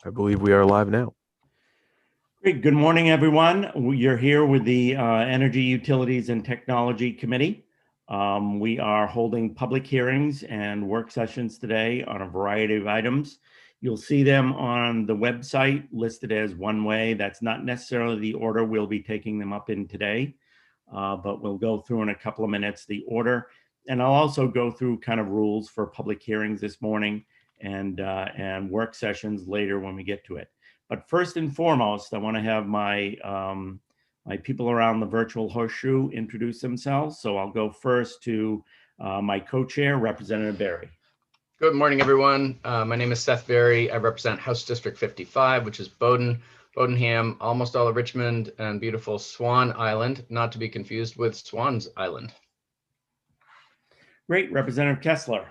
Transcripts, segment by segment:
I believe we are live now. Great. Good morning, everyone. You're here with the Energy, Utilities, and Technology Committee. We are holding public hearings and work sessions today on a variety of items. You'll see them on the website listed as one way. That's not necessarily the order we'll be taking them up in today, but we'll go through in a couple of minutes the order. And I'll also go through kind of rules for public hearings this morning and work sessions later when we get to it. But first and foremost, I want to have my my people around the virtual horseshoe introduce themselves. So I'll go first to my co-chair, Representative Berry. Good morning, everyone. My name is Seth Berry. I represent House District 55, which is Bowdoin, Bowdenham, almost all of Richmond, and beautiful Swan Island, not to be confused with Swans Island. Great. Representative Kessler.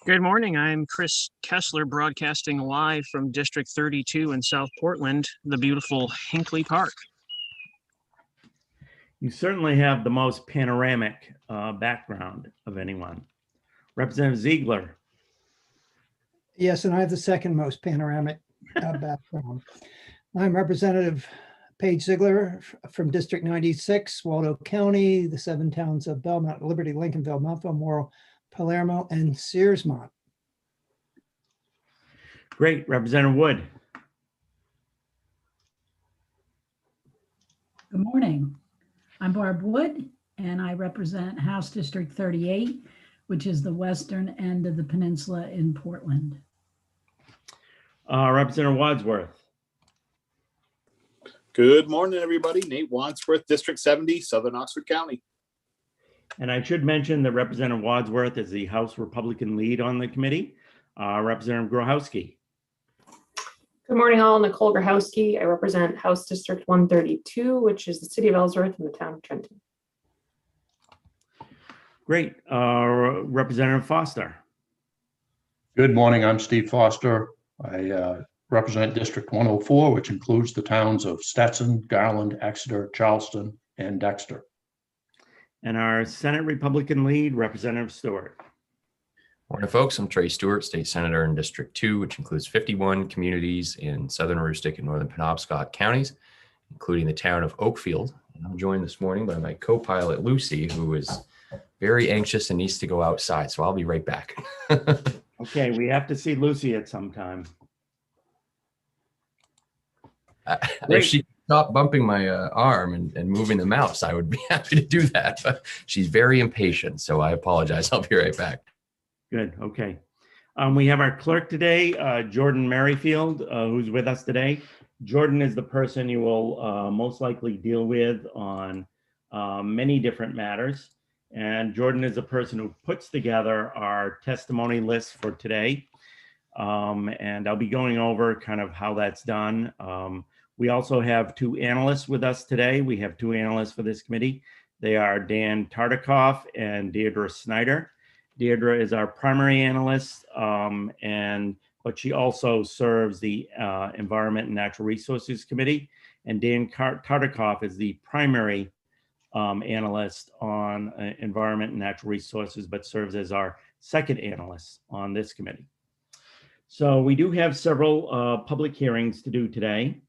Good morning. I'm Chris Kessler, broadcasting live from District 32 in South Portland, the beautiful Hinckley Park. You certainly have the most panoramic background of anyone. Representative Ziegler. Yes, and I have the second most panoramic background. I'm Representative Paige Ziegler from District 96, Waldo County, the 7 towns of Belmont, Liberty, Lincolnville, Montville, Morrow, Palermo, and Searsmont. Great. Representative Wood. Good morning. I'm Barb Wood, and I represent House District 38, which is the western end of the peninsula in Portland. Representative Wadsworth. Good morning, everybody. Nate Wadsworth, District 70, Southern Oxford County. And I should mention that Representative Wadsworth is the House Republican lead on the committee. Representative Grohowski. Good morning, all. Nicole Grohowski. I represent House District 132, which is the city of Ellsworth and the town of Trenton. Great. Representative Foster. Good morning. I'm Steve Foster. I represent District 104, which includes the towns of Stetson, Garland, Exeter, Charleston, and Dexter. And our Senate Republican lead, Representative Stewart. Morning, folks. I'm Trey Stewart, State Senator in District 2, which includes 51 communities in Southern Aroostook and Northern Penobscot counties, including the town of Oakfield. And I'm joined this morning by my co-pilot, Lucy, who is very anxious and needs to go outside. So I'll be right back. Okay, we have to see Lucy at some time. If she stopped bumping my arm and moving the mouse, I would be happy to do that. But she's very impatient, so I apologize. I'll be right back. Good. Okay. We have our clerk today, Jordan Merrifield, who's with us today. Jordan is the person you will most likely deal with on many different matters. And Jordan is the person who puts together our testimony list for today. And I'll be going over kind of how that's done. We also have 2 analysts with us today. We have 2 analysts for this committee. They are Dan Tartikoff and Deirdre Snyder. Deirdre is our primary analyst, but she also serves the Environment and Natural Resources Committee. And Dan Tartikoff is the primary analyst on Environment and Natural Resources, but serves as our second analyst on this committee. So we do have several public hearings to do today.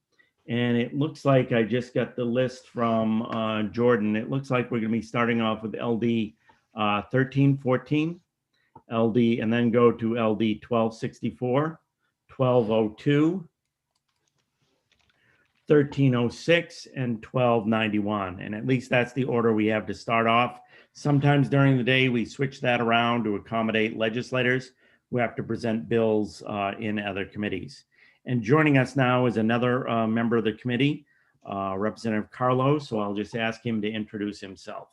And it looks like I just got the list from Jordan. It looks like we're going to be starting off with LD 1314, LD, and then go to LD 1264, 1202, 1306, and 1291. And at least that's the order we have to start off. Sometimes during the day, we switch that around to accommodate legislators who have to present bills in other committees. And joining us now is another member of the committee, Representative Carlo. So I'll just ask him to introduce himself.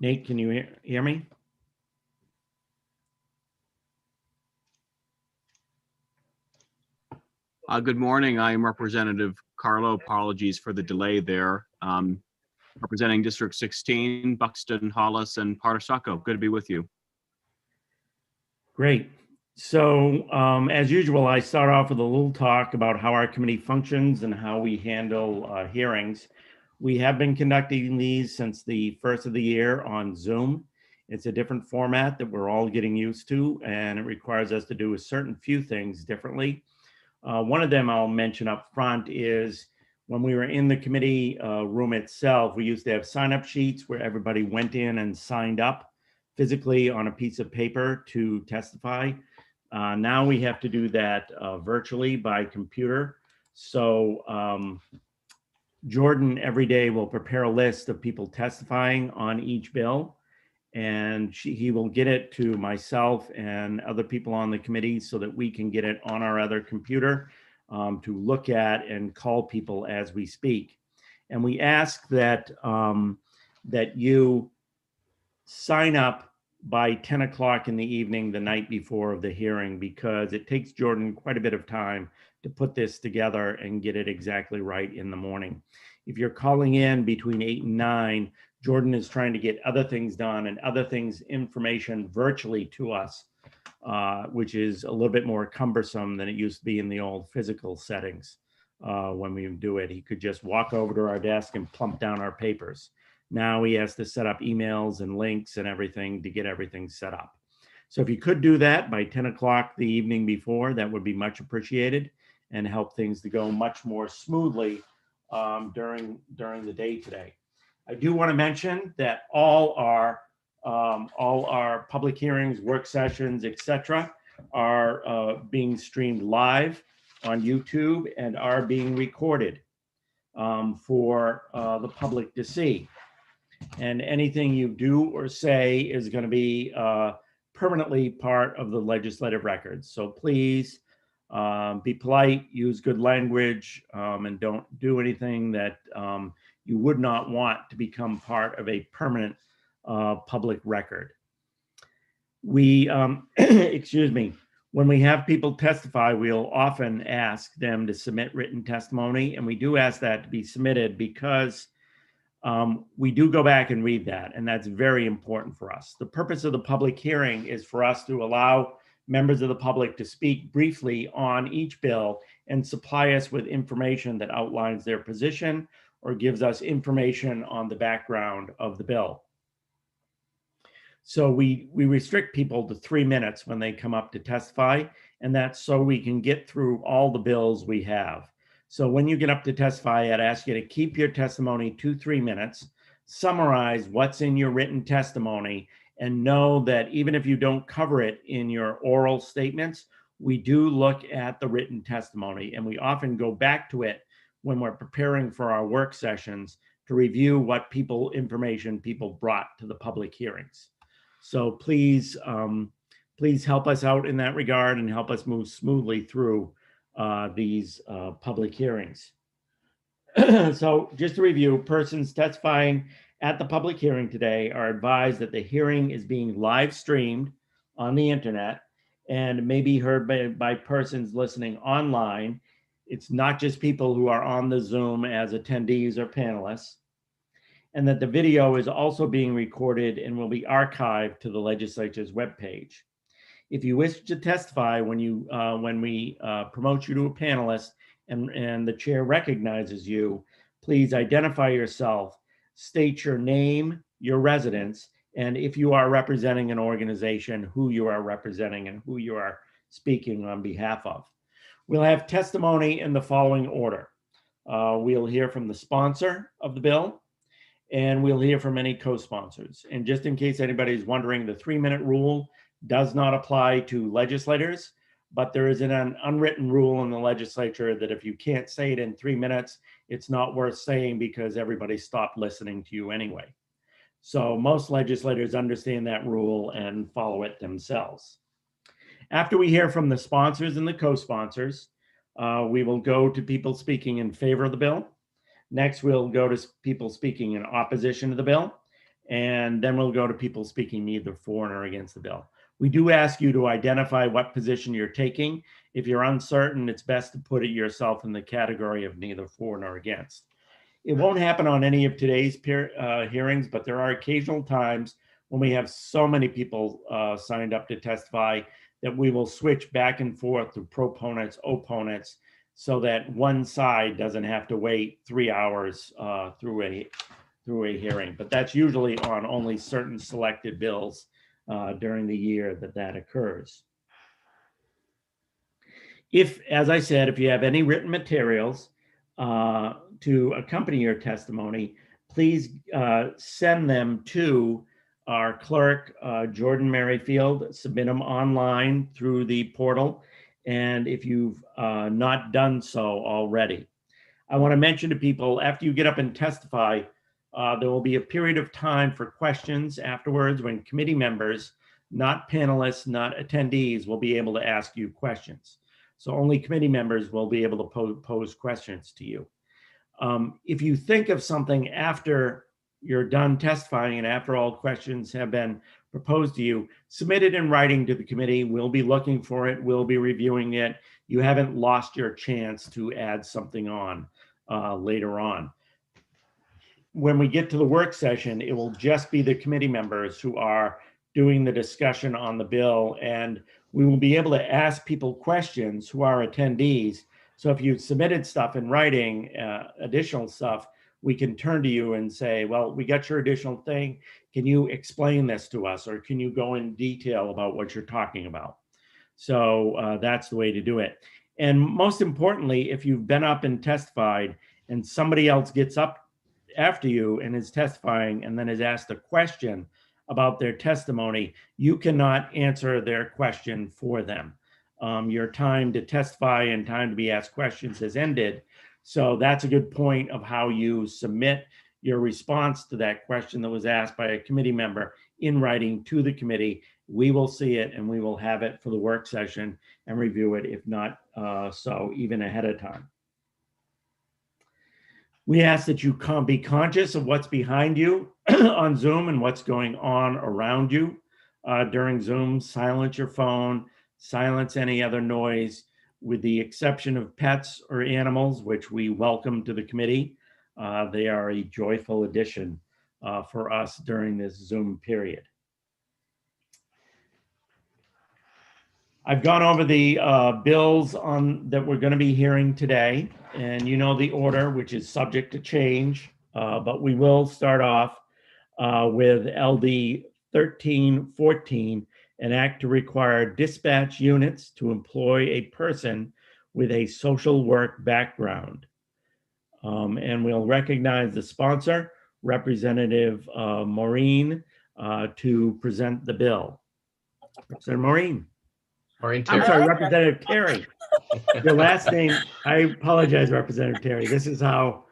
Nate, can you hear me? Good morning. I am Representative Carlo. Apologies for the delay there. Representing District 16, Buxton, Hollis, and Partasauco. Good to be with you. Great. So as usual, I start off with a little talk about how our committee functions and how we handle hearings. We have been conducting these since the first of the year on Zoom. It's a different format that we're all getting used to, and it requires us to do a certain few things differently. One of them I'll mention up front is when we were in the committee room itself, we used to have sign-up sheets where everybody went in and signed up physically on a piece of paper to testify. Now we have to do that virtually by computer. So Jordan every day will prepare a list of people testifying on each bill, and he will get it to myself and other people on the committee so that we can get it on our other computer to look at and call people as we speak. And we ask that that you sign up by 10 o'clock in the evening the night before of the hearing, because it takes Jordan quite a bit of time to put this together and get it exactly right in the morning. If you're calling in between 8 and 9, Jordan is trying to get other things done and other things, information virtually to us, which is a little bit more cumbersome than it used to be in the old physical settings. When we do it, he could just walk over to our desk and plump down our papers. Now he has to set up emails and links and everything to get everything set up. So if you could do that by 10 o'clock the evening before, that would be much appreciated and help things to go much more smoothly during the day today. I do want to mention that all our public hearings, work sessions, etc., are being streamed live on YouTube and are being recorded for the public to see. And anything you do or say is going to be permanently part of the legislative records. So please be polite, use good language, and don't do anything that you would not want to become part of a permanent public record. We, excuse me, when we have people testify, we'll often ask them to submit written testimony, and we do ask that to be submitted because we do go back and read that, and that's very important for us. The purpose of the public hearing is for us to allow members of the public to speak briefly on each bill and supply us with information that outlines their position or gives us information on the background of the bill. So we restrict people to 3 minutes when they come up to testify, and that's so we can get through all the bills we have. So when you get up to testify, I'd ask you to keep your testimony to 3 minutes, summarize what's in your written testimony, and know that even if you don't cover it in your oral statements, we do look at the written testimony, and we often go back to it when we're preparing for our work sessions to review what information people brought to the public hearings. So please, please help us out in that regard and help us move smoothly through these public hearings. So just to review, persons testifying at the public hearing today are advised that the hearing is being live streamed on the internet and may be heard by persons listening online. It's not just people who are on the Zoom as attendees or panelists, and that the video is also being recorded and will be archived to the legislature's webpage. If you wish to testify when we promote you to a panelist and the chair recognizes you, please identify yourself, state your name, your residence, and if you are representing an organization, who you are representing and who you are speaking on behalf of. We'll have testimony in the following order. We'll hear from the sponsor of the bill, and we'll hear from any co-sponsors. And just in case anybody's wondering, the 3-minute rule does not apply to legislators, but there is an unwritten rule in the legislature that if you can't say it in 3 minutes, it's not worth saying because everybody stopped listening to you anyway. So most legislators understand that rule and follow it themselves. After we hear from the sponsors and the co-sponsors, we will go to people speaking in favor of the bill. Next, we'll go to people speaking in opposition to the bill, and then we'll go to people speaking neither for nor against the bill. We do ask you to identify what position you're taking. If you're uncertain, it's best to put it yourself in the category of neither for nor against. It won't happen on any of today's hearings, but there are occasional times when we have so many people signed up to testify that we will switch back and forth to proponents, opponents, so that one side doesn't have to wait 3 hours through through a hearing, but that's usually on only certain selected bills during the year that occurs. If, as I said, if you have any written materials to accompany your testimony, please send them to our clerk, Jordan Merrifield. Submit them online through the portal. And if you've not done so already, I want to mention to people, after you get up and testify, there will be a period of time for questions afterwards when committee members, not panelists, not attendees, will be able to ask you questions. So only committee members will be able to pose questions to you. If you think of something after you're done testifying and after all questions have been proposed to you, submit it in writing to the committee. We'll be looking for it. We'll be reviewing it. You haven't lost your chance to add something on later on. When we get to the work session, it will just be the committee members who are doing the discussion on the bill, and we will be able to ask people questions who are attendees. So if you've submitted stuff in writing, additional stuff, we can turn to you and say, well, we got your additional thing. Can you explain this to us? Or can you go in detail about what you're talking about? So that's the way to do it. And most importantly, if you've been up and testified and somebody else gets up after you and is testifying and then is asked a question about their testimony, you cannot answer their question for them. Your time to testify and time to be asked questions has ended. So that's a good point of how you submit your response to that question that was asked by a committee member in writing to the committee. We will see it and we will have it for the work session and review it, if not so even ahead of time. We ask that you be conscious of what's behind you on Zoom and what's going on around you during Zoom. Silence your phone, silence any other noise, with the exception of pets or animals, which we welcome to the committee. They are a joyful addition for us during this Zoom period. I've gone over the bills that we're going to be hearing today, and you know the order, which is subject to change, but we will start off with LD 1314, an act to require dispatch units to employ a person with a social work background. And we'll recognize the sponsor, Representative Maureen, to present the bill. Representative Maureen. Maureen I'm Terry. sorry, Representative Terry. Your last name, I apologize, Representative Terry. This is how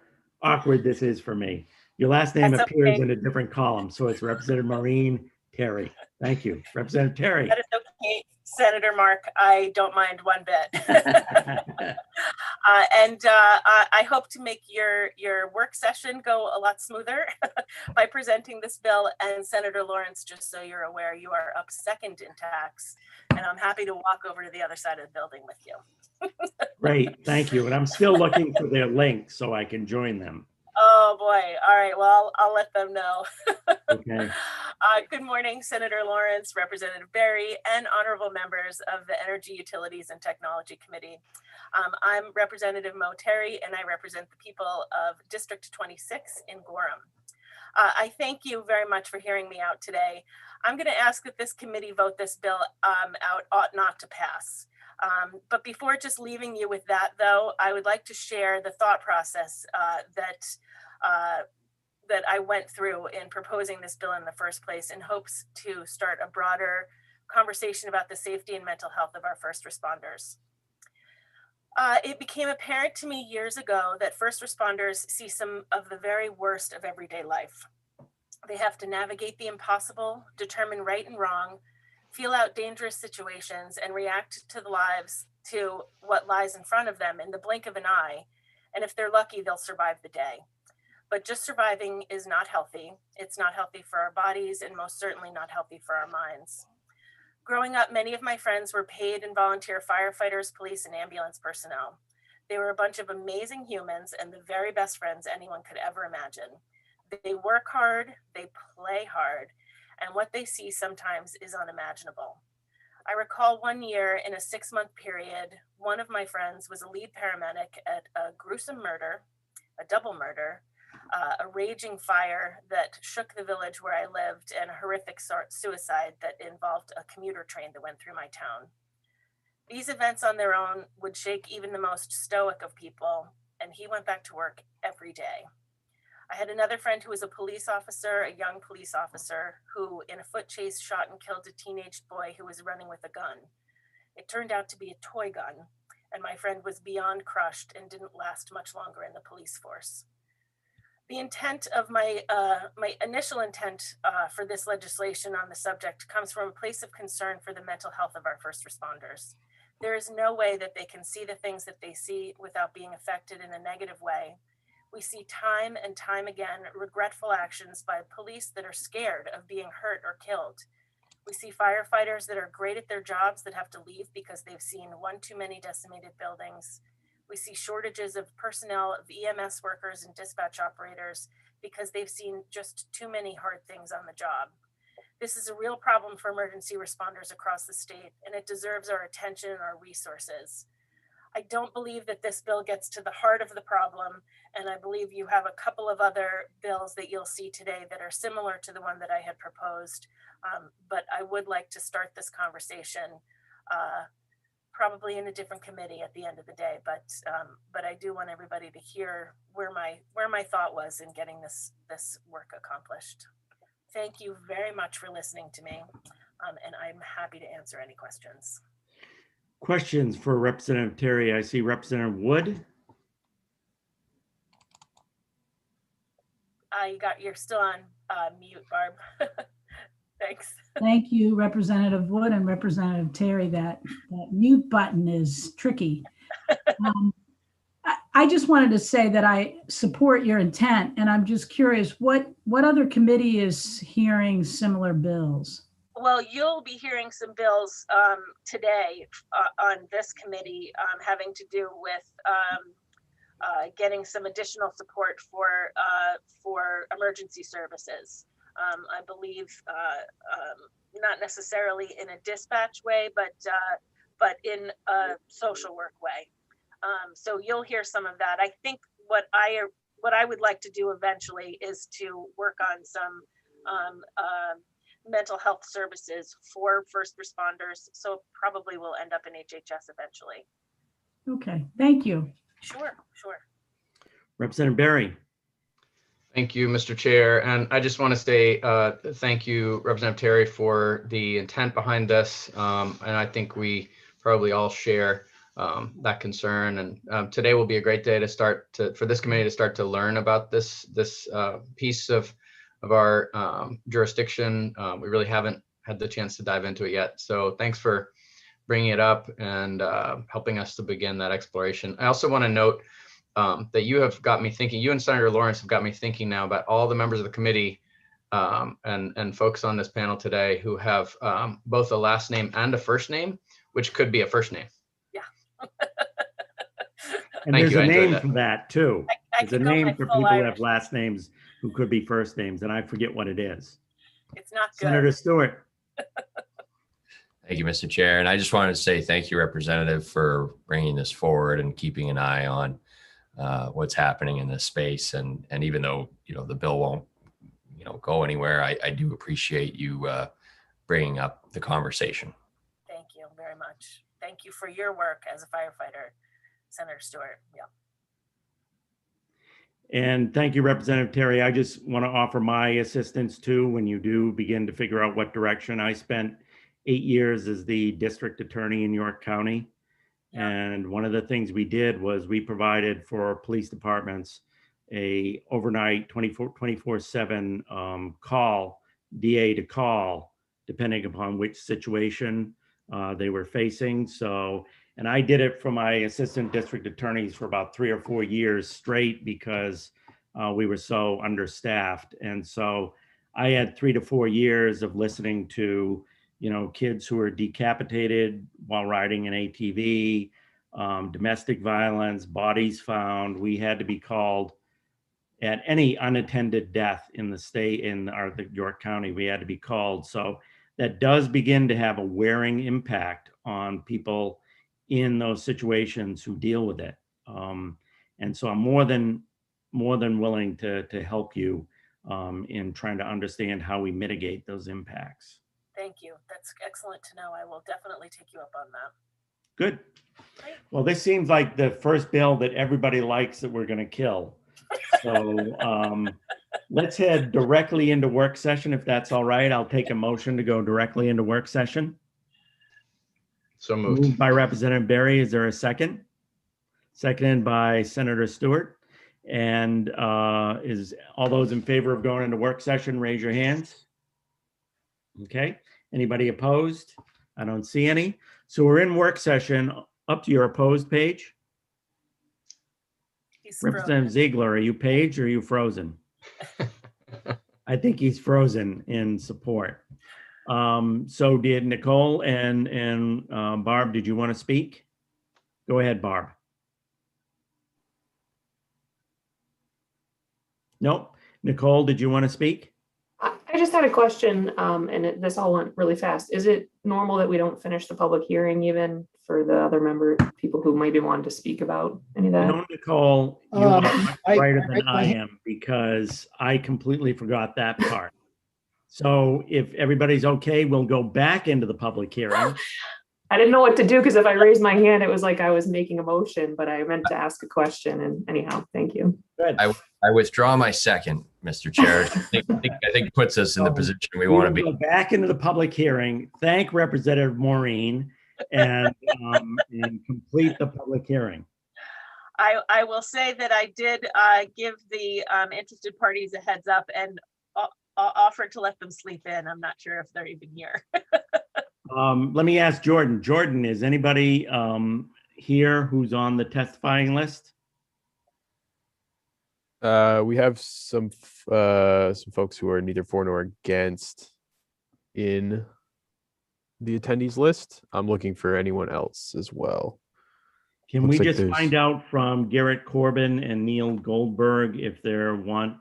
awkward this is for me. Your last name That's appears okay. in a different column, so it's Representative Maureen Terry. Thank you. Representative Terry. That is okay, Senator Mark. I don't mind one bit. I hope to make your work session go a lot smoother by presenting this bill. And Senator Lawrence, just so you're aware, you are up second in tax, and I'm happy to walk over to the other side of the building with you. Great, thank you. And I'm still looking for their link so I can join them. Oh boy. All right. Well, I'll let them know. Okay. Good morning, Senator Lawrence, Representative Berry, and honorable members of the Energy, Utilities, and Technology Committee. I'm Representative Mo Terry, and I represent the people of District 26 in Gorham. I thank you very much for hearing me out today. I'm going to ask that this committee vote this bill out, ought not to pass. But before just leaving you with that, though, I would like to share the thought process that I went through in proposing this bill in the first place, in hopes to start a broader conversation about the safety and mental health of our first responders. It became apparent to me years ago that first responders see some of the very worst of everyday life. They have to navigate the impossible, determine right and wrong, feel out dangerous situations, and react to what lies in front of them in the blink of an eye. And if they're lucky, they'll survive the day. But just surviving is not healthy. It's not healthy for our bodies, and most certainly not healthy for our minds. Growing up, many of my friends were paid and volunteer firefighters, police, and ambulance personnel. They were a bunch of amazing humans and the very best friends anyone could ever imagine. They work hard, they play hard, and what they see sometimes is unimaginable. I recall one year in a 6-month period, one of my friends was a lead paramedic at a gruesome murder, a double murder, a raging fire that shook the village where I lived, and a horrific suicide that involved a commuter train that went through my town. These events on their own would shake even the most stoic of people, and he went back to work every day. I had another friend who was a police officer, a young police officer, who in a foot chase shot and killed a teenage boy who was running with a gun. It turned out to be a toy gun, and my friend was beyond crushed and didn't last much longer in the police force. The intent of my initial intent for this legislation on the subject comes from a place of concern for the mental health of our first responders. There is no way that they can see the things that they see without being affected in a negative way. We see time and time again regretful actions by police that are scared of being hurt or killed. We see firefighters that are great at their jobs that have to leave because they've seen one too many decimated buildings. We see shortages of personnel, of EMS workers and dispatch operators because they've seen just too many hard things on the job. This is a real problem for emergency responders across the state, and it deserves our attention and our resources. I don't believe that this bill gets to the heart of the problem, and I believe you have a couple of other bills that you'll see today that are similar to the one that I had proposed, but I would like to start this conversation probably in a different committee at the end of the day, but I do want everybody to hear where my thought was in getting this work accomplished. Thank you very much for listening to me, and I'm happy to answer any questions. Questions for Representative Terry? I see Representative Wood. You're still on mute, Barb. Thanks. Thank you, Representative Wood and Representative Terry. That mute button is tricky. I just wanted to say that I support your intent, and I'm just curious, what other committee is hearing similar bills? Well, you'll be hearing some bills today on this committee having to do with getting some additional support for emergency services. I believe not necessarily in a dispatch way, but in a social work way. So you'll hear some of that. I think what I would like to do eventually is to work on some mental health services for first responders. So probably will end up in HHS eventually. Okay, thank you. Sure. Representative Berry. Thank you, Mr. Chair. And I just want to say thank you, Representative Terry, for the intent behind this. And I think we probably all share that concern. And today will be a great day for this committee to start to learn about this piece of our jurisdiction. We really haven't had the chance to dive into it yet. So thanks for bringing it up and helping us to begin that exploration. I also want to note that you have got me thinking, you and Senator Lawrence have got me thinking now about all the members of the committee and folks on this panel today who have both a last name and a first name, which could be a first name. Yeah. And Thank there's you. a I enjoyed name that. for that too. There's a could go name by for full people who Irish. have last names who could be first names, and I forget what it is. It's not good. Senator Stewart. Thank you, Mr. Chair. And I just wanted to say thank you, Representative, for bringing this forward and keeping an eye on what's happening in this space. And even though, the bill won't, go anywhere, I do appreciate you bringing up the conversation. Thank you very much. Thank you for your work as a firefighter, Senator Stewart. Yeah. And thank you, Representative Terry. I just want to offer my assistance too when you do begin to figure out what direction. I spent 8 years as the district attorney in York County. Yeah. And one of the things we did was we provided for police departments a overnight 24/7 call, DA to call, depending upon which situation they were facing. So, and I did it for my assistant district attorneys for about 3 or 4 years straight because we were so understaffed. And so I had 3 to 4 years of listening to, kids who were decapitated while riding an ATV, domestic violence, bodies found. We had to be called at any unattended death in the state, the York County, we had to be called. So that does begin to have a wearing impact on people in those situations who deal with it. And so I'm more than more than willing to help you in trying to understand how we mitigate those impacts. Thank you. That's excellent to know. I will definitely take you up on that. Good. Great. Well, this seems like the first bill that everybody likes that we're going to kill. So let's head directly into work session. If that's all right, I'll take a motion to go directly into work session. So moved. Moved by Representative Berry. Is there a second? Seconded by Senator Stewart. And is all those in favor of going into work session, raise your hands. Okay. Anybody opposed? I don't see any. So we're in work session. Up to your opposed page. He's Representative Ziegler, are you page or are you frozen? I think he's frozen in support. So did Nicole and Barb, did you want to speak? Go ahead, Barb. Nope. Nicole, did you want to speak? I just had a question, and this all went really fast. Is it normal that we don't finish the public hearing even for the other people who maybe wanted to speak about any of that? No, Nicole, you are much I- brighter than I am because I completely forgot that part. So if everybody's okay, we'll go back into the public hearing. I didn't know what to do because if I raised my hand, it was like I was making a motion, but I meant to ask a question. And anyhow, thank you. Good. I withdraw my second, Mr. Chair. I think puts us in the position we want to be. Go back into the public hearing, thank Representative Maureen, and complete the public hearing. I will say that I did give the interested parties a heads up and offered to let them sleep in. I'm not sure if they're even here. Let me ask Jordan. Jordan, is anybody here who's on the testifying list? We have some folks who are neither for nor against in the attendees list. I'm looking for anyone else as well. Can Looks we like just find out from Garrett Corbin and Neil Goldberg if they want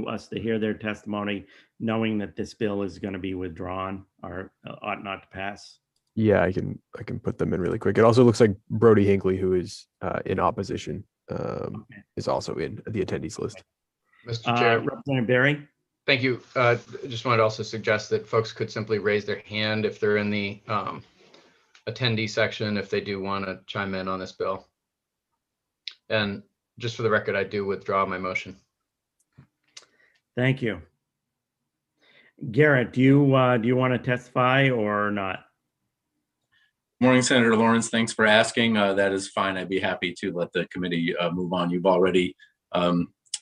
us to hear their testimony, knowing that this bill is going to be withdrawn or ought not to pass? Yeah, I can put them in really quick. It also looks like Brody Hinckley, who is in opposition, is also in the attendees list. Mr. Chair. Representative Berry. Thank you. Just wanted to also suggest that folks could simply raise their hand if they're in the attendee section, if they do want to chime in on this bill. And just for the record, I do withdraw my motion. Thank you. Garrett, do you want to testify or not? Morning, Senator Lawrence. Thanks for asking. That is fine. I'd be happy to let the committee move on. You've already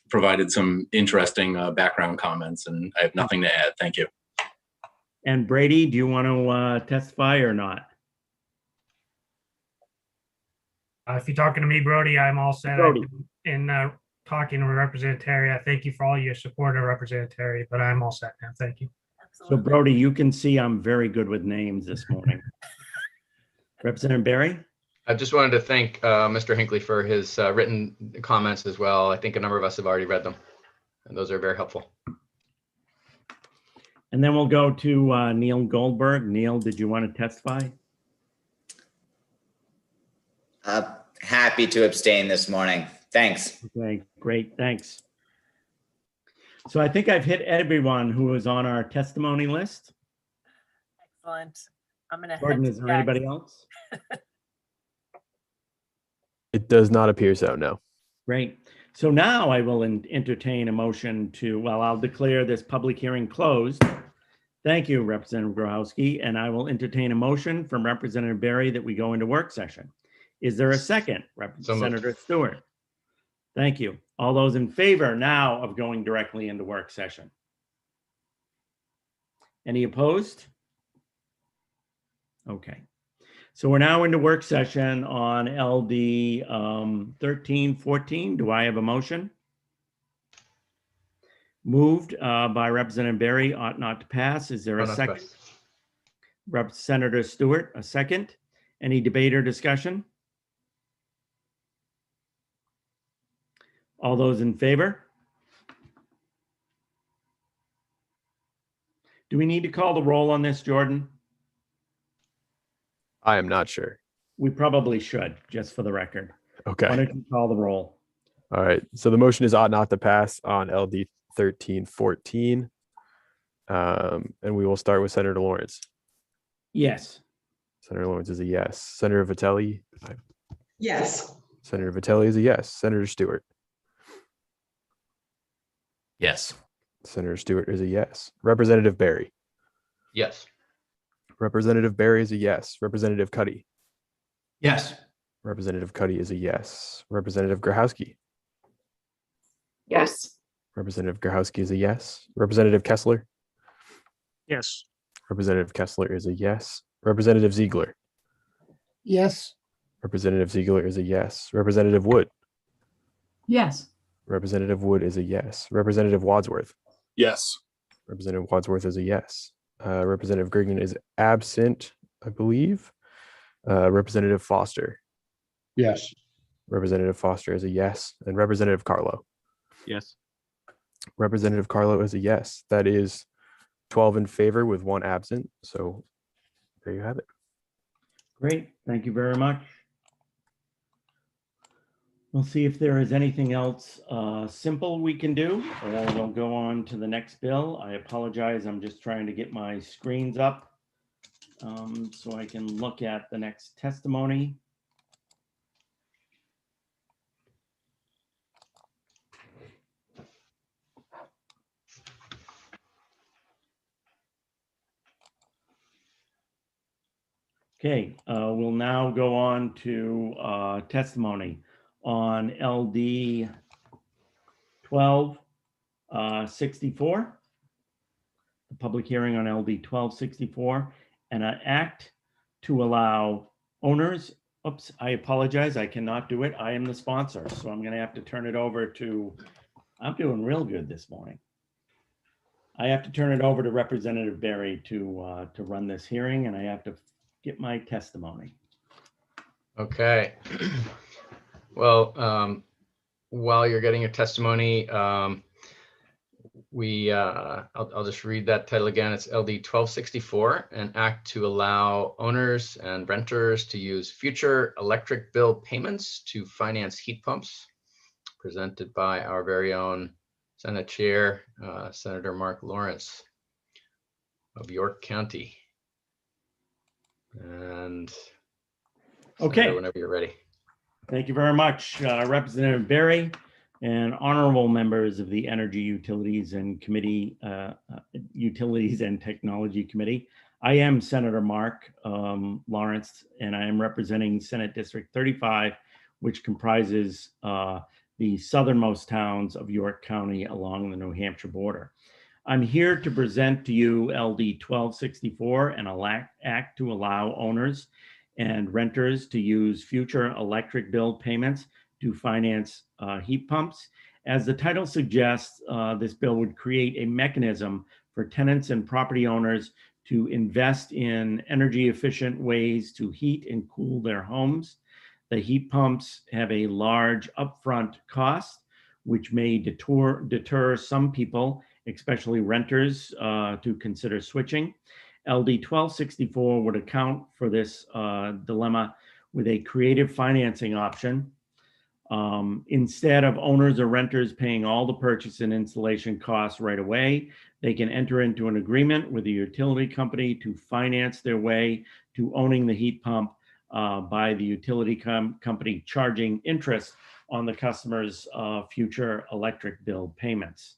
provided some interesting background comments, and I have nothing to add. Thank you. And Brady, do you want to testify or not? If you're talking to me, Brody, I'm all set. Brody. In talking to Representative Terry, I thank you for all your support of Representative Terry, but I'm all set now. Thank you. So Brody, you can see I'm very good with names this morning. Representative Berry? I just wanted to thank Mr. Hinckley for his written comments as well. I think a number of us have already read them, and those are very helpful. And then we'll go to Neil Goldberg. Neil, did you want to testify? Happy to abstain this morning. Thanks. Okay, great. Thanks. So I think I've hit everyone who is on our testimony list. Excellent. I'm going to Jordan, is there anybody else? It does not appear so, no. Great. So now I will entertain a motion to, well, I'll declare this public hearing closed. Thank you, Representative Grohowski. And I will entertain a motion from Representative Berry that we go into work session. Is there a second? Senator Stewart. Thank you. All those in favor now of going directly into work session? Any opposed? Okay. So we're now into work session on LD 1314. Do I have a motion? Moved by Representative Berry, ought not to pass. Is there a second? Senator Stewart, a second. Any debate or discussion? All those in favor? Do we need to call the roll on this, Jordan? I am not sure. We probably should, just for the record. Okay. Why don't you call the roll? All right. So the motion is ought not to pass on LD 1314. And we will start with Senator Lawrence. Yes. Senator Lawrence is a yes. Senator Vitelli. Yes. Senator Vitelli is a yes. Senator Stewart. Yes. Senator Stewart is a yes. Representative Barry. Yes. Representative Barry is a yes. Representative Cuddy. Yes. Representative Cuddy is a yes. Representative Grahowski. Yes. Representative Grahowski is a yes. Representative Kessler. Yes. Representative Kessler is a yes. Representative Ziegler. Yes. Representative Ziegler is a yes. Representative Wood. Yes. Representative Wood is a yes. Representative Wadsworth. Yes. Representative Wadsworth is a yes. Representative Grignon is absent, I believe. Representative Foster. Yes. Representative Foster is a yes. And Representative Carlo. Yes. Representative Carlo is a yes. That is 12 in favor with 1 absent. So there you have it. Great. Thank you very much. We'll see if there is anything else simple we can do, or we'll go on to the next bill. I apologize. I'm just trying to get my screens up so I can look at the next testimony. Okay, we'll now go on to testimony on LD 1264, the public hearing on LD 1264, and an act to allow owners, oops, I apologize, I cannot do it. I am the sponsor, so I'm gonna have to turn it over to, I'm doing real good this morning. I have to turn it over to Representative Barry to run this hearing, and I have to get my testimony. Okay. Well, while you're getting your testimony, I'll just read that title again. It's LD 1264, an act to allow owners and renters to use future electric bill payments to finance heat pumps, presented by our very own Senate Chair, Senator Mark Lawrence of York County. And okay, Senator, whenever you're ready. Thank you very much, Representative Barry and honorable members of the Energy Utilities and Committee, Utilities and Technology Committee. I am Senator Mark Lawrence, and I am representing Senate District 35, which comprises the southernmost towns of York County along the New Hampshire border. I'm here to present to you LD 1264, an act to allow owners and renters to use future electric bill payments to finance heat pumps. As the title suggests, this bill would create a mechanism for tenants and property owners to invest in energy efficient ways to heat and cool their homes. The heat pumps have a large upfront cost, which may deter some people, especially renters, to consider switching. LD 1264 would account for this dilemma with a creative financing option. Instead of owners or renters paying all the purchase and installation costs right away, they can enter into an agreement with a utility company to finance their way to owning the heat pump by the utility company charging interest on the customer's future electric bill payments.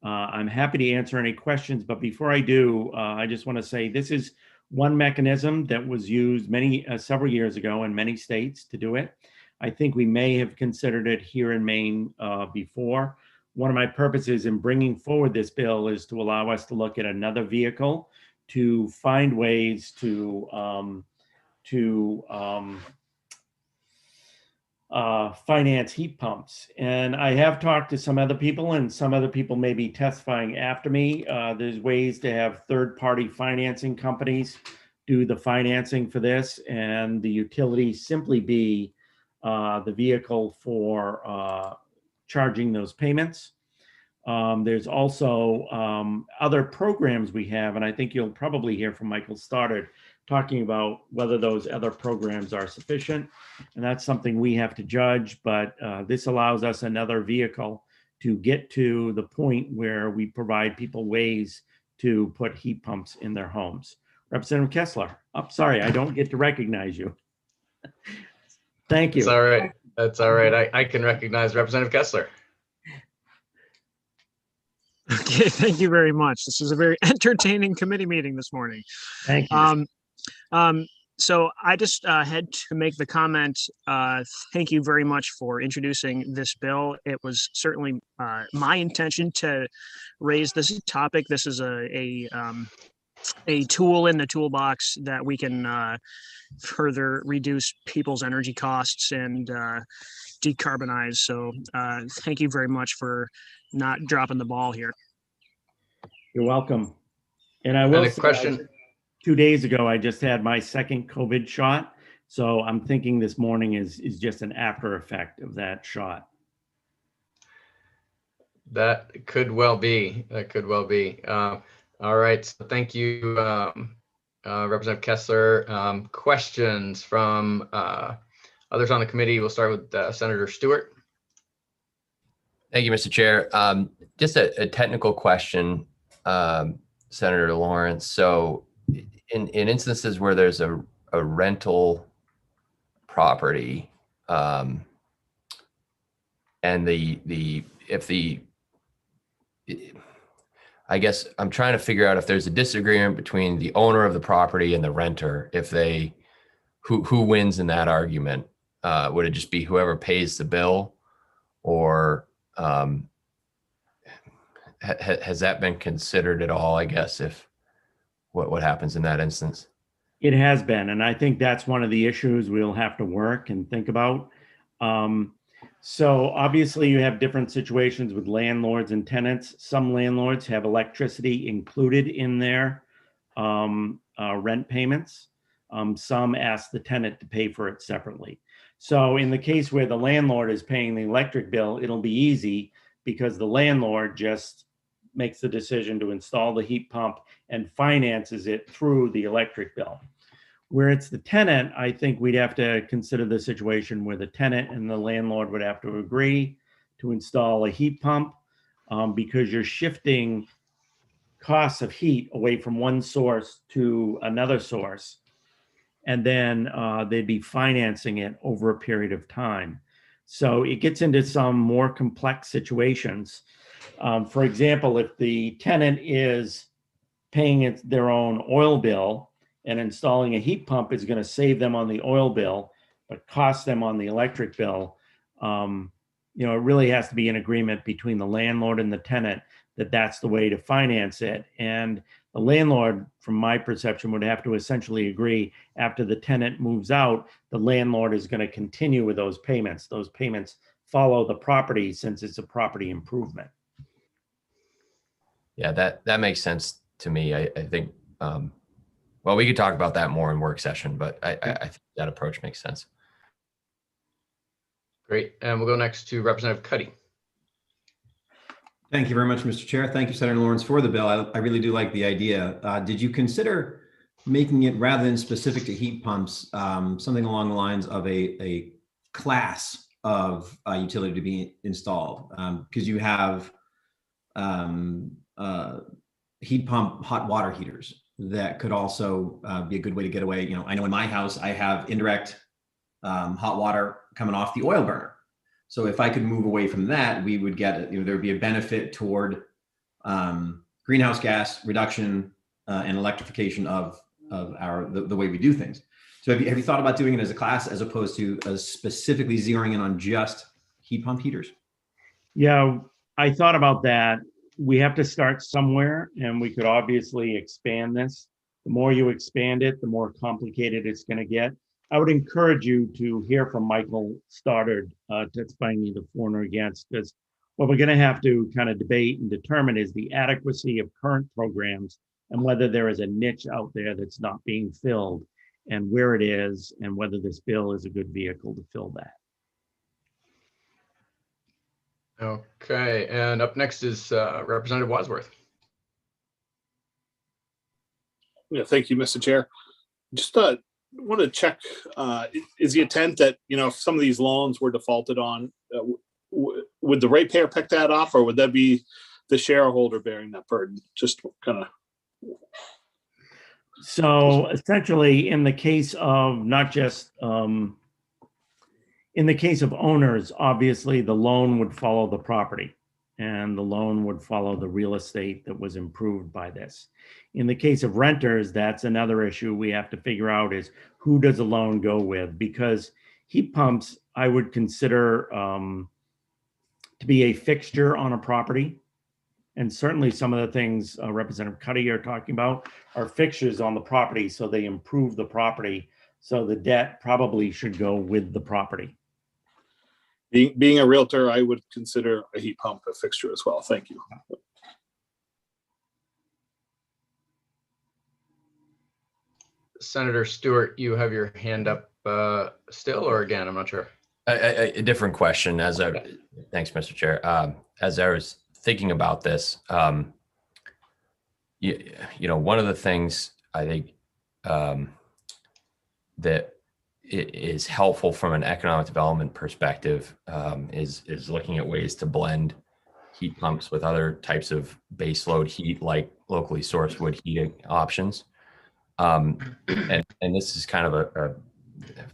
I'm happy to answer any questions, but before I do, I just want to say this is one mechanism that was used several years ago in many states to do it. I think we may have considered it here in Maine before. One of my purposes in bringing forward this bill is to allow us to look at another vehicle to find ways to finance heat pumps. And I have talked to some other people, and some other people may be testifying after me. There's ways to have third-party financing companies do the financing for this, and the utility simply be the vehicle for charging those payments. There's also other programs we have, and I think you'll probably hear from Michael Stoddard talking about whether those other programs are sufficient. And that's something we have to judge, but this allows us another vehicle to get to the point where we provide people ways to put heat pumps in their homes. Representative Kessler, sorry, I don't get to recognize you. Thank you. It's all right. That's all right. I can recognize Representative Kessler. Okay, thank you very much. This is a very entertaining committee meeting this morning. Thank you. So I just had to make the comment, thank you very much for introducing this bill. It was certainly my intention to raise this topic. This is a tool in the toolbox that we can further reduce people's energy costs and decarbonize. So thank you very much for not dropping the ball here. You're welcome. And I will And a say, question. 2 days ago, I just had my second COVID shot. So I'm thinking this morning is just an after effect of that shot. That could well be. That could well be. All right. So thank you, Representative Kessler. Questions from others on the committee? We'll start with Senator Stewart. Thank you, Mr. Chair. Just a technical question, Senator Lawrence. So in instances where there's a rental property and I guess I'm trying to figure out if there's a disagreement between the owner of the property and the renter, if they, who wins in that argument? Would it just be whoever pays the bill, or has that been considered at all, I guess, if what happens in that instance? It has been, and I think that's one of the issues we'll have to work and think about. So obviously you have different situations with landlords and tenants. Some landlords have electricity included in their rent payments. Some ask the tenant to pay for it separately. So in the case where the landlord is paying the electric bill, it'll be easy because the landlord just makes the decision to install the heat pump and finances it through the electric bill. Where it's the tenant, I think we'd have to consider the situation where the tenant and the landlord would have to agree to install a heat pump because you're shifting costs of heat away from one source to another source. And then they'd be financing it over a period of time. So it gets into some more complex situations. For example, if the tenant is paying their own oil bill and installing a heat pump is going to save them on the oil bill, but cost them on the electric bill, it really has to be an agreement between the landlord and the tenant that that's the way to finance it. And the landlord, from my perception, would have to essentially agree after the tenant moves out, the landlord is going to continue with those payments. Those payments follow the property since it's a property improvement. Yeah, that makes sense to me. I think, well, we could talk about that more in work session, but I think that approach makes sense. Great. And we'll go next to Representative Cuddy. Thank you very much, Mr. Chair. Thank you, Senator Lawrence, for the bill. I really do like the idea. Did you consider making it, rather than specific to heat pumps, something along the lines of a class of utility to be installed? Because you have heat pump hot water heaters that could also be a good way to get away. I know in my house, I have indirect hot water coming off the oil burner. So if I could move away from that, we would get, there would be a benefit toward greenhouse gas reduction and electrification of the way we do things. So have you thought about doing it as a class as opposed to specifically zeroing in on just heat pump heaters? Yeah, I thought about that. We have to start somewhere, and we could obviously expand this. The more you expand it, the more complicated it's going to get. I would encourage you to hear from Michael Stoddard testifying either for or against, because what we're going to have to kind of debate and determine is the adequacy of current programs and whether there is a niche out there that's not being filled and where it is and whether this bill is a good vehicle to fill that. Okay, and up next is Representative Wadsworth. Yeah, thank you, Mr. Chair. Just want to check, is the intent that, if some of these loans were defaulted on, would the ratepayer pick that up, or would that be the shareholder bearing that burden? Just kind of. So essentially, in the case of not just, in the case of owners, obviously the loan would follow the property and the loan would follow the real estate that was improved by this. In the case of renters, that's another issue we have to figure out is who does the loan go with? Because heat pumps, I would consider to be a fixture on a property. And certainly some of the things Representative Cuddy are talking about are fixtures on the property, so they improve the property. So the debt probably should go with the property. Being a realtor, I would consider a heat pump a fixture as well. Thank you. Senator Stewart, you have your hand up still, or again, I'm not sure. A different question. Thanks, Mr. Chair. As I was thinking about this, one of the things I think that it is helpful from an economic development perspective is looking at ways to blend heat pumps with other types of baseload heat, like locally sourced wood heating options. And this is kind of a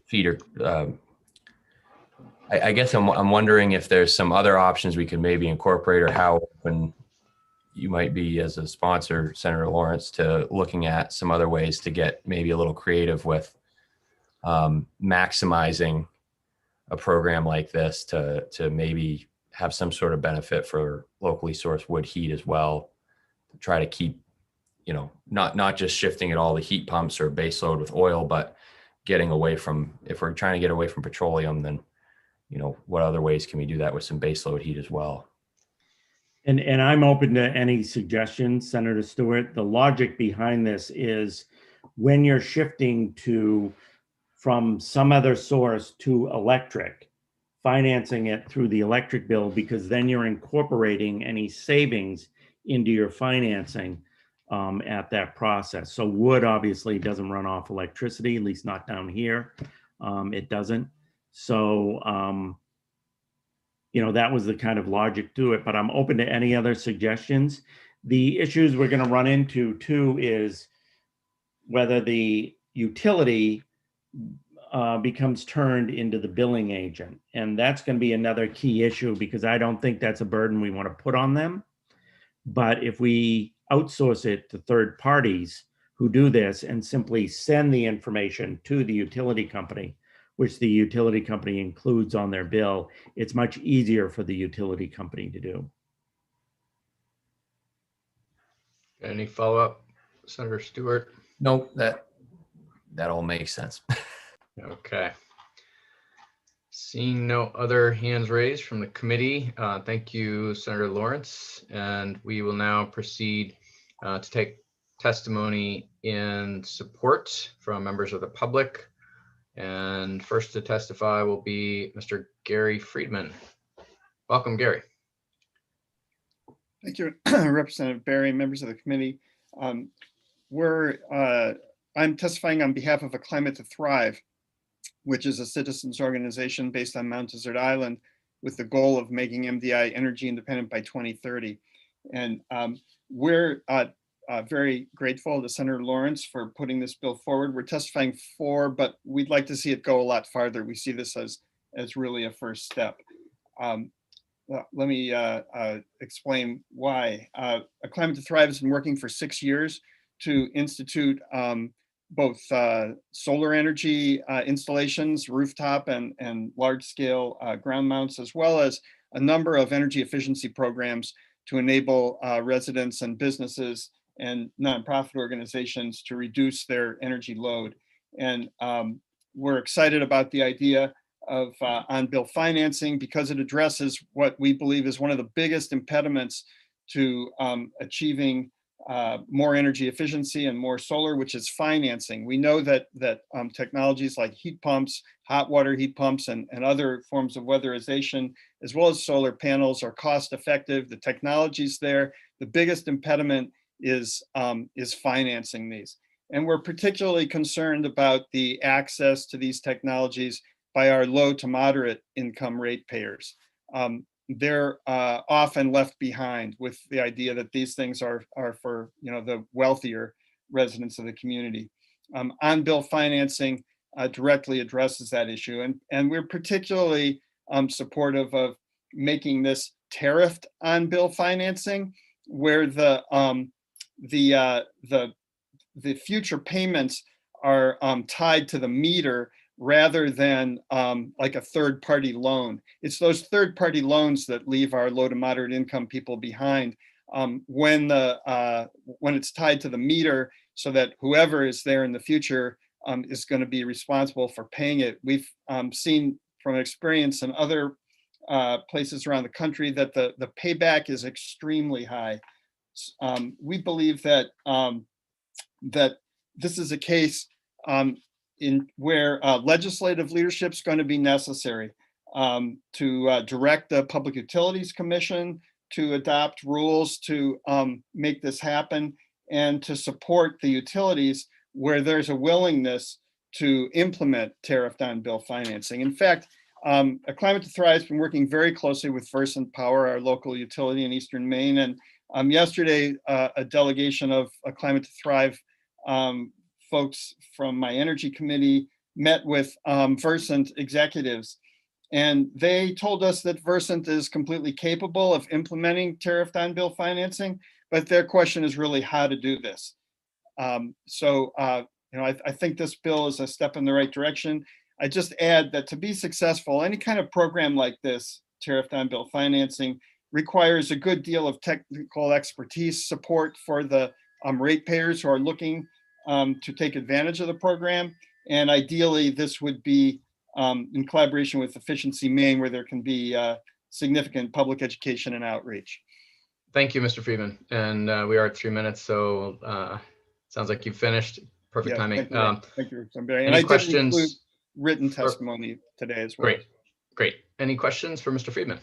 feeder. I guess I'm wondering if there's some other options we could maybe incorporate, or how open you might be as a sponsor, Senator Lawrence, to looking at some other ways to get maybe a little creative with maximizing a program like this to maybe have some sort of benefit for locally sourced wood heat as well, to try to keep, not just shifting it all to heat pumps or baseload with oil, but getting away from, if we're trying to get away from petroleum, then what other ways can we do that with some baseload heat as well? And I'm open to any suggestions, Senator Stewart. The logic behind this is when you're shifting from some other source to electric, financing it through the electric bill, because then you're incorporating any savings into your financing at that process. So wood obviously doesn't run off electricity, at least not down here. It doesn't. So, that was the kind of logic to it, but I'm open to any other suggestions. The issues we're going to run into too is whether the utility becomes turned into the billing agent. And that's going to be another key issue, because I don't think that's a burden we want to put on them. But if we outsource it to third parties who do this and simply send the information to the utility company, which the utility company includes on their bill, it's much easier for the utility company to do. Any follow-up, Senator Stewart? No, that all makes sense. Okay. Seeing no other hands raised from the committee, thank you, Senator Lawrence. And we will now proceed to take testimony in support from members of the public. And first to testify will be Mr. Gary Friedman. Welcome, Gary. Thank you, Representative Berry, members of the committee. I'm testifying on behalf of A Climate to Thrive, which is a citizens organization based on Mount Desert Island with the goal of making MDI energy independent by 2030. And we're very grateful to Senator Lawrence for putting this bill forward. We're testifying for, but we'd like to see it go a lot farther. We see this as really a first step. Let me explain why. A Climate to Thrive has been working for 6 years to institute both solar energy installations, rooftop and large scale ground mounts, as well as a number of energy efficiency programs to enable residents and businesses and nonprofit organizations to reduce their energy load. And we're excited about the idea of on-bill financing, because it addresses what we believe is one of the biggest impediments to achieving more energy efficiency and more solar, which is financing. We know that technologies like heat pumps, hot water heat pumps, and other forms of weatherization, as well as solar panels, are cost effective. The technology's there. The biggest impediment is financing these. And we're particularly concerned about the access to these technologies by our low to moderate income ratepayers. They're often left behind with the idea that these things are for the wealthier residents of the community. On-bill financing directly addresses that issue, and we're particularly supportive of making this tariffed on-bill financing, where the future payments are tied to the meter rather than like a third-party loan. It's those third-party loans that leave our low to moderate income people behind when it's tied to the meter, so that whoever is there in the future is going to be responsible for paying it. We've seen from experience in other places around the country that the payback is extremely high. We believe that that this is a case in where legislative leadership is going to be necessary to direct the Public Utilities Commission to adopt rules to make this happen, and to support the utilities where there's a willingness to implement tariffed on-bill financing. In fact, A Climate to Thrive has been working very closely with Versant Power, our local utility in Eastern Maine, and yesterday a delegation of A Climate to Thrive folks from my energy committee met with Versant executives, and they told us that Versant is completely capable of implementing tariffed on-bill financing, but their question is really how to do this. I think this bill is a step in the right direction. I just add that to be successful, any kind of program like this, tariffed on-bill financing, requires a good deal of technical expertise support for the ratepayers who are looking to take advantage of the program. And ideally, this would be in collaboration with Efficiency Maine, where there can be significant public education and outreach. Thank you, Mr. Friedman. And we are at 3 minutes, so sounds like you've finished. Perfect timing. Thank you. And Any I questions? did include written testimony today as well. Great. Any questions for Mr. Friedman?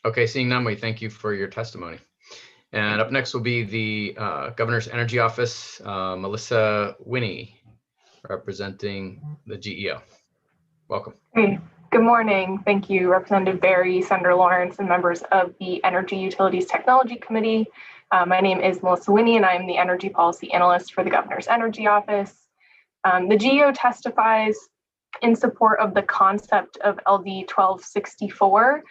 Okay, seeing none, we thank you for your testimony. And up next will be the Governor's Energy Office, Melissa Winnie, representing the GEO. Welcome. Hey, good morning. Thank you, Representative Barry, Senator Lawrence, and members of the Energy Utilities Technology Committee. My name is Melissa Winnie, and I'm the Energy Policy Analyst for the Governor's Energy Office. The GEO testifies in support of the concept of LD 1264.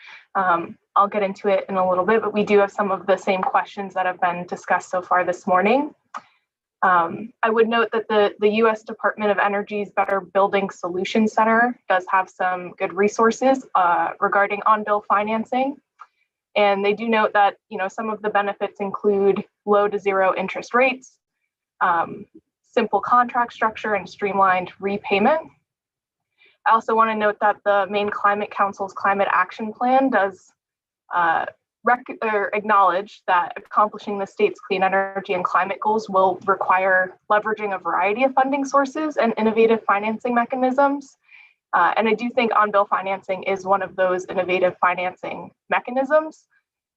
I'll get into it in a little bit, but we do have some of the same questions that have been discussed so far this morning. I would note that the U.S. Department of Energy's Better Building Solutions Center does have some good resources regarding on-bill financing. And they do note that, some of the benefits include low to zero interest rates, simple contract structure, and streamlined repayment. I also want to note that the Maine Climate Council's Climate Action Plan does acknowledge that accomplishing the state's clean energy and climate goals will require leveraging a variety of funding sources and innovative financing mechanisms. And I do think on-bill financing is one of those innovative financing mechanisms,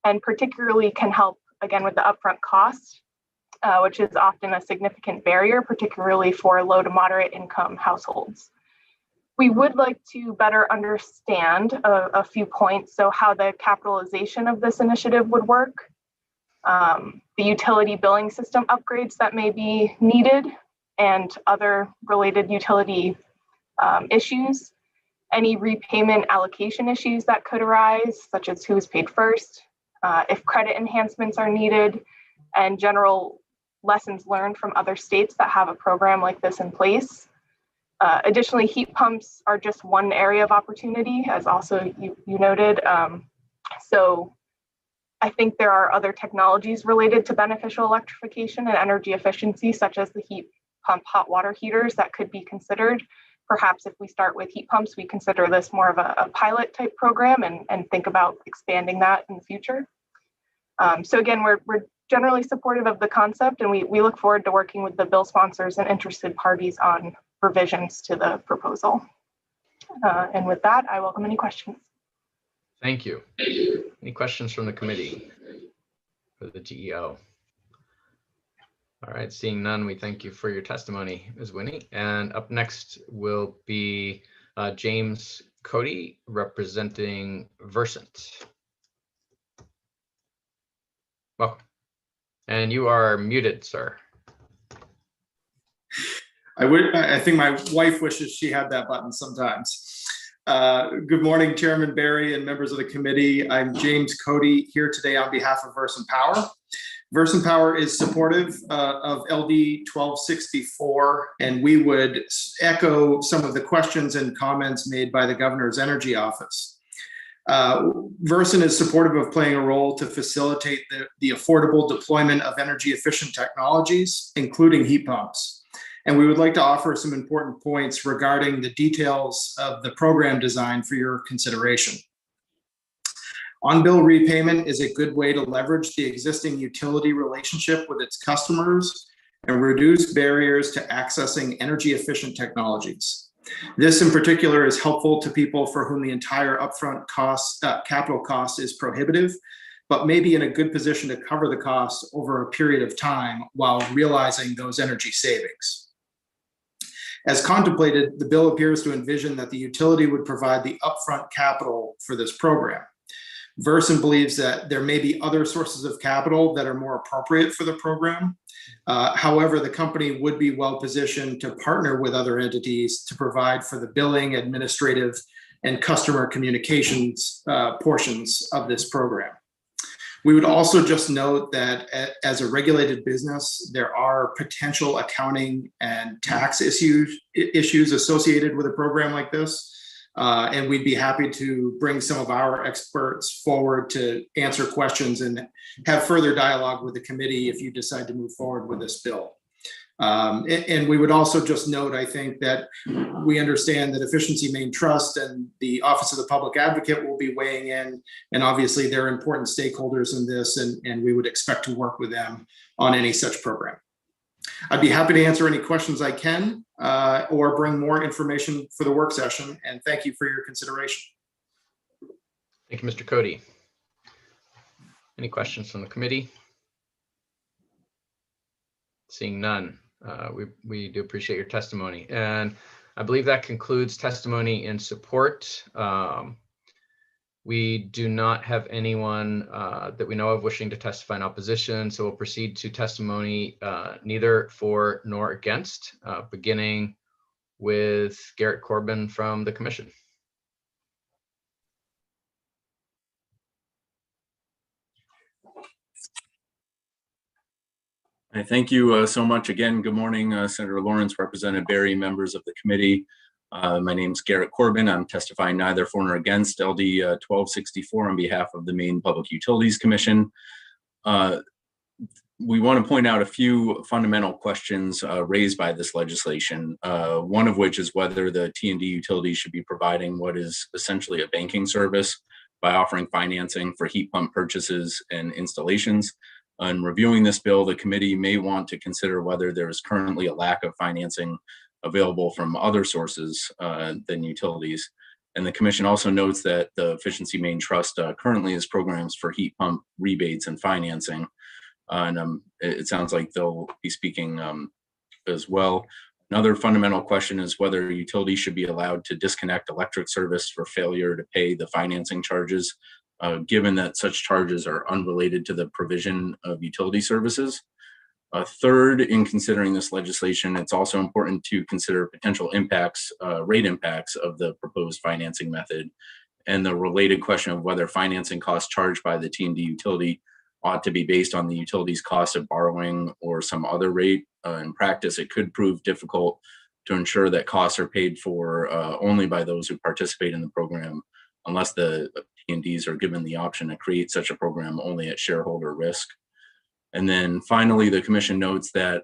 and particularly can help, again, with the upfront cost, which is often a significant barrier, particularly for low to moderate income households. We would like to better understand a few points. So how the capitalization of this initiative would work, the utility billing system upgrades that may be needed, and other related utility issues, any repayment allocation issues that could arise, such as who's paid first, if credit enhancements are needed, and general lessons learned from other states that have a program like this in place. Additionally, heat pumps are just one area of opportunity, as also you noted. So I think there are other technologies related to beneficial electrification and energy efficiency, such as the heat pump hot water heaters, that could be considered. Perhaps if we start with heat pumps, we consider this more of a pilot type program and think about expanding that in the future. So again, we're generally supportive of the concept, and we look forward to working with the bill sponsors and interested parties on revisions to the proposal. And with that, I welcome any questions. Thank you. Any questions from the committee for the GEO? All right, seeing none, we thank you for your testimony, Ms. Winnie. And up next will be James Cody representing Versant. Welcome. And you are muted, sir. I think my wife wishes she had that button sometimes. Good morning, Chairman Barry and members of the committee. I'm James Cody here today on behalf of Versant Power. Versant Power is supportive of LD 1264, and we would echo some of the questions and comments made by the Governor's Energy Office. Versant is supportive of playing a role to facilitate the affordable deployment of energy efficient technologies, including heat pumps. And we would like to offer some important points regarding the details of the program design for your consideration. On-bill repayment is a good way to leverage the existing utility relationship with its customers and reduce barriers to accessing energy efficient technologies. This in particular is helpful to people for whom the entire upfront capital cost is prohibitive, but may be in a good position to cover the cost over a period of time while realizing those energy savings. As contemplated, the bill appears to envision that the utility would provide the upfront capital for this program. Versant believes that there may be other sources of capital that are more appropriate for the program. However, the company would be well positioned to partner with other entities to provide for the billing, administrative, and customer communications portions of this program. We would also just note that as a regulated business, there are potential accounting and tax issues associated with a program like this. And we'd be happy to bring some of our experts forward to answer questions and have further dialogue with the committee if you decide to move forward with this bill. And we would also just note, I think, that we understand that Efficiency Main Trust and the Office of the Public Advocate will be weighing in, and obviously they're important stakeholders in this, and we would expect to work with them on any such program. I'd be happy to answer any questions I can or bring more information for the work session, and thank you for your consideration. Thank you, Mr. Cody. Any questions from the committee? Seeing none. We do appreciate your testimony, and I believe that concludes testimony in support. We do not have anyone that we know of wishing to testify in opposition, so we'll proceed to testimony neither for nor against, beginning with Garrett Corbin from the Commission. Thank you so much again. Good morning, Senator Lawrence, Representative Barry, members of the committee. My name is Garrett Corbin. I'm testifying neither for nor against LD 1264 on behalf of the Maine Public Utilities Commission. We want to point out a few fundamental questions raised by this legislation, one of which is whether the T&D utilities should be providing what is essentially a banking service by offering financing for heat pump purchases and installations. In reviewing this bill, the committee may want to consider whether there is currently a lack of financing available from other sources than utilities. And the commission also notes that the Efficiency Main Trust currently has programs for heat pump rebates and financing. And it sounds like they'll be speaking as well. Another fundamental question is whether utilities should be allowed to disconnect electric service for failure to pay the financing charges, given that such charges are unrelated to the provision of utility services. Third, in considering this legislation, it's also important to consider potential impacts, rate impacts of the proposed financing method, and the related question of whether financing costs charged by the T&D utility ought to be based on the utility's cost of borrowing or some other rate. In practice, it could prove difficult to ensure that costs are paid for only by those who participate in the program, unless the T&Ds are given the option to create such a program only at shareholder risk. And then finally, the commission notes that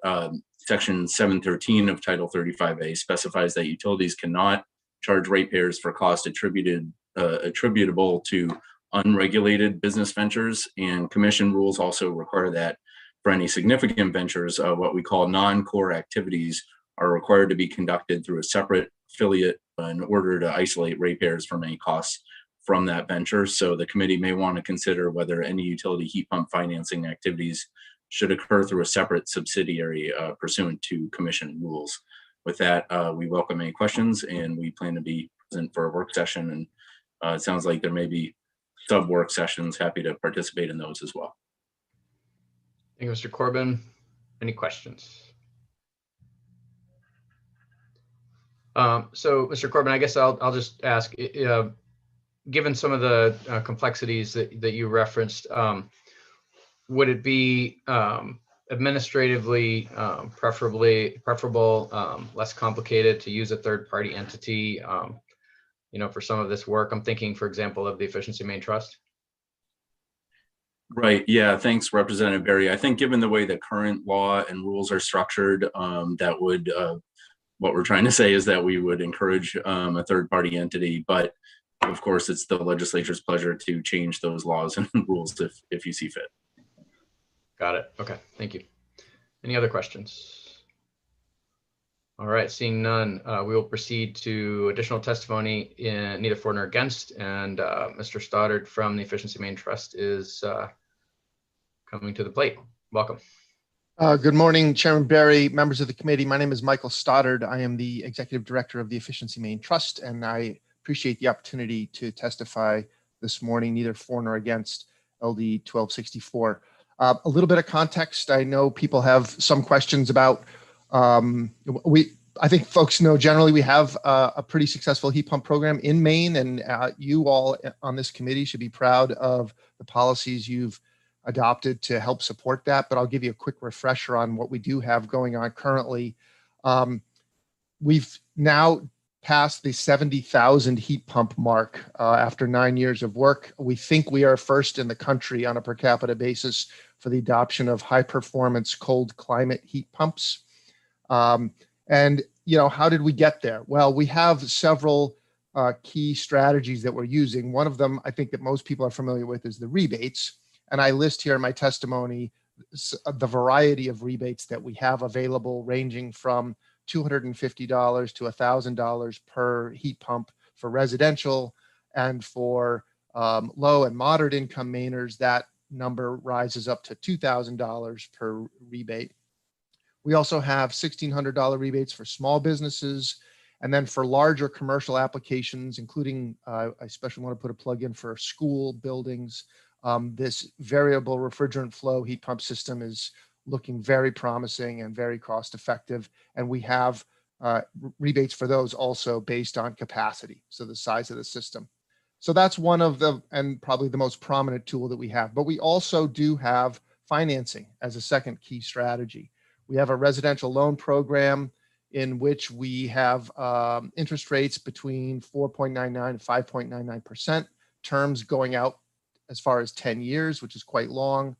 Section 713 of Title 35A specifies that utilities cannot charge ratepayers for costs attributable to unregulated business ventures, and commission rules also require that for any significant ventures, what we call non-core activities are required to be conducted through a separate affiliate in order to isolate ratepayers from any costs from that venture. So the committee may want to consider whether any utility heat pump financing activities should occur through a separate subsidiary pursuant to commission rules. With that, we welcome any questions, and we plan to be present for a work session. And it sounds like there may be sub work sessions. Happy to participate in those as well. Thank you, Mr. Corbin. Any questions? So, Mr. Corbin, I guess I'll just ask, given some of the complexities that you referenced, would it be administratively preferable, less complicated to use a third-party entity, for some of this work? I'm thinking, for example, of the Efficiency Main Trust. Right. Yeah. Thanks, Representative Berry. I think given the way the current law and rules are structured, that would, what we're trying to say is that we would encourage a third-party entity, but of course, it's the legislature's pleasure to change those laws and rules if you see fit. Got it. Okay. Thank you. Any other questions? All right. Seeing none, we will proceed to additional testimony in neither for nor against. And Mr. Stoddard from the Efficiency Main Trust is coming to the plate. Welcome. Good morning, Chairman Berry, members of the committee. My name is Michael Stoddard. I am the Executive Director of the Efficiency Main Trust, and I appreciate the opportunity to testify this morning, neither for nor against LD 1264. A little bit of context. I know people have some questions about, I think folks know generally we have a pretty successful heat pump program in Maine, and you all on this committee should be proud of the policies you've adopted to help support that. But I'll give you a quick refresher on what we do have going on currently. We've now passed the 70,000 heat pump mark after 9 years of work. We think we are first in the country on a per capita basis for the adoption of high performance cold climate heat pumps. And how did we get there? Well, we have several key strategies that we're using. One of them, I think that most people are familiar with, is the rebates. And I list here in my testimony the variety of rebates that we have available, ranging from $250 to $1,000 per heat pump for residential, and for low and moderate income Mainers, that number rises up to $2,000 per rebate. We also have $1,600 rebates for small businesses. And then for larger commercial applications, including, I especially want to put a plug in for school buildings, this variable refrigerant flow heat pump system is looking very promising and very cost effective. And we have rebates for those also based on capacity, so the size of the system. So that's one of the, and probably the most prominent tool that we have. But we also do have financing as a second key strategy. We have a residential loan program in which we have interest rates between 4.99 and 5.99%, terms going out as far as 10 years, which is quite long.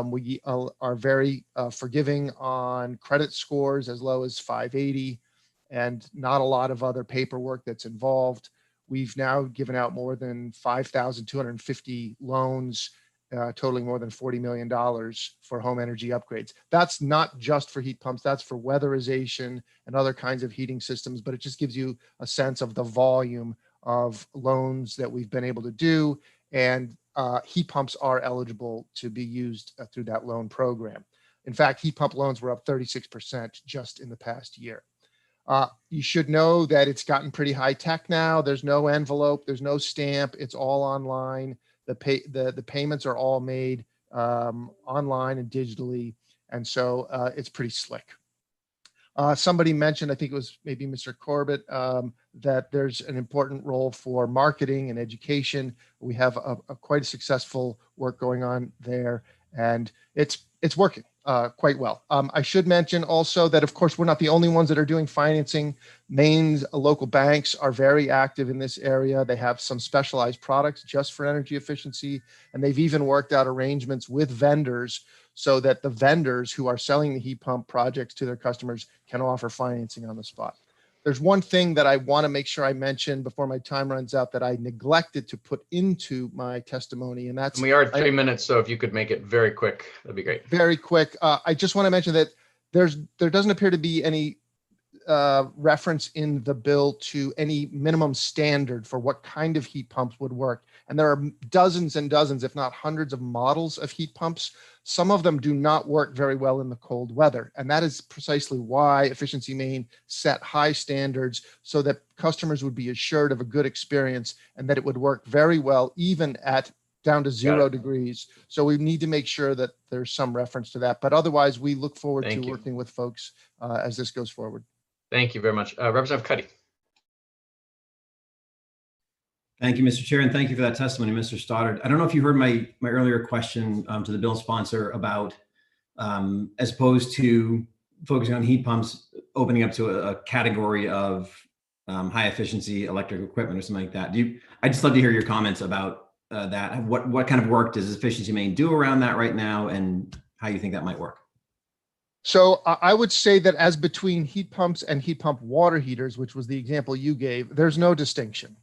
We are very forgiving on credit scores as low as 580, and not a lot of other paperwork that's involved. We've now given out more than 5,250 loans, totaling more than $40 million for home energy upgrades. That's not just for heat pumps, that's for weatherization and other kinds of heating systems, but it just gives you a sense of the volume of loans that we've been able to do. And heat pumps are eligible to be used through that loan program. In fact, heat pump loans were up 36% just in the past year. You should know that it's gotten pretty high tech now. There's no envelope, there's no stamp, it's all online. The payments are all made online and digitally, and so it's pretty slick. Somebody mentioned, I think it was maybe Mr. Corbett, that there's an important role for marketing and education. We have a quite successful work going on there, and it's working quite well. I should mention also that, of course, we're not the only ones that are doing financing. Maine's local banks are very active in this area. They have some specialized products just for energy efficiency, and they've even worked out arrangements with vendors so that the vendors who are selling the heat pump projects to their customers can offer financing on the spot. There's one thing that I want to make sure I mention before my time runs out that I neglected to put into my testimony, and that's— We are at 3 minutes, so if you could make it very quick, that'd be great. Very quick. I just want to mention that there doesn't appear to be any reference in the bill to any minimum standard for what kind of heat pumps would work. And there are dozens and dozens, if not hundreds of models of heat pumps. Some of them do not work very well in the cold weather. And that is precisely why Efficiency Maine set high standards so that customers would be assured of a good experience and that it would work very well, even at down to 0 degrees. So we need to make sure that there's some reference to that. But otherwise, we look forward Thank to you. working with folks as this goes forward. Thank you very much. Representative Cuddy. Thank you, Mr. Chair, and thank you for that testimony, Mr. Stoddard. I don't know if you heard my earlier question to the bill sponsor about, as opposed to focusing on heat pumps, opening up to a category of high efficiency electric equipment or something like that. I'd just love to hear your comments about that. What kind of work does Efficiency Maine do around that right now, and how you think that might work? So I would say that as between heat pumps and heat pump water heaters, which was the example you gave, there's no distinction.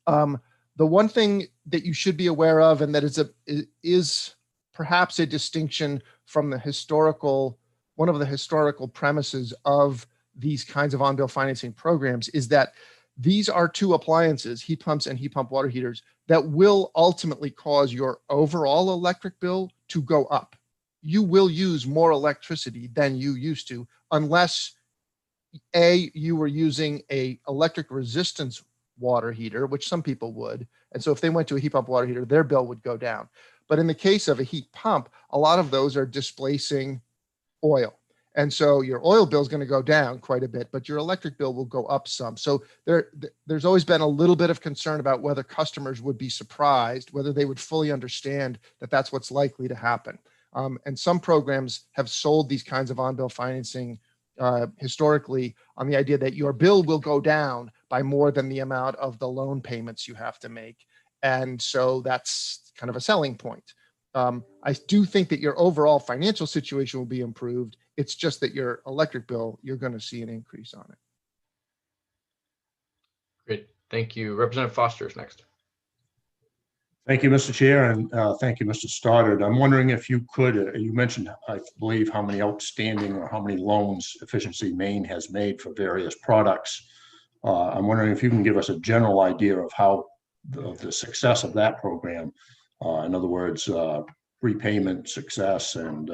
The one thing that you should be aware of, and that is perhaps a distinction from the one of the historical premises of these kinds of on-bill financing programs, is that these are two appliances, heat pumps and heat pump water heaters, that will ultimately cause your overall electric bill to go up. You will use more electricity than you used to, unless you were using a electric resistance water heater, which some people would. And so if they went to a heat pump water heater, their bill would go down. But in the case of a heat pump, a lot of those are displacing oil. And so your oil bill is going to go down quite a bit, but your electric bill will go up some. So there's always been a little bit of concern about whether customers would be surprised, whether they would fully understand that that's what's likely to happen. And some programs have sold these kinds of on-bill financing historically on the idea that your bill will go down by more than the amount of the loan payments you have to make. And so that's kind of a selling point. I do think that your overall financial situation will be improved. It's just that your electric bill, you're going to see an increase on it. Great. Thank you. Representative Foster is next. Thank you, Mr. Chair, and thank you, Mr. Stoddard. I'm wondering if you could, you mentioned, I believe, how many outstanding or how many loans Efficiency Maine has made for various products. I'm wondering if you can give us a general idea of how the success of that program, in other words, repayment success and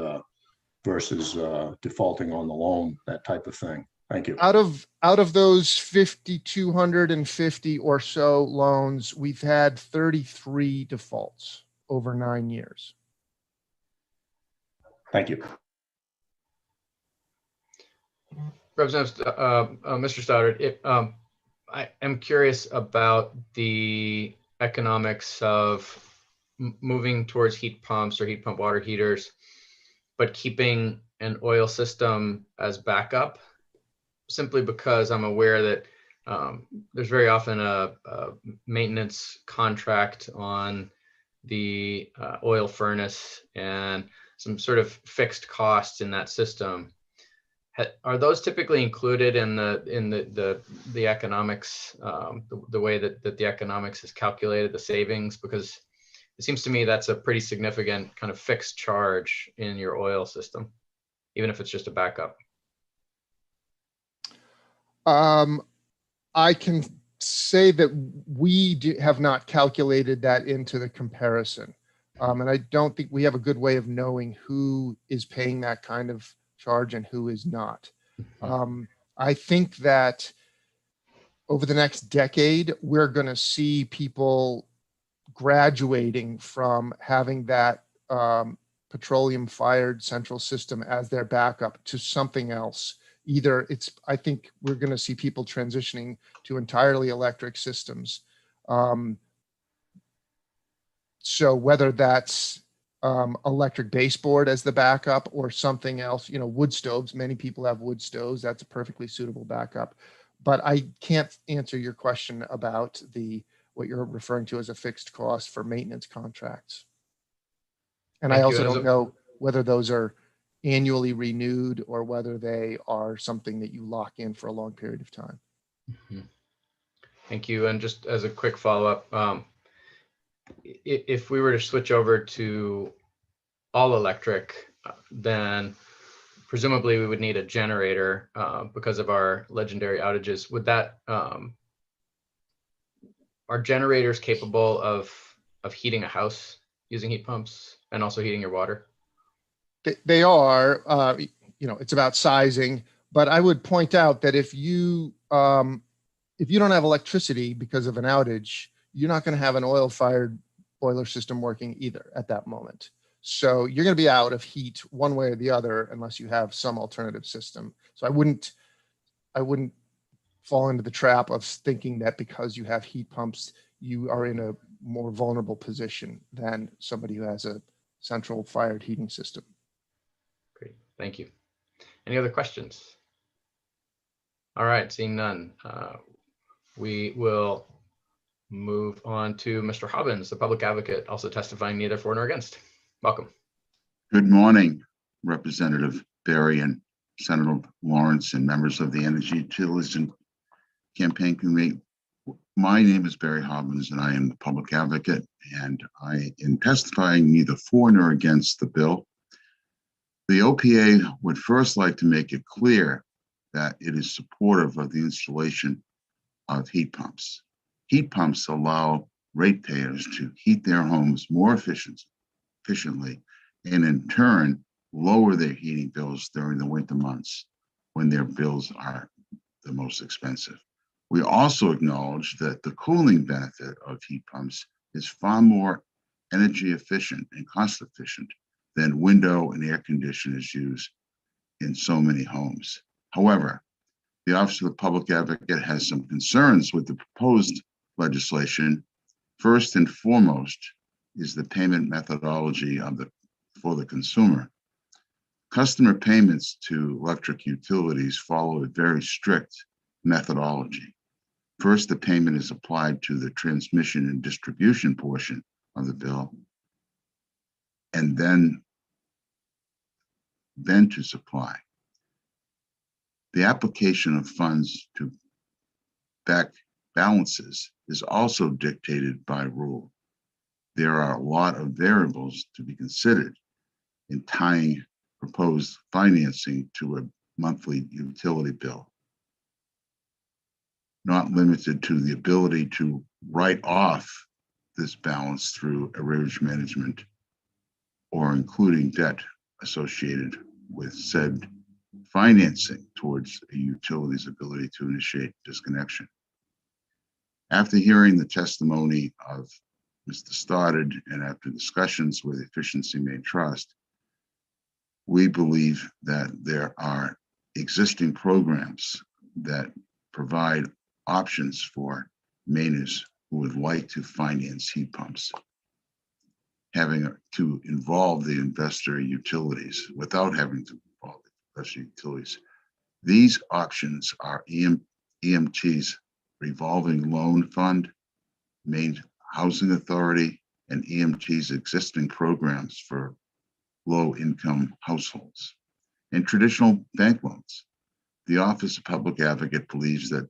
versus defaulting on the loan, that type of thing. Thank you. Out of those 5,250 or so loans, we've had 33 defaults over 9 years. Thank you. Representative Mr. Stoddard, I am curious about the economics of moving towards heat pumps or heat pump water heaters, but keeping an oil system as backup, simply because I'm aware that there's very often a maintenance contract on the oil furnace and some sort of fixed costs in that system. Are those typically included in the economics, the way that the economics is calculated, the savings? Because it seems to me that's a pretty significant kind of fixed charge in your oil system, even if it's just a backup. I can say that we have not calculated that into the comparison. And I don't think we have a good way of knowing who is paying that kind of charge and who is not. I think that over the next decade, we're going to see people graduating from having that petroleum fired central system as their backup to something else. I think we're going to see people transitioning to entirely electric systems. So whether that's electric baseboard as the backup or something else, wood stoves, many people have wood stoves. That's a perfectly suitable backup. But I can't answer your question about what you're referring to as a fixed cost for maintenance contracts. And I also don't know whether those are annually renewed or whether they are something that you lock in for a long period of time. Thank you. And just as a quick follow-up, if we were to switch over to all electric, then presumably we would need a generator because of our legendary outages. Would that, are generators capable of heating a house using heat pumps and also heating your water? They are, it's about sizing, but I would point out that if you don't have electricity because of an outage, you're not going to have an oil-fired boiler system working either at that moment. So you're going to be out of heat one way or the other unless you have some alternative system. So I wouldn't fall into the trap of thinking that because you have heat pumps, you are in a more vulnerable position than somebody who has a central fired heating system. Great, thank you. Any other questions? All right, seeing none, we will move on to Mr. Hobbins, the public advocate, also testifying neither for nor against. Welcome. Good morning, Representative Berry and Senator Lawrence and members of the Energy Utilities and Campaign Committee. My name is Barry Hobbins and I am the public advocate, and I am testifying neither for nor against the bill. The OPA would first like to make it clear that it is supportive of the installation of heat pumps. Heat pumps allow ratepayers to heat their homes more efficiently and in turn lower their heating bills during the winter months when their bills are the most expensive. We also acknowledge that the cooling benefit of heat pumps is far more energy efficient and cost efficient than window and air conditioners used in so many homes. However, the Office of the Public Advocate has some concerns with the proposed legislation. First and foremost is the payment methodology for the consumer. Customer payments to electric utilities follow a very strict methodology. First, the payment is applied to the transmission and distribution portion of the bill, and then to supply. The application of funds to back balances is also dictated by rule. There are a lot of variables to be considered in tying proposed financing to a monthly utility bill, not limited to the ability to write off this balance through arrearage management or including debt associated with said financing towards a utility's ability to initiate disconnection. After hearing the testimony of Mr. Stoddard and after discussions with Efficiency Maine Trust, we believe that there are existing programs that provide options for Mainers who would like to finance heat pumps, having to involve the investor utilities without having to involve the investor utilities. These options are EMT's revolving loan fund, Maine Housing Authority, and EMT's existing programs for low-income households, and traditional bank loans. The Office of Public Advocate believes that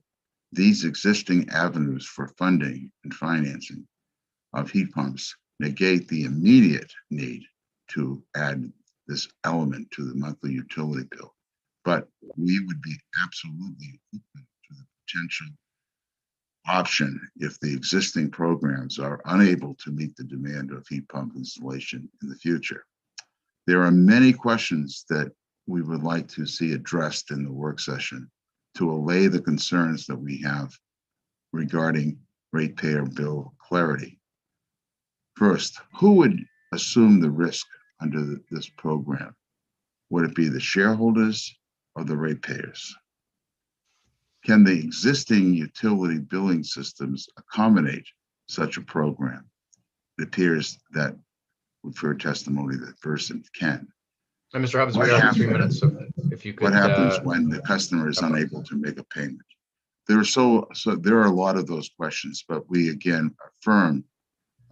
these existing avenues for funding and financing of heat pumps negate the immediate need to add this element to the monthly utility bill. But we would be absolutely open to the potential option if the existing programs are unable to meet the demand of heat pump installation in the future. There are many questions that we would like to see addressed in the work session to allay the concerns that we have regarding ratepayer bill clarity. First, who would assume the risk under this program? Would it be the shareholders or the ratepayers? Can the existing utility billing systems accommodate such a program? It appears that we've heard testimony that person can. And Mr. Hobbs, we have 3 minutes, so if you could. What happens when the customer is unable to make a payment? There are a lot of those questions, but we again affirm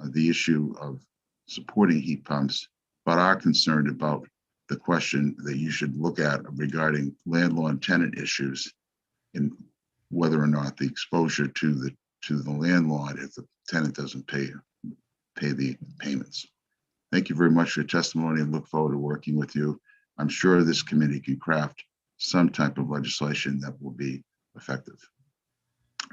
the issue of supporting heat pumps, but are concerned about the question that you should look at regarding landlord-tenant issues and whether or not the exposure to the landlord if the tenant doesn't pay the payments. Thank you very much for your testimony and look forward to working with you. I'm sure this committee can craft some type of legislation that will be effective.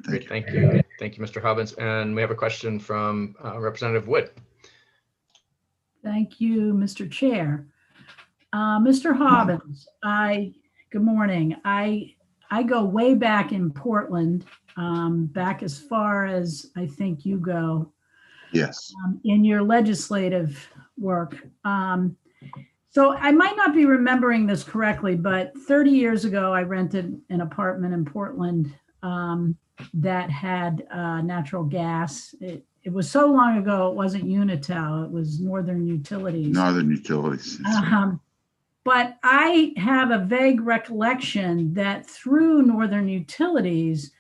Thank you. Thank you. Thank you, Mr. Hobbins. And we have a question from Representative Wood. Thank you, Mr. Chair. Mr. Hobbins, good morning. I go way back in Portland, back as far as I think you go. Yes. In your legislative work. So I might not be remembering this correctly, but 30 years ago, I rented an apartment in Portland that had natural gas. It was so long ago, it wasn't Unitel, it was Northern Utilities. Northern Utilities. But I have a vague recollection that through Northern Utilities,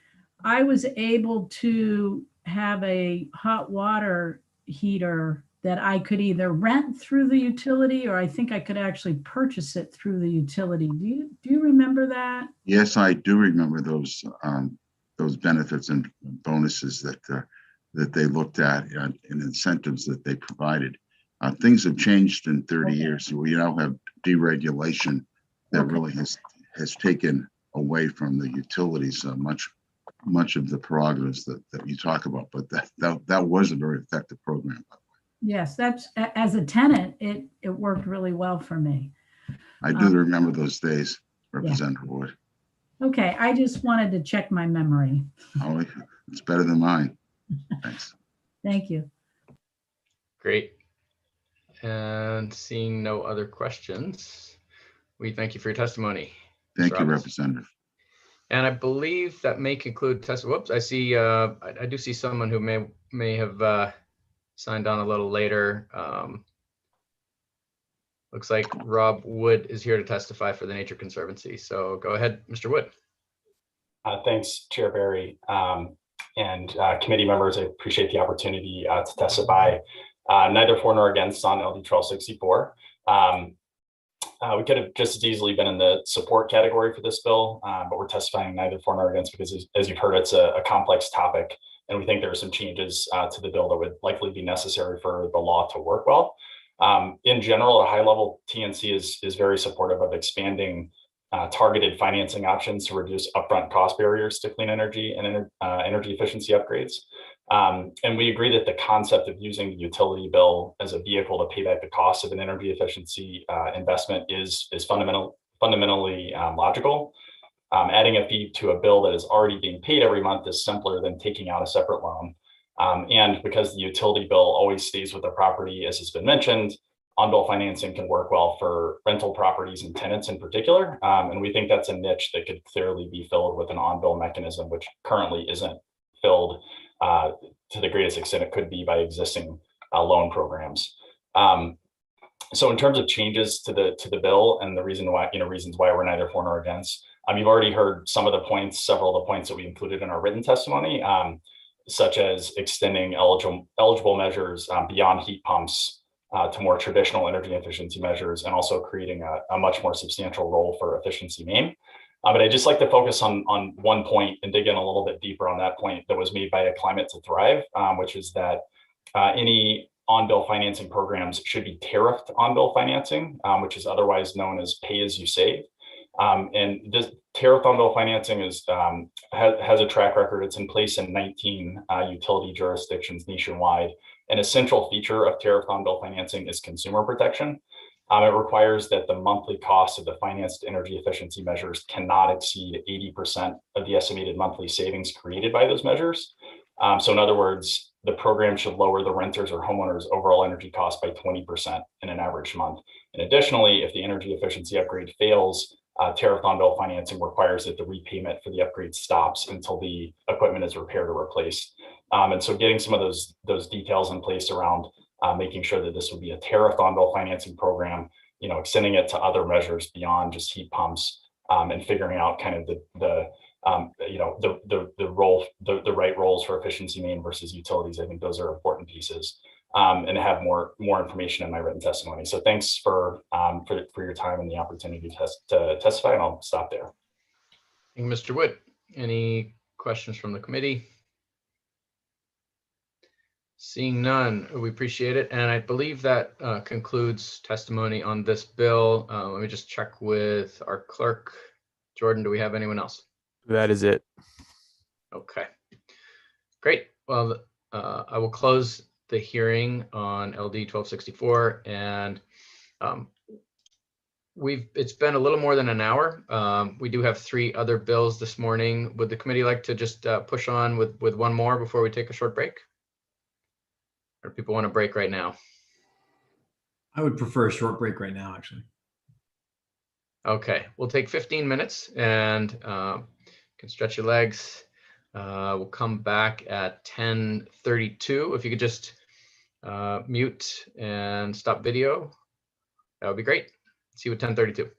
I was able to have a hot water heater that I could either rent through the utility, or I think I could actually purchase it through the utility. Do you remember that? Yes, I do remember those benefits and bonuses that they looked at and incentives that they provided. Things have changed in 30 years. So we now have deregulation that really has taken away from the utilities much of the progress that you talk about. But that was a very effective program. Yes, that's, as a tenant, it worked really well for me. I do remember those days, Representative Wood. Okay, I just wanted to check my memory. Oh, it's better than mine. Thanks. Thank you. Great. And seeing no other questions, we thank you for your testimony. Thank you, Representative. And I believe that may conclude whoops, I see, I do see someone who may have signed on a little later. Looks like Rob Wood is here to testify for the Nature Conservancy. So go ahead, Mr. Wood. Thanks, Chair Barry, and committee members. I appreciate the opportunity to testify neither for nor against on LD 1264. We could have just as easily been in the support category for this bill, but we're testifying neither for nor against because, as you've heard, it's a complex topic, and we think there are some changes to the bill that would likely be necessary for the law to work well. In general, a high-level TNC is very supportive of expanding targeted financing options to reduce upfront cost barriers to clean energy and energy efficiency upgrades. And we agree that the concept of using the utility bill as a vehicle to pay back the cost of an energy efficiency investment is fundamentally logical. Adding a fee to a bill that is already being paid every month is simpler than taking out a separate loan. And because the utility bill always stays with the property, as has been mentioned, on-bill financing can work well for rental properties and tenants in particular. And we think that's a niche that could clearly be filled with an on-bill mechanism, which currently isn't filled to the greatest extent it could be by existing loan programs. So in terms of changes to the bill and the reasons why we're neither for nor against, you've already heard several of the points that we included in our written testimony, such as extending eligible measures beyond heat pumps to more traditional energy efficiency measures, and also creating a much more substantial role for efficiency Maine. But I'd just like to focus on one point and dig in a little bit deeper on that point that was made by A Climate to Thrive, which is that any on-bill financing programs should be tariffed on-bill financing, which is otherwise known as pay-as-you-save. And this tariff on-bill financing has a track record. It's in place in 19 utility jurisdictions nationwide. An essential feature of tariff on-bill financing is consumer protection. It requires that the monthly cost of the financed energy efficiency measures cannot exceed 80% of the estimated monthly savings created by those measures. So in other words, the program should lower the renters or homeowners' overall energy cost by 20% in an average month. And additionally, if the energy efficiency upgrade fails, tariff on-bill financing requires that the repayment for the upgrade stops until the equipment is repaired or replaced. And so getting some of those details in place around making sure that this would be a tariff on-bill financing program, extending it to other measures beyond just heat pumps, and figuring out kind of the right roles for efficiency Maine versus utilities. I think those are important pieces, and have more information in my written testimony. So thanks for your time and the opportunity to testify, and I'll stop there. Thank you, Mr. Wood. Any questions from the committee? Seeing none, we appreciate it. And I believe that concludes testimony on this bill. Let me just check with our clerk. Jordan, do we have anyone else? That is it. Okay, great. Well, I will close the hearing on LD 1264, and it's been a little more than an hour. We do have 3 other bills this morning. Would the committee like to just push on with one more before we take a short break? Or do people want to break right now? I would prefer a short break right now, actually. Okay, we'll take 15 minutes and can stretch your legs. We'll come back at 10:32. If you could just mute and stop video, that would be great. See you at 10:32.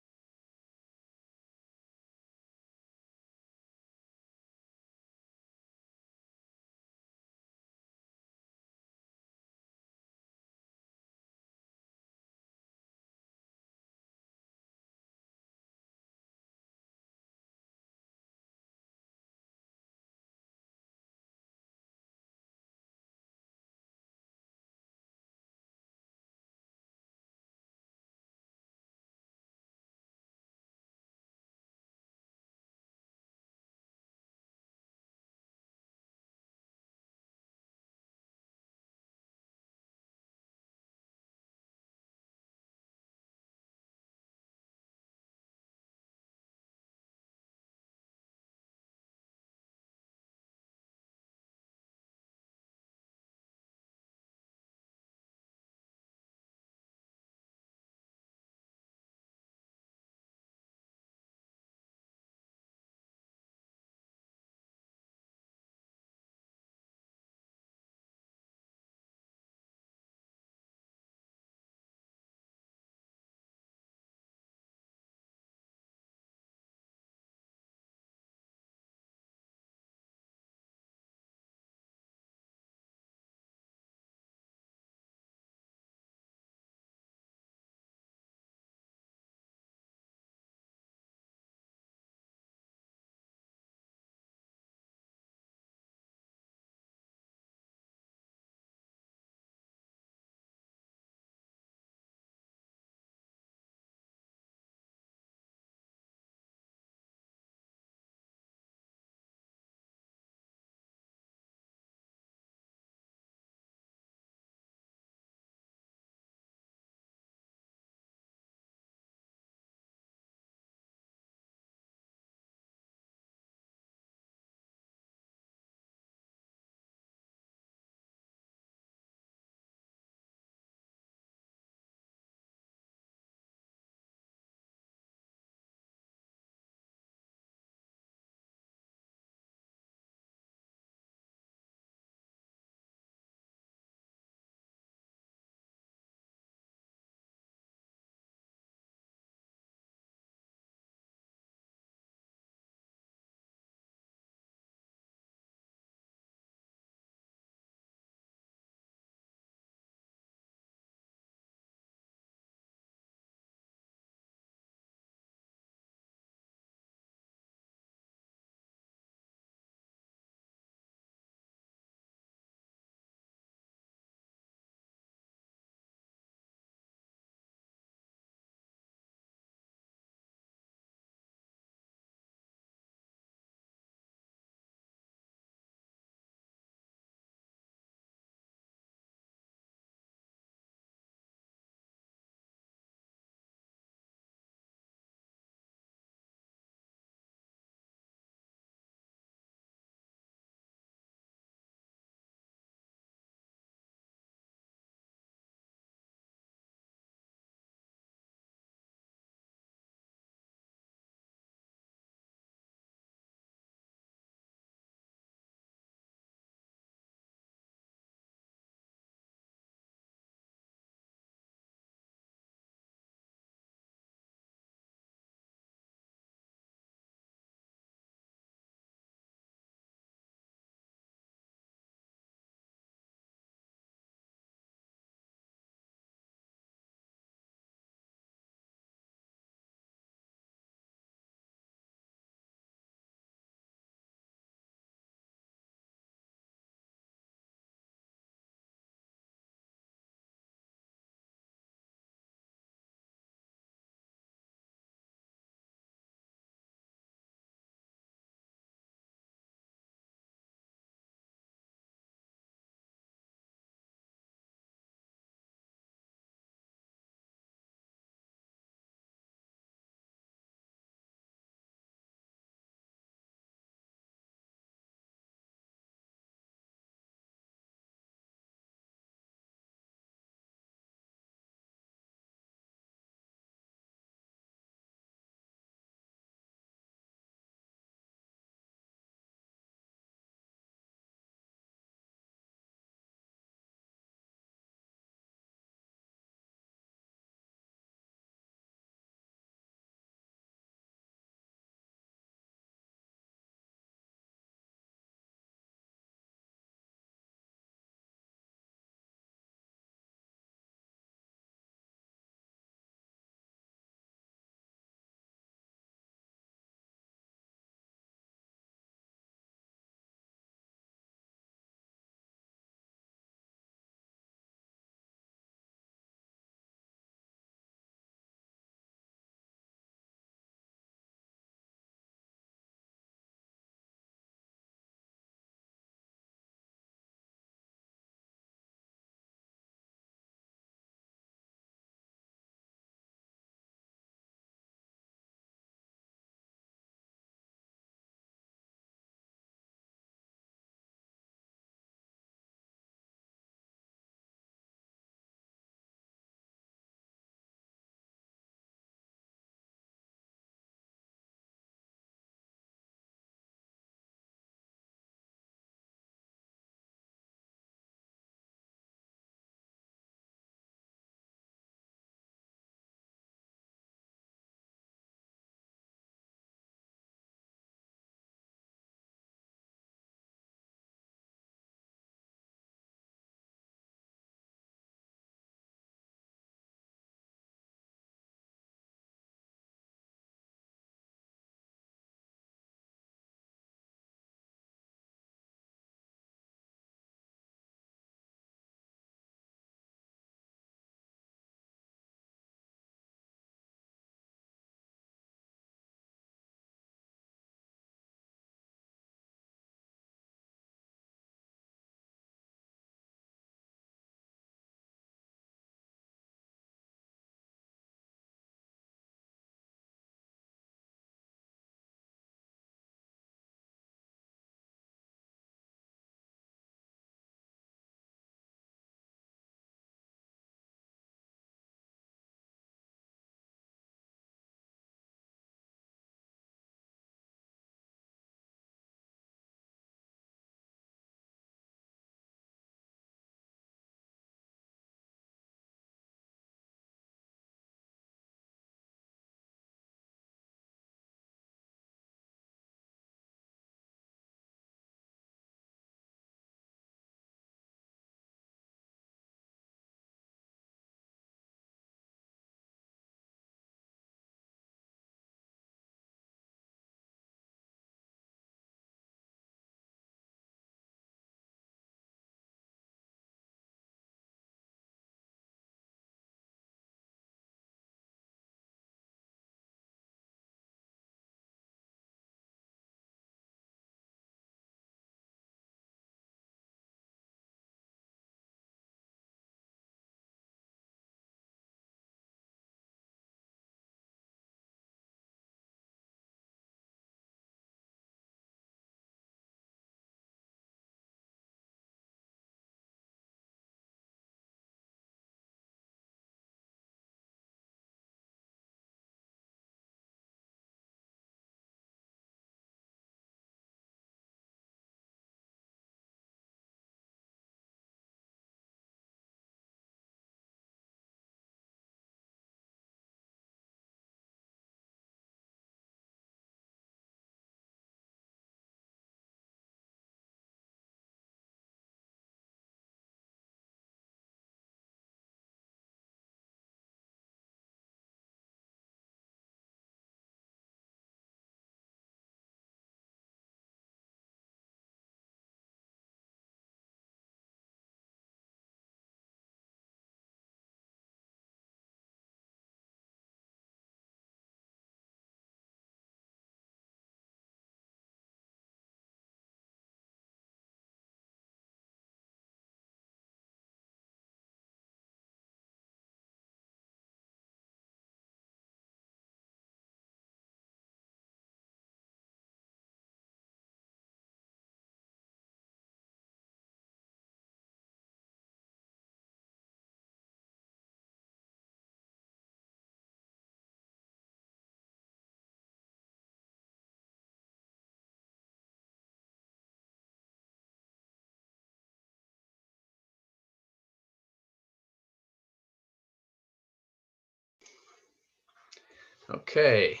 Okay.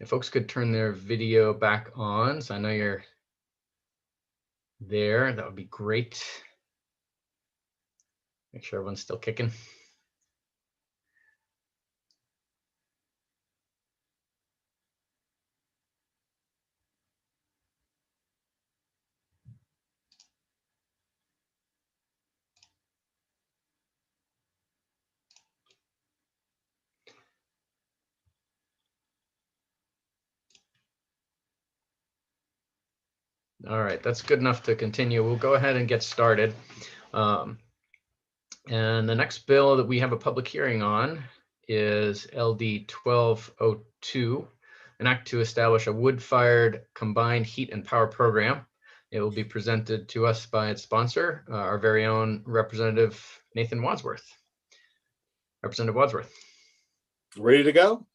If folks could turn their video back on, so I know you're there, that would be great. Make sure everyone's still kicking. All right, that's good enough to continue. We'll go ahead and get started. And the next bill that we have a public hearing on is LD 1202, an act to establish a wood-fired combined heat and power program. It will be presented to us by its sponsor, our very own Representative Nathan Wadsworth. Representative Wadsworth. Ready to go?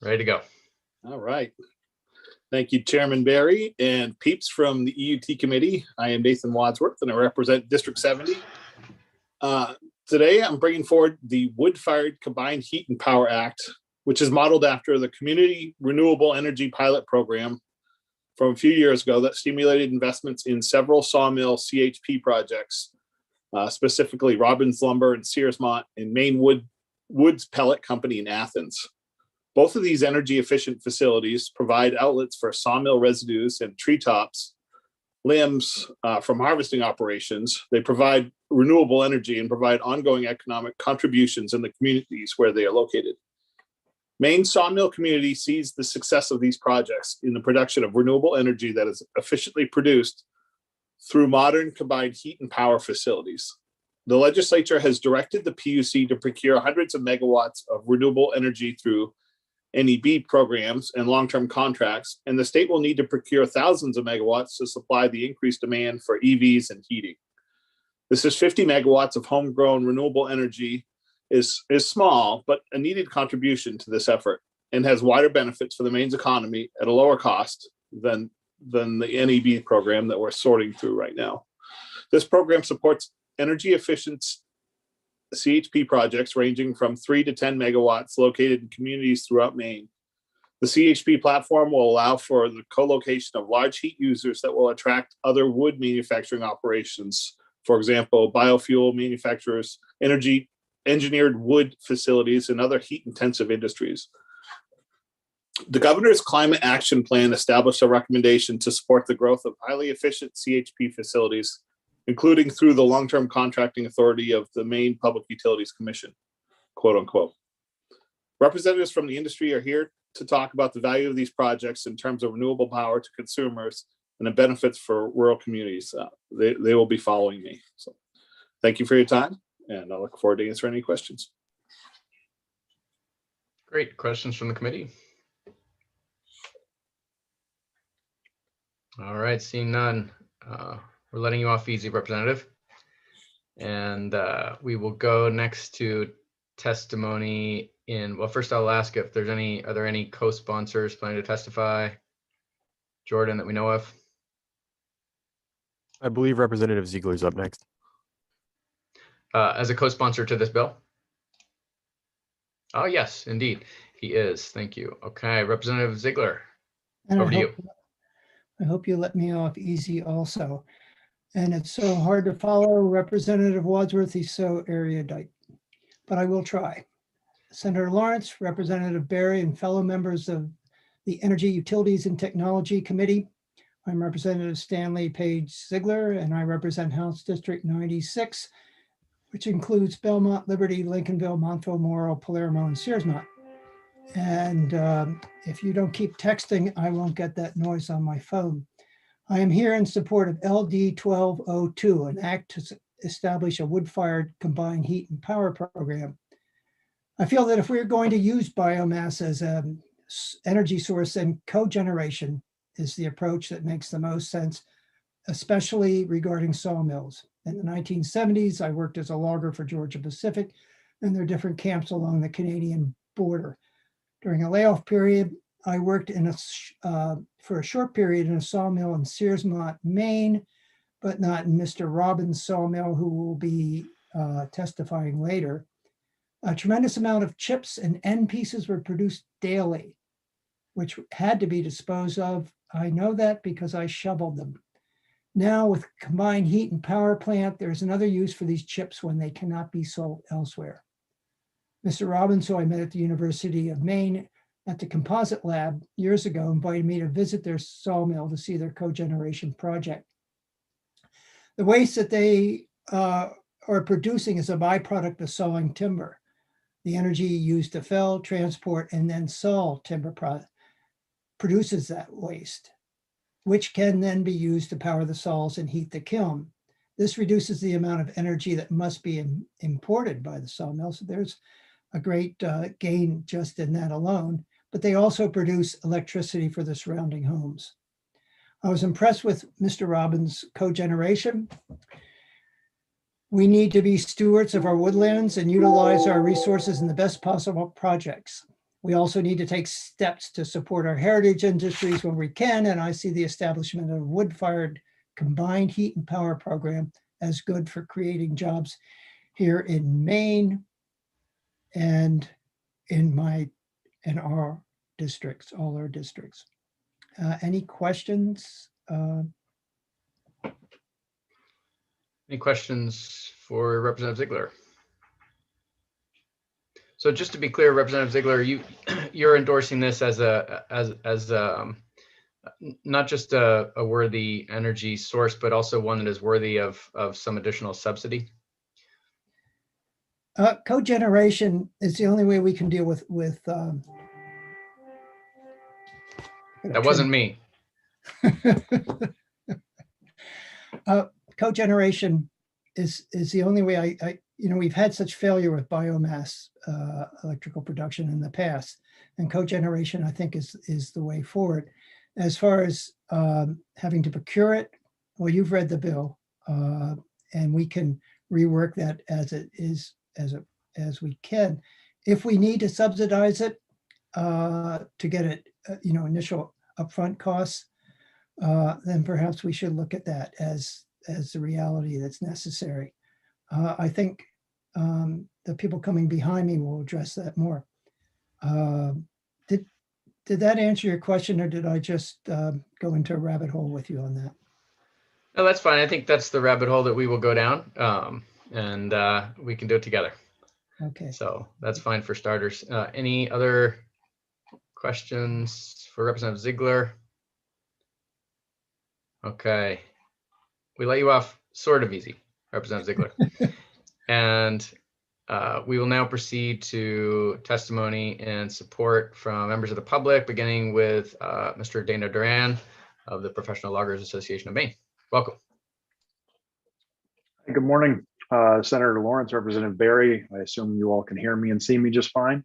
Ready to go. All right. Thank you, Chairman Barry and peeps from the EUT committee. I am Nathan Wadsworth and I represent District 70. Today, I'm bringing forward the Wood-Fired Combined Heat and Power Act, which is modeled after the Community Renewable Energy Pilot Program from a few years ago that stimulated investments in several sawmill CHP projects, specifically Robbins Lumber and Searsmont and Maine Woods Pellet Company in Athens. Both of these energy efficient facilities provide outlets for sawmill residues and treetops limbs from harvesting operations. They provide renewable energy and provide ongoing economic contributions in the communities where they are located. Maine sawmill community sees the success of these projects in the production of renewable energy that is efficiently produced through modern combined heat and power facilities. The legislature has directed the PUC to procure hundreds of megawatts of renewable energy through NEB programs and long-term contracts, and the state will need to procure thousands of megawatts to supply the increased demand for EVs and heating. This is 50 megawatts of homegrown renewable energy is small, but a needed contribution to this effort and has wider benefits for the Maine's economy at a lower cost than the NEB program that we're sorting through right now. This program supports energy efficient CHP projects ranging from 3 to 10 megawatts located in communities throughout Maine. The CHP platform will allow for the co-location of large heat users that will attract other wood manufacturing operations. For example, biofuel manufacturers, energy engineered wood facilities, and other heat intensive industries. The governor's climate action plan established a recommendation to support the growth of highly efficient CHP facilities, including through the long-term contracting authority of the Maine Public Utilities Commission, quote unquote. Representatives from the industry are here to talk about the value of these projects in terms of renewable power to consumers and the benefits for rural communities. They will be following me. So thank you for your time, and I look forward to answering any questions. Great. Questions from the committee? All right, seeing none. We're letting you off easy, Representative. And we will go next to testimony in, well, first I'll ask if there's are there any co-sponsors planning to testify? Jordan, that we know of? I believe Representative Ziegler's up next. As a co-sponsor to this bill? Oh, yes, indeed, he is. Thank you. Okay, Representative Ziegler, over to you. I hope you let me off easy also. And it's so hard to follow Representative Wadsworth. He's so erudite, but I will try. Senator Lawrence, Representative Barry, and fellow members of the Energy, Utilities, and Technology Committee. I'm Representative Stanley Page Ziegler, and I represent House District 96, which includes Belmont, Liberty, Lincolnville, Montville, Morrow, Palermo, and Searsmont. And if you don't keep texting, I won't get that noise on my phone. I am here in support of LD 1202, an act to establish a wood-fired combined heat and power program. I feel that if we're going to use biomass as an energy source, then cogeneration is the approach that makes the most sense, especially regarding sawmills. In the 1970s, I worked as a logger for Georgia Pacific and their different camps along the Canadian border. During a layoff period, I worked for a short period in a sawmill in Searsmont, Maine, but not in Mr. Robbins' sawmill, who will be testifying later. A tremendous amount of chips and end pieces were produced daily, which had to be disposed of. I know that because I shoveled them. Now with combined heat and power plant, there's another use for these chips when they cannot be sold elsewhere. Mr. Robbins, who I met at the University of Maine at the composite lab years ago, invited me to visit their sawmill to see their cogeneration project. The waste that they are producing is a byproduct of sawing timber. The energy used to fell, transport, and then saw timber produces that waste, which can then be used to power the saws and heat the kiln. This reduces the amount of energy that must be imported by the sawmill. So there's a great gain just in that alone, but they also produce electricity for the surrounding homes. I was impressed with Mr. Robbins' cogeneration. We need to be stewards of our woodlands and utilize our resources in the best possible projects. We also need to take steps to support our heritage industries when we can, and I see the establishment of a wood-fired combined heat and power program as good for creating jobs here in Maine and in our districts, all our districts. Any questions? Any questions for Representative Ziegler? So just to be clear, Representative Ziegler, you're endorsing this as not just a worthy energy source, but also one that is worthy of some additional subsidy. Cogeneration is the only way we can deal with. That wasn't me. Cogeneration is the only way we've had such failure with biomass electrical production in the past, and cogeneration I think is the way forward. As far as having to procure it, well, you've read the bill, and we can rework that as it is as we can. If we need to subsidize it to get it, initial upfront costs, then perhaps we should look at that as the reality that's necessary. I think the people coming behind me will address that more. Did that answer your question, or did I just go into a rabbit hole with you on that? No, that's fine. I think that's the rabbit hole that we will go down, and we can do it together. Okay. So that's fine for starters. Any other questions for Representative Ziegler? Okay. We let you off sort of easy, Representative Ziegler. And we will now proceed to testimony and support from members of the public, beginning with Mr. Dana Duran of the Professional Loggers Association of Maine. Welcome. Good morning, Senator Lawrence, Representative Berry. I assume you all can hear me and see me just fine.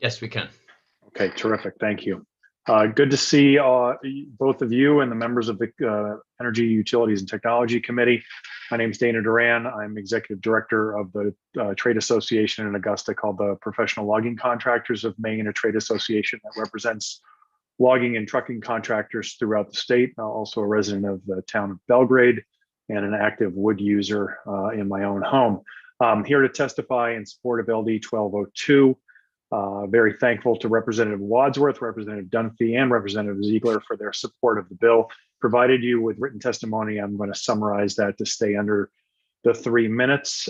Yes, we can. Okay, terrific. Thank you. Good to see both of you and the members of the Energy, Utilities, and Technology Committee. My name is Dana Duran. I'm Executive Director of the trade association in Augusta called the Professional Logging Contractors of Maine, a trade association that represents logging and trucking contractors throughout the state. I'm also a resident of the town of Belgrade and an active wood user in my own home. I'm here to testify in support of LD 1202. Very thankful to Representative Wadsworth, Representative Dunphy, and Representative Ziegler for their support of the bill. Provided you with written testimony, I'm going to summarize that to stay under the 3 minutes.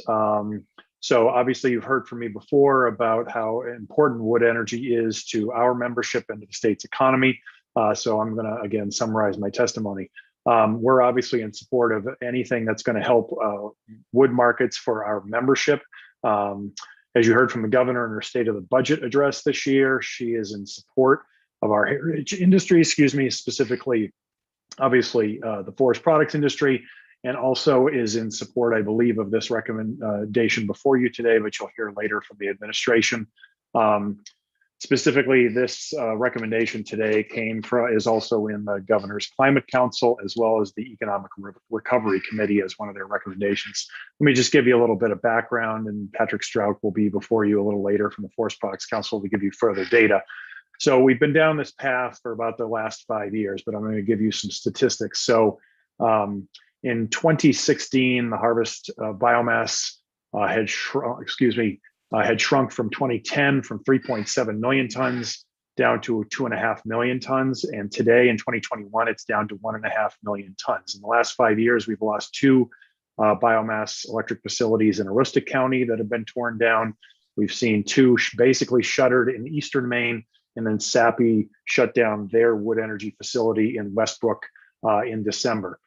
So obviously you've heard from me before about how important wood energy is to our membership and to the state's economy. So I'm going to, again, summarize my testimony. We're obviously in support of anything that's going to help wood markets for our membership. As you heard from the governor in her State of the Budget address this year, she is in support of our heritage industry, specifically, obviously, the forest products industry, and also is in support, I believe, of this recommendation before you today, but you'll hear later from the administration. Specifically, this recommendation today is also in the Governor's Climate Council, as well as the Economic Recovery Committee as one of their recommendations. Let me just give you a little bit of background, and Patrick Strouk will be before you a little later from the Forest Products Council to give you further data. So we've been down this path for about the last 5 years, but I'm going to give you some statistics. So In 2016, the harvest biomass had shrunk from 2010 from 3.7 million tons down to 2.5 million tons. And today in 2021, it's down to 1.5 million tons. In the last 5 years, we've lost two biomass electric facilities in Aroostook County that have been torn down. We've seen two basically shuttered in eastern Maine, and then Sappi shut down their wood energy facility in Westbrook in December,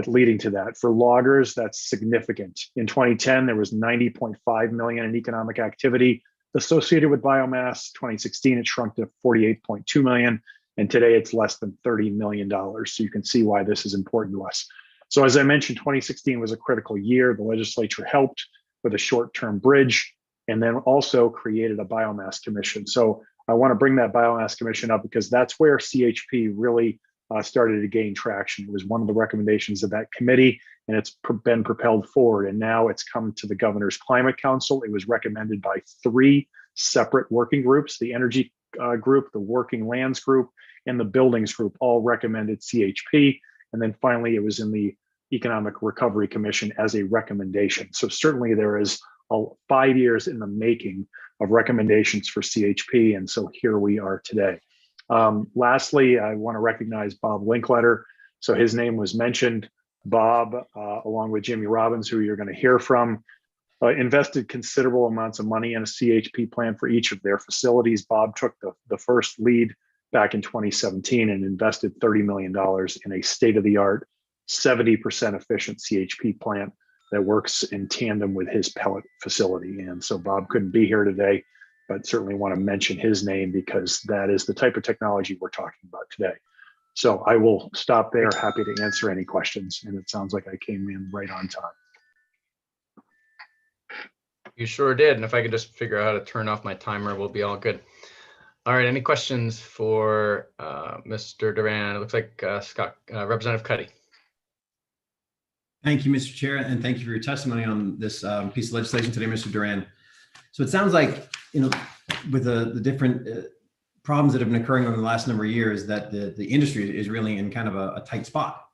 leading to that. For loggers, that's significant. In 2010, there was 90.5 million in economic activity associated with biomass. 2016, it shrunk to 48.2 million, and today it's less than $30 million. So you can see why this is important to us. So as I mentioned, 2016 was a critical year. The legislature helped with a short-term bridge and then also created a biomass commission. So I want to bring that biomass commission up because that's where CHP really started to gain traction. It was one of the recommendations of that committee, and it's been propelled forward. And now it's come to the Governor's Climate Council. It was recommended by 3 separate working groups: the Energy Group, the Working Lands Group, and the Buildings Group, all recommended CHP. And then finally, it was in the Economic Recovery Commission as a recommendation. So certainly there is 5 years in the making of recommendations for CHP. And so here we are today. Lastly, I want to recognize Bob Linkletter. So his name was mentioned. Bob, along with Jimmy Robbins, who you're going to hear from, invested considerable amounts of money in a CHP plan for each of their facilities. Bob took the first lead back in 2017 and invested $30 million in a state-of-the-art 70% efficient CHP plant that works in tandem with his pellet facility. And so Bob couldn't be here today, but certainly want to mention his name because that is the type of technology we're talking about today. So I will stop there. Happy to answer any questions. And it sounds like I came in right on time. You sure did. And if I could just figure out how to turn off my timer, we'll be all good. All right. Any questions for Mr. Duran? It looks like Representative Cuddy. Thank you, Mr. Chair, and thank you for your testimony on this piece of legislation today, Mr. Duran. So it sounds like, with the different problems that have been occurring over the last number of years, that the industry is really in kind of a tight spot.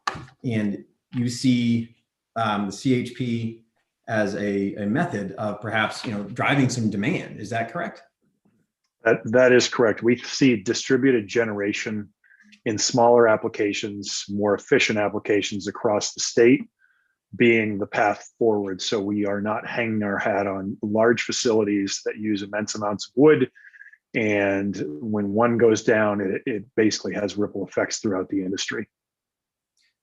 And you see the CHP as a method of perhaps, driving some demand. Is that correct? That is correct. We see distributed generation in smaller applications, more efficient applications across the state being the path forward. So we are not hanging our hat on large facilities that use immense amounts of wood. And when one goes down, it basically has ripple effects throughout the industry.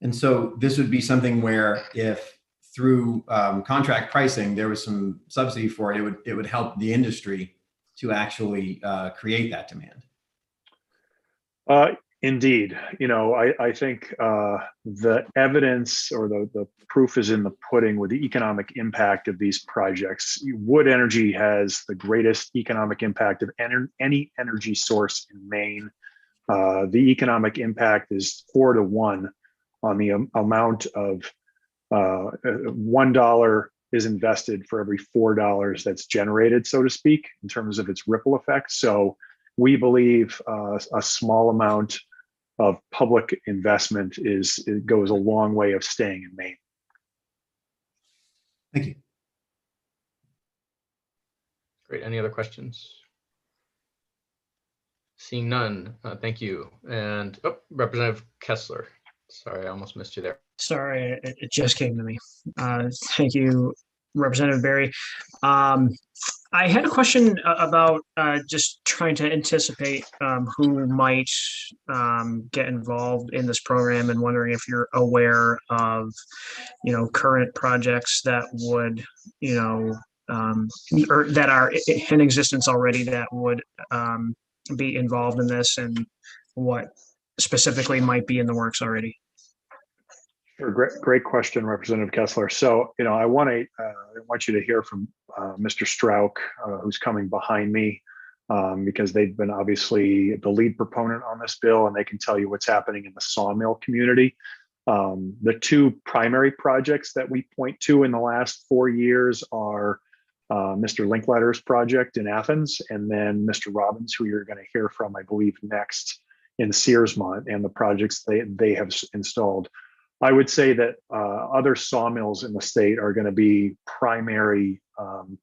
And so this would be something where if through contract pricing, there was some subsidy for it, it would help the industry to actually create that demand. Indeed. I think the evidence or the proof is in the pudding with the economic impact of these projects. Wood energy has the greatest economic impact of any energy source in Maine. The economic impact is 4 to 1 on the amount of $1 is invested for every $4 that's generated, so to speak, in terms of its ripple effect. So we believe a small amount of public investment goes a long way of staying in Maine. Thank you. Great. Any other questions? Seeing none. Thank you. And Representative Kessler. Sorry, I almost missed you there. Sorry, it just came to me. Thank you, Representative Berry. I had a question about just trying to anticipate who might get involved in this program, and wondering if you're aware of, current projects that would, or that are in existence already that would be involved in this, and what specifically might be in the works already. Sure. Great question, Representative Kessler. So, I want you to hear from Mr. Strauch, who's coming behind me, because they've been obviously the lead proponent on this bill, and they can tell you what's happening in the sawmill community. The two primary projects that we point to in the last 4 years are Mr. Linkletter's project in Athens, and then Mr. Robbins, who you're going to hear from, I believe, next in Searsmont, and the projects they have installed. I would say that other sawmills in the state are going to be primary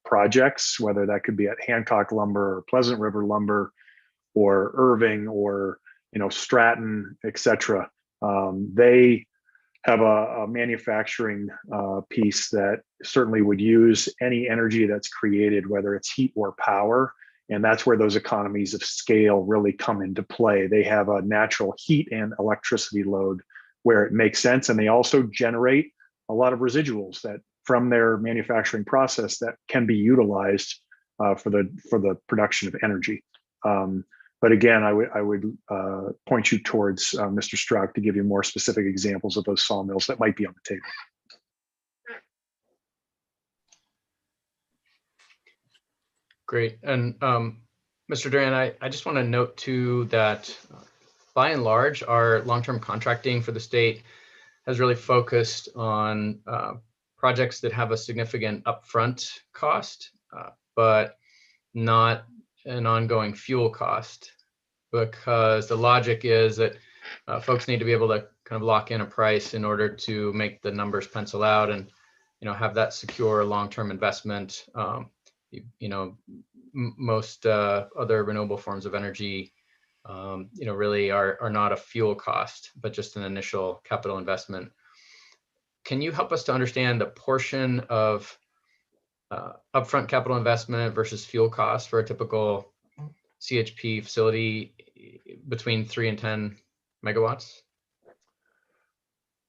projects, whether that could be at Hancock Lumber or Pleasant River Lumber or Irving or Stratton, etc. They have a manufacturing piece that certainly would use any energy that's created, whether it's heat or power. And that's where those economies of scale really come into play. They have a natural heat and electricity load where it makes sense. And they also generate a lot of residuals that from their manufacturing process that can be utilized for the production of energy. But again, I would point you towards Mr. Strzok to give you more specific examples of those sawmills that might be on the table. Great. And Mr. Duran, I just want to note too that by and large, our long-term contracting for the state has really focused on projects that have a significant upfront cost, but not an ongoing fuel cost, because the logic is that folks need to be able to kind of lock in a price in order to make the numbers pencil out and have that secure long-term investment. Most other renewable forms of energy really are not a fuel cost, but just an initial capital investment. Can you help us to understand the portion of upfront capital investment versus fuel cost for a typical CHP facility between 3 and 10 megawatts?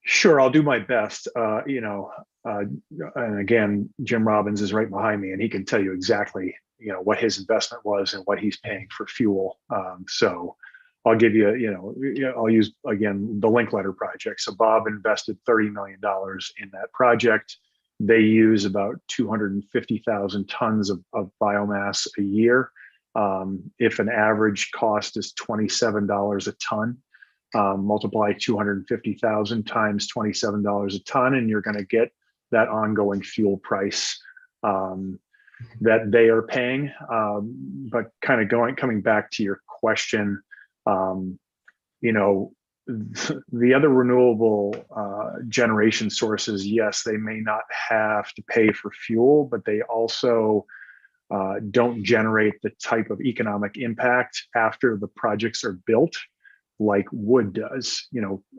Sure, I'll do my best. And again, Jim Robbins is right behind me, and he can tell you exactly what his investment was and what he's paying for fuel. So I'll give you, I'll use again the Linkletter project. So Bob invested $30 million in that project. They use about 250,000 tons of biomass a year. If an average cost is $27 a ton, multiply 250,000 times $27 a ton, and you're going to get that ongoing fuel price that they are paying. But kind of coming back to your question, the other renewable generation sources, yes, they may not have to pay for fuel, but they also don't generate the type of economic impact after the projects are built like wood does.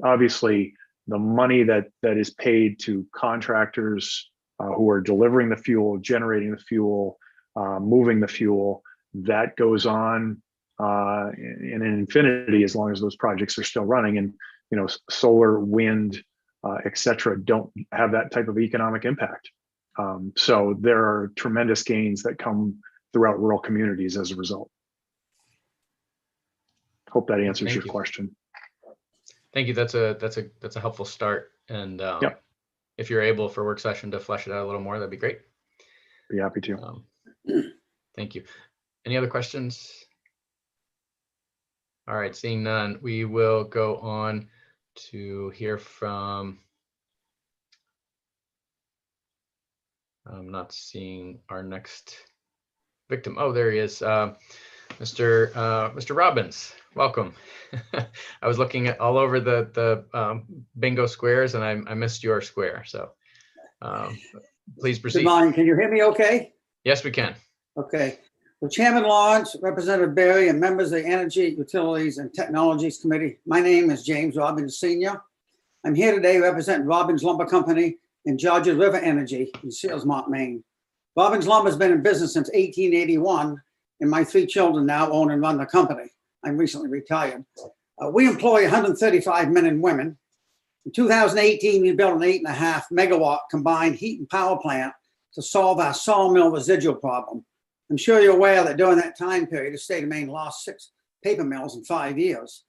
Obviously the money that is paid to contractors who are delivering the fuel, generating the fuel, moving the fuel, that goes on in an infinity as long as those projects are still running. And solar, wind, etc., don't have that type of economic impact. So there are tremendous gains that come throughout rural communities as a result. Hope that answers your question. Thank you. That's a helpful start. And if you're able for work session to flesh it out a little more, that'd be great. Be happy to. Thank you. Any other questions? All right, seeing none, we will go on to hear from, I'm not seeing our next victim. Oh, there he is. Mr. Robbins, welcome. I was looking at all over the bingo squares and I missed your square. So please proceed. Good morning. Can you hear me okay? Yes, we can. Okay. Well, Chairman Lawrence, Representative Berry, and members of the Energy, Utilities, and Technologies Committee, my name is James Robbins Sr. I'm here today representing Robbins Lumber Company and Georgia River Energy in Sealsmont, Maine. Robbins Lumber has been in business since 1881, and my 3 children now own and run the company. I'm recently retired. We employ 135 men and women. In 2018, we built an 8.5 megawatt combined heat and power plant to solve our sawmill residual problem. I'm sure you're aware that during that time period, the state of Maine lost 6 paper mills in 5 years.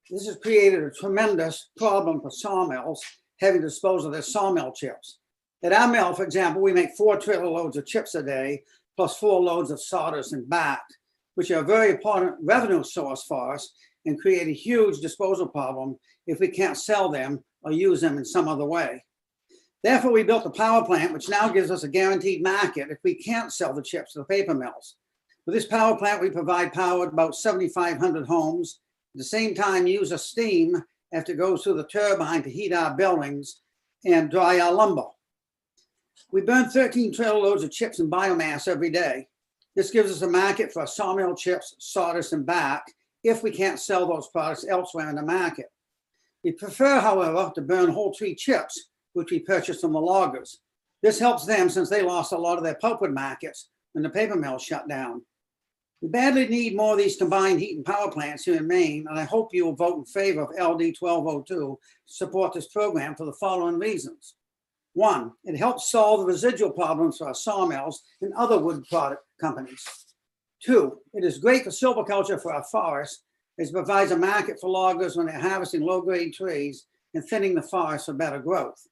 This has created a tremendous problem for sawmills having to dispose of their sawmill chips. At our mill, for example, we make 4 trailer loads of chips a day, plus 4 loads of sawdust and bark, which are a very important revenue source for us and create a huge disposal problem if we can't sell them or use them in some other way. Therefore, we built a power plant, which now gives us a guaranteed market if we can't sell the chips to the paper mills. With this power plant, we provide power to about 7,500 homes. At the same time, use a steam after it goes through the turbine to heat our buildings and dry our lumber. We burn 13 trailer loads of chips and biomass every day. This gives us a market for sawmill chips, sawdust, and bark if we can't sell those products elsewhere in the market. We prefer, however, to burn whole tree chips, which we purchase from the loggers. This helps them since they lost a lot of their pulpwood markets when the paper mills shut down. We badly need more of these combined heat and power plants here in Maine, and I hope you will vote in favor of LD 1202 to support this program for the following reasons. One, it helps solve the residual problems for our sawmills and other wood product companies. Two, it is great for silviculture for our forests, as it provides a market for loggers when they're harvesting low-grade trees and thinning the forest for better growth.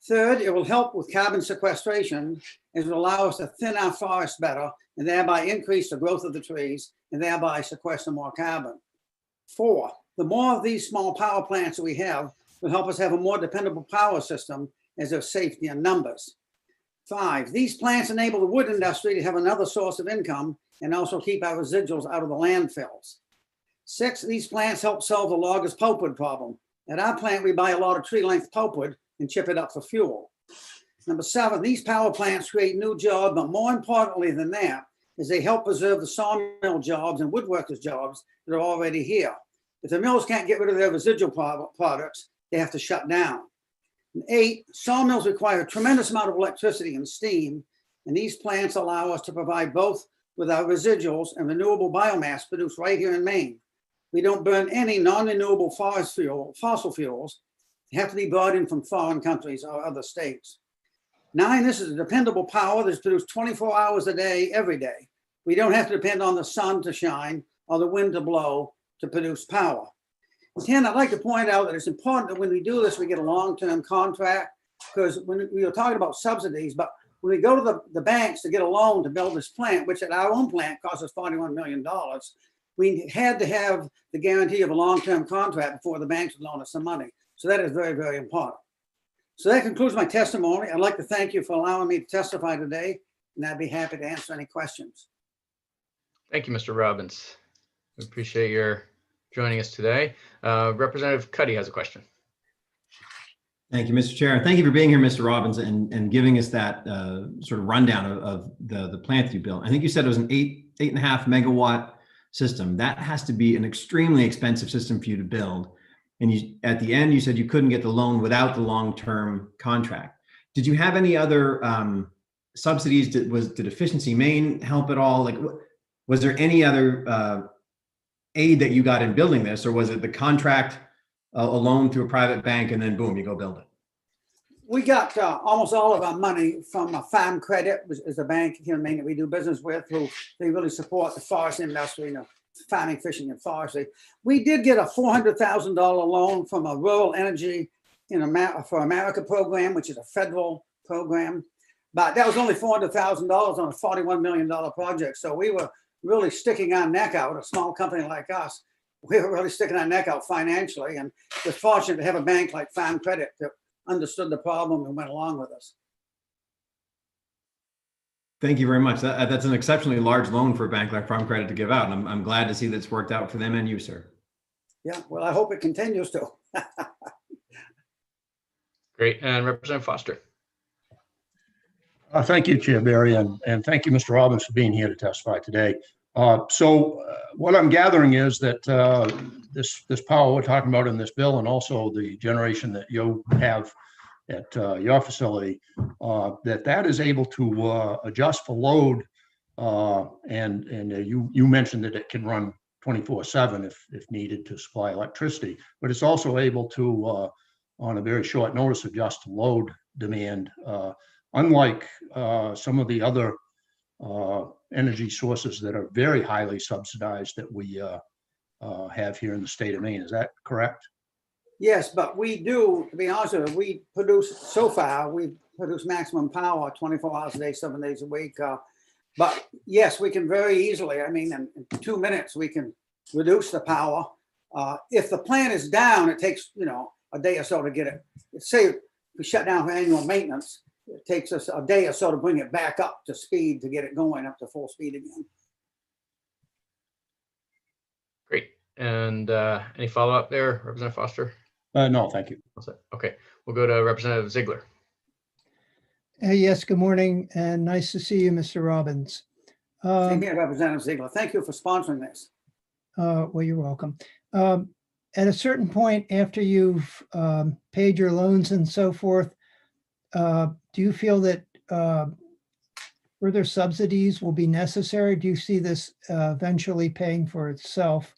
Third, it will help with carbon sequestration, as it will allow us to thin our forests better and thereby increase the growth of the trees and thereby sequester more carbon. Four, the more of these small power plants that we have will help us have a more dependable power system as there's safety in numbers. Five, these plants enable the wood industry to have another source of income and also keep our residuals out of the landfills. Six, these plants help solve the loggers' pulpwood problem. At our plant, we buy a lot of tree-length pulpwood and chip it up for fuel. Number seven, these power plants create new jobs, but more importantly than that, is they help preserve the sawmill jobs and woodworkers' jobs that are already here. If the mills can't get rid of their residual products, they have to shut down. And eight, sawmills require a tremendous amount of electricity and steam, and these plants allow us to provide both with our residuals and renewable biomass produced right here in Maine. We don't burn any non-renewable fossil fuels. They have to be brought in from foreign countries or other states. Nine, this is a dependable power that's produced 24 hours a day, every day. We don't have to depend on the sun to shine or the wind to blow to produce power. And 10, I'd like to point out that it's important that when we do this, we get a long-term contract, because when we were talking about subsidies, but when we go to the banks to get a loan to build this plant, which at our own plant cost us $41 million, we had to have the guarantee of a long-term contract before the banks would loan us some money. So that is very, very important. So that concludes my testimony. I'd like to thank you for allowing me to testify today, and I'd be happy to answer any questions. Thank you, Mr. Robbins. We appreciate your joining us today. Representative Cuddy has a question. Thank you, Mr. Chair. Thank you for being here, Mr. Robbins, and giving us that sort of rundown of the plant that you built. I think you said it was an 8.5 megawatt system. That has to be an extremely expensive system for you to build. And you, at the end, you said you couldn't get the loan without the long-term contract. Did you have any other subsidies? Did Efficiency Maine help at all? Like, was there any other aid that you got in building this, or was it the contract, a loan through a private bank, and then boom, you go build it? We got almost all of our money from Farm Credit, which is a bank here in Maine that we do business with, who they really support the forest industry, you know, farming, fishing, and forestry. We did get a $400,000 loan from a Rural Energy for America program, which is a federal program, but that was only $400,000 on a $41 million project. So we were really sticking our neck out, a small company like us. We were really sticking our neck out financially, and we're fortunate to have a bank like Farm Credit that understood the problem and went along with us. Thank you very much. That's an exceptionally large loan for a bank like Farm Credit to give out. And I'm glad to see that's worked out for them and you, sir. Yeah, well, I hope it continues to. Great. And Representative Foster. Thank you, Chair Barry, and thank you, Mr. Robbins, for being here to testify today. What I'm gathering is that this power we're talking about in this bill, and also the generation that you have at your facility, that is able to adjust for load, and you mentioned that it can run 24/7 if needed to supply electricity, but it's also able to, on a very short notice, adjust to load demand, unlike some of the other energy sources that are very highly subsidized that we have here in the state of Maine. Is that correct? Yes, but we do, to be honest with you, we produce, so far, we produce maximum power 24 hours a day, 7 days a week. But yes, we can very easily, I mean, in 2 minutes, we can reduce the power. If the plant is down, it takes, a day or so to get it. Say we shut down for annual maintenance, it takes us a day or so to bring it back up to speed, to get it going up to full speed again. Great. And any follow-up there, Representative Foster? No, thank you. Okay, we'll go to Representative Ziegler. Yes, good morning, and nice to see you, Mr. Robbins. Same here, Representative Ziegler. Thank you for sponsoring this. Well, you're welcome. At a certain point, after you've paid your loans and so forth, do you feel that further subsidies will be necessary? Do you see this eventually paying for itself?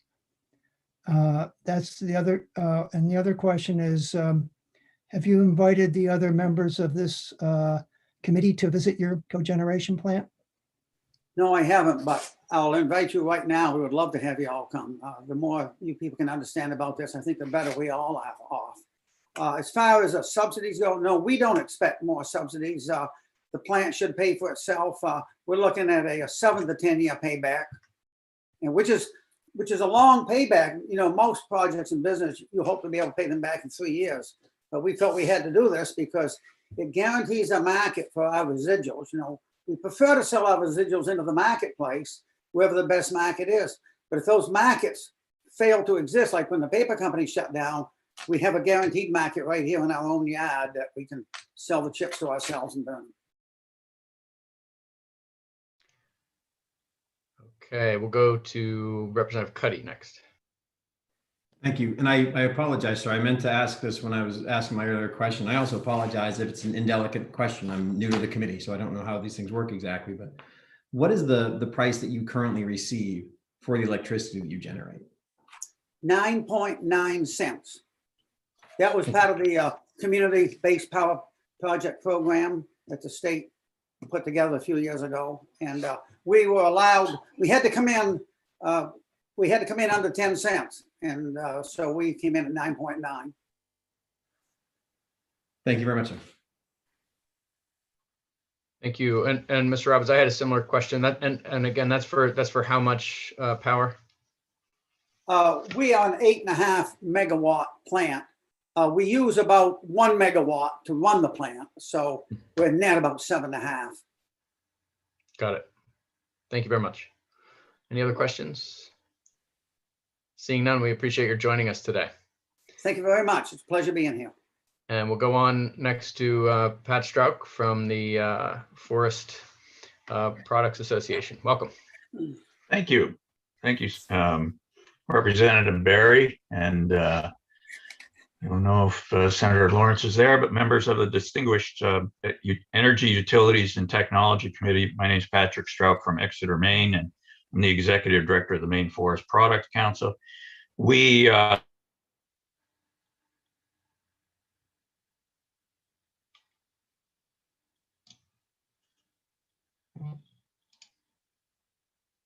That's the other, and the other question is, have you invited the other members of this committee to visit your cogeneration plant? No, I haven't, but I'll invite you right now. We would love to have you all come. The more you people can understand about this, I think the better we all have off. As far as subsidies go, no, we don't expect more subsidies. The plant should pay for itself. We're looking at a 7 to 10 year payback, and which is a long payback. You know, most projects in business, you hope to be able to pay them back in 3 years. But we felt we had to do this because it guarantees a market for our residuals. You know, we prefer to sell our residuals into the marketplace, wherever the best market is. But if those markets fail to exist, like when the paper company shut down, we have a guaranteed market right here in our own yard that we can sell the chips to ourselves and burn. Okay, we'll go to Representative Cuddy next. Thank you. And I apologize, sir. I meant to ask this when I was asking my earlier question. I also apologize if it's an indelicate question. I'm new to the committee, so I don't know how these things work exactly. But what is the price that you currently receive for the electricity that you generate? 9.9 cents. That was part of the community-based power project program that the state put together a few years ago. And we were allowed, we had to come in under 10 cents. And so we came in at 9.9. Thank you very much, sir. Thank you. And Mr. Robbins, I had a similar question. And again, that's for how much power? We are an 8.5 megawatt plant. We use about 1 megawatt to run the plant. So we're net about 7.5. Got it. Thank you very much. Any other questions? Seeing none, we appreciate your joining us today. Thank you very much. It's a pleasure being here. And we'll go on next to Pat Strauch from the Forest Products Association. Welcome. Thank you. Thank you, Representative Berry. And I don't know if Senator Lawrence is there, but members of the distinguished Energy, Utilities, and Technology Committee. My name is Patrick Strauch from Exeter, Maine, and I'm the Executive Director of the Maine Forest Products Council. We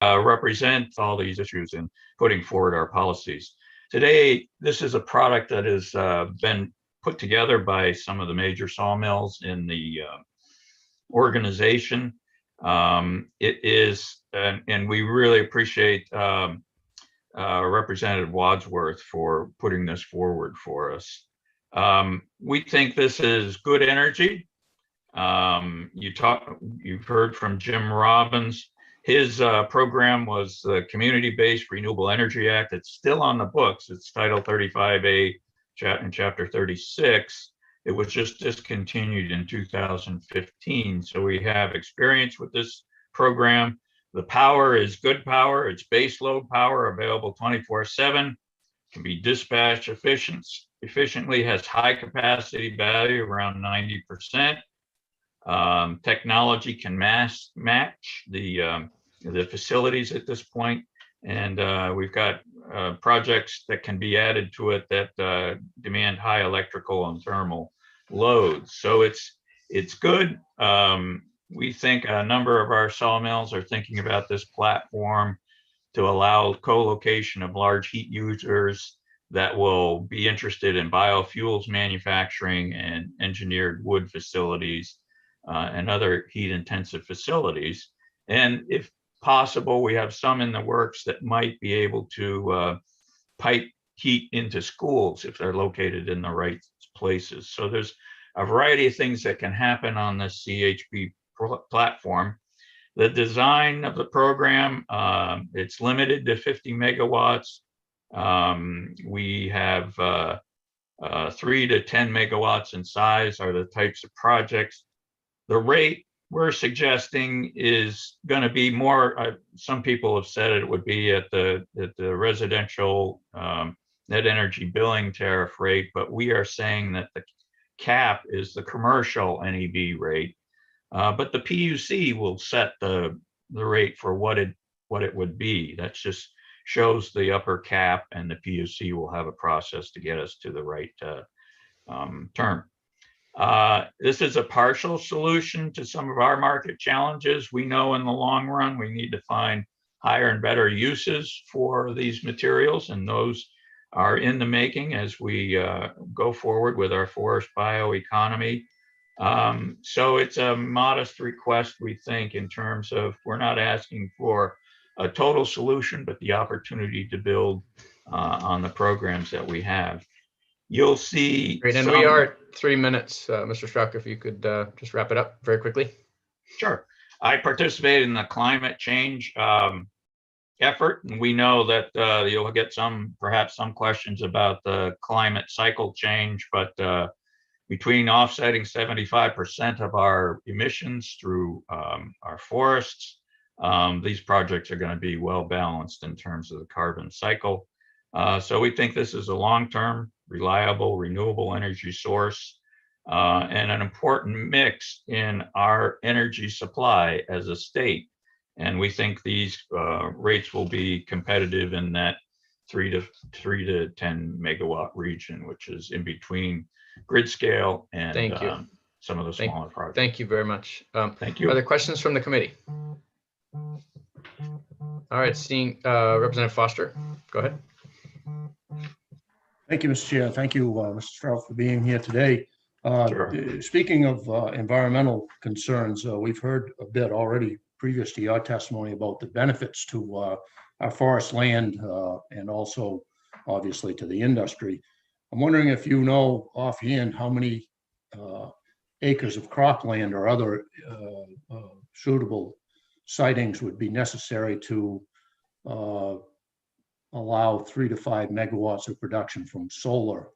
represent all these issues in putting forward our policies. Today, this is a product that has been put together by some of the major sawmills in the organization. It is, and we really appreciate Representative Wadsworth for putting this forward for us. We think this is good energy. You've heard from Jim Robbins. His program was the Community-Based Renewable Energy Act. It's still on the books. It's Title 35A in Chapter 36. It was just discontinued in 2015. So we have experience with this program. The power is good power. It's base load power available 24/7. Can be dispatched efficiently, has high capacity value around 90%. Technology can match the facilities at this point, and we've got projects that can be added to it that demand high electrical and thermal loads. So it's good. We think a number of our sawmills are thinking about this platform to allow co-location of large heat users that will be interested in biofuels manufacturing and engineered wood facilities and other heat intensive facilities. And if possible, we have some in the works that might be able to pipe heat into schools if they're located in the right places. So there's a variety of things that can happen on this CHP platform. The design of the program, it's limited to 50 megawatts. We have 3 to 10 megawatts in size are the types of projects. The rate we're suggesting is going to be more, some people have said it would be at the residential net energy billing tariff rate, but we are saying that the cap is the commercial NEB rate. But the PUC will set the rate for what it would be. That just shows the upper cap, and the PUC will have a process to get us to the right term. This is a partial solution to some of our market challenges. We know in the long run we need to find higher and better uses for these materials, and those are in the making as we go forward with our forest bioeconomy. So it's a modest request, we think, in terms of we're not asking for a total solution, but the opportunity to build on the programs that we have. You'll see. Great, and we are at 3 minutes, Mr. Strzok, if you could just wrap it up very quickly. Sure. I participate in the climate change effort, and we know that you'll get perhaps some questions about the climate cycle change, but between offsetting 75% of our emissions through our forests, these projects are going to be well balanced in terms of the carbon cycle. So we think this is a long-term, reliable, renewable energy source and an important mix in our energy supply as a state. And we think these rates will be competitive in that 3 to 10 megawatt region, which is in between grid scale and Thank you. Some of the smaller projects. Thank you very much. Thank you. Are there questions from the committee? All right, seeing Representative Foster, go ahead. Thank you, Mr. Chair. Thank you, Mr. Strout, for being here today. Sure. Speaking of environmental concerns, we've heard a bit already previous to your testimony about the benefits to our forest land and also obviously to the industry. I'm wondering if you know offhand how many acres of cropland or other suitable sightings would be necessary to allow 3 to 5 megawatts of production from solar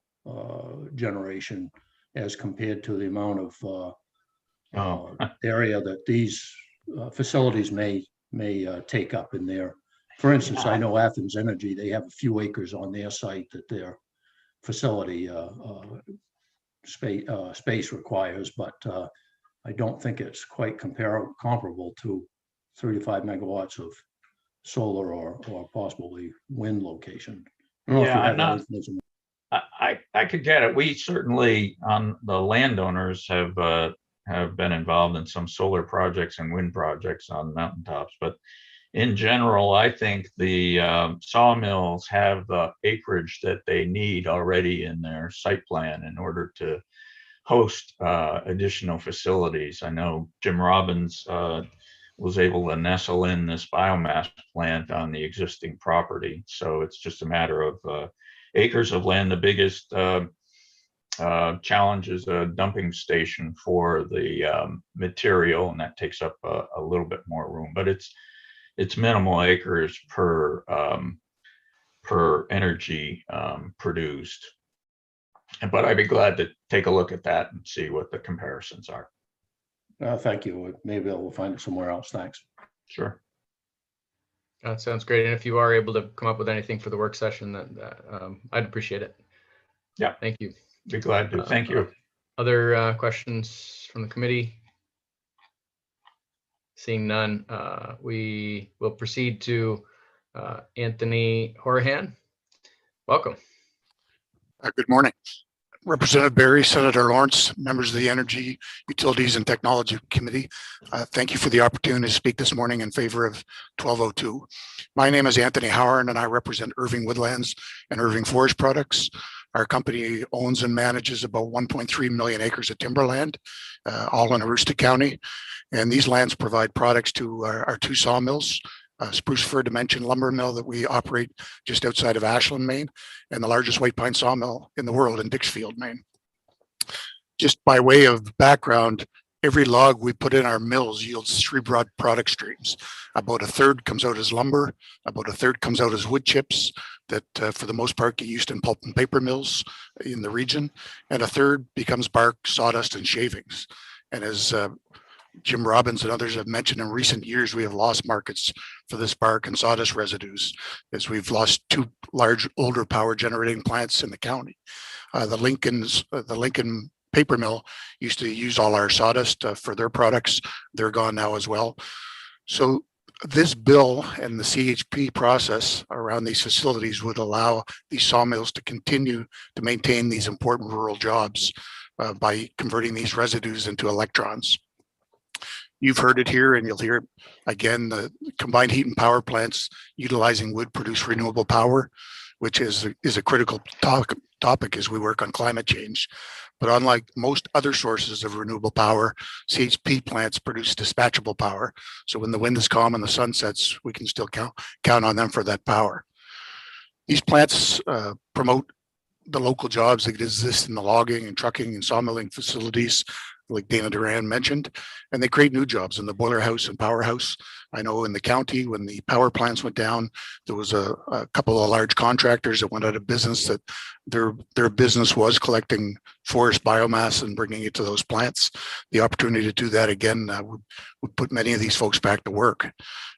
generation as compared to the amount of area that these facilities may take up in there. For instance, I know Athens Energy, they have a few acres on their site that their facility space requires, but I don't think it's quite comparable to 3 to 5 megawatts of solar or possibly wind location. Yeah, I could get it. We certainly, on the landowners, have been involved in some solar projects and wind projects on mountaintops. But in general, I think the sawmills have the acreage that they need already in their site plan in order to host additional facilities. I know Jim Robbins was able to nestle in this biomass plant on the existing property. So it's just a matter of acres of land. The biggest challenge is a dumping station for the material, and that takes up a little bit more room, but it's minimal acres per energy produced. But I'd be glad to take a look at that and see what the comparisons are. Thank you. Maybe I will find it somewhere else. Thanks. Sure. That sounds great. And if you are able to come up with anything for the work session, I'd appreciate it. Yeah. Thank you. Be glad to. Thank you. Other questions from the committee? Seeing none, we will proceed to Anthony Horahan. Welcome. Good morning. Representative Berry, Senator Lawrence, members of the Energy, Utilities and Technology Committee. Thank you for the opportunity to speak this morning in favor of 1202. My name is Anthony Howard and I represent Irving Woodlands and Irving Forest Products. Our company owns and manages about 1.3 million acres of timberland, all in Aroostook County. And these lands provide products to our 2 sawmills, Spruce Fir Dimension lumber mill that we operate just outside of Ashland, Maine, and the largest white pine sawmill in the world in Dixfield, Maine. Just by way of background, Every log we put in our mills yields 3 broad product streams. About a third comes out as lumber, about a third comes out as wood chips that for the most part get used in pulp and paper mills in the region, and a third becomes bark, sawdust, and shavings. And as Jim Robbins and others have mentioned, in recent years, we have lost markets for this bark and sawdust residues as we've lost 2 large older power generating plants in the county. The Lincoln paper mill used to use all our sawdust for their products. They're gone now as well. So this bill and the CHP process around these facilities would allow these sawmills to continue to maintain these important rural jobs by converting these residues into electrons. You've heard it here and you'll hear it again. The combined heat and power plants utilizing wood produce renewable power, which is a critical topic as we work on climate change. But unlike most other sources of renewable power, CHP plants produce dispatchable power. So when the wind is calm and the sun sets, we can still count on them for that power. These plants promote the local jobs that exist in the logging and trucking and sawmilling facilities, like Dana Duran mentioned, and they create new jobs in the boiler house and powerhouse. I know in the county, when the power plants went down, there was a couple of large contractors that went out of business that their business was collecting forest biomass and bringing it to those plants. The opportunity to do that again would put many of these folks back to work.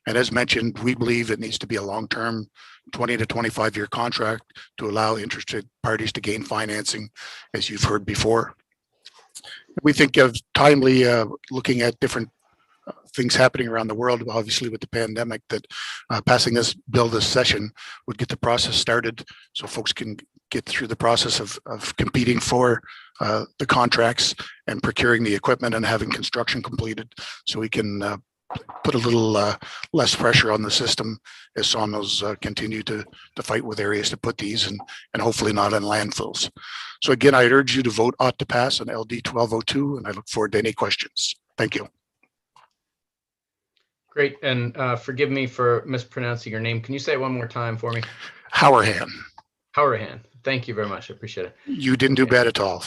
And as mentioned, we believe it needs to be a long-term 20 to 25-year contract to allow interested parties to gain financing, as you've heard before. We think of timely looking at different things happening around the world, obviously with the pandemic, that passing this bill this session would get the process started so folks can get through the process of competing for the contracts and procuring the equipment and having construction completed, so we can put a little less pressure on the system as sawmills continue to fight with areas to put these and hopefully not in landfills. So again, I urge you to vote ought to pass on LD 1202, and I look forward to any questions. Thank you. Great, and forgive me for mispronouncing your name. Can you say it one more time for me? Howerhan. Howerhan. Thank you very much. I appreciate it. You didn't do bad at all.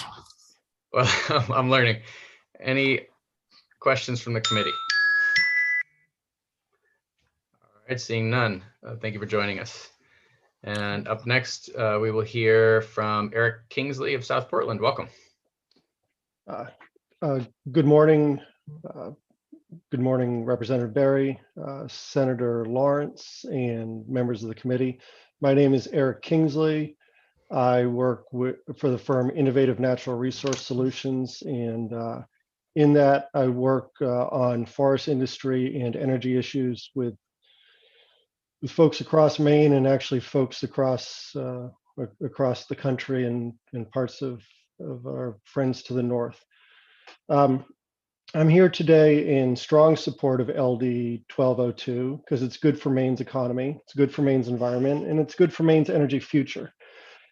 Well, I'm learning. Any questions from the committee? All right, seeing none. Thank you for joining us. And up next, we will hear from Eric Kingsley of South Portland. Welcome. Good morning. Good morning, Representative Berry, Senator Lawrence, and members of the committee. My name is Eric Kingsley. I work for the firm Innovative Natural Resource Solutions, and in that I work on forest industry and energy issues with folks across Maine and actually folks across the country and parts of our friends to the north. I'm here today in strong support of LD 1202 because it's good for Maine's economy, it's good for Maine's environment, and it's good for Maine's energy future.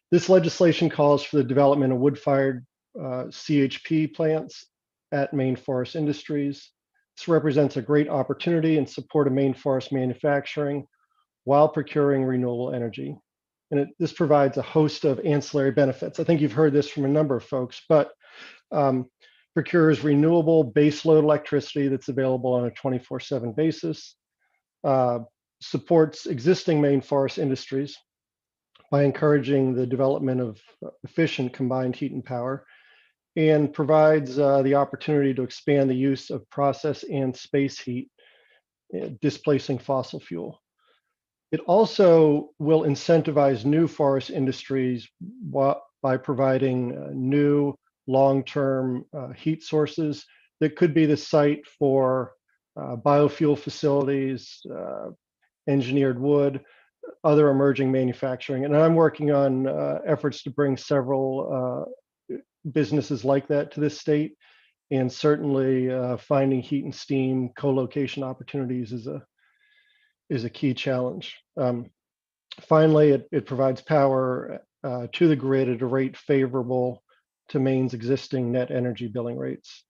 This legislation calls for the development of wood-fired CHP plants at Maine Forest Industries. This represents a great opportunity in support of Maine forest manufacturing while procuring renewable energy. And this provides a host of ancillary benefits. I think you've heard this from a number of folks, but procures renewable baseload electricity that's available on a 24/7 basis, supports existing Maine forest industries by encouraging the development of efficient combined heat and power, and provides the opportunity to expand the use of process and space heat, displacing fossil fuel. It also will incentivize new forest industries by providing new long-term heat sources that could be the site for biofuel facilities, engineered wood, other emerging manufacturing. And I'm working on efforts to bring several businesses like that to this state. And certainly finding heat and steam co-location opportunities is a key challenge. Finally, it provides power to the grid at a rate favorable to Maine's existing net energy billing rates.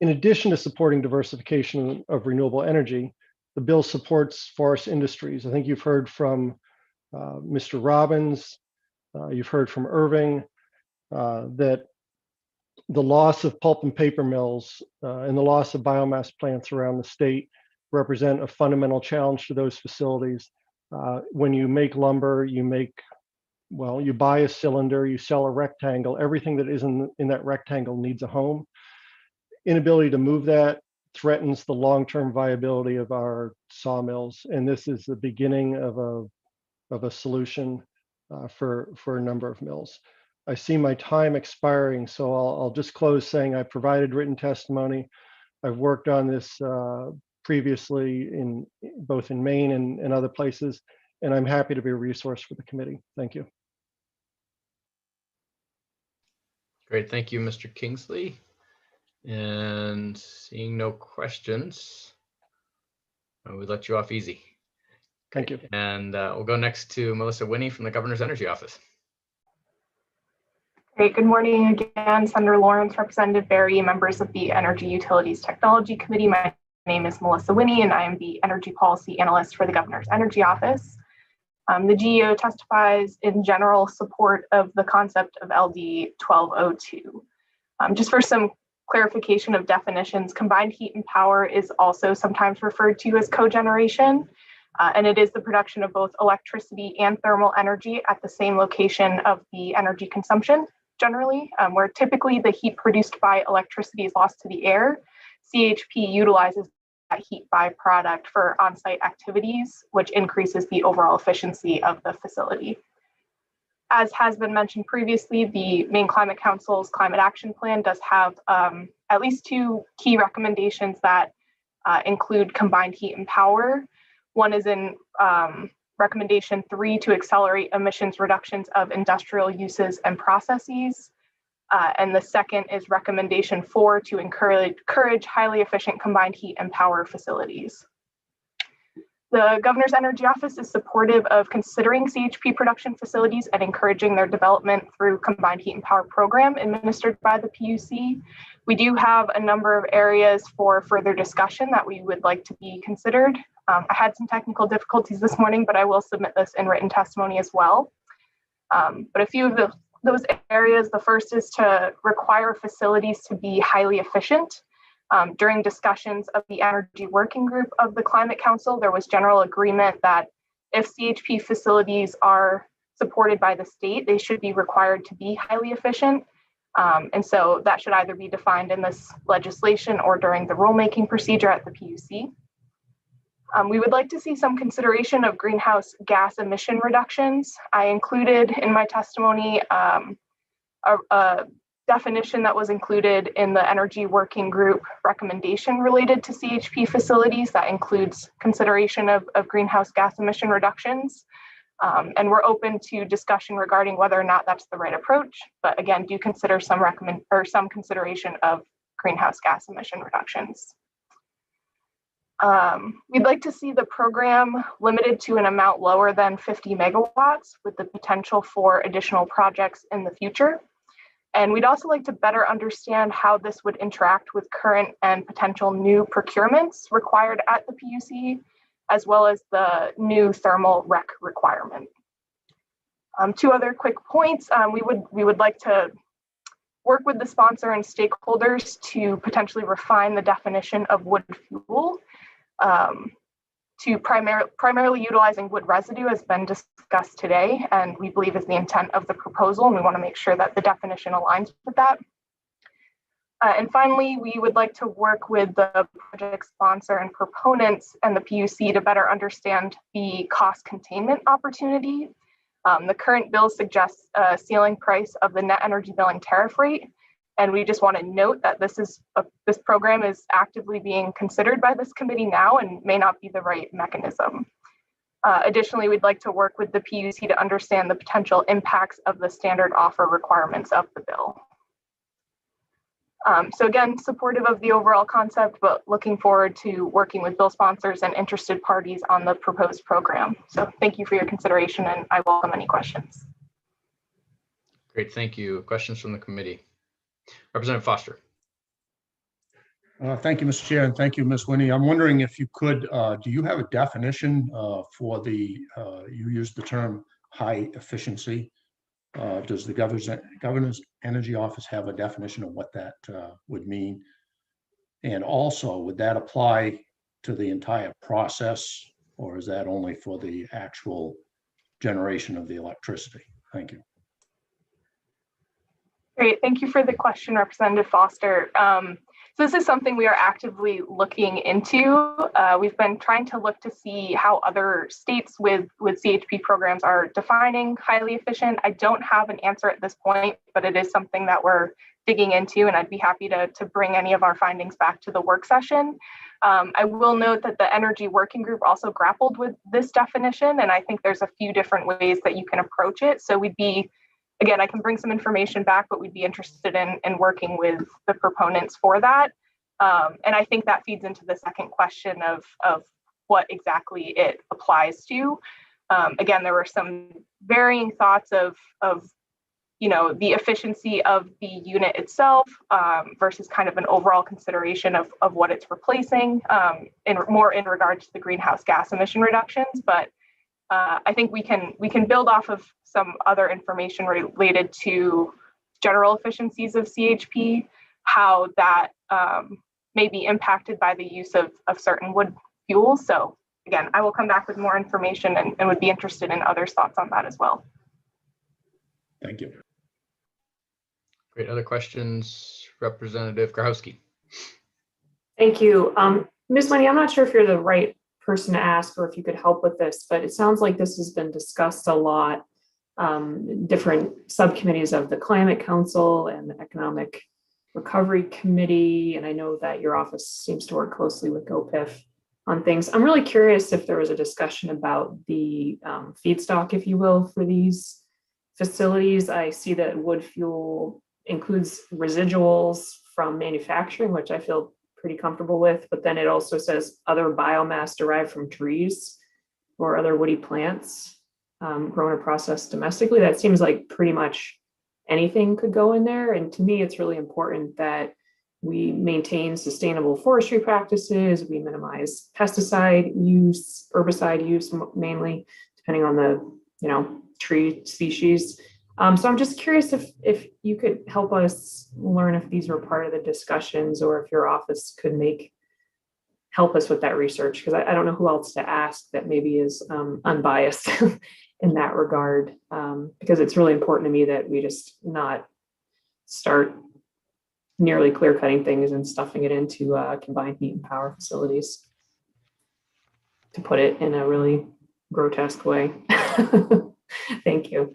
In addition to supporting diversification of renewable energy, the bill supports forest industries. I think you've heard from Mr. Robbins, you've heard from Irving, that the loss of pulp and paper mills and the loss of biomass plants around the state represent a fundamental challenge to those facilities. When you make lumber, you buy a cylinder, you sell a rectangle, everything that isn't in that rectangle needs a home. Inability to move that threatens the long-term viability of our sawmills. And this is the beginning of a solution for a number of mills. I see my time expiring, so I'll just close saying I provided written testimony. I've worked on this previously both in Maine and other places, and I'm happy to be a resource for the committee. Thank you. Great, thank you, Mr. Kingsley. And seeing no questions, we let you off easy. Thank you. And we'll go next to Melissa Winnie from the Governor's Energy Office. Great. Good morning again, Senator Lawrence, Representative Berry, members of the Energy Utilities Technology Committee. My name is Melissa Winnie, and I am the Energy Policy Analyst for the Governor's Energy Office. The GEO testifies in general support of the concept of LD 1202. Just for some clarification of definitions, combined heat and power is also sometimes referred to as cogeneration, and it is the production of both electricity and thermal energy at the same location of the energy consumption, generally, where typically the heat produced by electricity is lost to the air. CHP utilizes that heat byproduct for on-site activities, which increases the overall efficiency of the facility. As has been mentioned previously, the Maine Climate Council's Climate Action Plan does have at least two key recommendations that include combined heat and power. One is in recommendation 3 to accelerate emissions reductions of industrial uses and processes. And the second is recommendation 4 to encourage highly efficient combined heat and power facilities. The Governor's Energy Office is supportive of considering CHP production facilities and encouraging their development through combined heat and power program administered by the PUC. We do have a number of areas for further discussion that we would like to be considered. I had some technical difficulties this morning, but I will submit this in written testimony as well. But a few of those areas, the first is to require facilities to be highly efficient. During discussions of the Energy Working Group of the Climate Council, there was general agreement that if CHP facilities are supported by the state, they should be required to be highly efficient. And so that should either be defined in this legislation or during the rulemaking procedure at the PUC. We would like to see some consideration of greenhouse gas emission reductions. I included in my testimony a definition that was included in the Energy Working Group recommendation related to CHP facilities that includes consideration of greenhouse gas emission reductions. And we're open to discussion regarding whether or not that's the right approach, but again, do consider some consideration of greenhouse gas emission reductions. We'd like to see the program limited to an amount lower than 50 megawatts with the potential for additional projects in the future. And we'd also like to better understand how this would interact with current and potential new procurements required at the PUC, as well as the new thermal REC requirement. Two other quick points. We would like to work with the sponsor and stakeholders to potentially refine the definition of wood fuel to primarily utilizing wood residue has been discussed today, and we believe is the intent of the proposal, and we want to make sure that the definition aligns with that. And finally, we would like to work with the project sponsor and proponents and the PUC to better understand the cost containment opportunity. The current bill suggests a ceiling price of the net energy billing tariff rate. And we just want to note that this program is actively being considered by this committee now and may not be the right mechanism. Additionally, we'd like to work with the PUC to understand the potential impacts of the standard offer requirements of the bill. So again, supportive of the overall concept, but looking forward to working with bill sponsors and interested parties on the proposed program. So thank you for your consideration, and I welcome any questions. Great, thank you. Questions from the committee? Representative Foster. Thank you, Mr. Chair, and thank you, Ms. Winnie. I'm wondering if you could, do you have a definition for the, you used the term high efficiency. Does the Governor's Energy Office have a definition of what that would mean? And also, would that apply to the entire process, or is that only for the actual generation of the electricity? Thank you. Great, thank you for the question, Representative Foster. So this is something we are actively looking into. We've been trying to look to see how other states with CHP programs are defining highly efficient. I don't have an answer at this point, but it is something that we're digging into, and I'd be happy to bring any of our findings back to the work session. I will note that the Energy Working Group also grappled with this definition, and I think there's a few different ways that you can approach it. So we'd be, again, I can bring some information back, but we'd be interested in working with the proponents for that. And I think that feeds into the second question of what exactly it applies to. Again, there were some varying thoughts of the efficiency of the unit itself versus kind of an overall consideration of what it's replacing, more in regard to the greenhouse gas emission reductions. But I think we can build off of some other information related to general efficiencies of CHP, how that may be impacted by the use of certain wood fuels. So again, I will come back with more information and would be interested in others' thoughts on that as well. Thank you. Great. Other questions? Representative Grahowski. Thank you. Ms. Lenny, I'm not sure if you're the right person to ask or if you could help with this, but it sounds like this has been discussed a lot. Different subcommittees of the Climate Council and the Economic Recovery Committee, and I know that your office seems to work closely with GOPIF on things. I'm really curious if there was a discussion about the feedstock, if you will, for these facilities. I see that wood fuel includes residuals from manufacturing, which I feel pretty comfortable with, but then it also says other biomass derived from trees or other woody plants grown or processed domestically. That seems like pretty much anything could go in there. And to me, it's really important that we maintain sustainable forestry practices, we minimize pesticide use, herbicide use mainly, depending on the tree species. So I'm just curious if you could help us learn if these were part of the discussions or if your office could help us with that research, because I don't know who else to ask that maybe is unbiased in that regard, because it's really important to me that we just not start nearly clear cutting things and stuffing it into combined heat and power facilities, to put it in a really grotesque way. Thank you.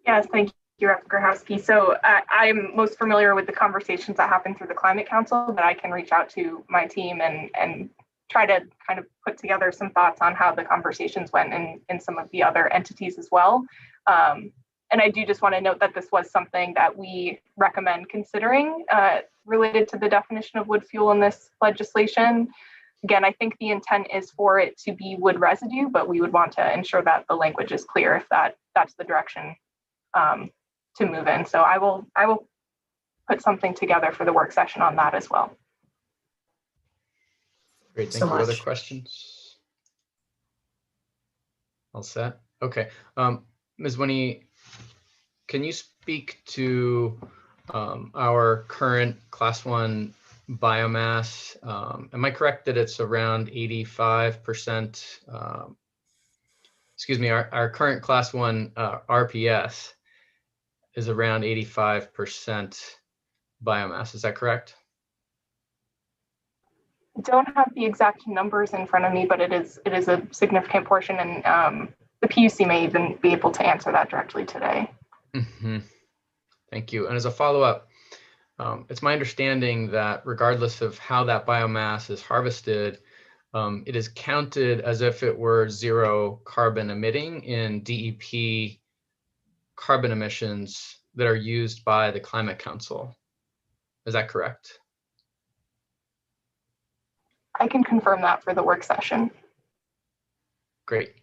Yes, thank you, Rep. Grahowski. So I'm most familiar with the conversations that happen through the Climate Council, but I can reach out to my team and try to kind of put together some thoughts on how the conversations went in some of the other entities as well. And I do just want to note that this was something that we recommend considering related to the definition of wood fuel in this legislation. Again, I think the intent is for it to be wood residue, but we would want to ensure that the language is clear if that's the direction to move in. So I will put something together for the work session on that as well. Great, thank you. Other questions? All set? Okay. Ms. Winnie, can you speak to our current class 1 biomass? Am I correct that it's around 85%? Excuse me, our current class 1 RPS is around 85% biomass. Is that correct? I don't have the exact numbers in front of me, but it is a significant portion, and the PUC may even be able to answer that directly today. Mm-hmm. Thank you. And as a follow-up, it's my understanding that regardless of how that biomass is harvested, it is counted as if it were zero carbon emitting in DEP carbon emissions that are used by the Climate Council. Is that correct? I can confirm that for the work session. Great.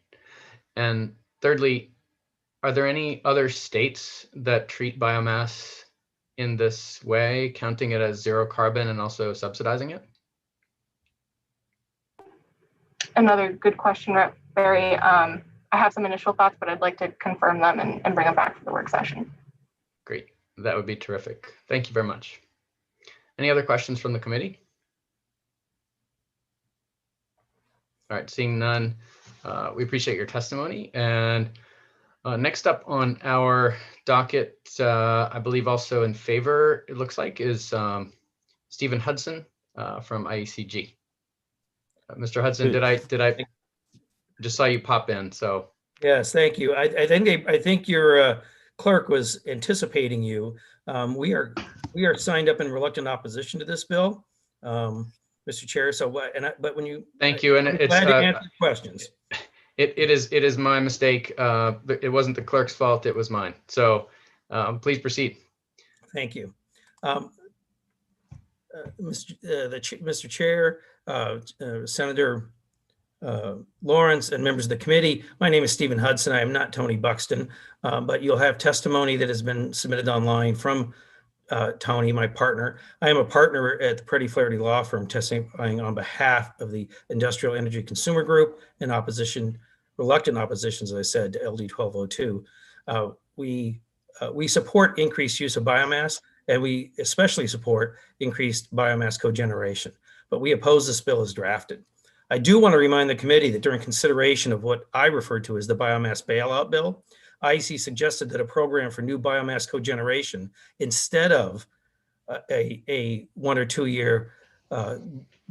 And thirdly, are there any other states that treat biomass in this way, counting it as zero carbon and also subsidizing it? Another good question, Rep. Barry. I have some initial thoughts, but I'd like to confirm them and bring them back for the work session. Great. That would be terrific. Thank you very much. Any other questions from the committee? All right, seeing none, we appreciate your testimony. And next up on our docket, I believe also in favor, it looks like, is Stephen Hudson from IECG. Mr. Hudson, did I just saw you pop in? So yes, thank you. I think your clerk was anticipating you. We are signed up in reluctant opposition to this bill, Mr. Chair. So but when you thank you, and I'm it's glad to answer questions. It is my mistake. It wasn't the clerk's fault. It was mine. So please proceed. Thank you, Mr. Chair, Senator Lawrence, and members of the committee. My name is Stephen Hudson. I am not Tony Buxton, but you'll have testimony that has been submitted online from Tony, my partner. I am a partner at the Pretty Flaherty Law Firm, testifying on behalf of the Industrial Energy Consumer Group in opposition, reluctant opposition, as I said, to LD 1202. We support increased use of biomass, and we especially support increased biomass cogeneration, but we oppose this bill as drafted. I do want to remind the committee that during consideration of what I refer to as the biomass bailout bill, IEC suggested that a program for new biomass cogeneration, instead of a 1 or 2 year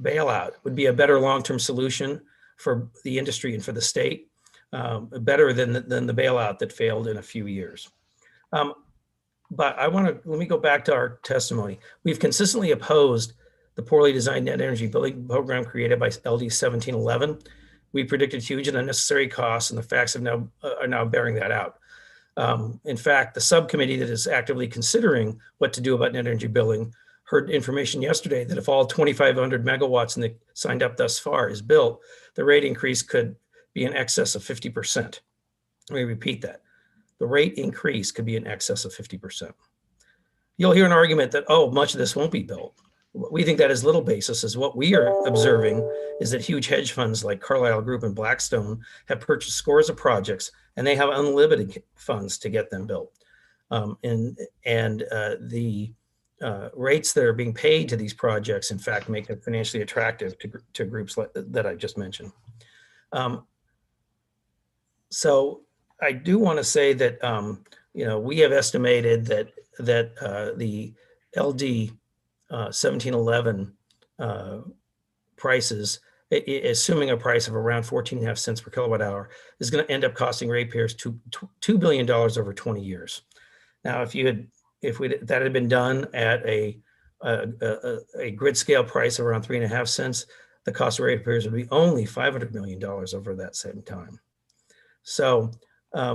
bailout, would be a better long-term solution for the industry and for the state, better than the bailout that failed in a few years. But let me go back to our testimony. We've consistently opposed the poorly designed net energy billing program created by LD 1711. We predicted huge and unnecessary costs, and the facts are now bearing that out. In fact, the subcommittee that is actively considering what to do about net energy billing heard information yesterday that if all 2,500 megawatts signed up thus far is built, the rate increase could be in excess of 50%. Let me repeat that. The rate increase could be in excess of 50%. You'll hear an argument that, oh, much of this won't be built. We think that is little basis, as what we are observing is that huge hedge funds like Carlyle Group and Blackstone have purchased scores of projects, and they have unlimited funds to get them built. The rates that are being paid to these projects, in fact, make them financially attractive to groups that I just mentioned. So I do want to say that we have estimated that the LD 1711 prices, assuming a price of around 14.5 cents per kilowatt hour, is going to end up costing ratepayers $2 billion over 20 years. Now, if that had been done at a grid scale price of around 3.5 cents, the cost of ratepayers would be only $500 million over that same time. So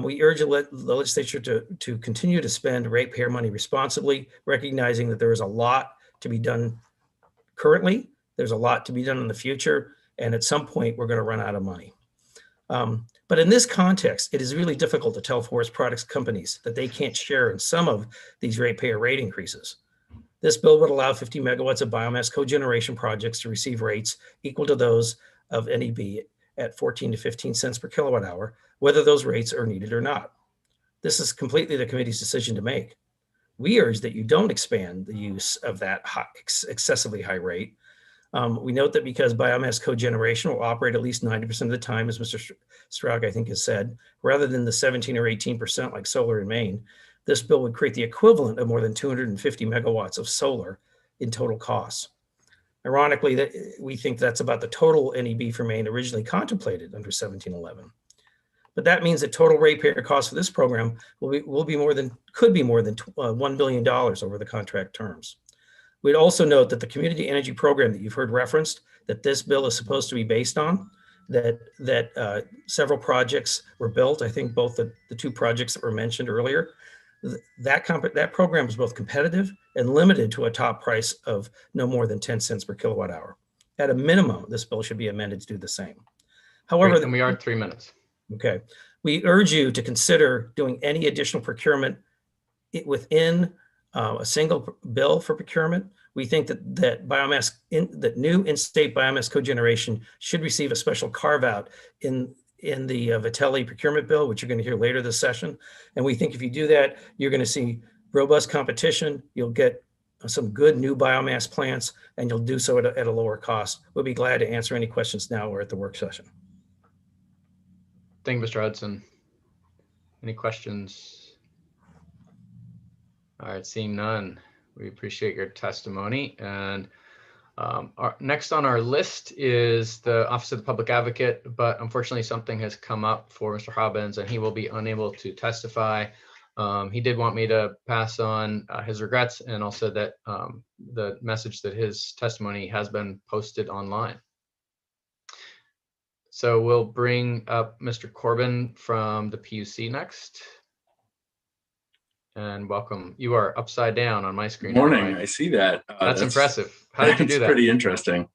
we urge the legislature to continue to spend ratepayer money responsibly, recognizing that there is a lot to be done currently, there's a lot to be done in the future, and at some point we're going to run out of money. But in this context, it is really difficult to tell forest products companies that they can't share in some of these ratepayer rate increases. This bill would allow 50 megawatts of biomass cogeneration projects to receive rates equal to those of NEB at 14 to 15 cents per kilowatt hour, whether those rates are needed or not. This is completely the committee's decision to make. We urge that you don't expand the use of that excessively high rate. We note that because biomass cogeneration will operate at least 90% of the time, as Mr. Strzok, I think, has said, rather than the 17 or 18% like solar in Maine, this bill would create the equivalent of more than 250 megawatts of solar in total costs. Ironically, we think that's about the total NEB for Maine originally contemplated under 1711. But that means that total ratepayer costs for this program could be more than $1 billion over the contract terms. We'd also note that the community energy program that you've heard referenced, that this bill is supposed to be based on, that several projects were built. I think both the two projects that were mentioned earlier, that program is both competitive and limited to a top price of no more than 10 cents per kilowatt hour. At a minimum, this bill should be amended to do the same. However, and we are 3 minutes. Okay. We urge you to consider doing any additional procurement within a single bill for procurement. We think that new in-state biomass cogeneration should receive a special carve-out in in the Vitelli procurement bill, which you're going to hear later this session. And we think if you do that, you're going to see robust competition. You'll get some good new biomass plants, and you'll do so at a lower cost. We'll be glad to answer any questions now or at the work session. Thank you, Mr. Hudson. Any questions? All right, seeing none, we appreciate your testimony. And next on our list is the Office of the Public Advocate, but unfortunately something has come up for Mr. Hobbins and he will be unable to testify. He did want me to pass on his regrets and also that the message that his testimony has been posted online. So we'll bring up Mr. Corbin from the PUC next. And welcome. You are upside down on my screen. Morning. I see that. That's impressive. How did you do that? Pretty interesting.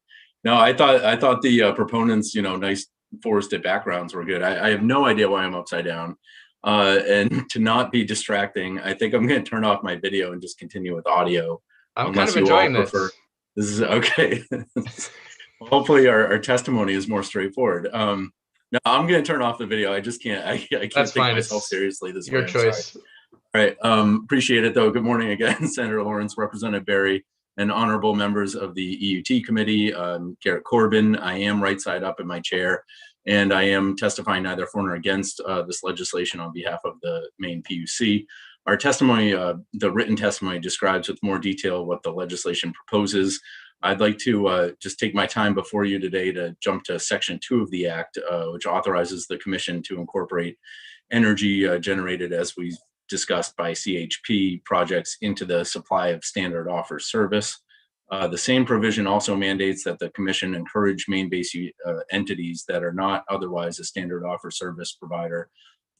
No, I thought the proponents, nice forested backgrounds were good. I have no idea why I'm upside down. And to not be distracting, I think I'm going to turn off my video and just continue with audio. I'm kind of enjoying this. This is okay. Hopefully our testimony is more straightforward. No, I'm going to turn off the video. I just can't. I can't take myself seriously this way. Your choice. All right. Appreciate it, though. Good morning again, Senator Lawrence, Representative Berry, and honorable members of the EUT committee. Garrett Corbin. I am right side up in my chair, and I am testifying neither for nor against this legislation on behalf of the Maine PUC. Our testimony, the written testimony, describes with more detail what the legislation proposes. I'd like to just take my time before you today to jump to Section 2 of the Act, which authorizes the Commission to incorporate energy generated, as we discussed, by CHP projects into the supply of standard offer service. The same provision also mandates that the Commission encourage Maine-based entities that are not otherwise a standard offer service provider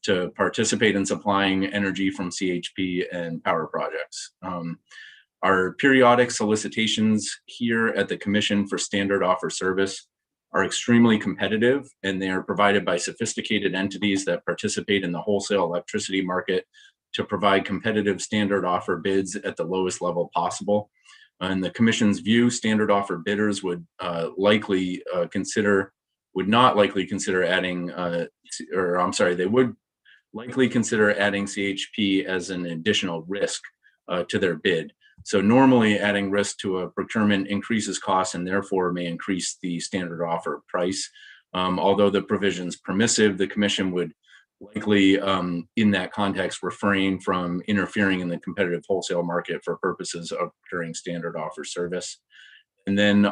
to participate in supplying energy from CHP and power projects. Our periodic solicitations here at the Commission for standard offer service are extremely competitive, and they are provided by sophisticated entities that participate in the wholesale electricity market to provide competitive standard offer bids at the lowest level possible. In the Commission's view, standard offer bidders would not likely consider adding, they would likely consider adding CHP as an additional risk to their bid. So normally adding risk to a procurement increases costs and therefore may increase the standard offer price. Although the provision's permissive, the Commission would likely in that context refrain from interfering in the competitive wholesale market for purposes of procuring standard offer service. And then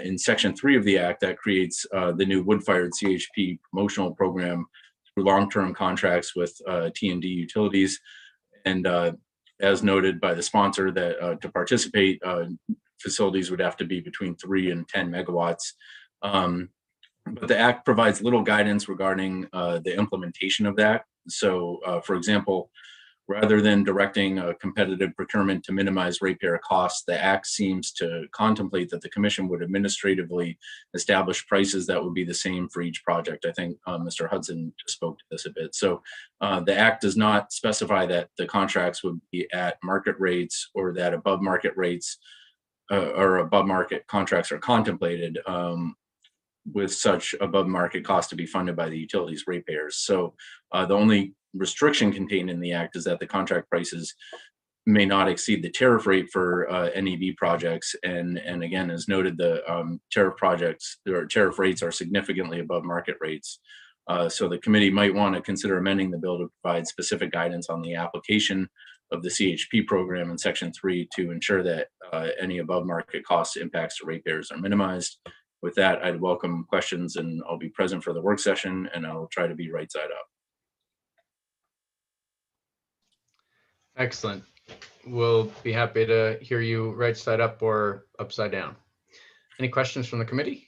in Section 3 of the Act, that creates the new wood-fired CHP promotional program through long-term contracts with T&D utilities. And as noted by the sponsor, that to participate, facilities would have to be between 3 and 10 megawatts. But the Act provides little guidance regarding the implementation of that. So, for example, rather than directing a competitive procurement to minimize ratepayer costs, the Act seems to contemplate that the Commission would administratively establish prices that would be the same for each project. I think Mr. Hudson just spoke to this a bit. So the Act does not specify that the contracts would be at market rates or that above market rates or above market contracts are contemplated with such above market costs to be funded by the utilities ratepayers. So the only restriction contained in the Act is that the contract prices may not exceed the tariff rate for NEB projects. And again, as noted, the tariff projects or tariff rates are significantly above market rates. So the committee might want to consider amending the bill to provide specific guidance on the application of the CHP program in Section 3 to ensure that any above market cost impacts to ratepayers are minimized. With that, I'd welcome questions, and I'll be present for the work session, and I'll try to be right side up. Excellent. We'll be happy to hear you right side up or upside down. Any questions from the committee?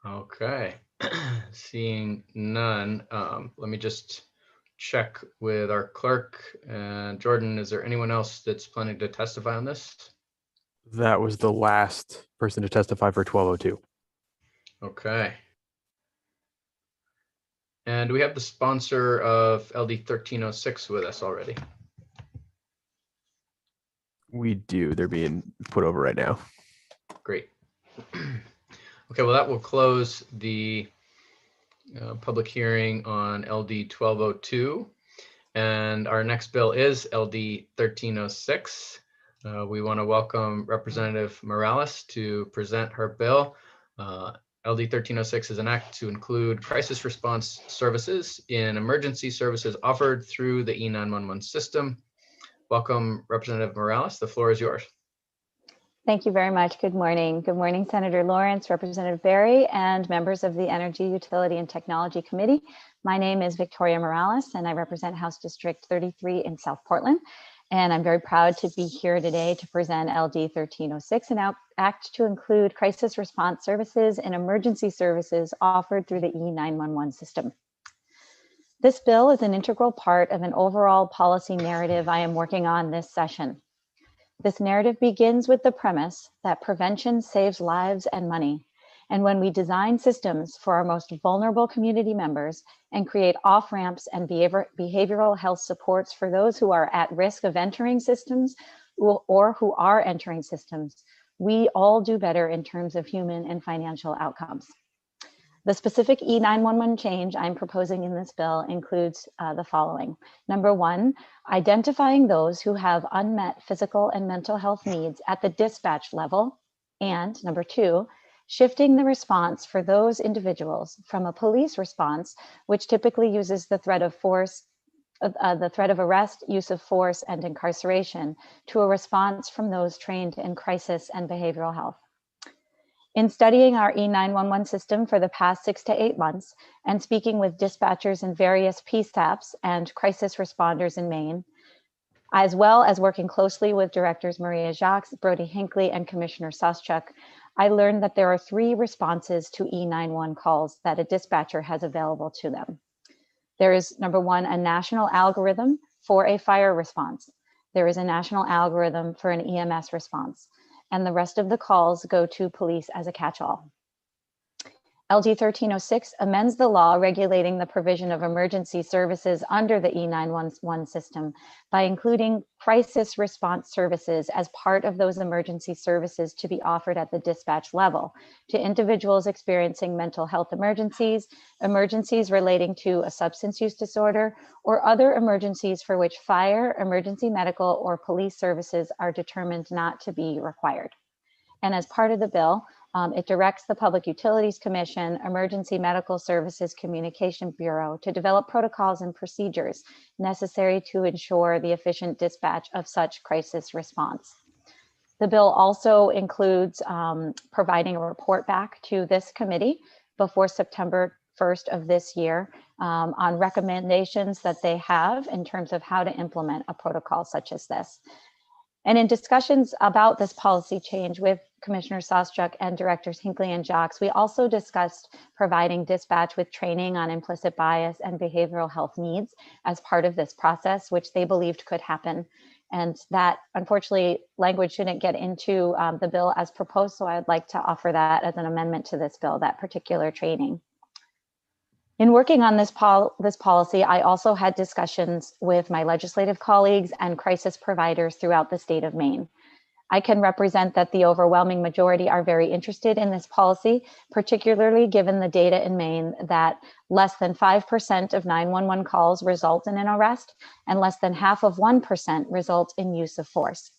Okay, seeing none, let me just check with our clerk. And Jordan, is there anyone else that's planning to testify on this? That was the last person to testify for 1202. Okay. And we have the sponsor of LD 1306 with us already. We do. They're being put over right now. Great. Okay, well, that will close the public hearing on LD 1202. And our next bill is LD 1306. We want to welcome Representative Morales to present her bill. LD 1306 is an act to include crisis response services in emergency services offered through the E911 system. Welcome, Representative Morales. The floor is yours. Thank you very much. Good morning. Good morning, Senator Lawrence, Representative Berry, and members of the Energy, Utility, and Technology Committee. My name is Victoria Morales, and I represent House District 33 in South Portland. And I'm very proud to be here today to present LD 1306, an act to include crisis response services and emergency services offered through the E911 system. This bill is an integral part of an overall policy narrative I am working on this session. This narrative begins with the premise that prevention saves lives and money. And when we design systems for our most vulnerable community members and create off-ramps and behavioral health supports for those who are at risk of entering systems or who are entering systems, we all do better in terms of human and financial outcomes. The specific E911 change I'm proposing in this bill includes the following. Number one, identifying those who have unmet physical and mental health needs at the dispatch level. And number two, shifting the response for those individuals from a police response, which typically uses the threat of force, the threat of arrest, use of force, and incarceration, to a response from those trained in crisis and behavioral health. In studying our E911 system for the past 6 to 8 months and speaking with dispatchers in various PSAPs and crisis responders in Maine, as well as working closely with directors Maria Jacques, Brody Hinckley, and Commissioner Suschuk, I learned that there are 3 responses to E911 calls that a dispatcher has available to them. There is, number one, a national algorithm for a fire response. There is a national algorithm for an EMS response, and the rest of the calls go to police as a catch-all. LD 1306 amends the law regulating the provision of emergency services under the E911 system by including crisis response services as part of those emergency services to be offered at the dispatch level to individuals experiencing mental health emergencies, emergencies relating to a substance use disorder, or other emergencies for which fire, emergency medical, or police services are determined not to be required. And as part of the bill, it directs the Public Utilities Commission, Emergency Medical Services Communication Bureau to develop protocols and procedures necessary to ensure the efficient dispatch of such crisis response. The bill also includes providing a report back to this committee before September 1st of this year on recommendations that they have in terms of how to implement a protocol such as this. And in discussions about this policy change with Commissioner Suschuk and Directors Hinckley and Jacques, we also discussed providing dispatch with training on implicit bias and behavioral health needs as part of this process, which they believed could happen. And that, unfortunately, language shouldn't get into the bill as proposed, so I'd like to offer that as an amendment to this bill, that particular training. In working on this policy, I also had discussions with my legislative colleagues and crisis providers throughout the state of Maine. I can represent that the overwhelming majority are very interested in this policy, particularly given the data in Maine that less than 5% of 911 calls result in an arrest and less than 0.5% result in use of force.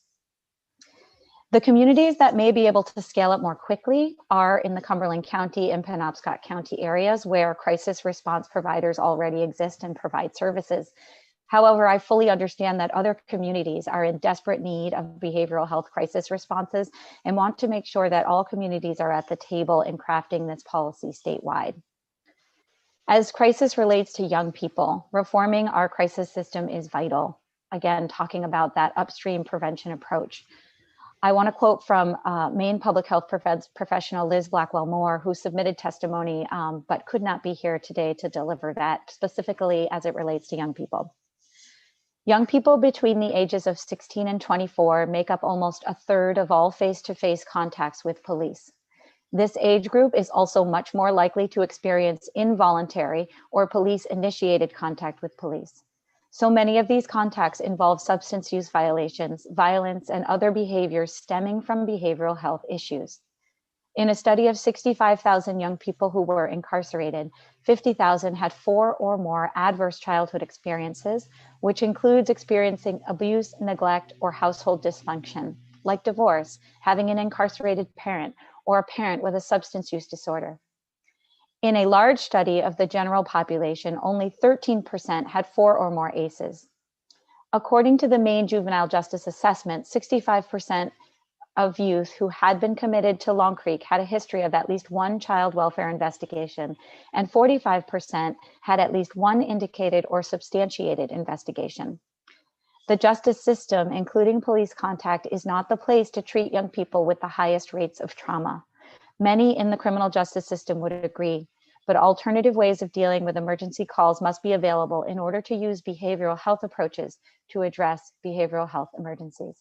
The communities that may be able to scale up more quickly are in the Cumberland County and Penobscot County areas where crisis response providers already exist and provide services. However, I fully understand that other communities are in desperate need of behavioral health crisis responses and want to make sure that all communities are at the table in crafting this policy statewide. As crisis relates to young people, reforming our crisis system is vital. Again, talking about that upstream prevention approach. I want to quote from Maine Public Health professional Liz Blackwell-Moore, who submitted testimony but could not be here today to deliver that, specifically as it relates to young people. Young people between the ages of 16 and 24 make up almost 1/3 of all face-to-face contacts with police. This age group is also much more likely to experience involuntary or police-initiated contact with police. So many of these contacts involve substance use violations, violence, and other behaviors stemming from behavioral health issues. In a study of 65,000 young people who were incarcerated, 50,000 had 4 or more adverse childhood experiences, which includes experiencing abuse, neglect, or household dysfunction, like divorce, having an incarcerated parent, or a parent with a substance use disorder. In a large study of the general population, only 13% had 4 or more ACEs. According to the Maine Juvenile Justice Assessment, 65% of youth who had been committed to Long Creek had a history of at least one child welfare investigation, and 45% had at least one indicated or substantiated investigation. The justice system, including police contact, is not the place to treat young people with the highest rates of trauma. Many in the criminal justice system would agree, but alternative ways of dealing with emergency calls must be available in order to use behavioral health approaches to address behavioral health emergencies.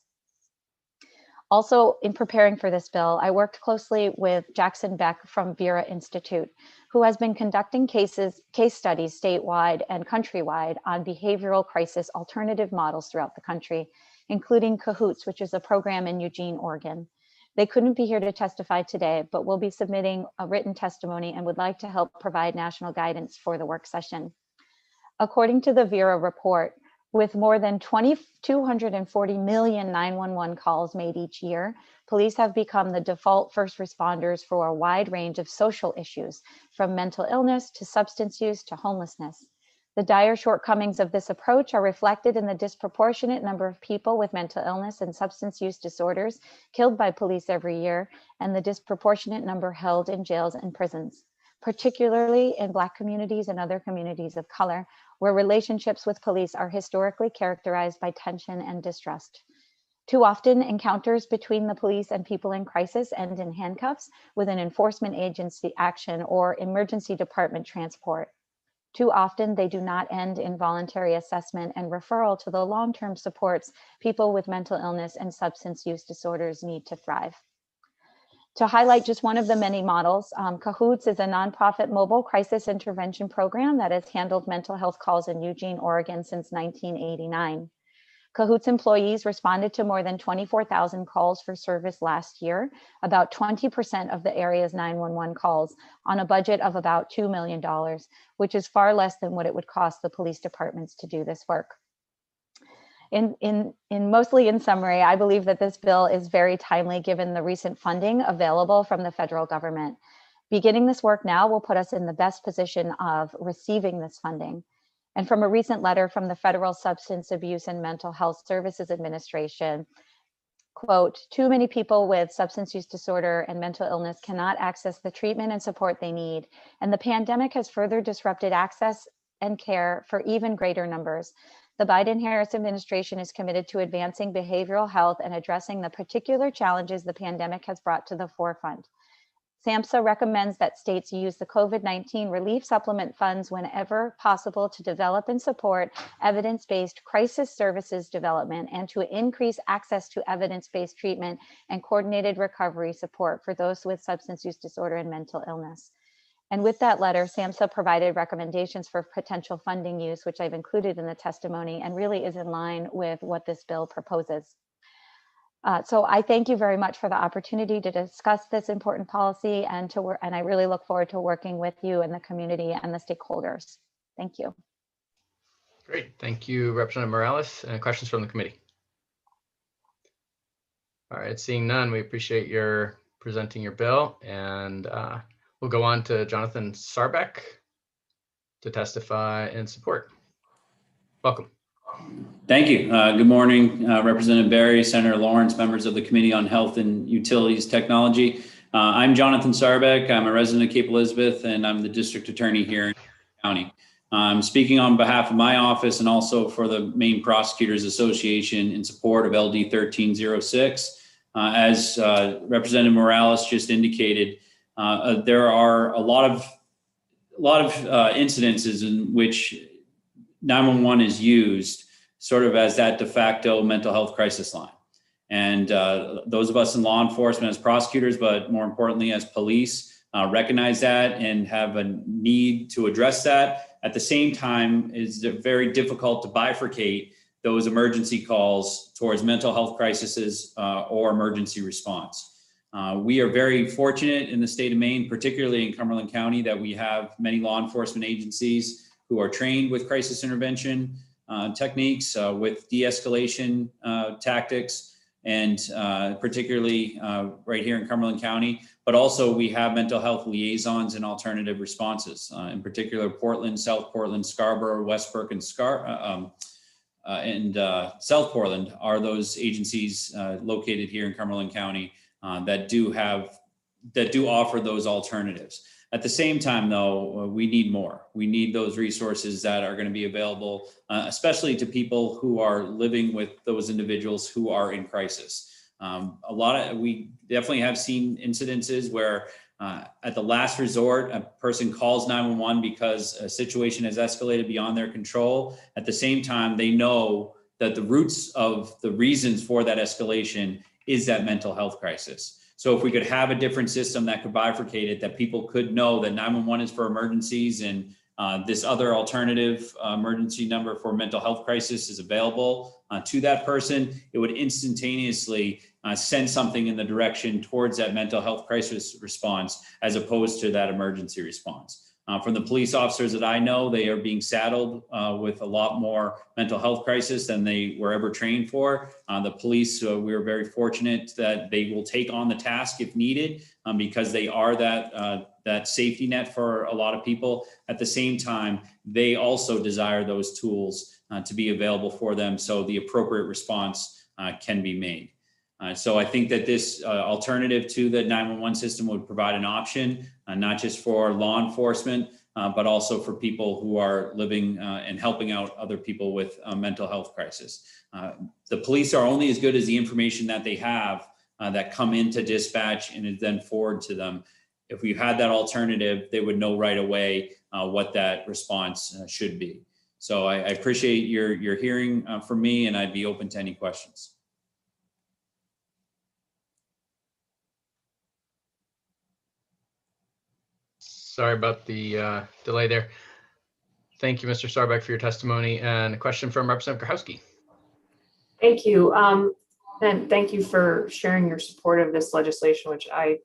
Also, in preparing for this bill, I worked closely with Jackson Beck from Vera Institute, who has been conducting case studies statewide and countrywide on behavioral crisis alternative models throughout the country, including CAHOOTS, which is a program in Eugene, Oregon. They couldn't be here to testify today, but will be submitting a written testimony and would like to help provide national guidance for the work session. According to the Vera report, with more than 240 million 911 calls made each year, police have become the default first responders for a wide range of social issues, from mental illness to substance use to homelessness. The dire shortcomings of this approach are reflected in the disproportionate number of people with mental illness and substance use disorders killed by police every year, and the disproportionate number held in jails and prisons, particularly in Black communities and other communities of color, where relationships with police are historically characterized by tension and distrust. Too often, encounters between the police and people in crisis end in handcuffs with an enforcement agency action or emergency department transport. Too often, they do not end in voluntary assessment and referral to the long-term supports people with mental illness and substance use disorders need to thrive. To highlight just one of the many models, CAHOOTS is a nonprofit mobile crisis intervention program that has handled mental health calls in Eugene, Oregon since 1989. CAHOOTS employees responded to more than 24,000 calls for service last year, about 20% of the area's 911 calls, on a budget of about $2 million, which is far less than what it would cost the police departments to do this work. Mostly in summary, I believe that this bill is very timely given the recent funding available from the federal government. Beginning this work now will put us in the best position of receiving this funding. And from a recent letter from the Federal Substance Abuse and Mental Health Services Administration, quote, "Too many people with substance use disorder and mental illness cannot access the treatment and support they need, and the pandemic has further disrupted access and care for even greater numbers. The Biden-Harris administration is committed to advancing behavioral health and addressing the particular challenges the pandemic has brought to the forefront. SAMHSA recommends that states use the COVID-19 relief supplement funds whenever possible to develop and support evidence-based crisis services development and to increase access to evidence-based treatment and coordinated recovery support for those with substance use disorder and mental illness." And with that letter, SAMHSA provided recommendations for potential funding use, which I've included in the testimony, and really is in line with what this bill proposes. So I thank you very much for the opportunity to discuss this important policy and I really look forward to working with you and the community and the stakeholders. Thank you. Great, thank you, Representative Morales. Questions from the committee? All right, seeing none, we appreciate your presenting your bill, and we'll go on to Jonathan Sarbeck to testify in support. Welcome. Thank you. Good morning, Representative Berry, Senator Lawrence, members of the Committee on Health and Utilities Technology. I'm Jonathan Sarbeck. I'm a resident of Cape Elizabeth, and I'm the district attorney here in the county. I'm speaking on behalf of my office and also for the Maine Prosecutors Association in support of LD 1306. As Representative Morales just indicated, there are a lot of incidences in which 911 is used sort of as that de facto mental health crisis line. And those of us in law enforcement as prosecutors, but more importantly as police, recognize that and have a need to address that. At the same time, it's very difficult to bifurcate those emergency calls towards mental health crises or emergency response. We are very fortunate in the state of Maine, particularly in Cumberland County, that we have many law enforcement agencies who are trained with crisis intervention techniques, with de-escalation tactics, and particularly right here in Cumberland County. But also we have mental health liaisons and alternative responses, in particular Portland, South Portland, Scarborough, Westbrook, and South Portland are those agencies located here in Cumberland County that do offer those alternatives. At the same time, though, we need more. We need those resources that are going to be available, especially to people who are living with those individuals who are in crisis. We definitely have seen incidences where at the last resort, a person calls 911 because a situation has escalated beyond their control. At the same time, they know that the roots of the reasons for that escalation is that mental health crisis. So if we could have a different system that could bifurcate it, that people could know that 911 is for emergencies and this other alternative emergency number for mental health crisis is available to that person, it would instantaneously send something in the direction towards that mental health crisis response as opposed to that emergency response. From the police officers that I know, they are being saddled with a lot more mental health crisis than they were ever trained for. The police, we are very fortunate that they will take on the task if needed because they are that safety net for a lot of people. At the same time, they also desire those tools to be available for them so the appropriate response can be made. So I think that this alternative to the 911 system would provide an option, not just for law enforcement, but also for people who are living and helping out other people with a mental health crisis. The police are only as good as the information that they have that come into dispatch and is then forwarded to them. If we had that alternative, they would know right away what that response should be. So I appreciate your hearing from me, and I'd be open to any questions. Sorry about the delay there. Thank you, Mr. Starbeck, for your testimony. And a question from Representative Grahowski. Thank you. And thank you for sharing your support of this legislation, which I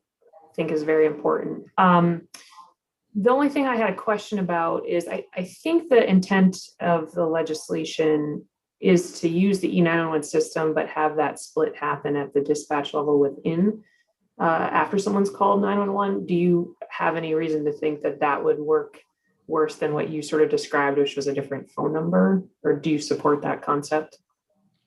think is very important. The only thing I had a question about is I think the intent of the legislation is to use the E911 system, but have that split happen at the dispatch level within after someone's called 911. Do you have any reason to think that that would work worse than what you sort of described, which was a different phone number? Or do you support that concept?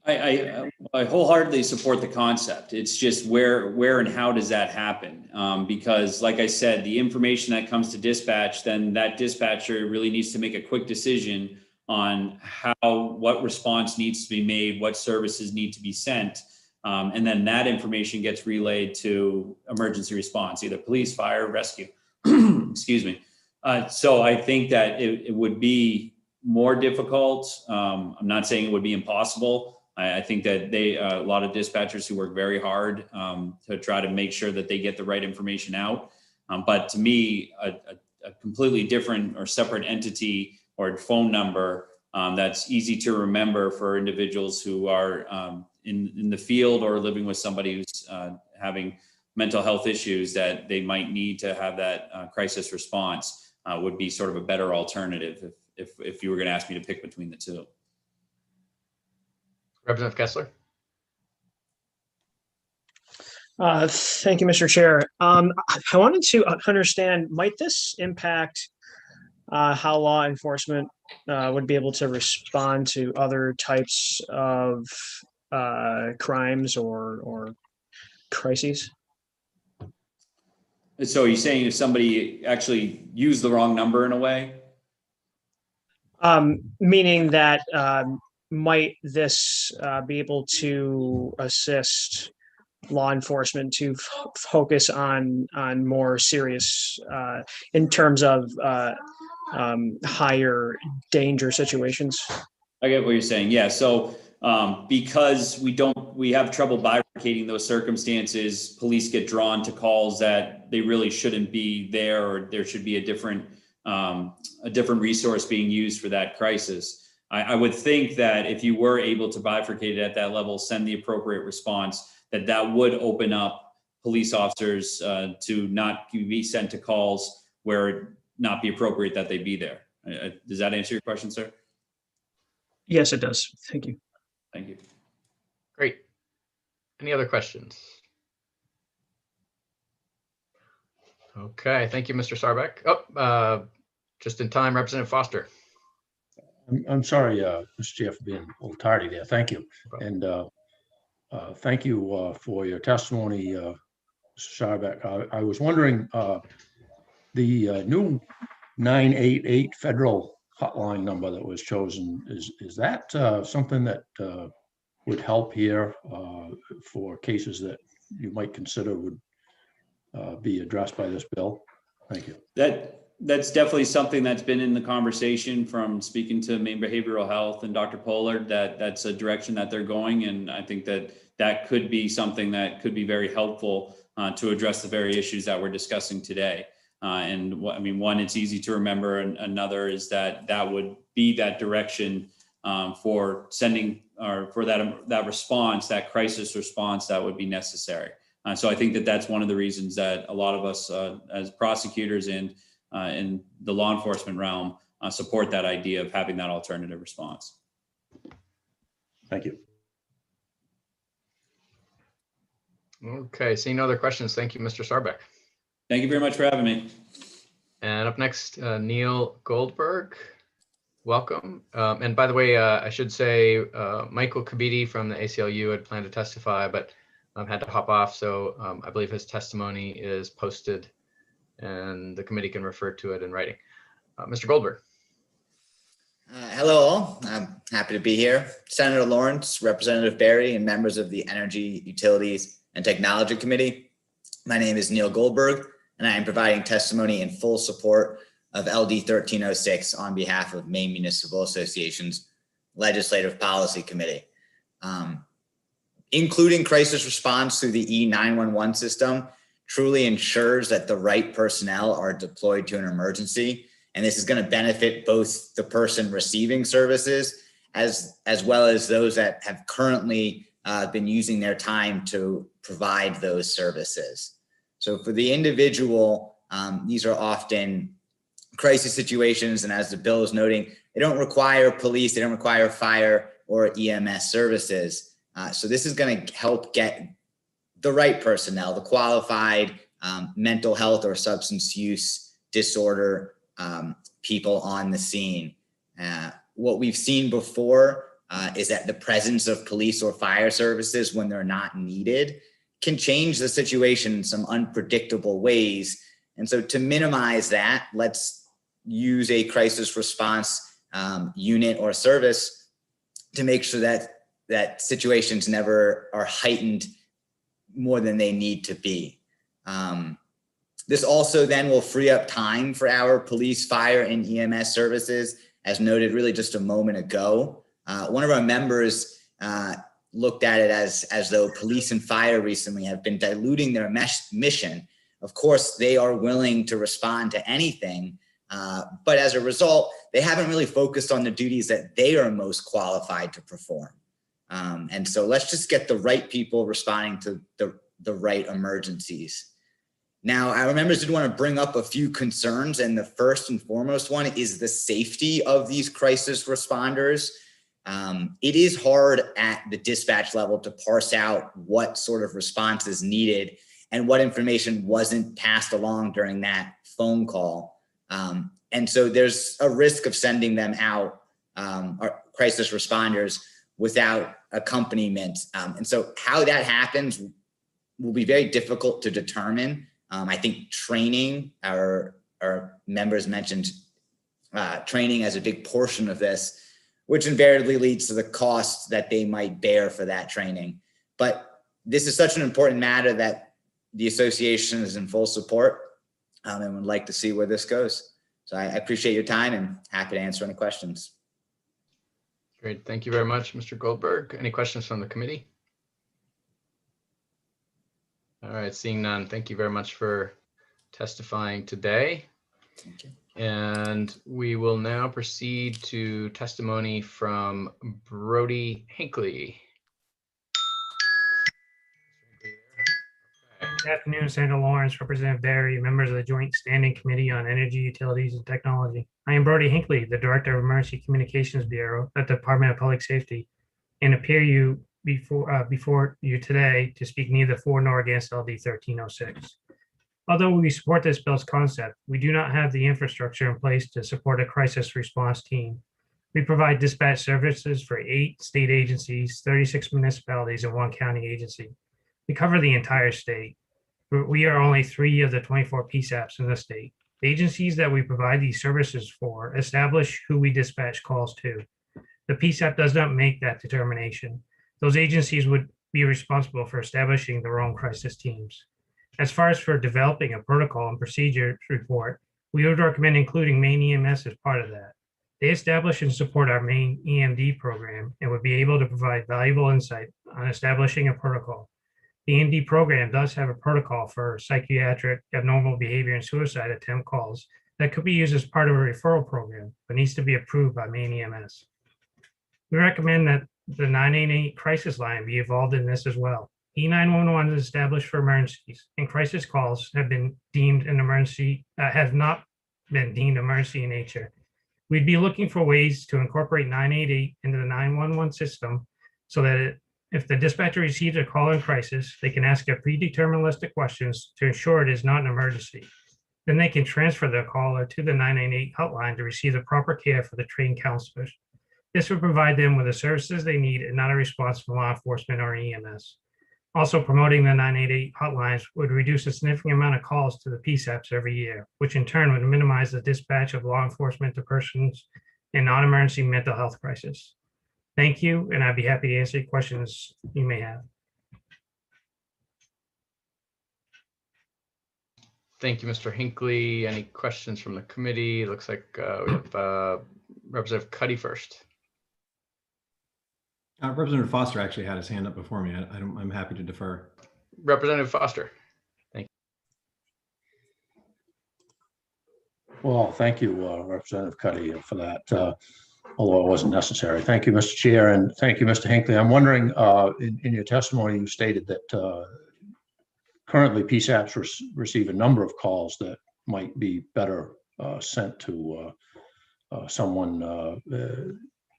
I wholeheartedly support the concept. It's just where and how does that happen? Because like I said, the information that comes to dispatch, then that dispatcher really needs to make a quick decision on what response needs to be made, what services need to be sent. And then that information gets relayed to emergency response, either police, fire, rescue, excuse me. So I think that it would be more difficult. I'm not saying it would be impossible. I think that a lot of dispatchers who work very hard to try to make sure that they get the right information out. But to me, a completely different or separate entity or phone number that's easy to remember for individuals who are in the field or living with somebody who's having mental health issues that they might need to have that crisis response would be sort of a better alternative if you were going to ask me to pick between the two. Representative Kessler. Thank you, Mr. Chair. I wanted to understand, might this impact how law enforcement would be able to respond to other types of crimes or crises? So you're saying if somebody actually used the wrong number in a way? Meaning that might this be able to assist law enforcement to focus on more serious in terms of higher danger situations? I get what you're saying. Yeah. So because we have trouble bifurcating those circumstances, police get drawn to calls that they really shouldn't be there, or there should be a different resource being used for that crisis. I would think that if you were able to bifurcate it at that level, send the appropriate response, that would open up police officers to not be sent to calls where it not be appropriate that they be there. Does that answer your question, sir? Yes, it does. Thank you. Thank you. Great. Any other questions? Okay, thank you, Mr. Sarbeck. Oh, just in time, Representative Foster. I'm sorry, Mr. Chair, for being a little tardy there. Thank you. And thank you for your testimony, Mr. Sarbeck. I was wondering, the new 988 federal hotline number that was chosen, is that something that would help here for cases that you might consider would be addressed by this bill? Thank you. That's definitely something that's been in the conversation from speaking to Maine Behavioral Health and Dr. Pollard, that's a direction that they're going. And I think that could be something that could be very helpful to address the very issues that we're discussing today. And I mean, one, it's easy to remember, and another is that would be that direction for sending, or for that response, that crisis response that would be necessary. So I think that's one of the reasons that a lot of us as prosecutors and in the law enforcement realm support that idea of having that alternative response. Thank you. Okay, seeing no other questions, thank you, Mr. Sarbeck. Thank you very much for having me. And up next, Neil Goldberg, welcome. And by the way, I should say Michael Kabidi from the ACLU had planned to testify, but had to hop off. So I believe his testimony is posted and the committee can refer to it in writing. Mr. Goldberg. Hello all, I'm happy to be here. Senator Lawrence, Representative Berry, and members of the Energy, Utilities, and Technology Committee. My name is Neil Goldberg, and I am providing testimony in full support of LD 1306 on behalf of Maine Municipal Association's Legislative Policy Committee. Including crisis response through the E911 system truly ensures that the right personnel are deployed to an emergency. And this is going to benefit both the person receiving services as well as those that have currently been using their time to provide those services. So for the individual, these are often crisis situations. And as the bill is noting, they don't require police, they don't require fire or EMS services. So this is going to help get the right personnel, the qualified mental health or substance use disorder people on the scene. What we've seen before is that the presence of police or fire services when they're not needed can change the situation in some unpredictable ways. And so to minimize that, let's use a crisis response unit or service to make sure that situations never are heightened more than they need to be. This also then will free up time for our police, fire, and EMS services, as noted really just a moment ago. One of our members looked at it as though police and fire recently have been diluting their mission. Of course, they are willing to respond to anything, but as a result, they haven't really focused on the duties that they are most qualified to perform. And so let's just get the right people responding to the right emergencies. Now, our members did want to bring up a few concerns, and the first and foremost one is the safety of these crisis responders. It is hard at the dispatch level to parse out what sort of response is needed and what information wasn't passed along during that phone call. And so there's a risk of sending them out, our crisis responders, without accompaniment. And so how that happens will be very difficult to determine. I think training, our members mentioned training as a big portion of this, which invariably leads to the costs that they might bear for that training. But this is such an important matter that the association is in full support and would like to see where this goes. So I appreciate your time and happy to answer any questions. Great, thank you very much, Mr. Goldberg. Any questions from the committee? All right, seeing none, thank you very much for testifying today. Thank you. And we will now proceed to testimony from Brody Hinckley. Okay. Good afternoon, Senator Lawrence, Representative Barry, members of the Joint Standing Committee on Energy, Utilities, and Technology. I am Brody Hinckley, the Director of Emergency Communications Bureau at the Department of Public Safety, and appear you before you today to speak neither for nor against LD 1306. Although we support this bill's concept, we do not have the infrastructure in place to support a crisis response team. We provide dispatch services for 8 state agencies, 36 municipalities, and 1 county agency. We cover the entire state. We are only 3 of the 24 PSAPs in the state. The agencies that we provide these services for establish who we dispatch calls to. The PSAP does not make that determination. Those agencies would be responsible for establishing their own crisis teams. As far as for developing a protocol and procedure report, we would recommend including Maine EMS as part of that. They establish and support our Maine EMD program and would be able to provide valuable insight on establishing a protocol. The EMD program does have a protocol for psychiatric, abnormal behavior, and suicide attempt calls that could be used as part of a referral program, but needs to be approved by Maine EMS. We recommend that the 988 crisis line be involved in this as well. E911 is established for emergencies, and crisis calls have been deemed an emergency, have not been deemed emergency in nature. We'd be looking for ways to incorporate 988 into the 911 system so that if the dispatcher receives a call in crisis, they can ask a predetermined list of questions to ensure it is not an emergency. Then they can transfer the caller to the 988 hotline to receive the proper care for the trained counselors. This would provide them with the services they need and not a response from law enforcement or EMS. Also, promoting the 988 hotlines would reduce a significant amount of calls to the PSAPs every year, which in turn would minimize the dispatch of law enforcement to persons in non-emergency mental health crisis. Thank you, and I'd be happy to answer any questions you may have. Thank you, Mr. Hinckley. Any questions from the committee? Looks like we have Representative Cuddy first. Representative Foster actually had his hand up before me. I'm happy to defer. Representative Foster. Thank you. Well, thank you, Representative Cuddy, for that, although it wasn't necessary. Thank you, Mr. Chair, and thank you, Mr. Hinckley. I'm wondering, in your testimony, you stated that currently PSAPs receive a number of calls that might be better sent to someone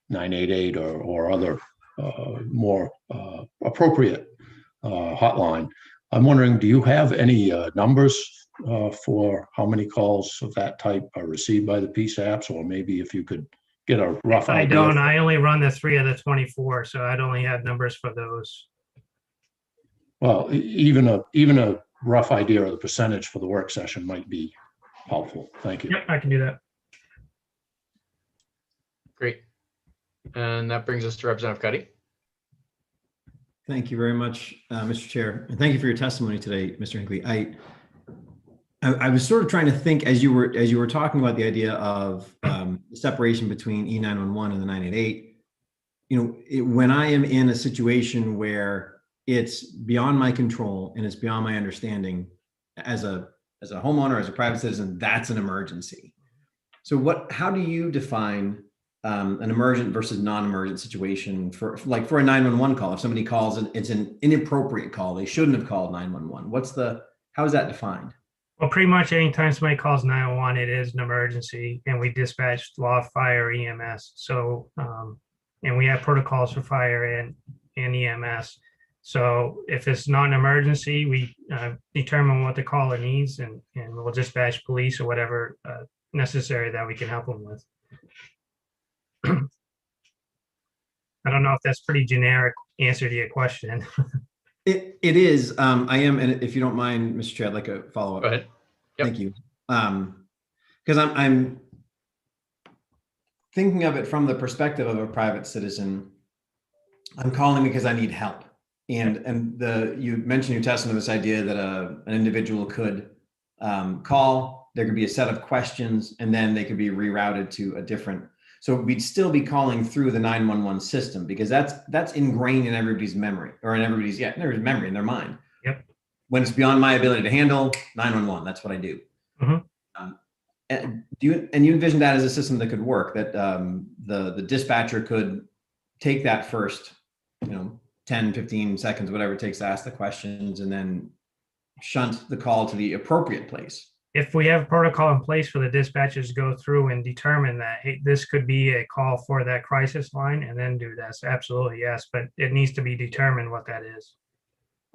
988 or other more appropriate hotline. I'm wondering, do you have any numbers for how many calls of that type are received by the PSAPs, or maybe if you could get a rough idea? I don't. I only run the 3 of the 24, so I'd only have numbers for those. Well, even a rough idea of the percentage for the work session might be helpful. Thank you. Yep, I can do that. Great. And that brings us to Representative Cuddy. Thank you very much, Mr. Chair. And thank you for your testimony today, Mr. Hinckley. I was sort of trying to think as you were talking about the idea of the separation between E911 and the 988. When I am in a situation where it's beyond my control and it's beyond my understanding, as a homeowner, as a private citizen, that's an emergency. So how do you define an emergent versus non-emergent situation for a 911 call? If somebody calls and it's an inappropriate call, they shouldn't have called 911. How is that defined? Well, pretty much anytime somebody calls 911, it is an emergency, and we dispatch law, fire, EMS. So, and we have protocols for fire and EMS. So if it's not an emergency, we determine what the caller needs, and we'll dispatch police or whatever necessary that we can help them with. I don't know if that's pretty generic answer to your question. It is. I am, and if you don't mind, Mr. Chair, I'd like a follow-up. Go ahead. Yep. Thank you. Because I'm thinking of it from the perspective of a private citizen. I'm calling because I need help. And you mentioned your testimony this idea that an individual could call, there could be a set of questions, and then they could be rerouted to a different. So we'd still be calling through the 911 system, because that's ingrained in everybody's memory, or in everybody's memory, in their mind. Yep. When it's beyond my ability to handle, 911, that's what I do. Mm-hmm. And you envision that as a system that could work, that the dispatcher could take that first, 10, 15 seconds, whatever it takes to ask the questions, and then shunt the call to the appropriate place. If we have protocol in place for the dispatchers to go through and determine that, hey, this could be a call for that crisis line and then do that, absolutely, yes, but it needs to be determined what that is.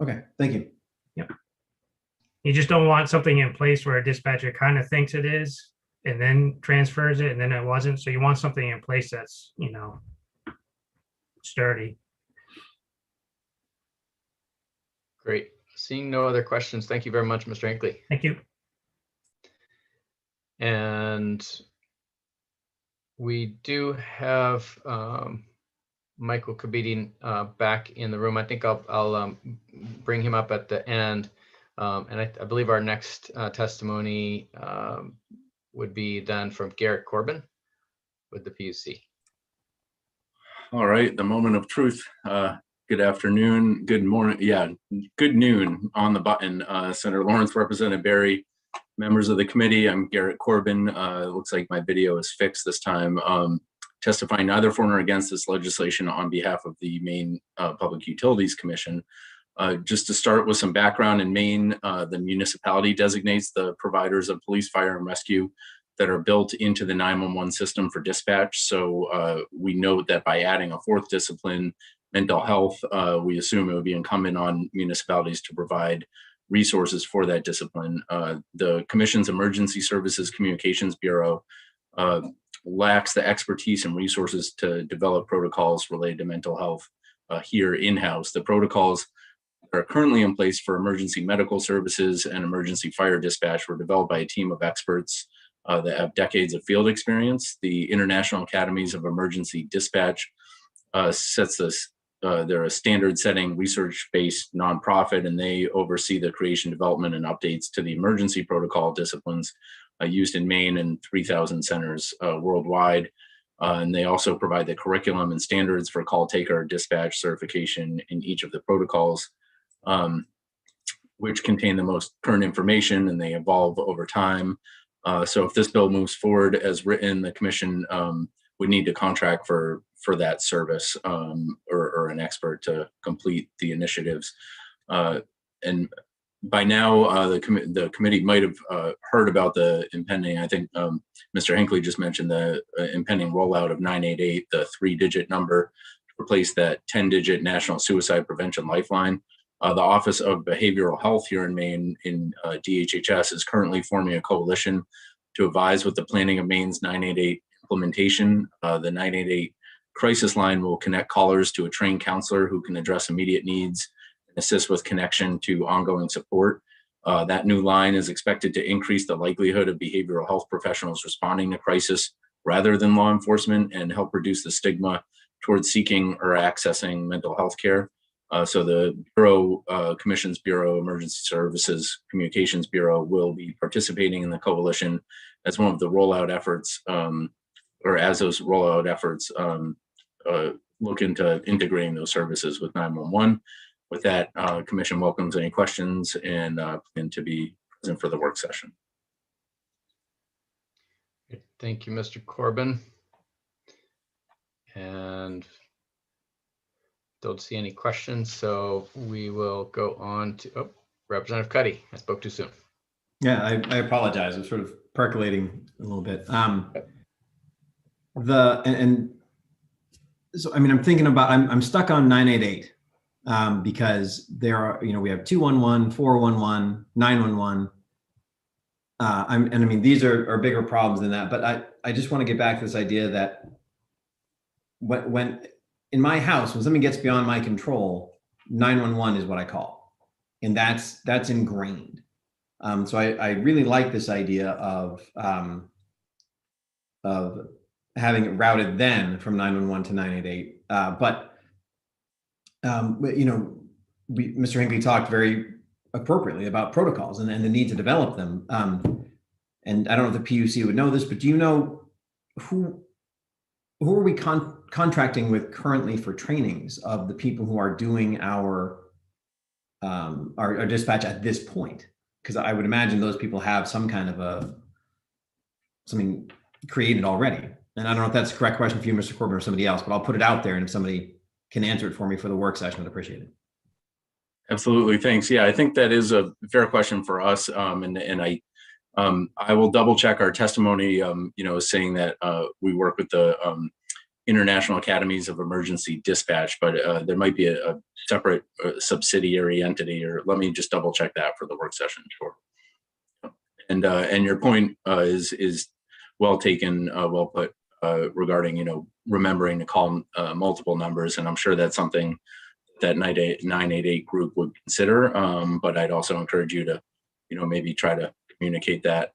Okay, thank you. Yep. You just don't want something in place where a dispatcher kind of thinks it is and then transfers it and then it wasn't. So you want something in place that's, you know, sturdy. Great. Seeing no other questions, thank you very much, Mr. Hinckley. Thank you. And we do have Michael Kabidi back in the room. I think I'll bring him up at the end. And I believe our next testimony would be then from Garrett Corbin with the PUC. All right, the moment of truth. Good afternoon, good morning. Yeah, good noon on the button. Senator Lawrence, Representative Berry, members of the committee. I'm Garrett Corbin. It looks like my video is fixed this time. Testifying neither for nor against this legislation on behalf of the Maine Public Utilities Commission. Just to start with some background, in Maine, the municipality designates the providers of police, fire, and rescue that are built into the 911 system for dispatch. So we note that by adding a fourth discipline, mental health, we assume it would be incumbent on municipalities to provide resources for that discipline. The Commission's Emergency Services Communications Bureau lacks the expertise and resources to develop protocols related to mental health here in-house. The protocols that are currently in place for emergency medical services and emergency fire dispatch were developed by a team of experts that have decades of field experience. The International Academies of Emergency Dispatch sets this. They're a standard-setting, research-based nonprofit, and they oversee the creation, development, and updates to the emergency protocol disciplines used in Maine and 3,000 centers worldwide. And they also provide the curriculum and standards for call taker dispatch certification in each of the protocols, which contain the most current information, and they evolve over time. So if this bill moves forward as written, the commission would need to contract for that service or an expert to complete the initiatives. And by now, the committee might have heard about the impending, I think Mr. Hinckley just mentioned the impending rollout of 988, the 3-digit number to replace that 10-digit National Suicide Prevention Lifeline. The Office of Behavioral Health here in Maine in DHHS is currently forming a coalition to advise with the planning of Maine's 988 implementation. The 988 crisis line will connect callers to a trained counselor who can address immediate needs and assist with connection to ongoing support. That new line is expected to increase the likelihood of behavioral health professionals responding to crisis rather than law enforcement and help reduce the stigma towards seeking or accessing mental health care. So the Bureau, Commission's Bureau, Emergency Services Communications Bureau will be participating in the coalition as one of the rollout efforts, or as those rollout efforts look into integrating those services with 911. With that, Commission welcomes any questions and to be present for the work session. Thank you, Mr. Corbin. And don't see any questions, so we will go on to Representative Cuddy. I spoke too soon. Yeah, I apologize. I'm sort of percolating a little bit. So I mean, I'm thinking about, I'm stuck on 988 because there are, we have 211, 411, 911. I mean, these are bigger problems than that, but I just want to get back to this idea that when in my house, when something gets beyond my control, 911 is what I call, and that's ingrained. So I really like this idea of having it routed then from 911 to 988. Mr. Hinckley talked very appropriately about protocols and the need to develop them. And I don't know if the PUC would know this, but do you know who are we contracting with currently for trainings of the people who are doing our dispatch at this point? Because I would imagine those people have some kind of something created already. And I don't know if that's the correct question for you, Mr. Corbin, or somebody else, but I'll put it out there. And if somebody can answer it for me for the work session, I'd appreciate it. Absolutely, thanks. Yeah, I think that is a fair question for us, and I will double check our testimony. Saying that we work with the International Academies of Emergency Dispatch, but there might be a separate subsidiary entity, or let me just double check that for the work session. Sure. And your point is well taken, well put regarding remembering to call multiple numbers, and I'm sure that's something that 988 group would consider. But I'd also encourage you to maybe try to communicate that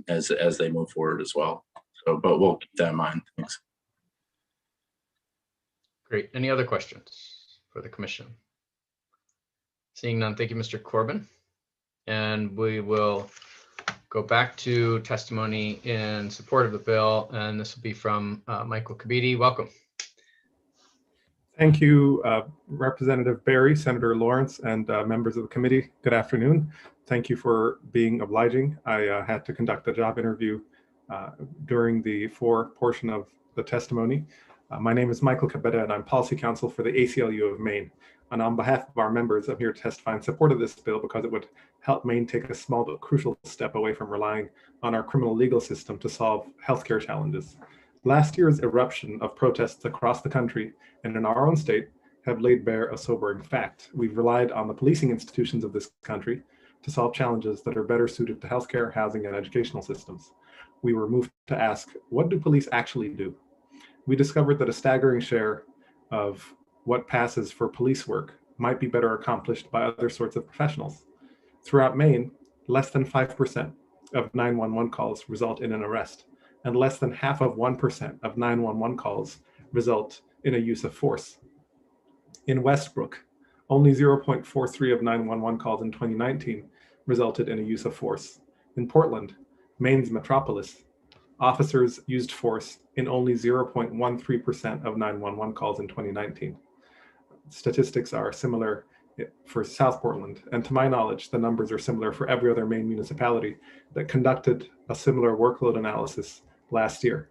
as they move forward as well. So, but we'll keep that in mind. Thanks. Great. Any other questions for the commission? Seeing none, thank you, Mr. Corbin. And we will go back to testimony in support of the bill, and this will be from Michael Kabidi. Welcome. Thank you, Representative Berry, Senator Lawrence, and members of the committee. Good afternoon. Thank you for being obliging. I had to conduct a job interview during the portion of the testimony. My name is Michael Kabeda, and I'm Policy Counsel for the ACLU of Maine. And on behalf of our members, I'm here to testify in support of this bill because it would help Maine take a small but crucial step away from relying on our criminal legal system to solve healthcare challenges. Last year's eruption of protests across the country and in our own state have laid bare a sobering fact. We've relied on the policing institutions of this country to solve challenges that are better suited to healthcare, housing, and educational systems. We were moved to ask, what do police actually do? We discovered that a staggering share of what passes for police work might be better accomplished by other sorts of professionals. Throughout Maine, less than 5% of 911 calls result in an arrest, and less than 0.5% of 911 calls result in a use of force. In Westbrook, only 0.43 of 911 calls in 2019 resulted in a use of force. In Portland, Maine's metropolis, officers used force in only 0.13% of 911 calls in 2019. Statistics are similar for South Portland, and to my knowledge, the numbers are similar for every other Maine municipality that conducted a similar workload analysis last year.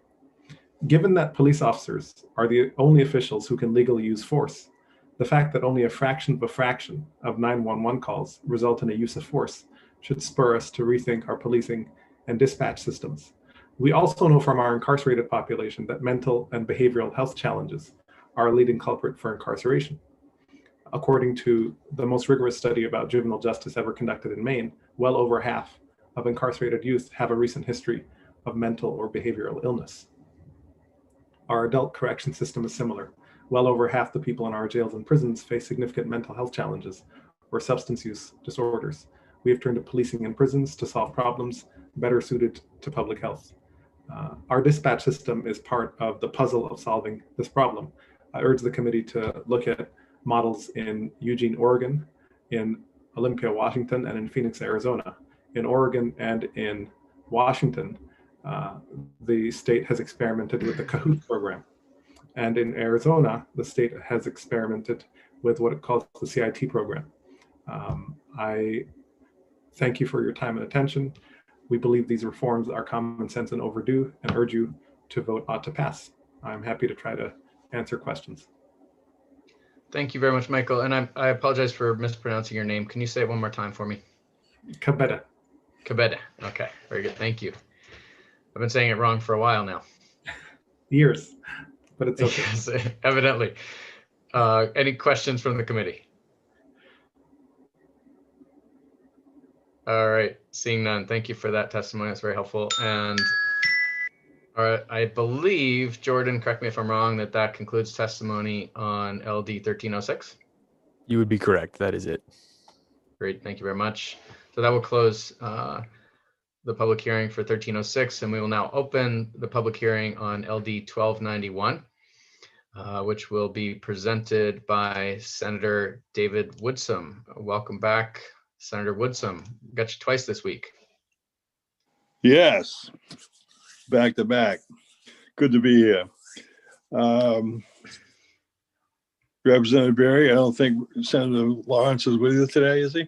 Given that police officers are the only officials who can legally use force, the fact that only a fraction of 911 calls result in a use of force should spur us to rethink our policing and dispatch systems. We also know from our incarcerated population that mental and behavioral health challenges are a leading culprit for incarceration. According to the most rigorous study about juvenile justice ever conducted in Maine, well over half of incarcerated youth have a recent history of mental or behavioral illness. Our adult correction system is similar. Well over half the people in our jails and prisons face significant mental health challenges or substance use disorders. We have turned to policing in prisons to solve problems better suited to public health. Our dispatch system is part of the puzzle of solving this problem. I urge the committee to look at models in Eugene, Oregon, in Olympia, Washington, and in Phoenix, Arizona. In Oregon and in Washington, the state has experimented with the Kahoot program. And in Arizona, the state has experimented with what it calls the CIT program. I thank you for your time and attention. We believe these reforms are common sense and overdue, and urge you to vote ought to pass. I'm happy to try to answer questions. Thank you very much, Michael. And I apologize for mispronouncing your name. Can you say it one more time for me? Kabeda. Kabeda. Okay, very good. Thank you. I've been saying it wrong for a while now. Years, but it's okay. Yes, evidently. Any questions from the committee? All right, seeing none. Thank you for that testimony. That's very helpful. And all right, I believe, Jordan, correct me if I'm wrong, that concludes testimony on LD 1306. You would be correct. That is it. Great, thank you very much. So that will close the public hearing for 1306, and we will now open the public hearing on LD 1291, which will be presented by Senator David Woodsum. Welcome back, Senator Woodsum. Got you twice this week. Yes, back to back. Good to be here. Representative Berry, I don't think Senator Lawrence is with you today, is he?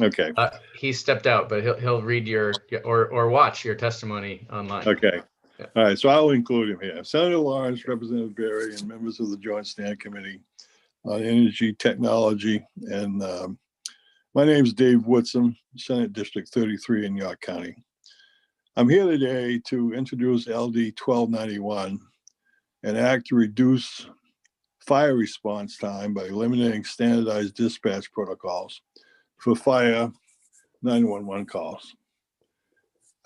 Okay. He stepped out, but he'll read your or watch your testimony online. Okay. Yeah. All right, so I'll include him here. Senator Lawrence, Representative Berry, and members of the Joint Stand Committee on Energy, Technology, and My name is Dave Woodson, Senate District 33 in York County. I'm here today to introduce LD 1291, an act to reduce fire response time by eliminating standardized dispatch protocols for fire 911 calls.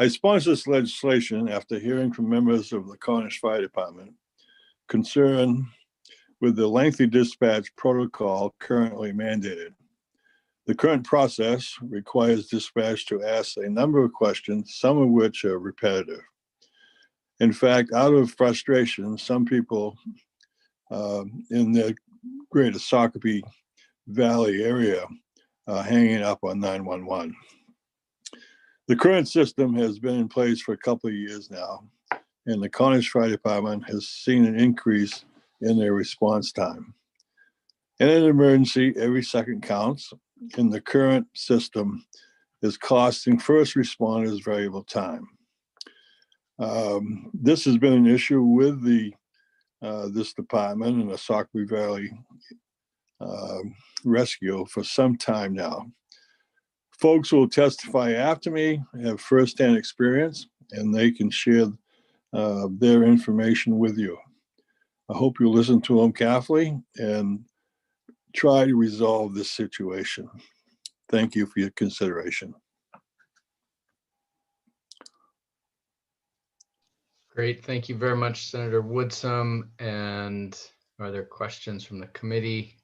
I sponsored this legislation after hearing from members of the Cornish Fire Department concerned with the lengthy dispatch protocol currently mandated. The current process requires dispatch to ask a number of questions, some of which are repetitive. In fact, out of frustration, some people in the greater Sockopee Valley area hanging up on 911. The current system has been in place for a couple of years now, and the Cornish Fire Department has seen an increase in their response time. In an emergency, every second counts, and the current system is costing first responders valuable time. This has been an issue with this department and the Sockopee Valley Rescue for some time now. Folks who will testify after me have firsthand experience, and they can share their information with you. I hope you listen to them carefully and try to resolve this situation. Thank you for your consideration. Great. Thank you very much, Senator Woodson. And are there questions from the committee?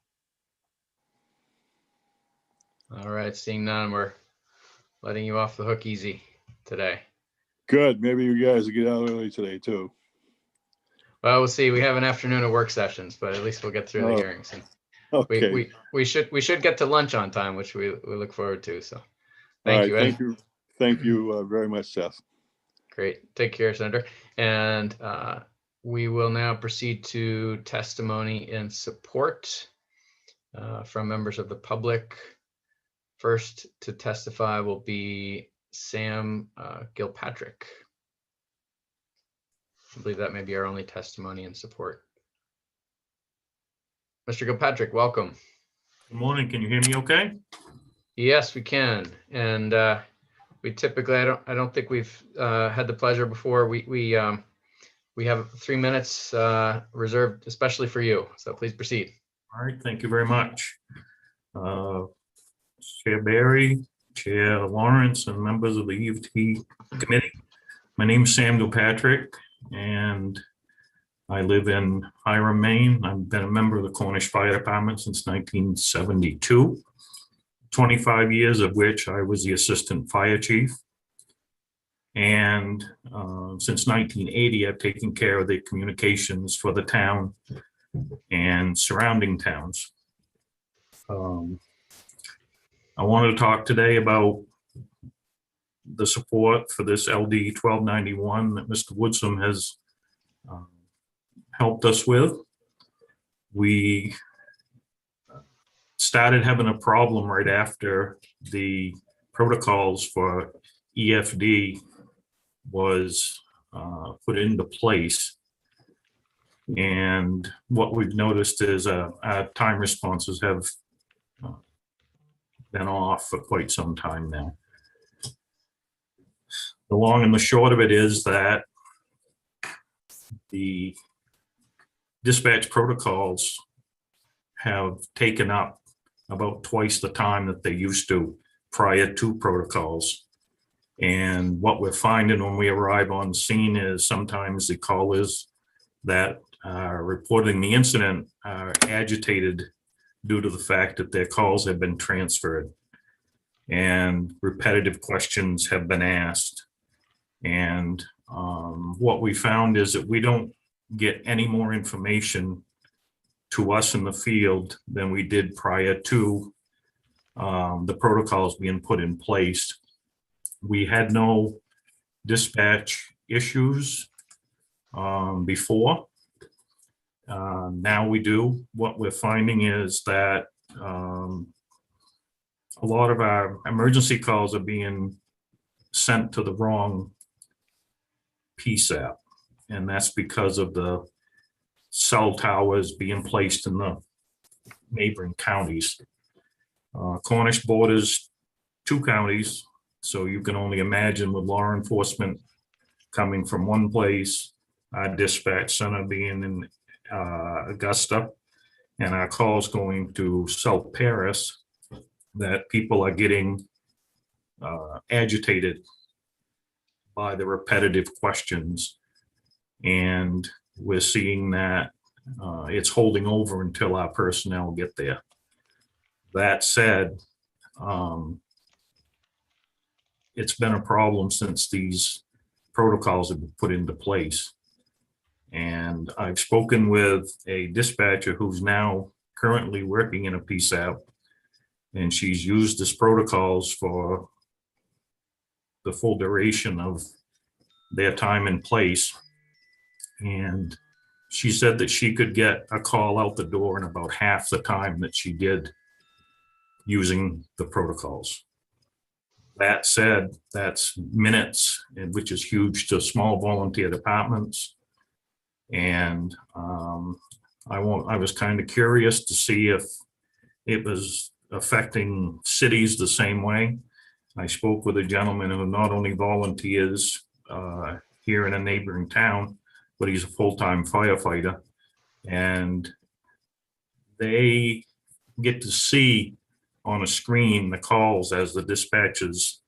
All right, seeing none, we're letting you off the hook easy today. Good. Maybe you guys will get out early today too. Well, we'll see. We have an afternoon of work sessions, but at least we'll get through the hearings. And Okay. we should get to lunch on time, which we look forward to. So All thank right, you. thank you. Thank you very much, Seth. Great. Take care, Senator. And we will now proceed to testimony in support from members of the public. First to testify will be Sam Gilpatrick. I believe that may be our only testimony in support. Mr. Gilpatrick, welcome. Good morning. Can you hear me okay? Yes, we can. And we typically, I don't think we've had the pleasure before. We have 3 minutes reserved especially for you. So please proceed. All right. Thank you very much. Chair Barry, Chair Lawrence, and members of the EUT committee. My name is Sam Gilpatrick, and I live in Hiram, Maine. I've been a member of the Cornish Fire Department since 1972, 25 years of which I was the assistant fire chief. And since 1980, I've taken care of the communications for the town and surrounding towns. I wanted to talk today about the support for this LD 1291 that Mr. Woodson has helped us with. We started having a problem right after the protocols for EFD was put into place. And what we've noticed is our time responses have been off for quite some time now. The long and the short of it is that the dispatch protocols have taken up about twice the time that they used to prior to protocols. And what we're finding when we arrive on scene is sometimes the callers that are reporting the incident are agitated due to the fact that their calls have been transferred and repetitive questions have been asked. And what we found is that we don't get any more information to us in the field than we did prior to the protocols being put in place. We had no dispatch issues before. Now we do. What we're finding is that a lot of our emergency calls are being sent to the wrong PSAP, and that's because of the cell towers being placed in the neighboring counties. Cornish borders 2 counties, so you can only imagine with law enforcement coming from one place, our dispatch center being in Augusta, and our calls going to South Paris, that people are getting agitated by the repetitive questions. And we're seeing that it's holding over until our personnel get there. That said, it's been a problem since these protocols have been put into place. And I've spoken with a dispatcher who's now currently working in a PSAP, and she's used this protocols for the full duration of their time in place. And she said that she could get a call out the door in about half the time that she did using the protocols. That said, that's minutes, which is huge to small volunteer departments. And I was kind of curious to see if it was affecting cities the same way. I spoke with a gentleman who not only volunteers here in a neighboring town, but he's a full-time firefighter. And they get to see on a screen the calls as the dispatcher's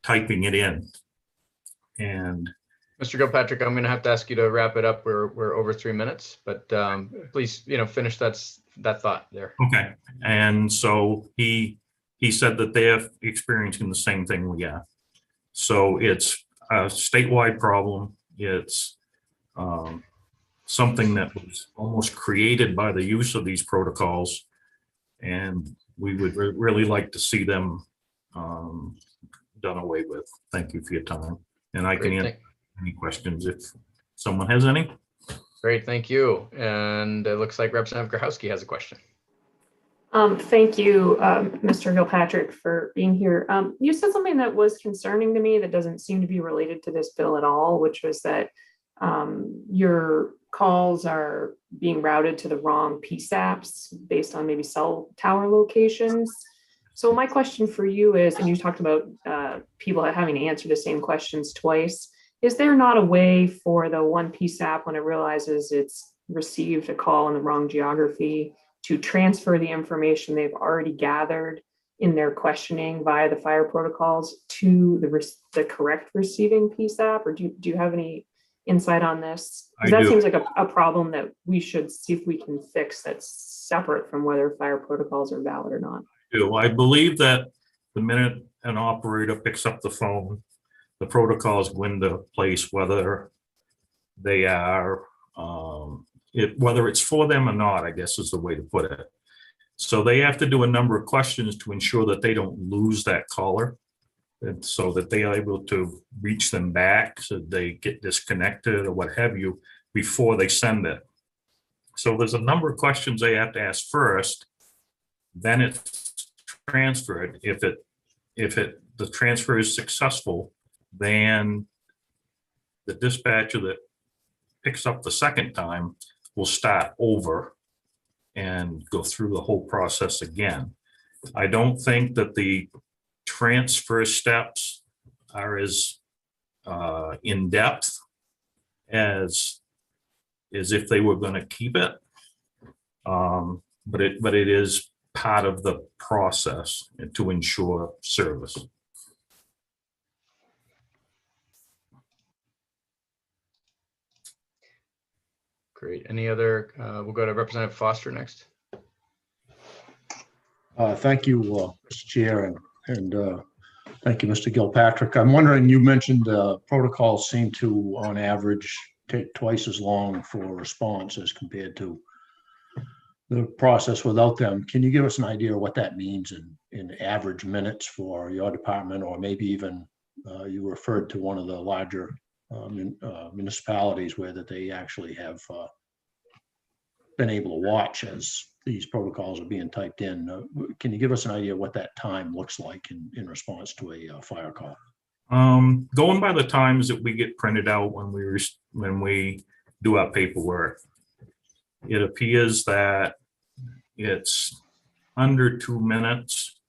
typing it in. And Mr. Gilpatrick, I'm going to have to ask you to wrap it up. We're over 3 minutes, but please, finish that thought there. okay. And so he said that they're experiencing the same thing we are. So it's a statewide problem. It's something that was almost created by the use of these protocols. And we would really like to see them done away with. Thank you for your time. And I can answer any questions if someone has any. Great, thank you. And it looks like Representative Grahowski has a question. Thank you, Mr. Gilpatrick, for being here. You said something that was concerning to me that doesn't seem to be related to this bill at all, which was that your calls are being routed to the wrong PSAPs based on maybe cell tower locations. So my question for you is, and you talked about people having to answer the same questions twice, is there not a way for the one PSAP, when it realizes it's received a call in the wrong geography, to transfer the information they've already gathered in their questioning via the fire protocols to the correct receiving PSAP? Or do you have any insight on this? Because that seems like a problem that we should see if we can fix, that's separate from whether fire protocols are valid or not. I believe that the minute an operator picks up the phone, the protocols go into place, whether they are, whether it's for them or not, I guess is the way to put it. So they have to do a number of questions to ensure that they don't lose that caller, and so that they are able to reach them back, so they get disconnected or what have you before they send it. So there's a number of questions they have to ask first, then it's transferred. If the transfer is successful, then the dispatcher that picks up the second time will start over and go through the whole process again. I don't think that the transfer steps are as in depth as if they were going to keep it, but it is part of the process to ensure service. Great. Any other? We'll go to Representative Foster next. Thank you, Mr. Chair, and thank you, Mr. Gilpatrick. I'm wondering, you mentioned protocols seem to, on average, take twice as long for a response as compared to the process without them. Can you give us an idea of what that means in average minutes for your department, or maybe even you referred to one of the larger municipalities where that they actually have been able to watch as these protocols are being typed in. Can you give us an idea of what that time looks like in response to a fire call? Going by the times that we get printed out when we do our paperwork, it appears that it's under 2 minutes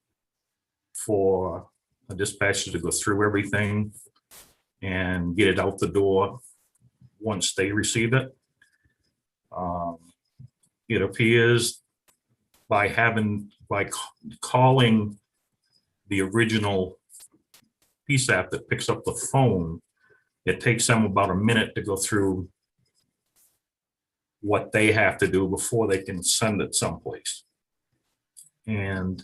for a dispatcher to go through everything and get it out the door once they receive it. It appears by calling the original PSAP that picks up the phone, it takes them about a minute to go through what they have to do before they can send it someplace. And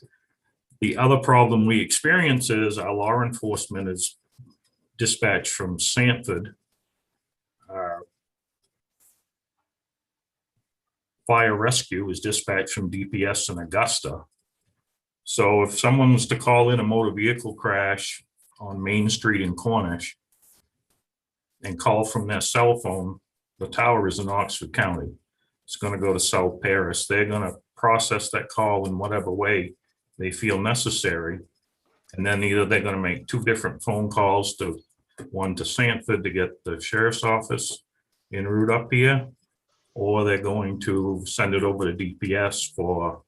the other problem we experience is our law enforcement is dispatched from Sanford. Our fire rescue is dispatched from DPS in Augusta. So if someone was to call in a motor vehicle crash on Main Street in Cornish and call from their cell phone, the tower is in Oxford County. It's going to go to South Paris. They're going to process that call in whatever way they feel necessary. And then either they're going to make two different phone calls, one to Sanford to get the sheriff's office en route up here, or they're going to send it over to DPS for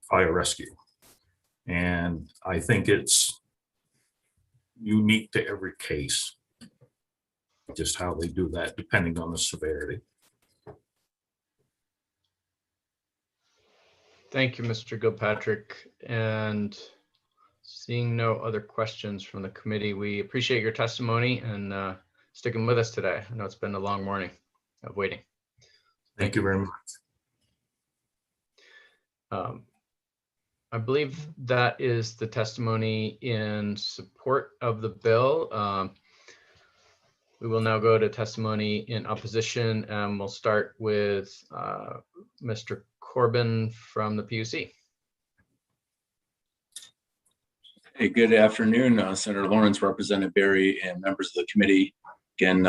fire rescue. And I think it's unique to every case, just how they do that, depending on the severity. Thank you, Mr. Gilpatrick. And seeing no other questions from the committee, we appreciate your testimony and sticking with us today. I know it's been a long morning of waiting. Thank you very much. I believe that is the testimony in support of the bill. We will now go to testimony in opposition, and we'll start with Mr. Corbin from the PUC. Hey, good afternoon, Senator Lawrence, Representative Berry, and members of the committee. Again,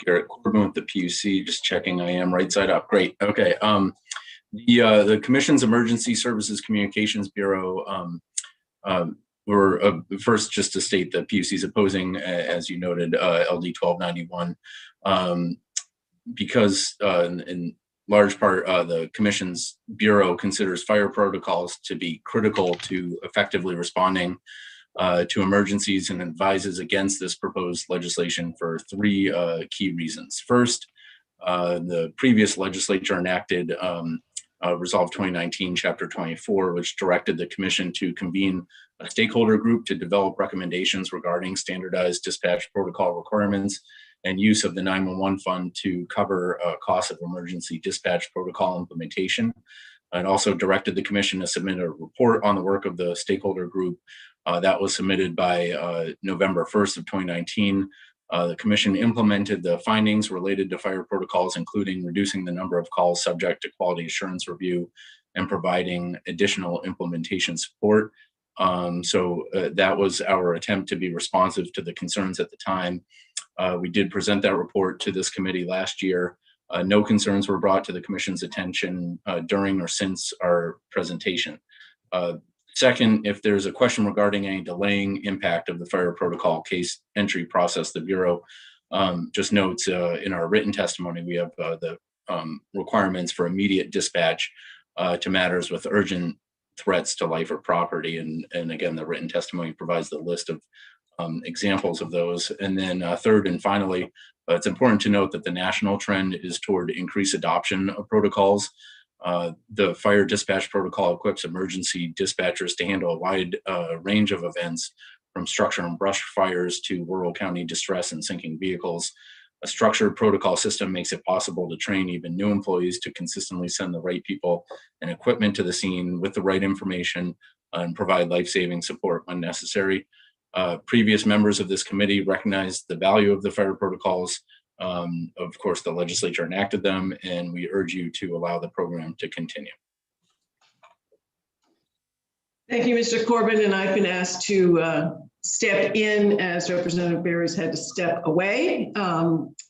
Garrett Corbin with the PUC, just checking I am right side up. Great. Okay. The Commission's Emergency Services Communications Bureau were first, just to state, the PUC is opposing, as you noted, LD 1291, because in large part, the Commission's Bureau considers fire protocols to be critical to effectively responding to emergencies and advises against this proposed legislation for three key reasons. First, the previous legislature enacted Resolve 2019, Chapter 24, which directed the Commission to convene a stakeholder group to develop recommendations regarding standardized dispatch protocol requirements and use of the 911 fund to cover costs of emergency dispatch protocol implementation. It also directed the Commission to submit a report on the work of the stakeholder group that was submitted by November 1st of 2019. The Commission implemented the findings related to fire protocols, including reducing the number of calls subject to quality assurance review and providing additional implementation support. So that was our attempt to be responsive to the concerns at the time. We did present that report to this committee last year. No concerns were brought to the Commission's attention during or since our presentation. Second, if there's a question regarding any delaying impact of the fire protocol case entry process, the Bureau just notes in our written testimony, we have the requirements for immediate dispatch to matters with urgent threats to life or property. And again, the written testimony provides the list of examples of those. And then third and finally, it's important to note that the national trend is toward increased adoption of protocols. The fire dispatch protocol equips emergency dispatchers to handle a wide range of events, from structure and brush fires to rural county distress and sinking vehicles. A structured protocol system makes it possible to train even new employees to consistently send the right people and equipment to the scene with the right information and provide life-saving support when necessary. Previous members of this committee recognized the value of the fire protocols. Of course, the legislature enacted them, and we urge you to allow the program to continue. Thank you, Mr. Corbin, and I've been asked to step in as Representative Berry's had to step away.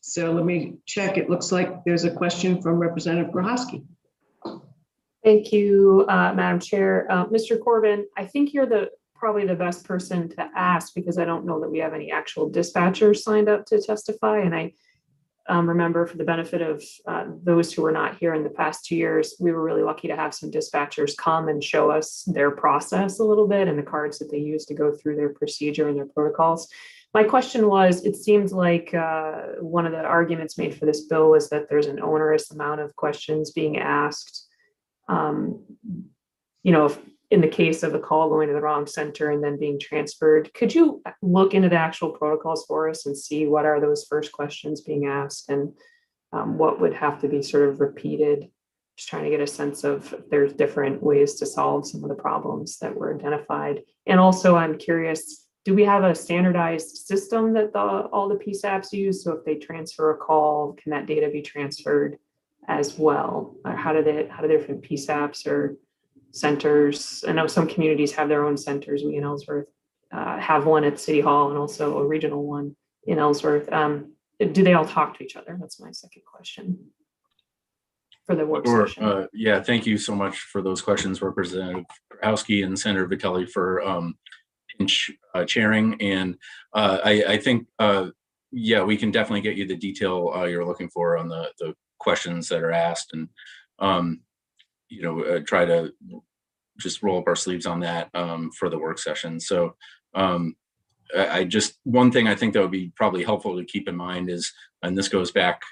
So let me check. It looks like there's a question from Representative Prohaski. Thank you, Madam Chair. Mr. Corbin, I think you're probably the best person to ask, because I don't know that we have any actual dispatchers signed up to testify. And remember, for the benefit of those who were not here in the past 2 years, we were really lucky to have some dispatchers come and show us their process a little bit and the cards that they use to go through their procedure and their protocols. My question was, it seems like one of the arguments made for this bill was that there's an onerous amount of questions being asked. If in the case of a call going to the wrong center and then being transferred, could you look into the actual protocols for us and see what are those first questions being asked and what would have to be sort of repeated? Just trying to get a sense of if there's different ways to solve some of the problems that were identified. And also, I'm curious, do we have a standardized system that all the PSAPs use? So if they transfer a call, can that data be transferred as well? Or how do different PSAPs or centers? I know some communities have their own centers. We in Ellsworth have one at City Hall and also a regional one in Ellsworth. Do they all talk to each other? That's my second question for the work session. Yeah, thank you so much for those questions, Representative Grabowski and Senator Vitelli, for chairing. And I think, yeah, we can definitely get you the detail you're looking for on the questions that are asked, and try to just roll up our sleeves on that for the work session. So one thing I think that would be probably helpful to keep in mind is, and this goes back,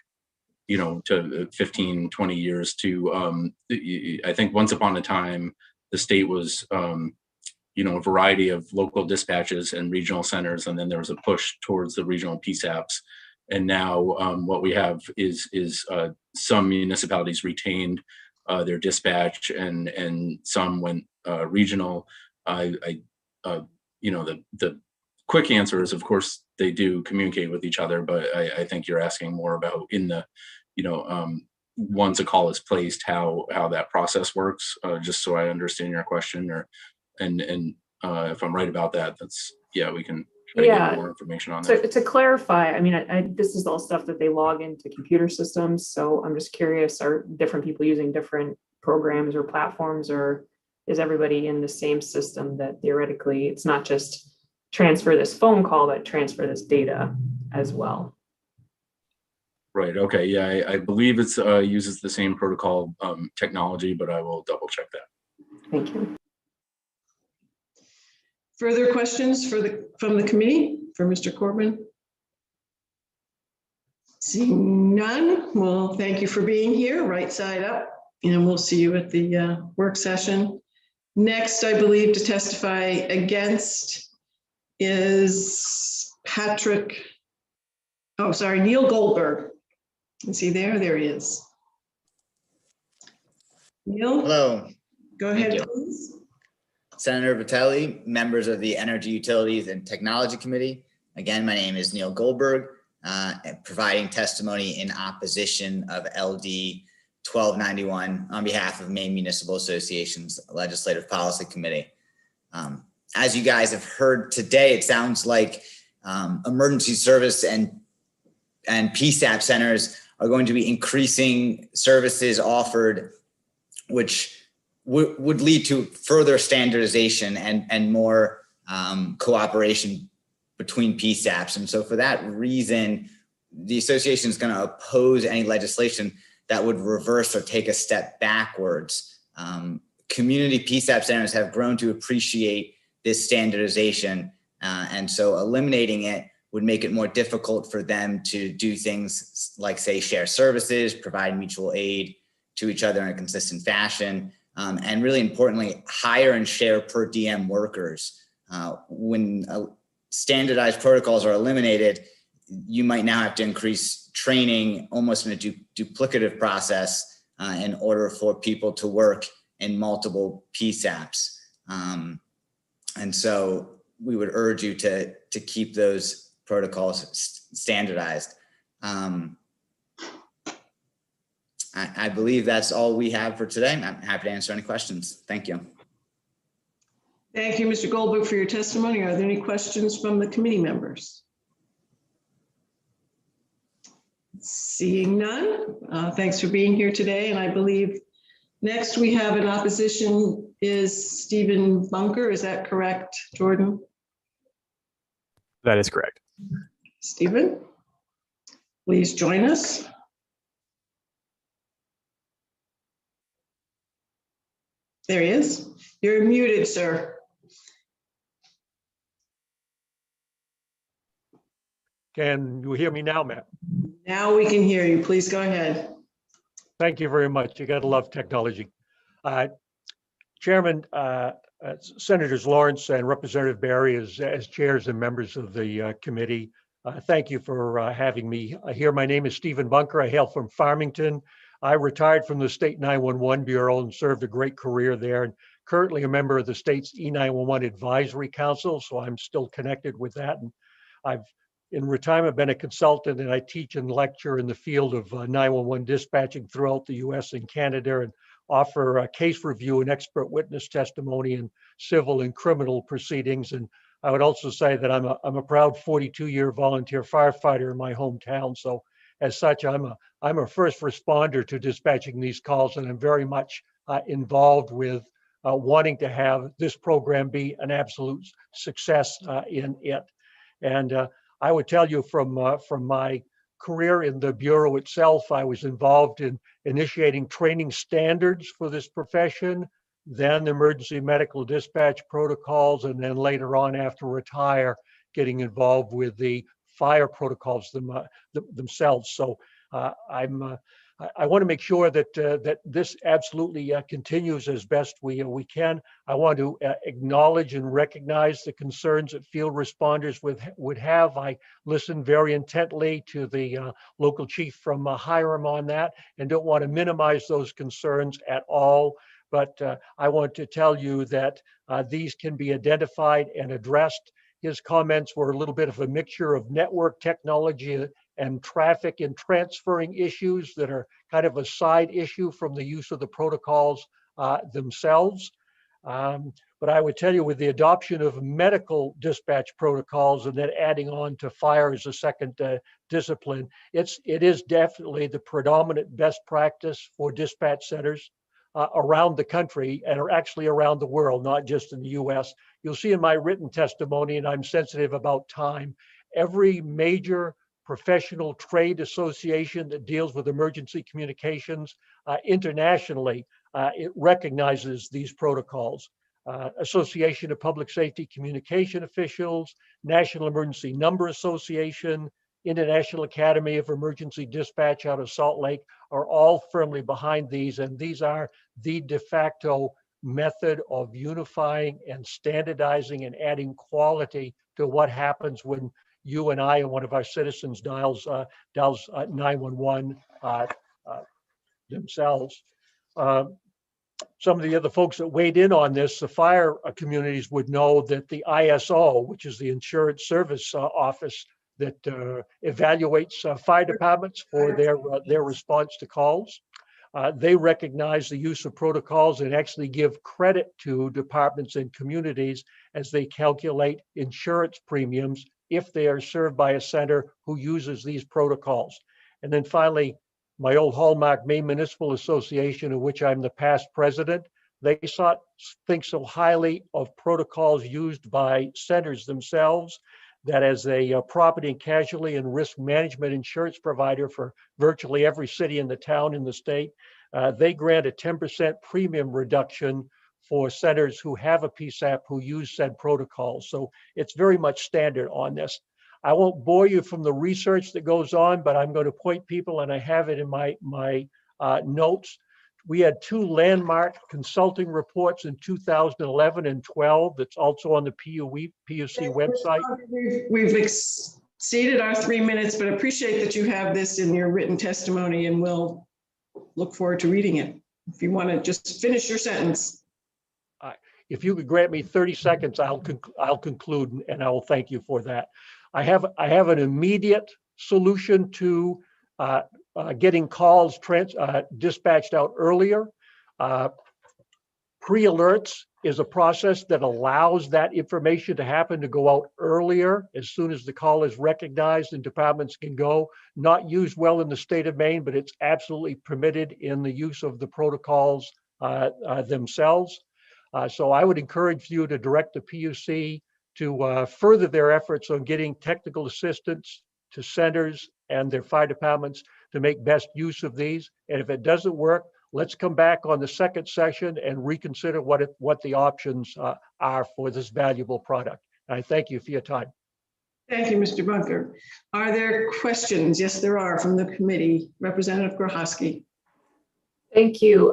to 15, 20 years to, I think once upon a time, the state was, a variety of local dispatches and regional centers, and then there was a push towards the regional PSAPs. And now what we have is some municipalities retained their dispatch, and some went regional. The quick answer is, of course, they do communicate with each other, but I think you're asking more about in the, once a call is placed, how that process works, just so I understand your question, and if I'm right about that, we can try to get more information on that. To clarify, I mean, this is all stuff that they log into computer systems. So I'm just curious, are different people using different programs or platforms, or is everybody in the same system that theoretically it's not just transfer this phone call, but transfer this data as well? Right. Okay. Yeah, I believe it's uses the same protocol technology, but I will double check that. Thank you. Further questions from the committee for Mr. Corbin? Seeing none, well, thank you for being here, right side up, and we'll see you at the work session. Next, I believe, to testify against is Neil Goldberg. Is he there? There he is. Neil? Hello. Go ahead, please. Senator Vitelli, members of the Energy, Utilities, and Technology Committee. Again, my name is Neil Goldberg, providing testimony in opposition of LD 1291 on behalf of Maine Municipal Association's Legislative Policy Committee. As you guys have heard today, it sounds like emergency service and PSAP centers are going to be increasing services offered, which would lead to further standardization and more cooperation between PSAPs. And so for that reason, the association is going to oppose any legislation that would reverse or take a step backwards. Community PSAP centers have grown to appreciate this standardization. And so eliminating it would make it more difficult for them to do things like, say, share services, provide mutual aid to each other in a consistent fashion, and really importantly, hire and share per diem workers. When standardized protocols are eliminated, you might now have to increase training almost in a duplicative process in order for people to work in multiple PSAPs. And so we would urge you to keep those protocols standardized. I believe that's all we have for today. I'm happy to answer any questions. Thank you. Thank you, Mr. Goldberg, for your testimony. Are there any questions from the committee members? Seeing none, thanks for being here today. And I believe next we have in opposition is Stephen Bunker. Is that correct, Jordan? That is correct. Stephen? please join us. There he is. You're muted, sir. Can you hear me now, Matt? Now we can hear you. Please go ahead. Thank you very much. You gotta love technology. Chairman, Senators Lawrence and Representative Barry as chairs and members of the committee, thank you for having me here. My name is Stephen Bunker. I hail from Farmington. I retired from the State 911 Bureau and served a great career there, and currently a member of the state's E911 Advisory Council, so I'm still connected with that. And in retirement, been a consultant, and I teach and lecture in the field of 911 dispatching throughout the US and Canada, and offer case review and expert witness testimony in civil and criminal proceedings. And I would also say that I'm a proud 42-year volunteer firefighter in my hometown. So as such, I'm a first responder to dispatching these calls, and I'm very much involved with wanting to have this program be an absolute success in it. And I would tell you from my career in the Bureau itself, I was involved in initiating training standards for this profession, then emergency medical dispatch protocols, and then later on after retire, getting involved with the fire protocols themselves. So I want to make sure that this absolutely continues as best we can. I want to acknowledge and recognize the concerns that field responders would have. I listened very intently to the local chief from Hiram on that, and don't want to minimize those concerns at all. But I want to tell you that these can be identified and addressed. His comments were a little bit of a mixture of network technology and traffic and transferring issues that are kind of a side issue from the use of the protocols themselves. But I would tell you, with the adoption of medical dispatch protocols and then adding on to fire as a second discipline, it is definitely the predominant best practice for dispatch centers around the country, and are actually around the world, not just in the US. You'll see in my written testimony, and I'm sensitive about time, every major professional trade association that deals with emergency communications internationally, it recognizes these protocols. Association of Public Safety Communication Officials, National Emergency Number Association, International Academy of Emergency Dispatch out of Salt Lake are all firmly behind these, and these are the de facto method of unifying and standardizing and adding quality to what happens when you and I and one of our citizens dials 911 themselves. Some of the other folks that weighed in on this, the fire communities would know that the ISO, which is the Insurance Service Office that evaluates fire departments for their response to calls, they recognize the use of protocols and actually give credit to departments and communities as they calculate insurance premiums if they are served by a center who uses these protocols. And then finally, my old hallmark, Maine Municipal Association, of which I'm the past president, they think so highly of protocols used by centers themselves that as a property and casualty and risk management insurance provider for virtually every city in the town in the state, they grant a 10% premium reduction for centers who have a PSAP who use said protocols. So it's very much standard on this. I won't bore you from the research that goes on, but I'm going to point people, and I have it in my notes. We had 2 landmark consulting reports in 2011 and 12. That's also on the PUC website. We've exceeded our 3 minutes, but appreciate that you have this in your written testimony, and we'll look forward to reading it. If you want to just finish your sentence. If you could grant me 30 seconds, I'll conclude, and I will thank you for that. I have an immediate solution to getting calls dispatched out earlier. Pre-alerts is a process that allows that information to happen, to go out earlier as soon as the call is recognized, and departments can go. Not used well in the state of Maine, but it's absolutely permitted in the use of the protocols themselves. So I would encourage you to direct the PUC to further their efforts on getting technical assistance to centers and their fire departments to make best use of these. And if it doesn't work, let's come back on the second session and reconsider what the options are for this valuable product. And I thank you for your time. Thank you, Mr. Bunker. Are there questions? Yes, there are from the committee. Representative Grohowski. Thank you.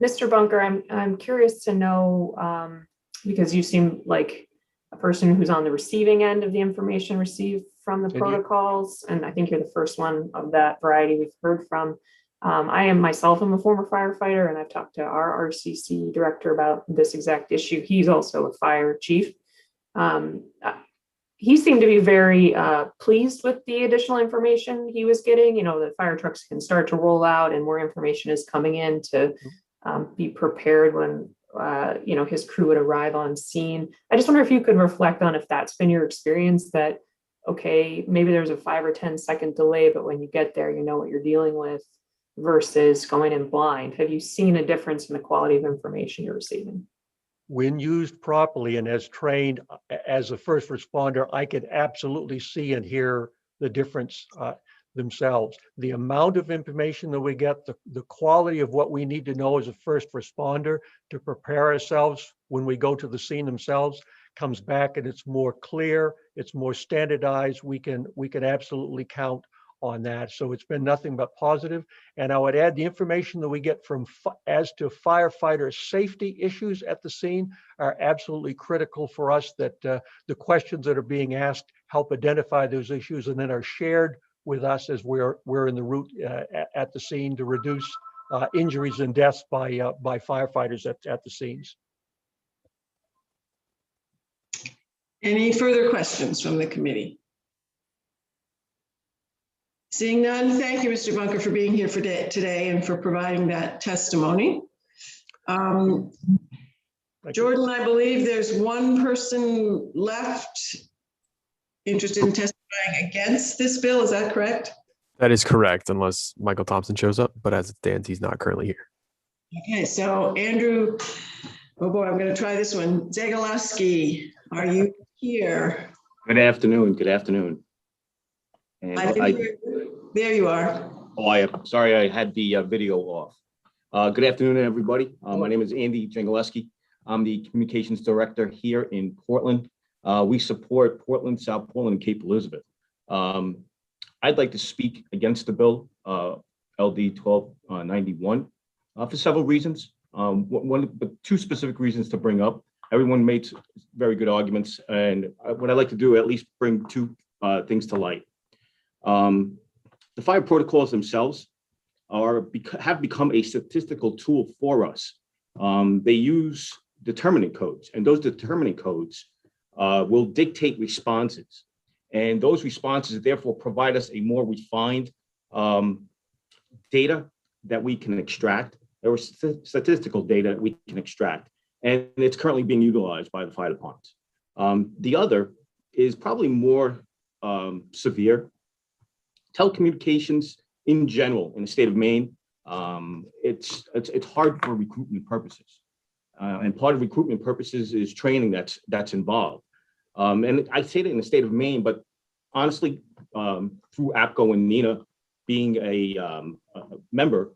Mr. Bunker, I'm curious to know, because you seem like a person who's on the receiving end of the information received from the protocols, and I think you're the first one of that variety we've heard from. I am myself, I'm a former firefighter, and I've talked to our RCC director about this exact issue. He's also a fire chief. He seemed to be very pleased with the additional information he was getting. You know, the fire trucks can start to roll out and more information is coming in to be prepared when, you know, his crew would arrive on scene. I just wonder if you could reflect on if that's been your experience, that, okay, maybe there's a 5 or 10 second delay, but when you get there, you know what you're dealing with versus going in blind. Have you seen a difference in the quality of information you're receiving? When used properly and as trained as a first responder, I can absolutely see and hear the difference themselves. The amount of information that we get, the quality of what we need to know as a first responder to prepare ourselves when we go to the scene themselves comes back, and it's more clear, it's more standardized. We can absolutely count on that. So it's been nothing but positive. And I would add the information that we get from as to firefighter safety issues at the scene are absolutely critical for us, that the questions that are being asked help identify those issues and then are shared with us as we're in the route at the scene to reduce injuries and deaths by firefighters at the scenes. Any further questions from the committee? Seeing none, thank you, Mr. Bunker, for being here today and for providing that testimony. Jordan, I believe there's one person left interested in testifying against this bill. Is that correct? That is correct, unless Michael Thompson shows up, but as it stands, he's not currently here. Okay, so Andrew, oh boy, I'm going to try this one. Zagalowski, are you here? Good afternoon. Good afternoon. And there you are. Oh, I am sorry, I had the video off. Good afternoon, everybody. My name is Andy Jangaleski. I'm the communications director here in Portland. We support Portland, South Portland, and Cape Elizabeth. I'd like to speak against the bill, LD 1291, for several reasons. Two specific reasons to bring up. Everyone made very good arguments, and what I'd like to do, at least bring two things to light. The fire protocols themselves have become a statistical tool for us. They use determining codes, and those determining codes will dictate responses. And those responses therefore provide us a more refined data that we can extract, or statistical data that we can extract. And it's currently being utilized by the fire departments. The other is probably more severe. Telecommunications in general in the state of Maine, it's hard for recruitment purposes. And part of recruitment purposes is training that's involved. And I say that in the state of Maine, but honestly, through APCO and NENA being a member,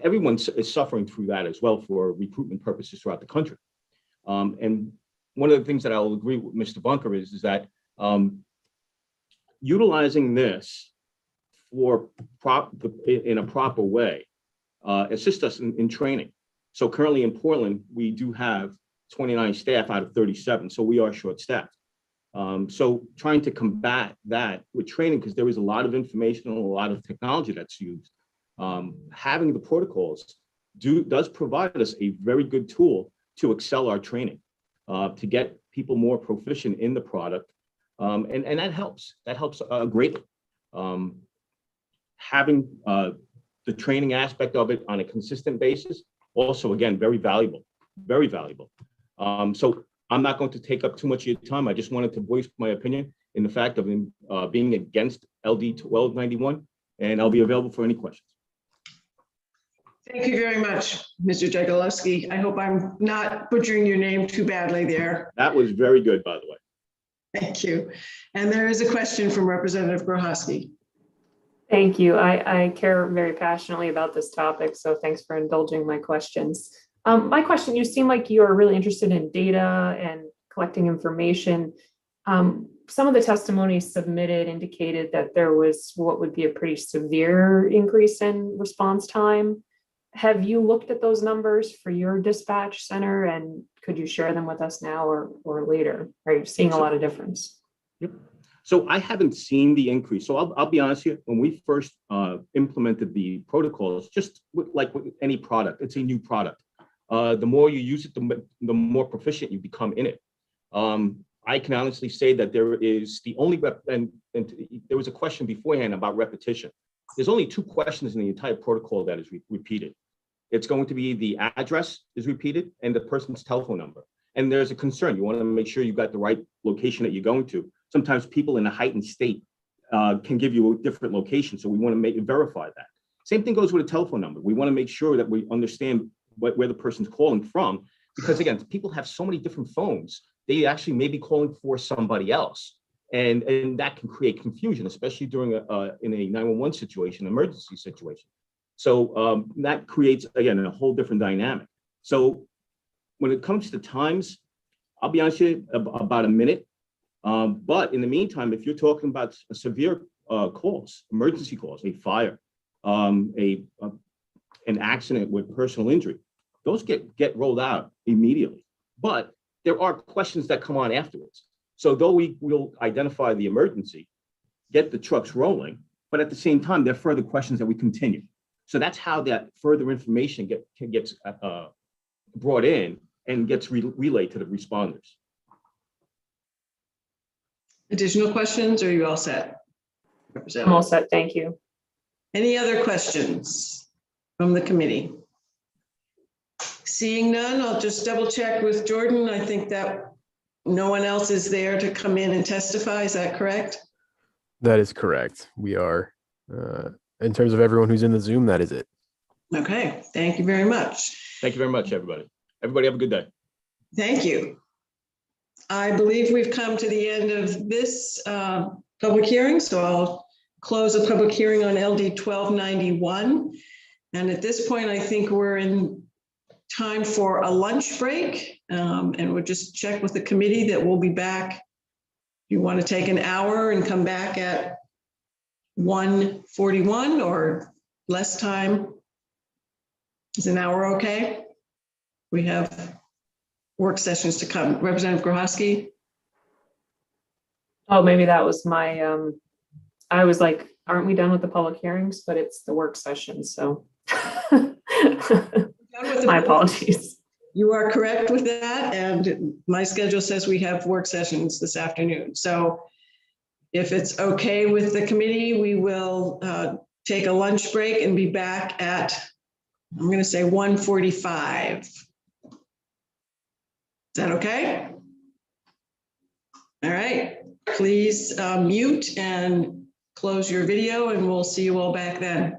everyone is suffering through that as well for recruitment purposes throughout the country. And one of the things that I'll agree with Mr. Bunker is that utilizing this in a proper way assists us in training. So currently in Portland, we do have 29 staff out of 37, so we are short-staffed. So trying to combat that with training, because there is a lot of information and a lot of technology that's used, having the protocols does provide us a very good tool to excel our training, to get people more proficient in the product, and that helps greatly. Having the training aspect of it on a consistent basis, also again, very valuable, very valuable. So I'm not going to take up too much of your time. I just wanted to voice my opinion in the fact of being against LD 1291, and I'll be available for any questions. Thank you very much, Mr. Jagalowski. I hope I'm not butchering your name too badly there. That was very good, by the way. Thank you. And there is a question from Representative Grohowski. Thank you. I care very passionately about this topic, so thanks for indulging my questions. My question, you seem like you're really interested in data and collecting information. Some of the testimonies submitted indicated that there was what would be a pretty severe increase in response time. Have you looked at those numbers for your dispatch center, and could you share them with us now or later? Are you seeing a lot of difference? Yep. So I haven't seen the increase. So I'll be honest here. When we first implemented the protocols, just like with any product, it's a new product. The more you use it, the more proficient you become in it. I can honestly say that there is the only and there was a question beforehand about repetition. There's only 2 questions in the entire protocol that is repeated. It's going to be the address is repeated and the person's telephone number. And there's a concern. You want to make sure you got the right location that you're going to. Sometimes people in a heightened state can give you a different location. So we want to verify that. Same thing goes with a telephone number. We want to make sure that we understand where the person's calling from, because again, people have so many different phones. They actually may be calling for somebody else. And that can create confusion, especially during in a 911 situation, emergency situation. So that creates, again, a whole different dynamic. So when it comes to times, I'll be honest with you, about a minute. But in the meantime, if you're talking about severe calls, emergency calls, a fire, an accident with personal injury, those get rolled out immediately. But there are questions that come on afterwards. So though we will identify the emergency, get the trucks rolling, but at the same time, there are further questions that we continue. So that's how that further information gets brought in and gets relayed to the responders. Additional questions, or are you all set? I'm all set, thank you. Any other questions from the committee? Seeing none, I'll just double check with Jordan. I think that no one else is there to come in and testify. Is that correct? That is correct. We are, in terms of everyone who's in the Zoom, that is it. Okay, thank you very much. Thank you very much, everybody. Everybody have a good day. Thank you. I believe we've come to the end of this public hearing, so I'll close the public hearing on LD 1291. And at this point, I think we're in time for a lunch break, and we'll just check with the committee that we'll be back. You want to take an hour and come back at 1:41 or less time? Is an hour okay? We have work sessions to come. Representative Grohowski? Oh, maybe that was my, I was like, aren't we done with the public hearings? But it's the work session, so. My apologies. You are correct with that, and my schedule says we have work sessions this afternoon. So if it's okay with the committee, we will take a lunch break and be back at, I'm going to say 1:45. Is that okay? All right, please mute and close your video, and we'll see you all back then.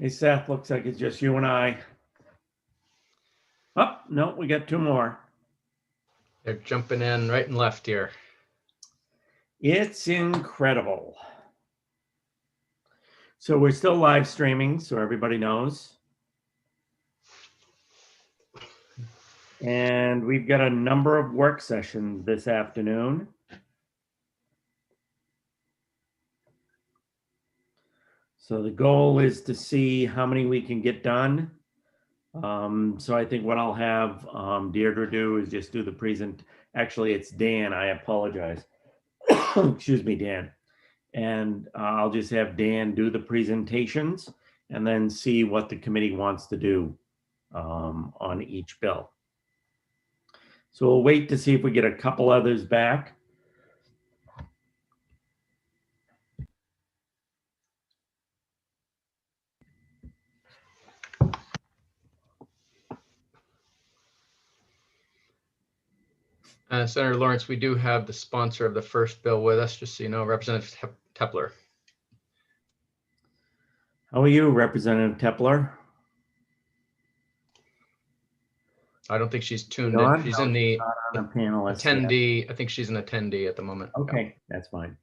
Hey, Seth, looks like it's just you and I. Oh, no, we got two more. They're jumping in right and left here. It's incredible. So we're still live streaming, so everybody knows. And we've got a number of work sessions this afternoon. So the goal is to see how many we can get done. So I think what I'll have Deirdre do is just do the present. Actually, it's Dan. I apologize. Excuse me, Dan. And I'll just have Dan do the presentations and then see what the committee wants to do on each bill. So we'll wait to see if we get a couple others back. Senator Lawrence, we do have the sponsor of the first bill with us, just so you know, Representative Tepler. How are you, Representative Tepler? I don't think she's tuned Not? in. She's No, in the not on a panelist attendee. yet. I think she's an attendee at the moment. Okay, that's fine.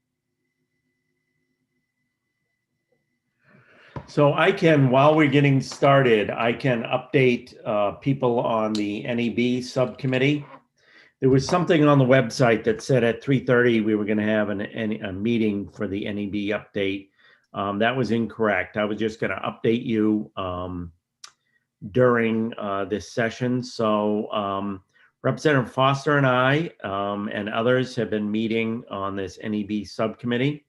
So I can, while we're getting started, I can update people on the NEB subcommittee. There was something on the website that said at 3:30 we were going to have a meeting for the NEB update. That was incorrect. I was just going to update you during this session. So Representative Foster and I and others have been meeting on this NEB subcommittee.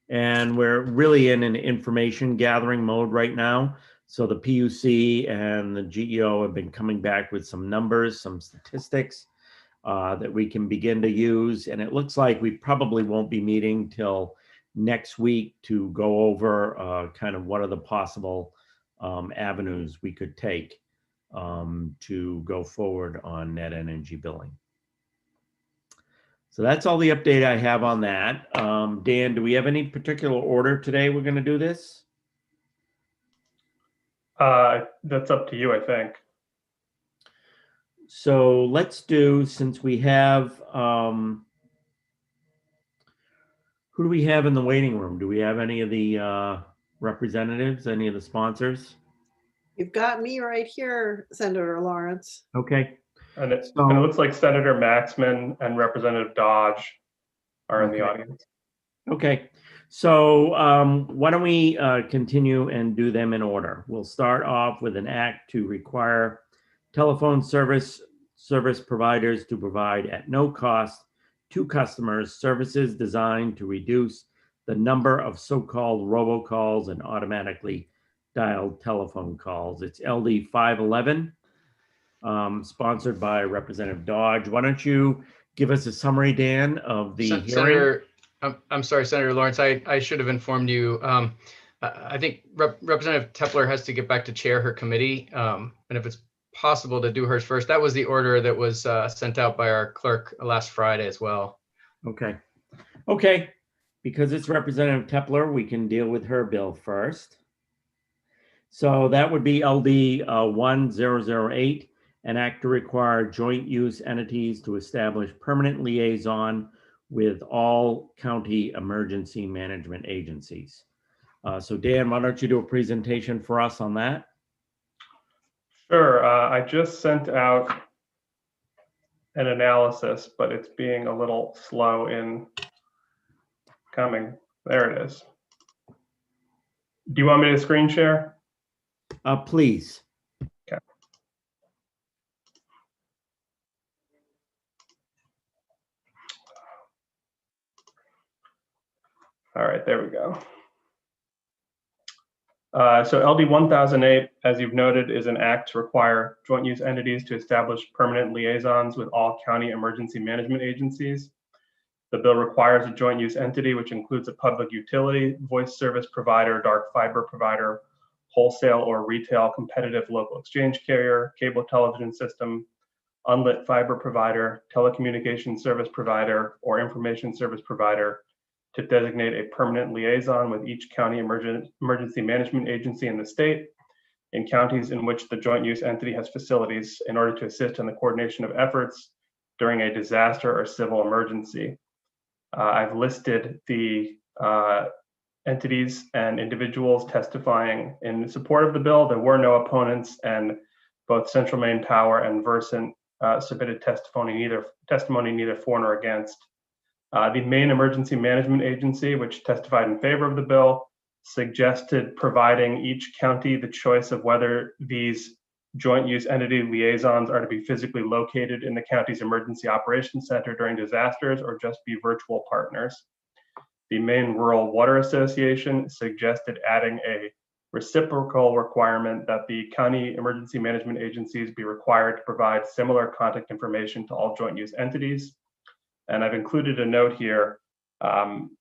And we're really in an information gathering mode right now. So the PUC and the GEO have been coming back with some numbers, some statistics that we can begin to use. And it looks like we probably won't be meeting till next week to go over kind of what are the possible avenues we could take to go forward on net energy billing. So that's all the update I have on that. Dan, do we have any particular order today we're going to do this? That's up to you, I think. So let's do, since we have, who do we have in the waiting room? Do we have any of the representatives, any of the sponsors? You've got me right here, Senator Lawrence. Okay. And it looks like Senator Maxman and Representative Dodge are in the audience. Okay. So why don't we continue and do them in order? We'll start off with an act to require telephone service providers to provide at no cost to customers services designed to reduce the number of so-called robocalls and automatically dialed telephone calls. It's LD 511, sponsored by Representative Dodge. Why don't you give us a summary, Dan, of the hearing? Senator, I'm sorry, Senator Lawrence, I should have informed you. I think Representative Tepler has to get back to chair her committee. And if it's possible to do hers first, that was the order that was sent out by our clerk last Friday as well. Okay. Okay. Because it's Representative Tepler, we can deal with her bill first. So that would be LD 1008, an act to require joint use entities to establish permanent liaison with all county emergency management agencies. So Dan, why don't you do a presentation for us on that? Sure. I just sent out an analysis, but it's being a little slow in coming. There it is. Do you want me to screen share? Please. Okay. All right, there we go. So LD 1008, as you've noted, is an act to require joint use entities to establish permanent liaisons with all county emergency management agencies. The bill requires a joint use entity, which includes a public utility, voice service provider, dark fiber provider, wholesale or retail competitive local exchange carrier, cable television system, unlit fiber provider, telecommunications service provider, or information service provider, to designate a permanent liaison with each county emergency management agency in the state in counties in which the joint use entity has facilities in order to assist in the coordination of efforts during a disaster or civil emergency. I've listed the entities and individuals testifying in support of the bill. There were no opponents, and both Central Maine Power and Versant submitted testimony neither for nor against. The Maine Emergency Management Agency, which testified in favor of the bill, suggested providing each county the choice of whether these joint use entity liaisons are to be physically located in the county's emergency operations center during disasters or just be virtual partners. The Maine Rural Water Association suggested adding a reciprocal requirement that the county emergency management agencies be required to provide similar contact information to all joint use entities. And I've included a note here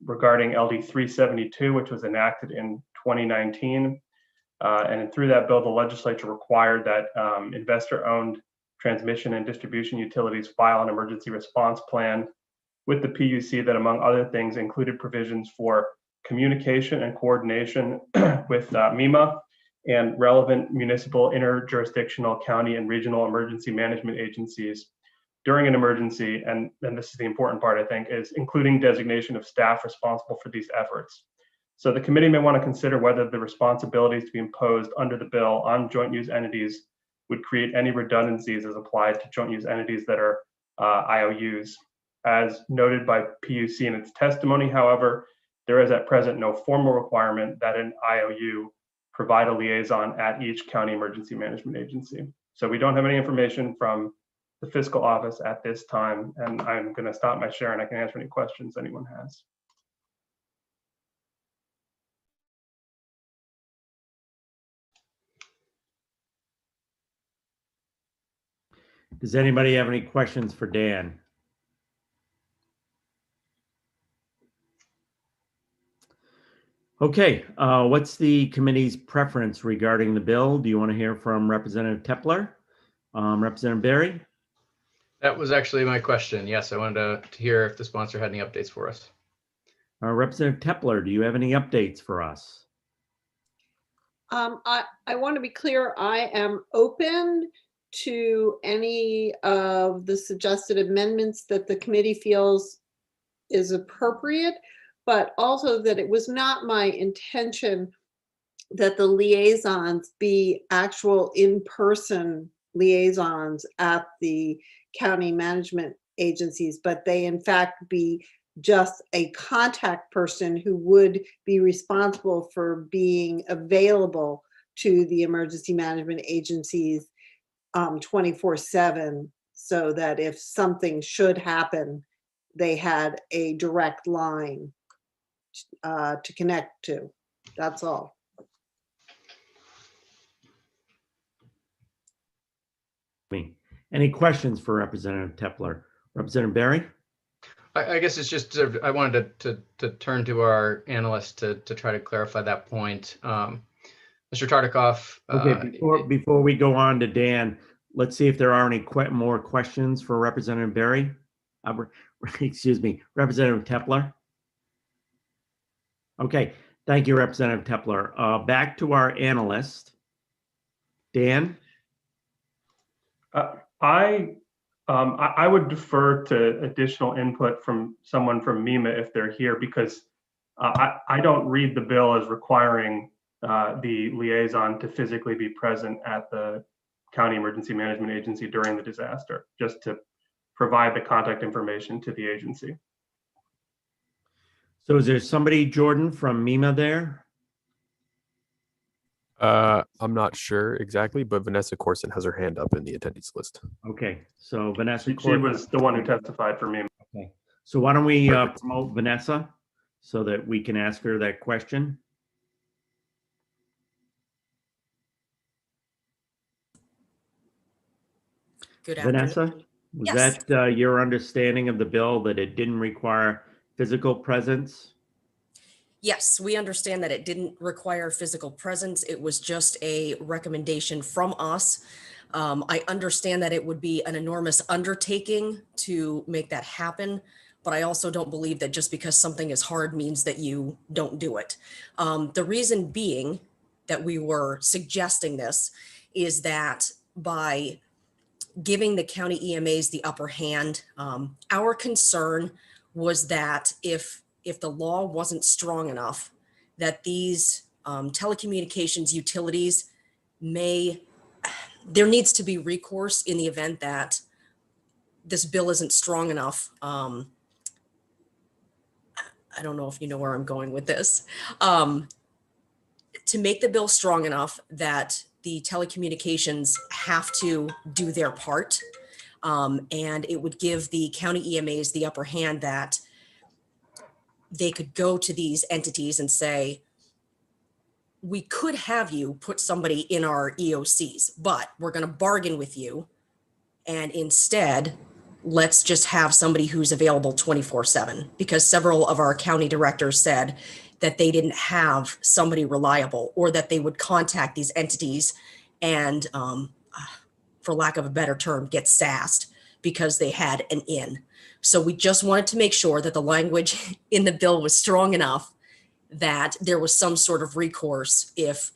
regarding LD 372, which was enacted in 2019. And through that bill, the legislature required that investor-owned transmission and distribution utilities file an emergency response plan with the PUC that, among other things, included provisions for communication and coordination with MEMA and relevant municipal, interjurisdictional, county, and regional emergency management agencies during an emergency. And this is the important part, I think, is including designation of staff responsible for these efforts. So the committee may want to consider whether the responsibilities to be imposed under the bill on joint use entities would create any redundancies as applied to joint use entities that are IOUs. As noted by PUC in its testimony, however, there is at present no formal requirement that an IOU provide a liaison at each county emergency management agency. So we don't have any information from the fiscal office at this time, and I'm going to stop my share and I can answer any questions anyone has. Does anybody have any questions for Dan? Okay, what's the committee's preference regarding the bill? Do you want to hear from Representative Tepler? Representative Berry? That was actually my question. Yes, I wanted to hear if the sponsor had any updates for us. Representative Tepler, do you have any updates for us? I want to be clear, I am open to any of the suggested amendments that the committee feels is appropriate, but also that it was not my intention that the liaisons be actual in-person liaisons at the county management agencies, but they in fact be just a contact person who would be responsible for being available to the emergency management agencies 24/7, so that if something should happen, they had a direct line to connect to. That's all. Any questions for Representative Tepler? Representative Berry? I guess it's just, I wanted to turn to our analyst to try to clarify that point. Mr. Tartikoff. Okay, before we go on to Dan, let's see if there are any more questions for Representative Berry. Excuse me, Representative Tepler. Okay, thank you, Representative Tepler. Back to our analyst, Dan. I would defer to additional input from someone from MEMA if they're here, because I don't read the bill as requiring the liaison to physically be present at the county emergency management agency during the disaster, just to provide the contact information to the agency. So is there somebody, Jordan, from MEMA there? I'm not sure exactly, but Vanessa Corson has her hand up in the attendees list. Okay, so Vanessa She was the one who testified for MEMA. Okay, so why don't we promote Vanessa so that we can ask her that question? Good afternoon. Vanessa, was Yes. that your understanding of the bill, that it didn't require physical presence? Yes, we understand that it didn't require physical presence. It was just a recommendation from us. I understand that it would be an enormous undertaking to make that happen. but I also don't believe that just because something is hard means that you don't do it. The reason being that we were suggesting this is that by giving the county EMAs the upper hand, our concern was that if the law wasn't strong enough, that these telecommunications utilities there needs to be recourse in the event that this bill isn't strong enough. I don't know if you know where I'm going with this. To make the bill strong enough that the telecommunications have to do their part. And it would give the county EMAs the upper hand that they could go to these entities and say, we could have you put somebody in our EOCs, but we're going to bargain with you. And instead, let's just have somebody who's available 24/7, because several of our county directors said that they didn't have somebody reliable, or that they would contact these entities and, for lack of a better term, get sassed because they had an in. So we just wanted to make sure that the language in the bill was strong enough that there was some sort of recourse if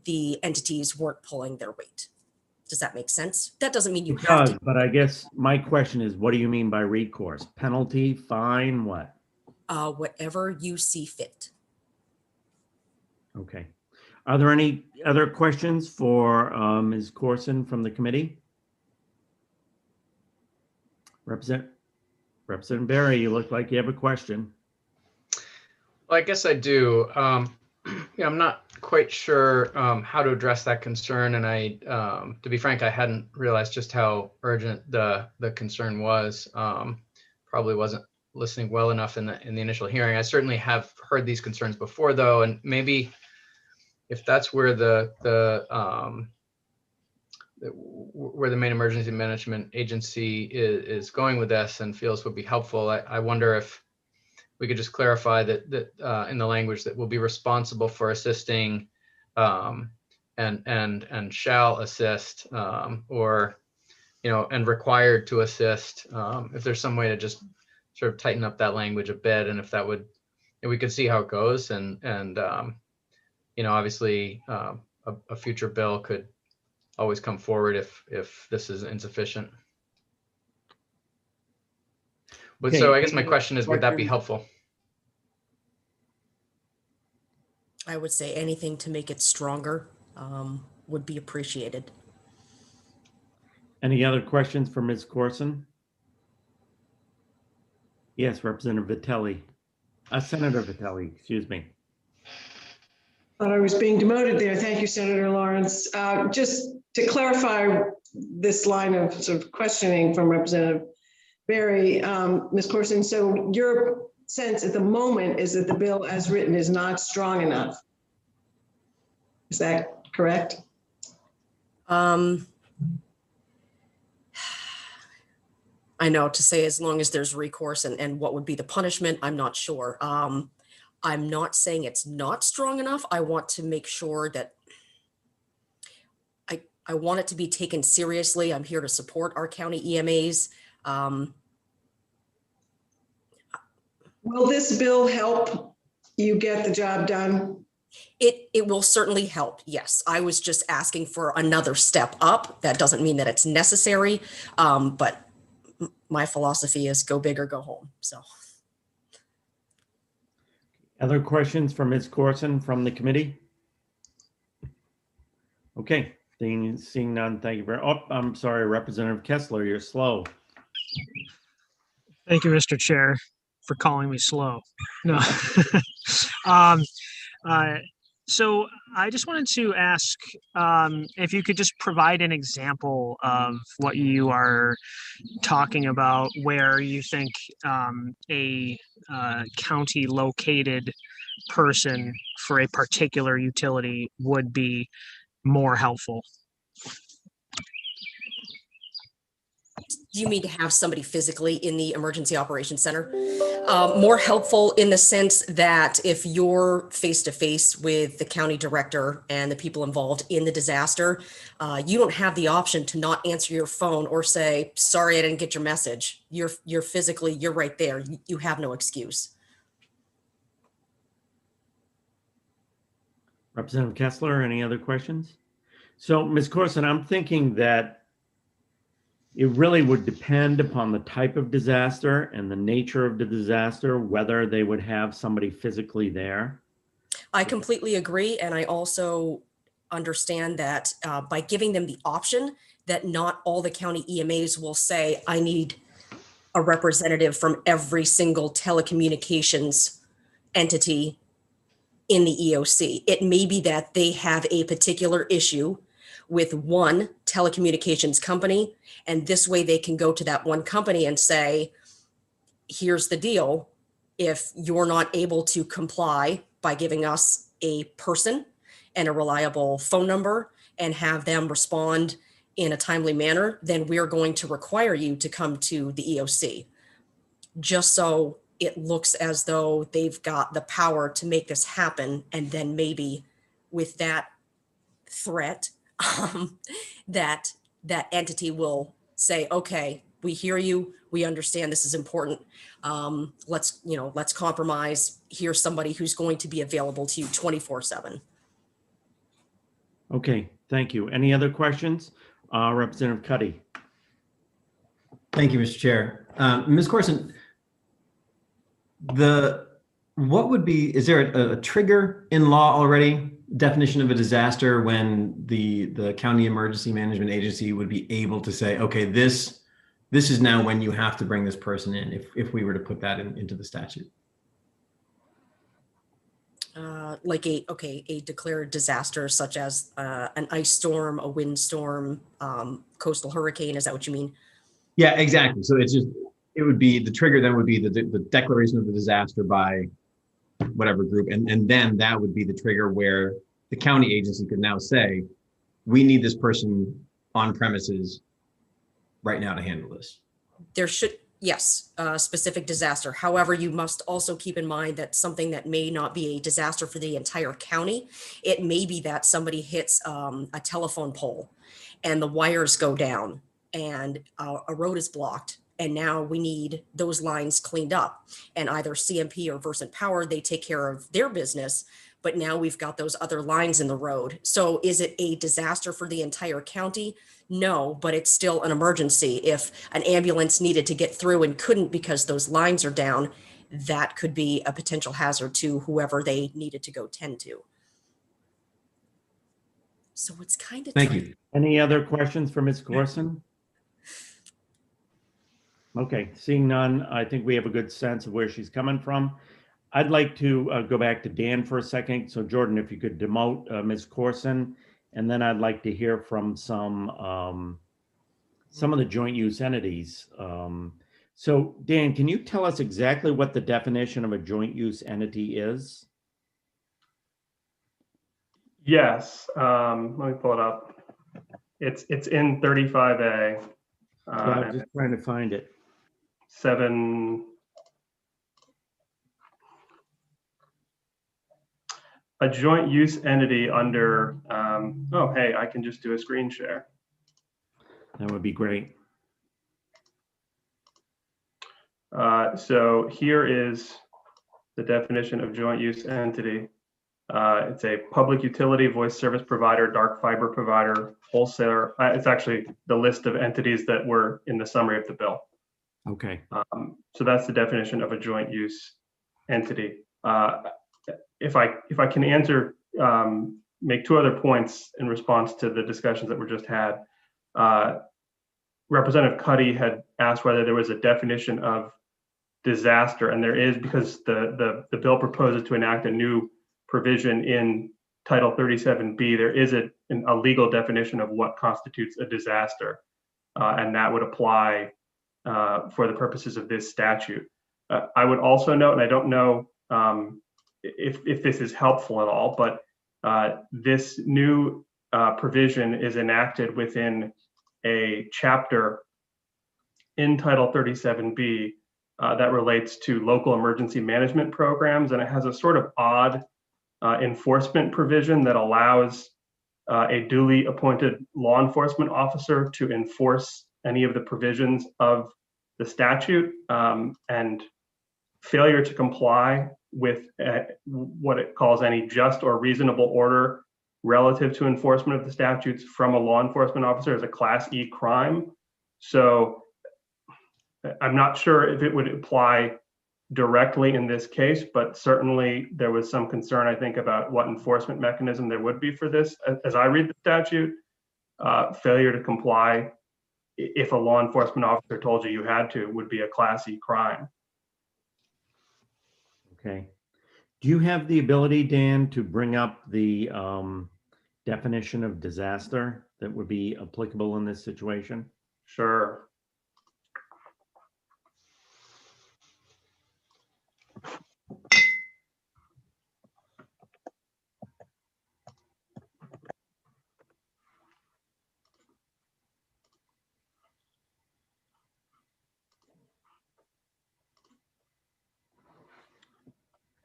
the entities weren't pulling their weight. Does that make sense? That doesn't mean you It have does, to. but I guess my question is, what do you mean by recourse? Penalty, fine, what? Whatever you see fit. Okay. Are there any other questions for Ms. Corson from the committee? Representative Barry, you look like you have a question. Well, I guess I do. Yeah, I'm not quite sure how to address that concern, and to be frank, I hadn't realized just how urgent the concern was. Probably wasn't listening well enough in the initial hearing. I certainly have heard these concerns before, though, and maybe if that's where the main emergency management agency is going with this and feels would be helpful, I wonder if we could just clarify that in the language that will be responsible for assisting and shall assist, or and required to assist. If there's some way to just sort of tighten up that language a bit, and if that would, we could see how it goes, and obviously a future bill could always come forward if this is insufficient. But Okay, so I guess my question is, would that be helpful? I would say anything to make it stronger would be appreciated. Any other questions for Ms. Corson? Yes, Representative Vitelli. Senator Vitelli, excuse me. Thought I was being demoted there. Thank you, Senator Lawrence. Just to clarify this line of sort of questioning from Representative Barry, Ms. Corson, so your sense at the moment is that the bill as written is not strong enough. Is that correct? I know, to say as long as there's recourse and what would be the punishment, I'm not sure. I'm not saying it's not strong enough. I want to make sure that I want it to be taken seriously. I'm here to support our county EMAs. Will this bill help you get the job done? It will certainly help. Yes. I was just asking for another step up. That doesn't mean that it's necessary. But my philosophy is go big or go home. So. Other questions for Ms. Corson from the committee? Okay, seeing none, thank you very much. Oh, I'm sorry, Representative Kessler, you're slow. Thank you, Mr. Chair, for calling me slow. No. So I just wanted to ask if you could just provide an example of what you are talking about, where you think a county located person for a particular utility would be more helpful. Do you mean to have somebody physically in the emergency operations center? More helpful in the sense that if you're face to face with the county director and the people involved in the disaster, you don't have the option to not answer your phone or say, sorry, I didn't get your message. You're physically, you're right there. You have no excuse. Representative Kessler, any other questions? So Ms. Corson, I'm thinking that it really would depend upon the type of disaster and the nature of the disaster, whether they would have somebody physically there. I completely agree. And I also understand that by giving them the option that not all the county EMAs will say, I need a representative from every single telecommunications entity in the EOC. It may be that they have a particular issue with one telecommunications company, and this way they can go to that one company and say, here's the deal. If you're not able to comply by giving us a person and a reliable phone number and have them respond in a timely manner, then we're going to require you to come to the EOC. Just so it looks as though they've got the power to make this happen. And then maybe with that threat, that entity will say, okay, we hear you. We understand this is important. Let's compromise. Here's somebody who's going to be available to you 24/7. Okay, thank you. Any other questions? Representative Cuddy. Thank you, Mr. Chair. Ms. Corson, is there a trigger in law already, definition of a disaster, when the county emergency management agency would be able to say, okay, this is now when you have to bring this person in, if we were to put that into the statute? Like a declared disaster such as an ice storm, a windstorm, coastal hurricane. Is that what you mean? Yeah, exactly. So it would be, the trigger then would be the declaration of the disaster by whatever group. And then that would be the trigger where the county agency could now say, we need this person on premises right now to handle this. There should, yes, specific disaster. However, you must also keep in mind that something that may not be a disaster for the entire county, it may be that somebody hits a telephone pole and the wires go down and a road is blocked. And now we need those lines cleaned up, and either CMP or Versant Power, they take care of their business, but now we've got those other lines in the road. So is it a disaster for the entire county? No, but it's still an emergency. If an ambulance needed to get through and couldn't because those lines are down, that could be a potential hazard to whoever they needed to go tend to. So it's kind of— Thank you. Any other questions for Ms. Corson? Okay, seeing none, I think we have a good sense of where she's coming from. I'd like to go back to Dan for a second. So Jordan, if you could demote Ms. Corson, and then I'd like to hear from some of the joint use entities. So Dan, can you tell us exactly what the definition of a joint use entity is? Yes, let me pull it up. It's in 35A. I'm just trying to find it. 7. A joint use entity under, oh, hey, I can just do a screen share. That would be great. So here is the definition of joint use entity. It's a public utility, voice service provider, dark fiber provider, wholesaler. It's actually the list of entities that were in the summary of the bill. Okay. So that's the definition of a joint use entity. If I can answer, make 2 other points in response to the discussions that were just had. Representative Cuddy had asked whether there was a definition of disaster, and there is, because the bill proposes to enact a new provision in Title 37B. There is a legal definition of what constitutes a disaster, and that would apply for the purposes of this statute. I would also note, and I don't know if this is helpful at all, but this new provision is enacted within a chapter in Title 37B that relates to local emergency management programs, and it has a sort of odd enforcement provision that allows a duly appointed law enforcement officer to enforce any of the provisions of the statute, and failure to comply with what it calls any just or reasonable order relative to enforcement of the statutes from a law enforcement officer is a Class E crime. So I'm not sure if it would apply directly in this case, but certainly there was some concern, I think, about what enforcement mechanism there would be for this. As I read the statute, failure to comply, if a law enforcement officer told you you had to, would be a Class E crime. Okay. Do you have the ability, Dan, to bring up the definition of disaster that would be applicable in this situation? Sure.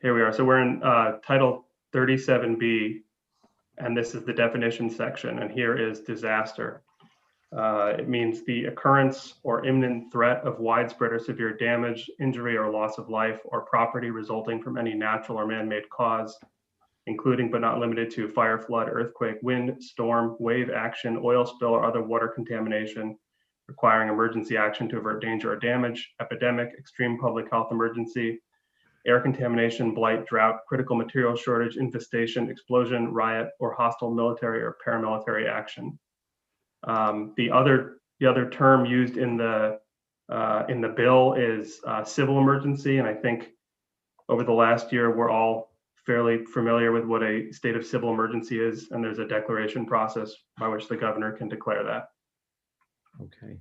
Here we are. So we're in Title 37B, and this is the definition section, and here is disaster. It means the occurrence or imminent threat of widespread or severe damage, injury, or loss of life or property resulting from any natural or man-made cause, including but not limited to fire, flood, earthquake, wind, storm, wave action, oil spill, or other water contamination, requiring emergency action to avert danger or damage, epidemic, extreme public health emergency, air contamination, blight, drought, critical material shortage, infestation, explosion, riot, or hostile military or paramilitary action. The other term used in the bill is civil emergency, and I think over the last year we're all fairly familiar with what a state of civil emergency is, and there's a declaration process by which the governor can declare that. Okay.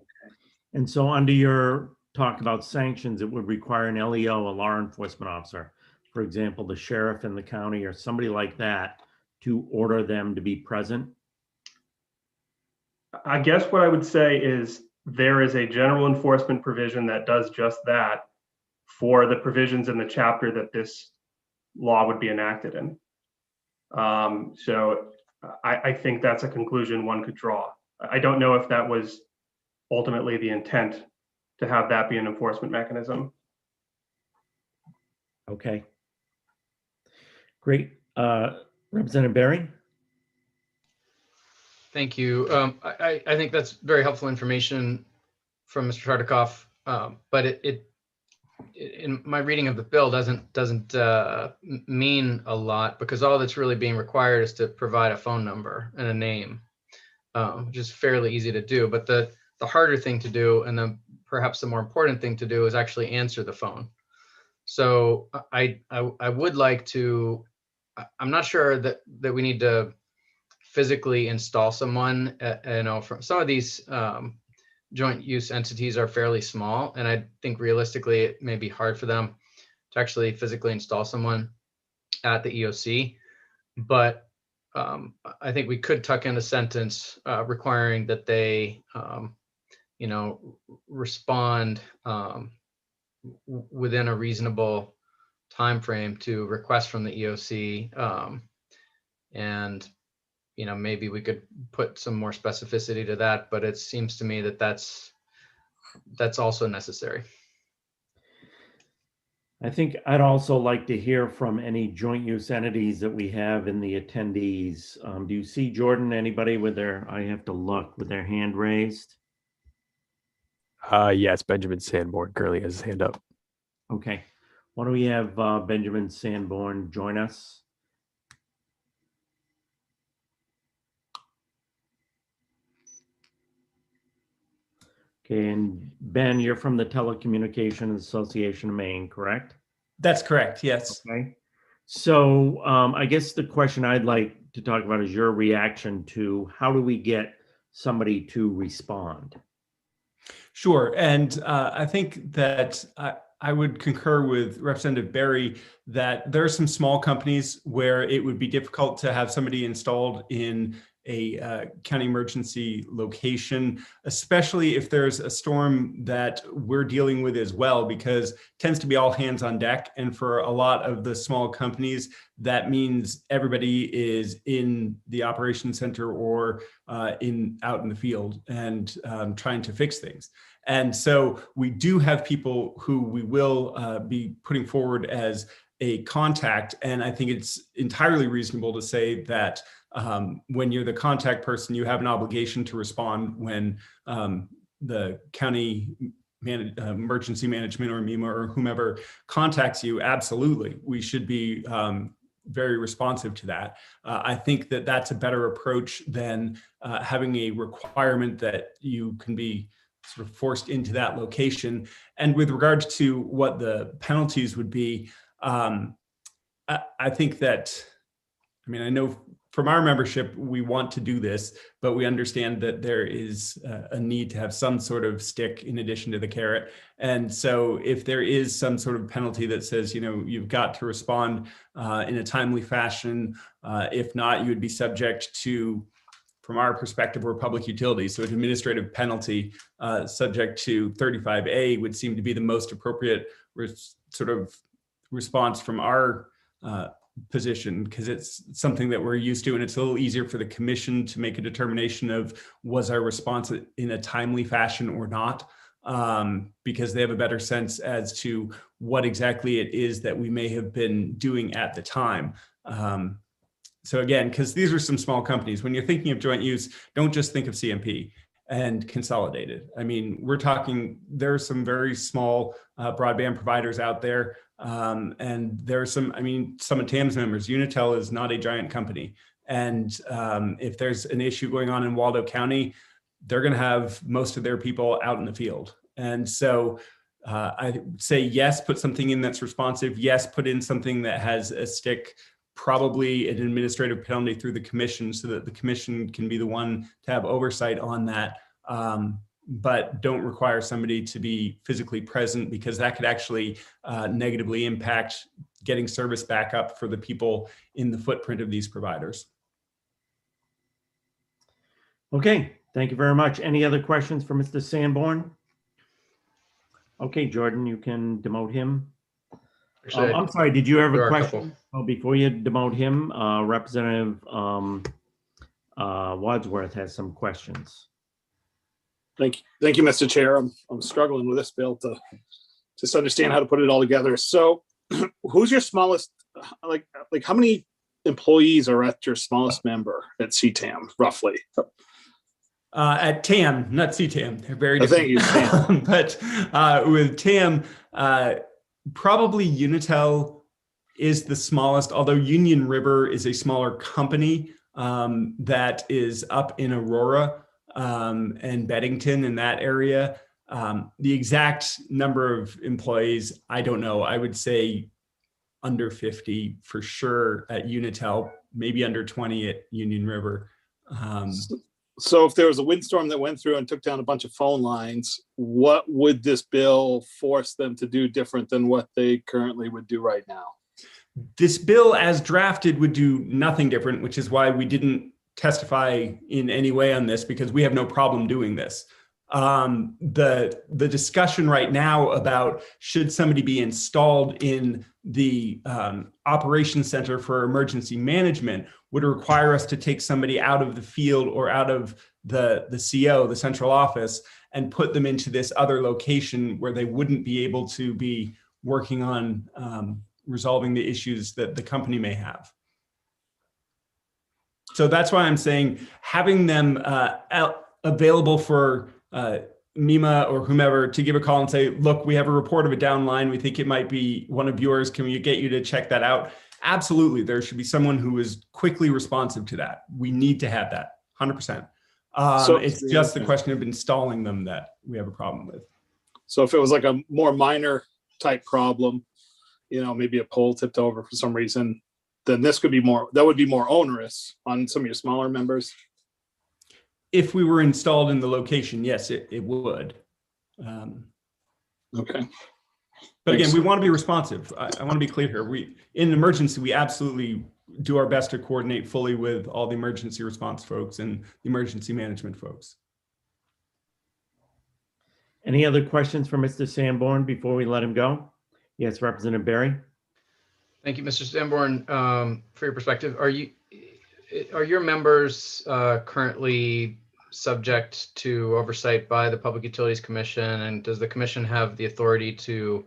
And so under your talk about sanctions, it would require an LEO, a law enforcement officer, for example, the sheriff in the county or somebody like that, to order them to be present? I guess what I would say is there is a general enforcement provision that does just that for the provisions in the chapter that this law would be enacted in. So I think that's a conclusion one could draw. I don't know if that was ultimately the intent to have that be an enforcement mechanism. Okay. Great. Representative Berry? Thank you. I think that's very helpful information from Mr. Tartikoff, but in my reading of the bill doesn't mean a lot, because all that's really being required is to provide a phone number and a name, which is fairly easy to do. But the harder thing to do, and perhaps the more important thing to do, is actually answer the phone. So I would like to. I'm not sure that we need to physically install someone. From some of these joint use entities are fairly small, and I think realistically it may be hard for them to actually physically install someone at the EOC. But I think we could tuck in a sentence requiring that they, respond within a reasonable time frame to requests from the EOC, and maybe we could put some more specificity to that, but it seems to me that that's also necessary. I think I'd also like to hear from any joint use entities that we have in the attendees. Do you see, Jordan, anybody with their hand raised? Yes, Benjamin Sanborn currently has his hand up. Okay. Why don't we have Benjamin Sanborn join us? Okay, and Ben, you're from the Telecommunications Association of Maine, correct? That's correct, yes. Okay. So I guess the question I'd like to talk about is your reaction to how do we get somebody to respond? Sure, and I think that I would concur with Representative Berry that there are some small companies where it would be difficult to have somebody installed in a county emergency location, especially if there's a storm that we're dealing with as well, because it tends to be all hands on deck. And for a lot of the small companies, that means everybody is in the operations center or out in the field and trying to fix things. And so we do have people who we will be putting forward as a contact. And I think it's entirely reasonable to say that when you're the contact person, you have an obligation to respond when the county emergency management or MEMA or whomever contacts you. Absolutely, we should be very responsive to that. I think that that's a better approach than having a requirement that you can be sort of forced into that location. And with regards to what the penalties would be, I think that, I mean, I know from our membership, we want to do this, but we understand that there is a need to have some sort of stick in addition to the carrot. And so if there is some sort of penalty that says, you know, you've got to respond in a timely fashion, if not, you would be subject to, from our perspective, we're public utilities. So an administrative penalty subject to 35A would seem to be the most appropriate sort of response from our position, because it's something that we're used to, and it's a little easier for the commission to make a determination of was our response in a timely fashion or not, because they have a better sense as to what exactly it is that we may have been doing at the time. So again, because these are some small companies, when you're thinking of joint use, don't just think of CMP and Consolidated. I mean, we're talking, there are some very small broadband providers out there. And there are some, I mean, some of TAM's members, Unitel is not a giant company. And if there's an issue going on in Waldo County, they're going to have most of their people out in the field. And so I say, yes, put something in that's responsive. Yes, put in something that has a stick, probably an administrative penalty through the commission, so that the commission can be the one to have oversight on that. But don't require somebody to be physically present, because that could actually negatively impact getting service back up for the people in the footprint of these providers. Okay, thank you very much. Any other questions for Mr. Sanborn? Okay, Jordan, you can demote him. I'm sorry, did you have a question? Oh, before you demote him, Representative Wadsworth has some questions. Thank you, Mr. Chair. I'm struggling with this bill to just understand how to put it all together. So, who's your smallest? Like how many employees are at your smallest member at CTAM, roughly? At TAM, not CTAM. They're very different. But with TAM, probably Unitel is the smallest, although Union River is a smaller company that is up in Aurora and Beddington in that area. The exact number of employees, I don't know. I would say under 50 for sure at Unitel, maybe under 20 at Union River. So if there was a windstorm that went through and took down a bunch of phone lines, what would this bill force them to do different than what they currently would do right now? This bill as drafted would do nothing different, which is why we didn't testify in any way on this, because we have no problem doing this. The discussion right now about should somebody be installed in the operations center for emergency management would require us to take somebody out of the field or out of the CO, the central office, and put them into this other location where they wouldn't be able to be working on resolving the issues that the company may have. So that's why I'm saying having them available for MEMA or whomever to give a call and say, look, we have a report of a down line. We think it might be one of yours. Can we get you to check that out? Absolutely. There should be someone who is quickly responsive to that. We need to have that 100%. So it's just the question of installing them that we have a problem with. So if it was like a more minor type problem, you know, maybe a pole tipped over for some reason, then this could be more, that would be more onerous on some of your smaller members. If we were installed in the location, yes, it would. Okay. But again, we want to be responsive. I want to be clear here. In an emergency, we absolutely do our best to coordinate fully with all the emergency response folks and the emergency management folks. Any other questions for Mr. Sanborn before we let him go? Yes, Representative Barry. Thank you, Mr. Sanborn, for your perspective. Are your members currently subject to oversight by the Public Utilities Commission, and does the commission have the authority to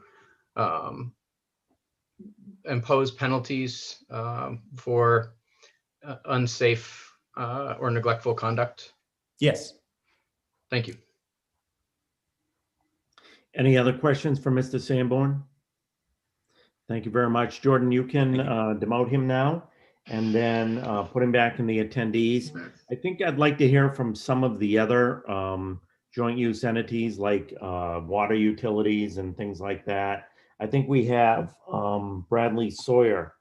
impose penalties for unsafe or neglectful conduct? Yes. Thank you. Any other questions for Mr. Sanborn? Thank you very much. Jordan, you can demote him now and then put him back in the attendees. I think I'd like to hear from some of the other joint use entities like water utilities and things like that. I think we have Bradley Sawyer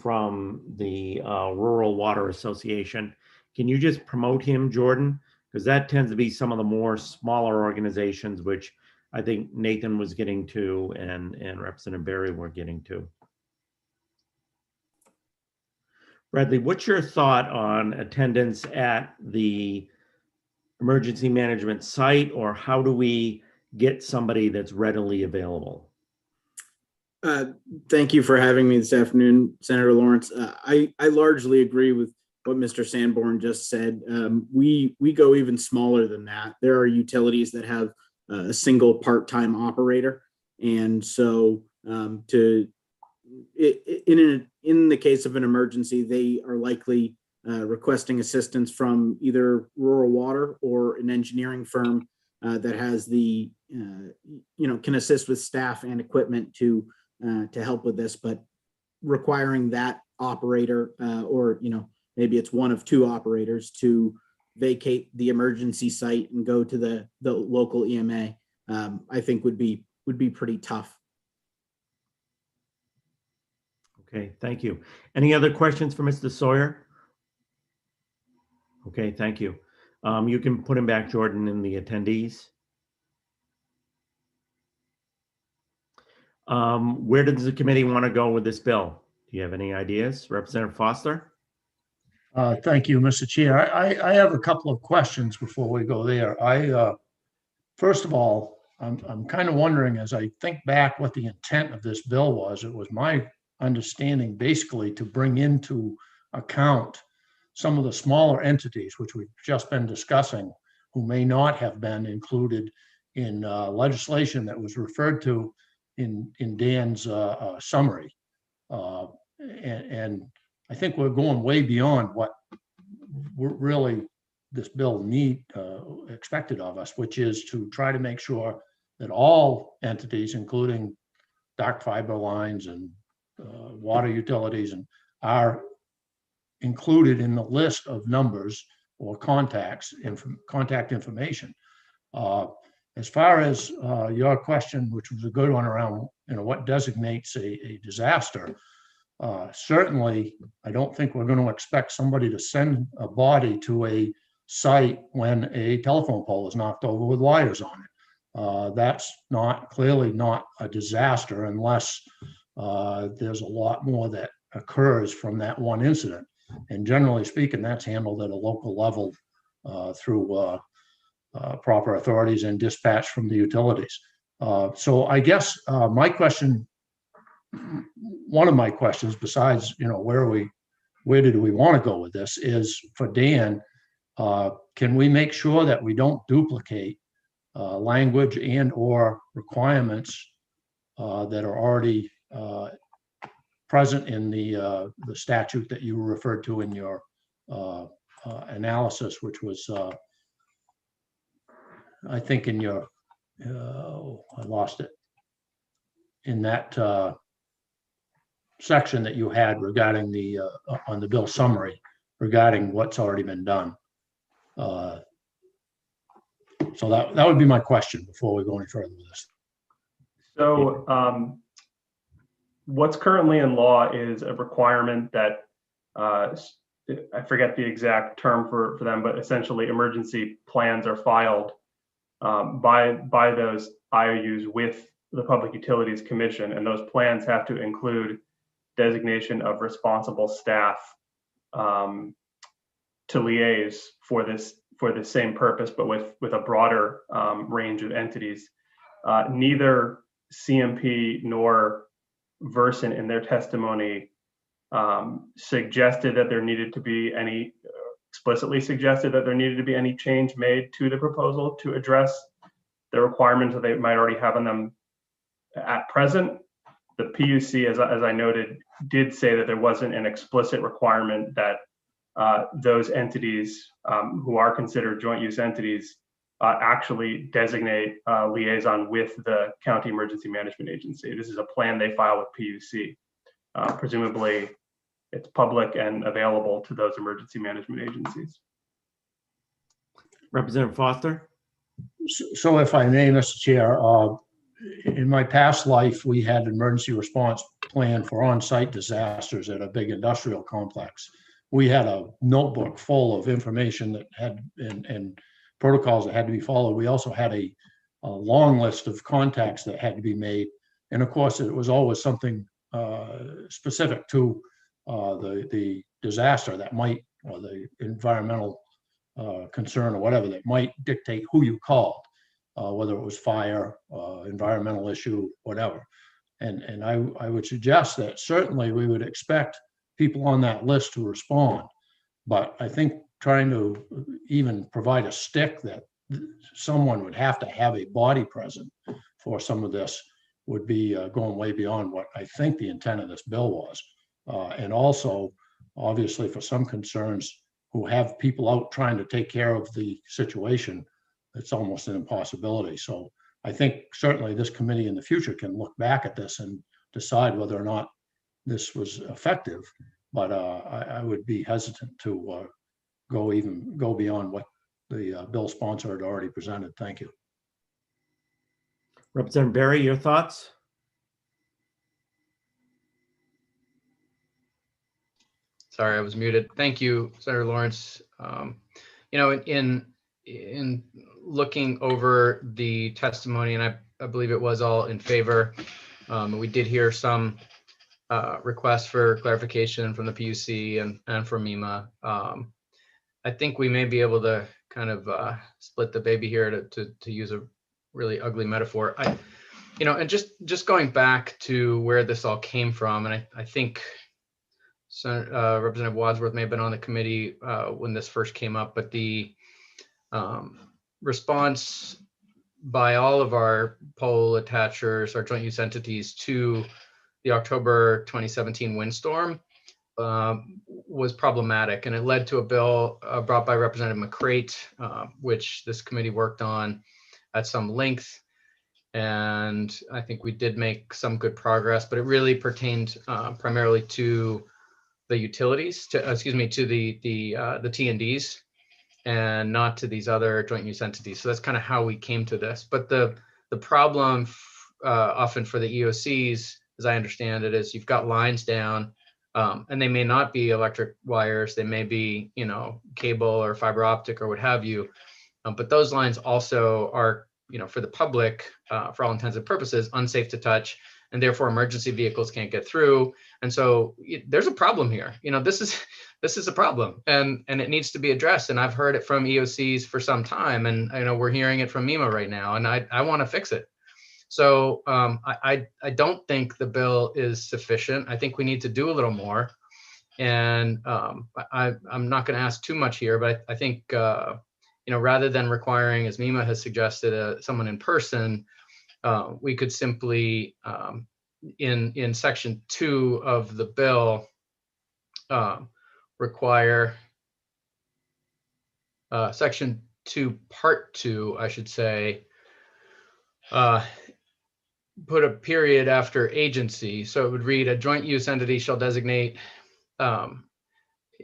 from the Rural Water Association. Can you just promote him, Jordan? Because that tends to be some of the more smaller organizations, which I think Nathan was getting to and Representative Barry were getting to. Bradley, what's your thought on attendance at the emergency management site, or how do we get somebody that's readily available? Thank you for having me this afternoon, Senator Lawrence. I largely agree with what Mr. Sanborn just said. We go even smaller than that. There are utilities that have a single part-time operator, and so in the case of an emergency, they are likely requesting assistance from either rural water or an engineering firm that has the can assist with staff and equipment to help with this. But requiring that operator or maybe it's one of two operators to vacate the emergency site and go to the local EMA, I think would be pretty tough. Okay, thank you. Any other questions for Mr. Sawyer? Okay, thank you. You can put him back, Jordan, in the attendees. Where does the committee want to go with this bill? Do you have any ideas? Representative Foster? Thank you, Mr. Chair. I have a couple of questions before we go there. First of all, I'm kind of wondering, as I think back what the intent of this bill was, it was my understanding basically to bring into account some of the smaller entities, which we've just been discussing, who may not have been included in legislation that was referred to in Dan's summary. And I think we're going way beyond what we're really this bill expected of us, which is to try to make sure that all entities, including dark fiber lines and water utilities, and are included in the list of numbers or contact information. As far as your question, which was a good one around what designates a disaster, certainly I don't think we're going to expect somebody to send a body to a site when a telephone pole is knocked over with wires on it. That's clearly not a disaster unless there's a lot more that occurs from that one incident. And generally speaking, that's handled at a local level through proper authorities and dispatch from the utilities. So I guess my question, one of my questions, besides where did we want to go with this, is for Dan. Can we make sure that we don't duplicate language and or requirements that are already present in the statute that you referred to in your analysis, which was I think in your I lost it, in that section that you had regarding the on the bill summary regarding what's already been done. So that would be my question before we go any further with this. So what's currently in law is a requirement that I forget the exact term for them, but essentially emergency plans are filed by those IOUs with the Public Utilities Commission, and those plans have to include designation of responsible staff to liaise for the same purpose, but with a broader range of entities. Neither CMP nor Versant in their testimony suggested that there needed to be any, explicitly suggested that there needed to be any change made to the proposal to address the requirements that they might already have on them at present. The PUC, as I noted, did say that there wasn't an explicit requirement that those entities who are considered joint use entities actually designate a liaison with the County Emergency Management Agency. This is a plan they file with PUC. Presumably, it's public and available to those emergency management agencies. Representative Foster. So if I may, Mr. Chair, in my past life, we had an emergency response plan for on-site disasters at a big industrial complex. We had a notebook full of information that had and protocols that had to be followed. We also had a long list of contacts that had to be made. And of course, it was always something specific to the disaster that might, or the environmental concern or whatever that might dictate who you called, whether it was fire, environmental issue, whatever. And I would suggest that certainly we would expect people on that list to respond. But I think trying to even provide a stick that someone would have to have a body present for some of this would be going way beyond what I think the intent of this bill was. And also, obviously, for some concerns who have people out trying to take care of the situation, it's almost an impossibility. So I think certainly this committee in the future can look back at this and decide whether or not this was effective. But I would be hesitant to go beyond what the bill sponsor had already presented. Thank you. Representative Berry, your thoughts? Sorry, I was muted. Thank you, Senator Lawrence. You know, in looking over the testimony, and I believe it was all in favor, we did hear some requests for clarification from the PUC and from MEMA. I think we may be able to kind of split the baby here to use a really ugly metaphor. You know, and just going back to where this all came from, and I think Representative Wadsworth may have been on the committee when this first came up, but the response by all of our poll attachers, our joint use entities, to the October 2017 windstorm was problematic, and it led to a bill brought by Representative McCrate, which this committee worked on at some length. And I think we did make some good progress, but it really pertained primarily to the utilities, to the T&Ds, and not to these other joint use entities. So that's kind of how we came to this. But the problem often for the EOCs, as I understand it, is you've got lines down, and they may not be electric wires, they may be, you know, cable or fiber optic or what have you. But those lines also are, you know, for the public, for all intents and purposes, unsafe to touch, and therefore emergency vehicles can't get through. And so there's a problem here. You know, this is a problem, and it needs to be addressed. And I've heard it from EOCs for some time, and I know we're hearing it from MEMA right now, and I want to fix it. So I don't think the bill is sufficient. I think we need to do a little more. And I'm not going to ask too much here, but I think you know, rather than requiring, as MEMA has suggested, someone in person, we could simply, in section 2 of the bill, require section 2, part 2, I should say, put a period after agency. So it would read, a joint use entity shall designate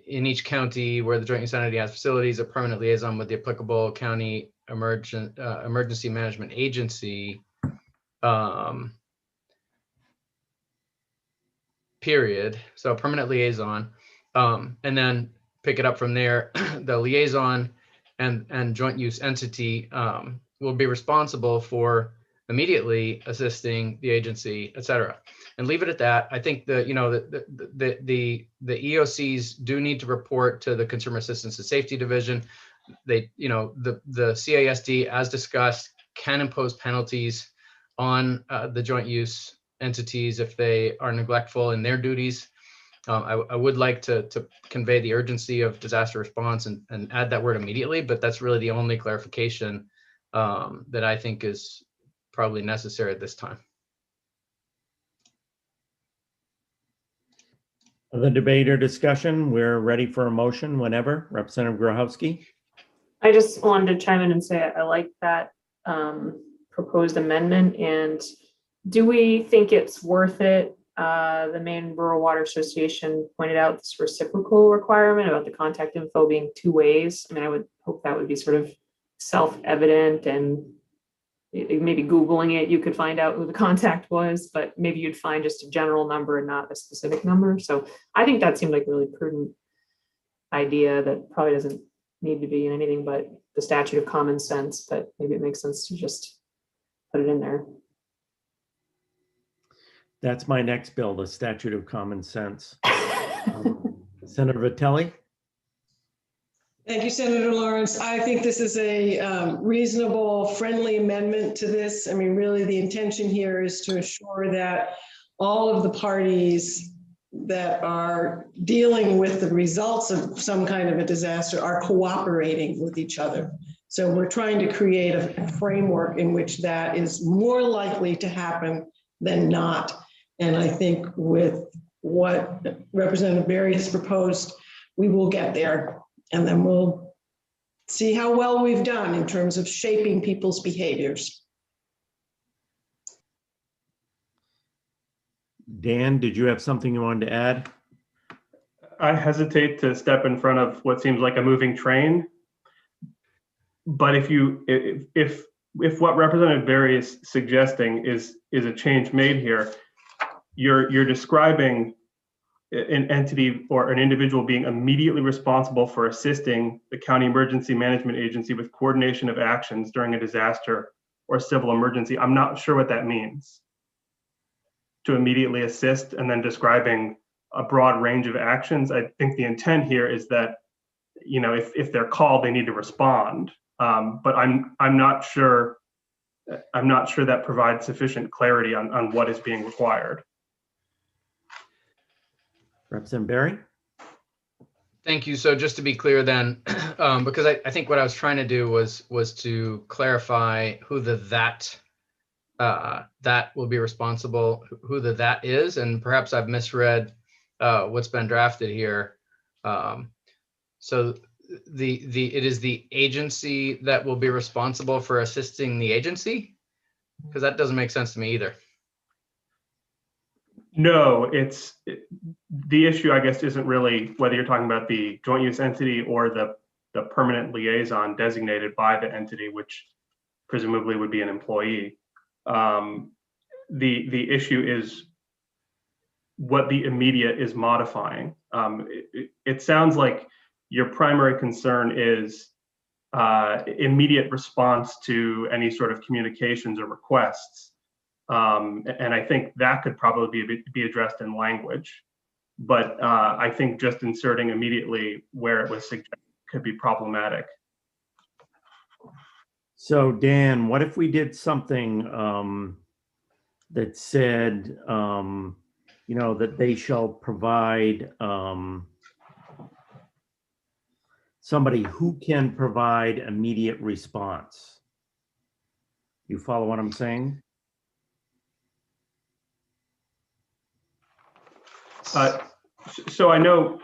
in each county where the joint use entity has facilities, a permanent liaison with the applicable county emergency management agency, period. So a permanent liaison, and then pick it up from there. The liaison and joint use entity will be responsible for immediately assisting the agency, et cetera. And leave it at that. I think the EOCs do need to report to the Consumer Assistance and Safety Division. They, the CASD, as discussed, can impose penalties on the joint use entities if they are neglectful in their duties. I would like to convey the urgency of disaster response and add that word immediately, but that's really the only clarification that I think is probably necessary at this time. The debate or discussion, we're ready for a motion whenever. Representative Grochowski. I just wanted to chime in and say I like that proposed amendment. And do we think it's worth it? The Maine Rural Water Association pointed out this reciprocal requirement about the contact info being 2 ways. I mean, I would hope that would be sort of self-evident, and maybe Googling it, you could find out who the contact was, but maybe you'd find just a general number and not a specific number. So I think that seemed like a really prudent idea that probably doesn't need to be in anything but the statute of common sense, but maybe it makes sense to just put it in there. That's my next bill, the statute of common sense. Senator Vitale. Thank you, Senator Lawrence. I think this is a reasonable, friendly amendment to this. I mean, really, the intention here is to ensure that all of the parties that are dealing with the results of some kind of a disaster are cooperating with each other. So we're trying to create a framework in which that is more likely to happen than not. And I think with what Representative Berry has proposed, we will get there. And then we'll see how well we've done in terms of shaping people's behaviors. Dan, did you have something you wanted to add? I hesitate to step in front of what seems like a moving train. But if what Representative Berry is suggesting is a change made here, you're describing an entity or an individual being immediately responsible for assisting the County Emergency Management Agency with coordination of actions during a disaster or civil emergency. I'm not sure what that means. To immediately assist and then describing a broad range of actions. I think the intent here is that, if they're called, they need to respond. But I'm not sure that provides sufficient clarity on what is being required. Representative Berry. Thank you. So just to be clear then, because I think what I was trying to do was to clarify who that will be responsible, who that is, and perhaps I've misread what's been drafted here. So it is the agency that will be responsible for assisting the agency, because that doesn't make sense to me either. No, the issue, I guess, isn't really whether you're talking about the joint use entity or the permanent liaison designated by the entity, which presumably would be an employee. The issue is what the immediate is modifying. It sounds like your primary concern is immediate response to any sort of communications or requests. And I think that could probably be addressed in language, but I think just inserting immediately where it was suggested could be problematic. So Dan, what if we did something that said, that they shall provide somebody who can provide immediate response? You follow what I'm saying? So I know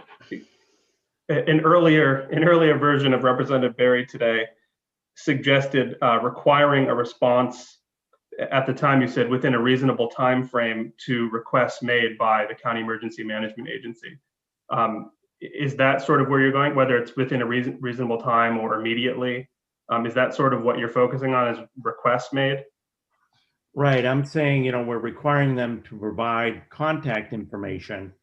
an earlier version of Representative Berry today suggested requiring a response at the time. You said within a reasonable time frame to requests made by the County Emergency Management Agency. Is that sort of where you're going, whether it's within a reasonable time or immediately? Is that sort of what you're focusing on, as requests made? Right. I'm saying, we're requiring them to provide contact information,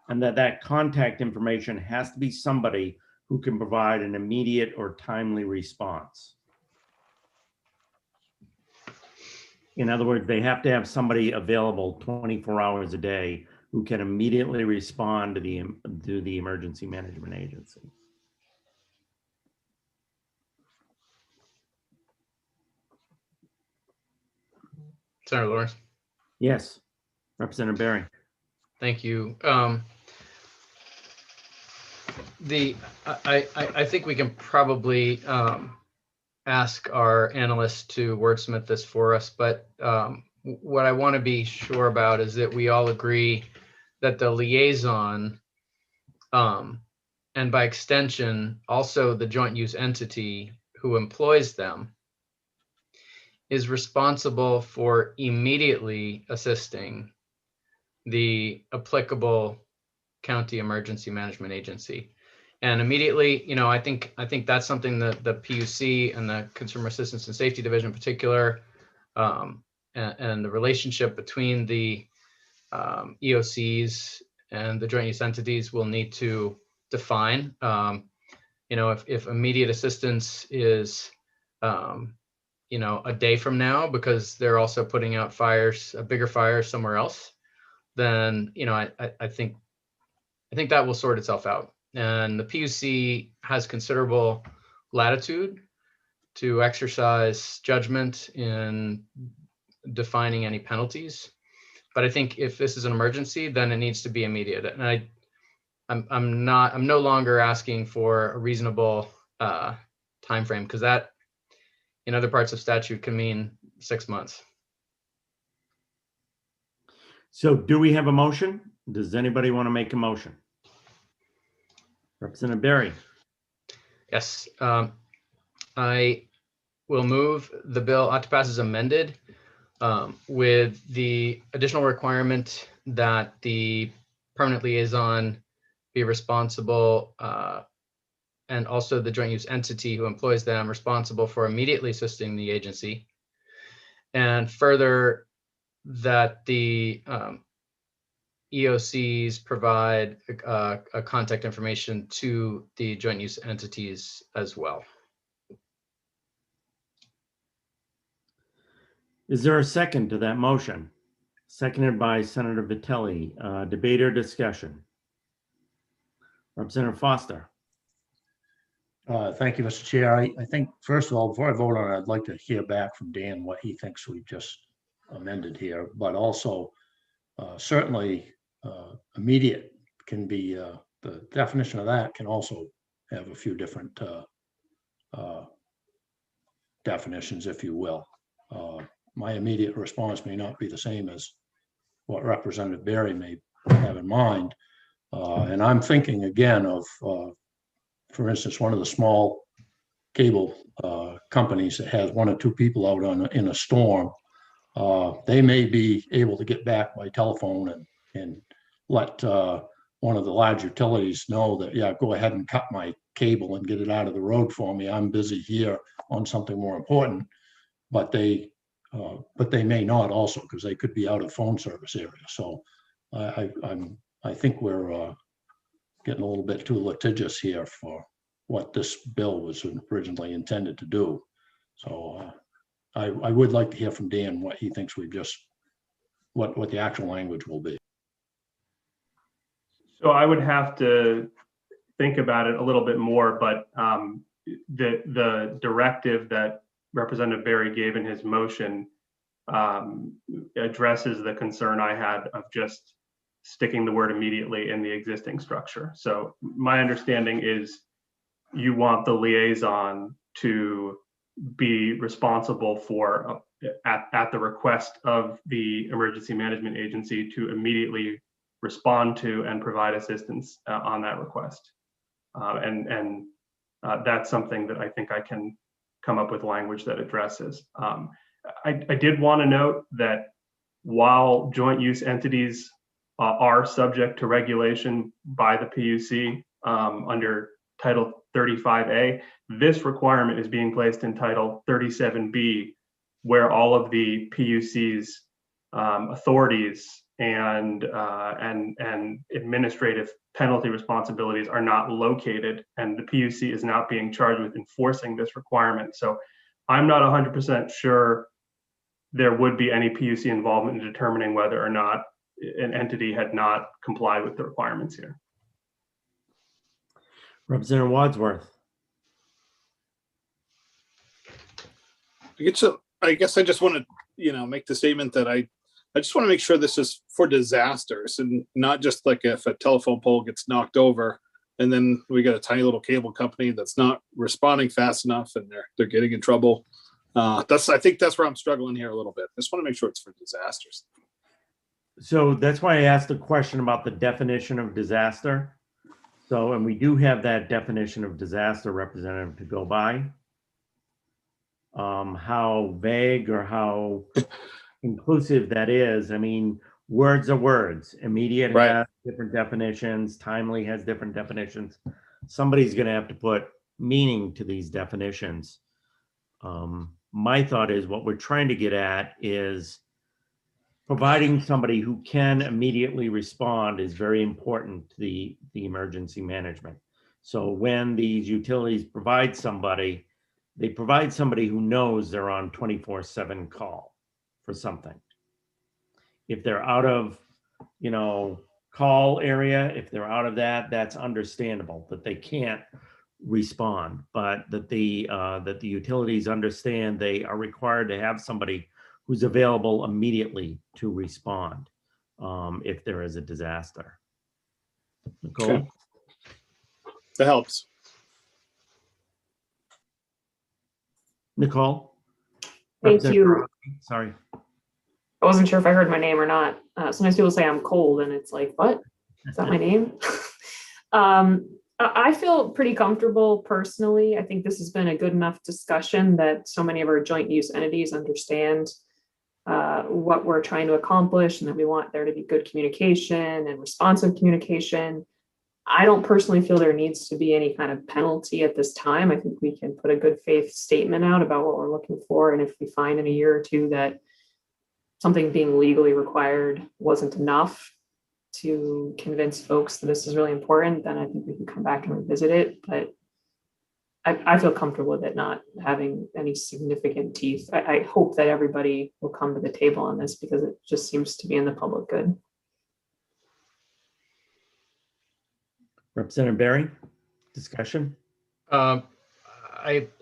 and that contact information has to be somebody who can provide an immediate or timely response. In other words, they have to have somebody available 24 hours a day who can immediately respond to the emergency management agency. Senator Lawrence. Yes, Representative Barry. Thank you. I think we can probably ask our analysts to wordsmith this for us, but what I want to be sure about is that we all agree that the liaison, and by extension, also the joint use entity who employs them, is responsible for immediately assisting the applicable county emergency management agency. And immediately, you know, I think that's something that the PUC and the Consumer Assistance and Safety Division in particular, and the relationship between the EOCs and the joint use entities will need to define. You know, if immediate assistance is, you know, a day from now because they're also putting out fires, a bigger fire somewhere else, then, you know, I think that will sort itself out. And the PUC has considerable latitude to exercise judgment in defining any penalties. But I think if this is an emergency, then it needs to be immediate. And I'm no longer asking for a reasonable time frame, because that in other parts of statute can mean 6 months. So do we have a motion? Does anybody want to make a motion? Representative Barry. Yes, I will move the bill ought to pass as amended, with the additional requirement that the permanent liaison be responsible, and also the joint use entity who employs them responsible for immediately assisting the agency. And further, that the EOCs provide a contact information to the joint use entities as well. Is there a second to that motion? Seconded by Senator Vitelli. Debate or discussion? Representative Foster. Thank you, Mr. Chair. I think, first of all, before I vote on it, I'd like to hear back from Dan what he thinks we've just amended here, but also certainly immediate can be, the definition of that can also have a few different definitions, if you will. My immediate response may not be the same as what Representative Barry may have in mind. And I'm thinking again of, for instance, one of the small cable companies that has 1 or 2 people out in a storm. They may be able to get back by telephone and let one of the large utilities know that, yeah, go ahead and cut my cable and get it out of the road for me. I'm busy here on something more important. But they may not also, because they could be out of phone service area. So I think we're getting a little bit too litigious here for what this bill was originally intended to do. So I would like to hear from Dan what he thinks we've just, what the actual language will be. So I would have to think about it a little bit more, but the directive that Representative Barry gave in his motion addresses the concern I had of just sticking the word immediately in the existing structure. So my understanding is you want the liaison to be responsible for, at the request of the emergency management agency, to immediately respond to and provide assistance on that request. And that's something that I think I can come up with language that addresses. I did want to note that while joint use entities are subject to regulation by the PUC under Title 35A, this requirement is being placed in Title 37B, where all of the PUC's authorities and administrative penalty responsibilities are not located, and the PUC is not being charged with enforcing this requirement. So I'm not 100% sure there would be any PUC involvement in determining whether or not an entity had not complied with the requirements here. Representative Wadsworth. I guess I just want to, make the statement that I just want to make sure this is for disasters and not just like if a telephone pole gets knocked over and then we got a tiny little cable company that's not responding fast enough and they're getting in trouble. I think that's where I'm struggling here a little bit. I just want to make sure it's for disasters. So that's why I asked the question about the definition of disaster. So, and we do have that definition of disaster, Representative, to go by. How vague or how inclusive that is. I mean, words are words. Immediate has different definitions. Timely has different definitions. Somebody's going to have to put meaning to these definitions. My thought is what we're trying to get at is providing somebody who can immediately respond is very important to the emergency management. So when these utilities provide somebody, they provide somebody who knows they're on 24/7 call for something. If they're out of, call area, if they're out of that, that's understandable that they can't respond, but that the utilities understand they are required to have somebody who's available immediately to respond if there is a disaster. Nicole? Okay. That helps. Nicole? Thank you. Sorry. I wasn't sure if I heard my name or not. Sometimes people say I'm cold and it's like, what? Is that my name? I feel pretty comfortable personally. I think this has been a good enough discussion that so many of our joint use entities understand what we're trying to accomplish and that we want there to be good communication and responsive communication. I don't personally feel there needs to be any kind of penalty at this time. I think we can put a good faith statement out about what we're looking for. And if we find in a year or two that something being legally required wasn't enough to convince folks that this is really important, then I think we can come back and revisit it. But I feel comfortable with it not having any significant teeth. I hope that everybody will come to the table on this because it just seems to be in the public good. Representative Berry, discussion? I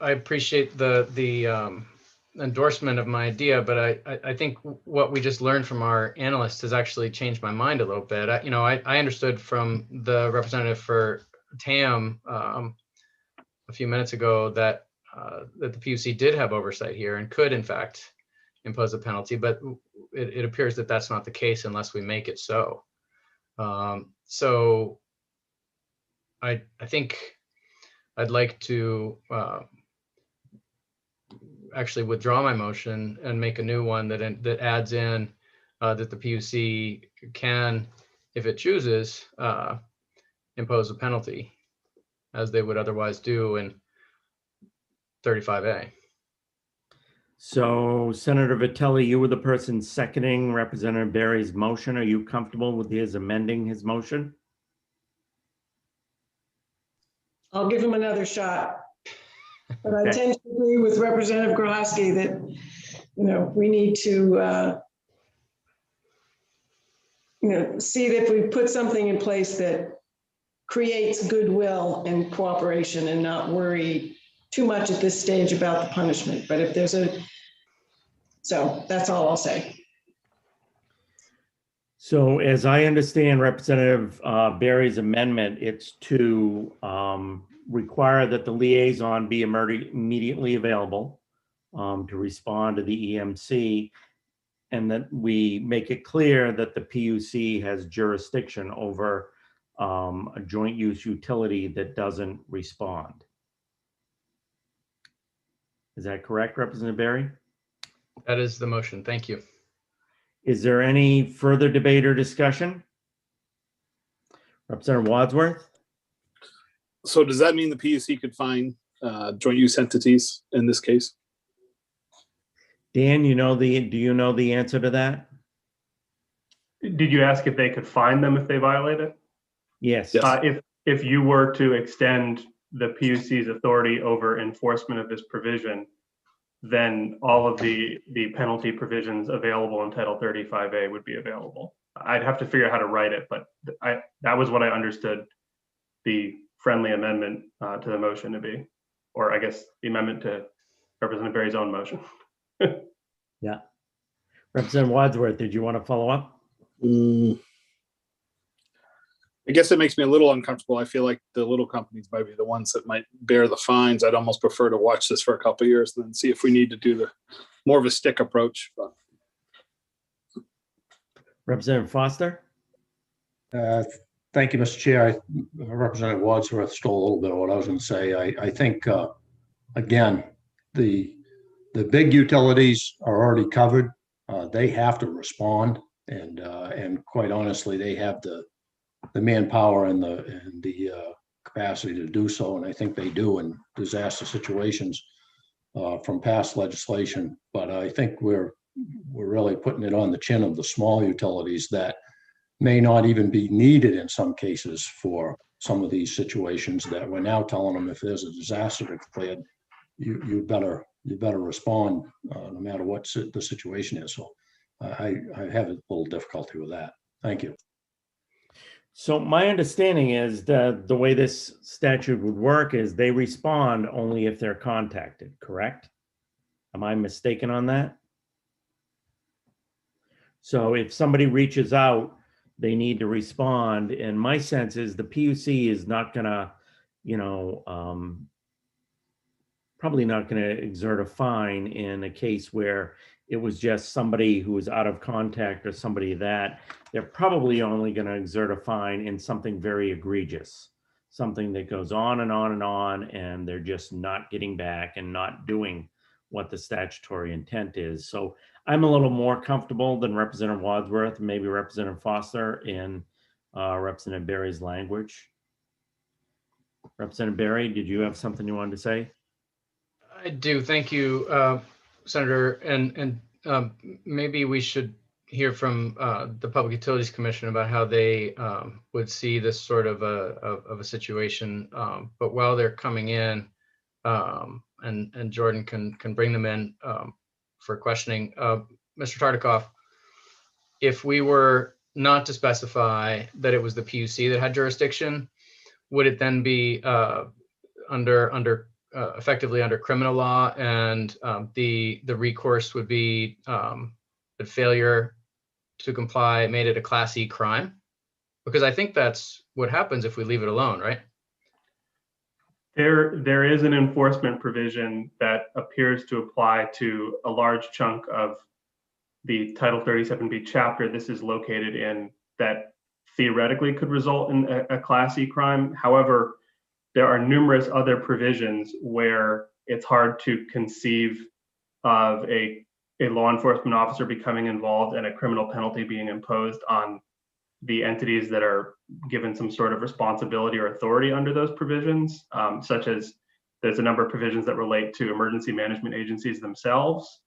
appreciate the endorsement of my idea, but I think what we just learned from our analyst has actually changed my mind a little bit. I understood from the representative for TAM a few minutes ago that the PUC did have oversight here and could in fact impose a penalty, but it appears that that's not the case unless we make it so. So I think I'd like to actually withdraw my motion and make a new one that adds in that the PUC can, if it chooses, impose a penalty as they would otherwise do in 35A. So Senator Vitelli, you were the person seconding Representative Berry's motion. Are you comfortable with his amending his motion? I'll give him another shot. But I tend to agree with Representative Grohowski that, we need to, see that if we put something in place that creates goodwill and cooperation and not worry too much at this stage about the punishment. But if there's so that's all I'll say. So as I understand Representative Berry's amendment, it's to require that the liaison be immediately available to respond to the EMC, and that we make it clear that the PUC has jurisdiction over a joint use utility that doesn't respond. Is that correct, Representative Berry? That is the motion. Thank you. Is there any further debate or discussion? Representative Wadsworth? So does that mean the PUC could find joint use entities in this case? Dan, do you know the answer to that? Did you ask if they could find them if they violate it? Yes. If you were to extend the PUC's authority over enforcement of this provision, then all of the penalty provisions available in Title 35A would be available. I'd have to figure out how to write it, but that was what I understood the friendly amendment to the motion to be, or I guess the amendment to Representative Berry's own motion. Yeah. Representative Wadsworth, did you want to follow up? I guess it makes me a little uncomfortable. I feel like the little companies might be the ones that might bear the fines. I'd almost prefer to watch this for a couple of years and then see if we need to do the more of a stick approach. But. Representative Foster? Thank you, Mr. Chair. Representative Wadsworth stole a little bit of what I was going to say. I think, again, the big utilities are already covered. They have to respond, and quite honestly, they have the manpower and the capacity to do so, and I think they do in disaster situations from past legislation. But I think we're really putting it on the chin of the small utilities that may not even be needed in some cases for some of these situations that we're now telling them if there's a disaster declared, you better respond no matter what the situation is. So I have a little difficulty with that. Thank you. So my understanding is that the way this statute would work is they respond only if they're contacted, correct? Am I mistaken on that? So if somebody reaches out, they need to respond. And my sense is the PUC is not gonna, probably not gonna exert a fine in a case where it was just somebody who was out of contact or somebody that they're probably only going to exert a fine in something very egregious, something that goes on and on and on, and they're just not getting back and not doing what the statutory intent is. So I'm a little more comfortable than Representative Wadsworth, maybe Representative Foster, in Representative Berry's language. Representative Berry, did you have something you wanted to say? I do. Thank you, Senator. And maybe we should hear from the Public Utilities Commission about how they would see this sort of a situation. But while they're coming in, and Jordan can bring them in for questioning, Mr. Tartikoff, if we were not to specify that it was the PUC that had jurisdiction, would it then be effectively under criminal law, and the recourse would be the failure to comply made it a Class E crime? Because I think that's what happens if we leave it alone, right? There is an enforcement provision that appears to apply to a large chunk of the Title 37B chapter this is located in, that theoretically could result in a Class E crime. However, there are numerous other provisions where it's hard to conceive of a law enforcement officer becoming involved and a criminal penalty being imposed on the entities that are given some sort of responsibility or authority under those provisions, such as there's a number of provisions that relate to emergency management agencies themselves.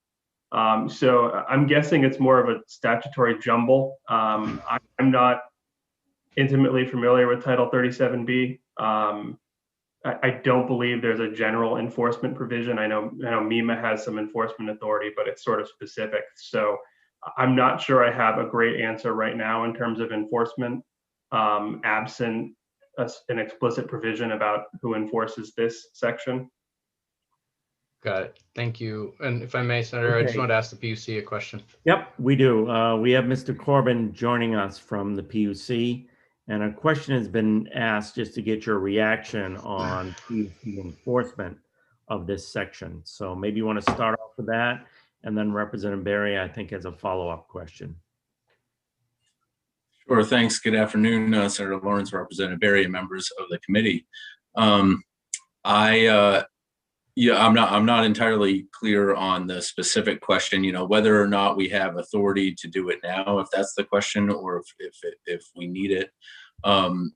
So I'm guessing it's more of a statutory jumble. I'm not intimately familiar with Title 37B. I don't believe there's a general enforcement provision. I know MEMA has some enforcement authority, but it's sort of specific. So I'm not sure I have a great answer right now in terms of enforcement, absent an explicit provision about who enforces this section. Got it. Thank you. And if I may, Senator, I just want to ask the PUC a question. Yep, we do. We have Mr. Corbin joining us from the PUC. And a question has been asked just to get your reaction on PUC enforcement of this section. So maybe you want to start off with that, and then Representative Berry, I think, has a follow-up question. Sure, thanks. Good afternoon, Senator Lawrence, Representative Berry, and members of the committee. I'm not entirely clear on the specific question, whether or not we have authority to do it now, if that's the question, or if we need it. I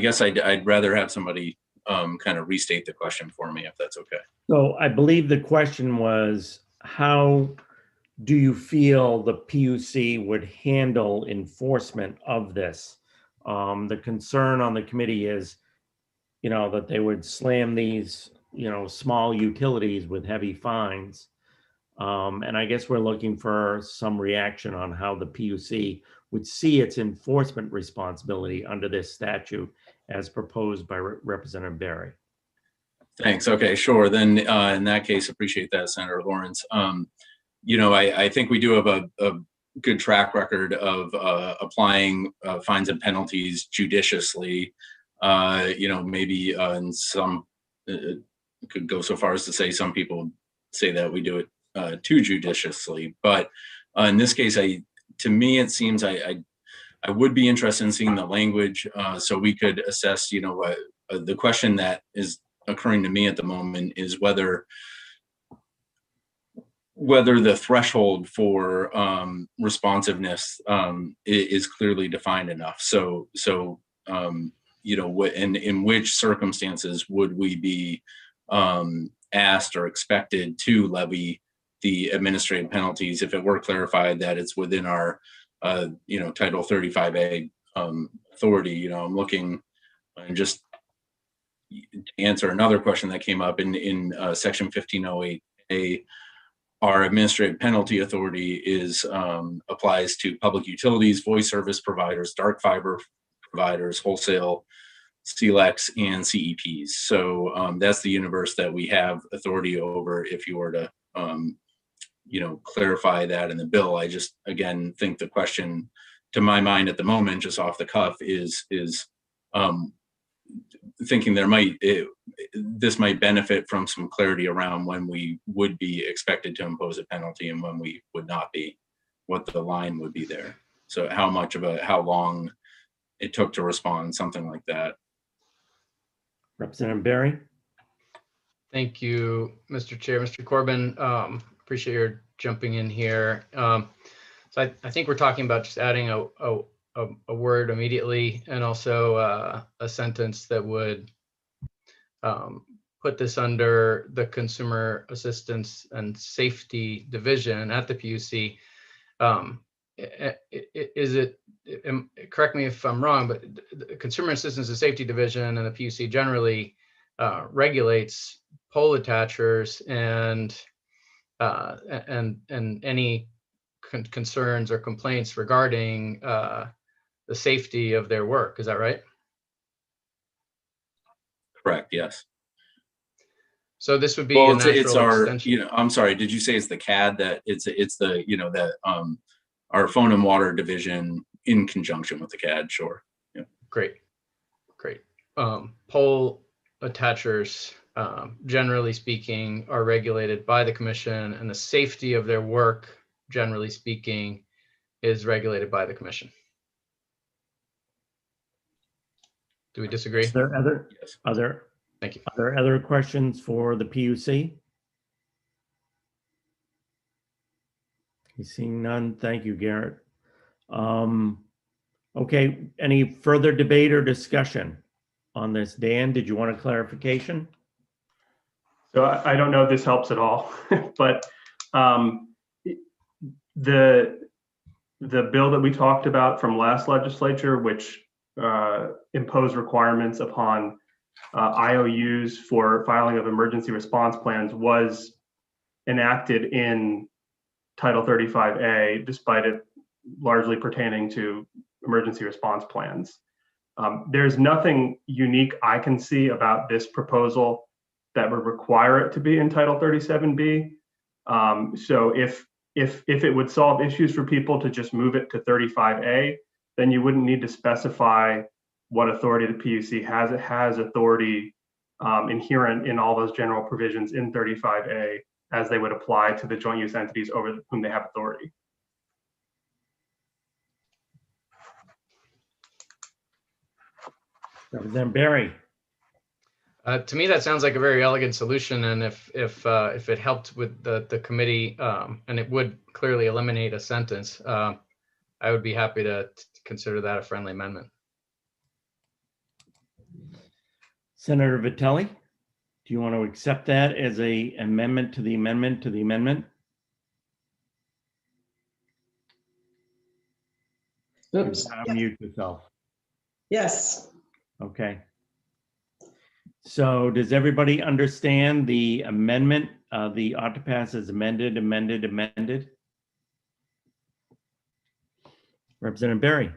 guess I'd rather have somebody kind of restate the question for me, if that's okay. So I believe the question was, how do you feel the PUC would handle enforcement of this? The concern on the committee is that they would slam these, small utilities with heavy fines. And I guess we're looking for some reaction on how the PUC would see its enforcement responsibility under this statute as proposed by Representative Barry. Thanks. Okay, sure. Then in that case, appreciate that, Senator Lawrence. I think we do have a good track record of applying fines and penalties judiciously. Maybe in some, could go so far as to say some people say that we do it too judiciously. But in this case, to me, it seems I would be interested in seeing the language so we could assess, the question that is occurring to me at the moment is whether the threshold for responsiveness is clearly defined enough. So in which circumstances would we be asked or expected to levy the administrative penalties if it were clarified that it's within our Title 35A authority? I'm looking and just to answer another question that came up in Section 1508A. Our administrative penalty authority applies to public utilities, voice service providers, dark fiber providers, wholesale, CLECs, and CEPs. So that's the universe that we have authority over. If you were to, clarify that in the bill, I just again think the question, to my mind at the moment, just off the cuff, is thinking this might benefit from some clarity around when we would be expected to impose a penalty and when we would not be, what the line would be there. So how long it took to respond, something like that. Representative Barry. Thank you, Mr. Chair. Mr. Corbin, appreciate your jumping in here. So I think we're talking about just adding a word immediately and also a sentence that would put this under the Consumer Assistance and Safety Division at the PUC. Is it, correct me if I'm wrong, but the Consumer Assistance and Safety Division and the PUC generally regulates pole attachers and any concerns or complaints regarding the safety of their work. Is that right? Correct. Yes. So this would be a natural it's our, extension. I'm sorry. Did you say it's the CAD that it's the, that our phone and water division in conjunction with the CAD? Sure. Yeah. Great. Pole attachers, generally speaking, are regulated by the commission, and the safety of their work, generally speaking, is regulated by the commission. Do we disagree? Is there other? Yes. Thank you. Are there other questions for the PUC? Seeing none. Thank you, Garrett. Okay. Any further debate or discussion on this? Dan, did you want a clarification? So I don't know if this helps at all, but the bill that we talked about from last legislature, which imposed requirements upon IOUs for filing of emergency response plans, was enacted in Title 35A, despite it largely pertaining to emergency response plans. There's nothing unique I can see about this proposal that would require it to be in Title 37B. So if it would solve issues for people to just move it to 35A, then you wouldn't need to specify what authority the PUC has. It has authority inherent in all those general provisions in 35A as they would apply to the joint use entities over whom they have authority. Representative Barry. To me, that sounds like a very elegant solution, and if it helped with the committee, and it would clearly eliminate a sentence, I would be happy to consider that a friendly amendment. Senator Vitelli, do you want to accept that as an amendment to the amendment to the amendment? Oops. Mute yourself. Yes. Okay. So does everybody understand the amendment, the ought to pass as amended? Representative Barry?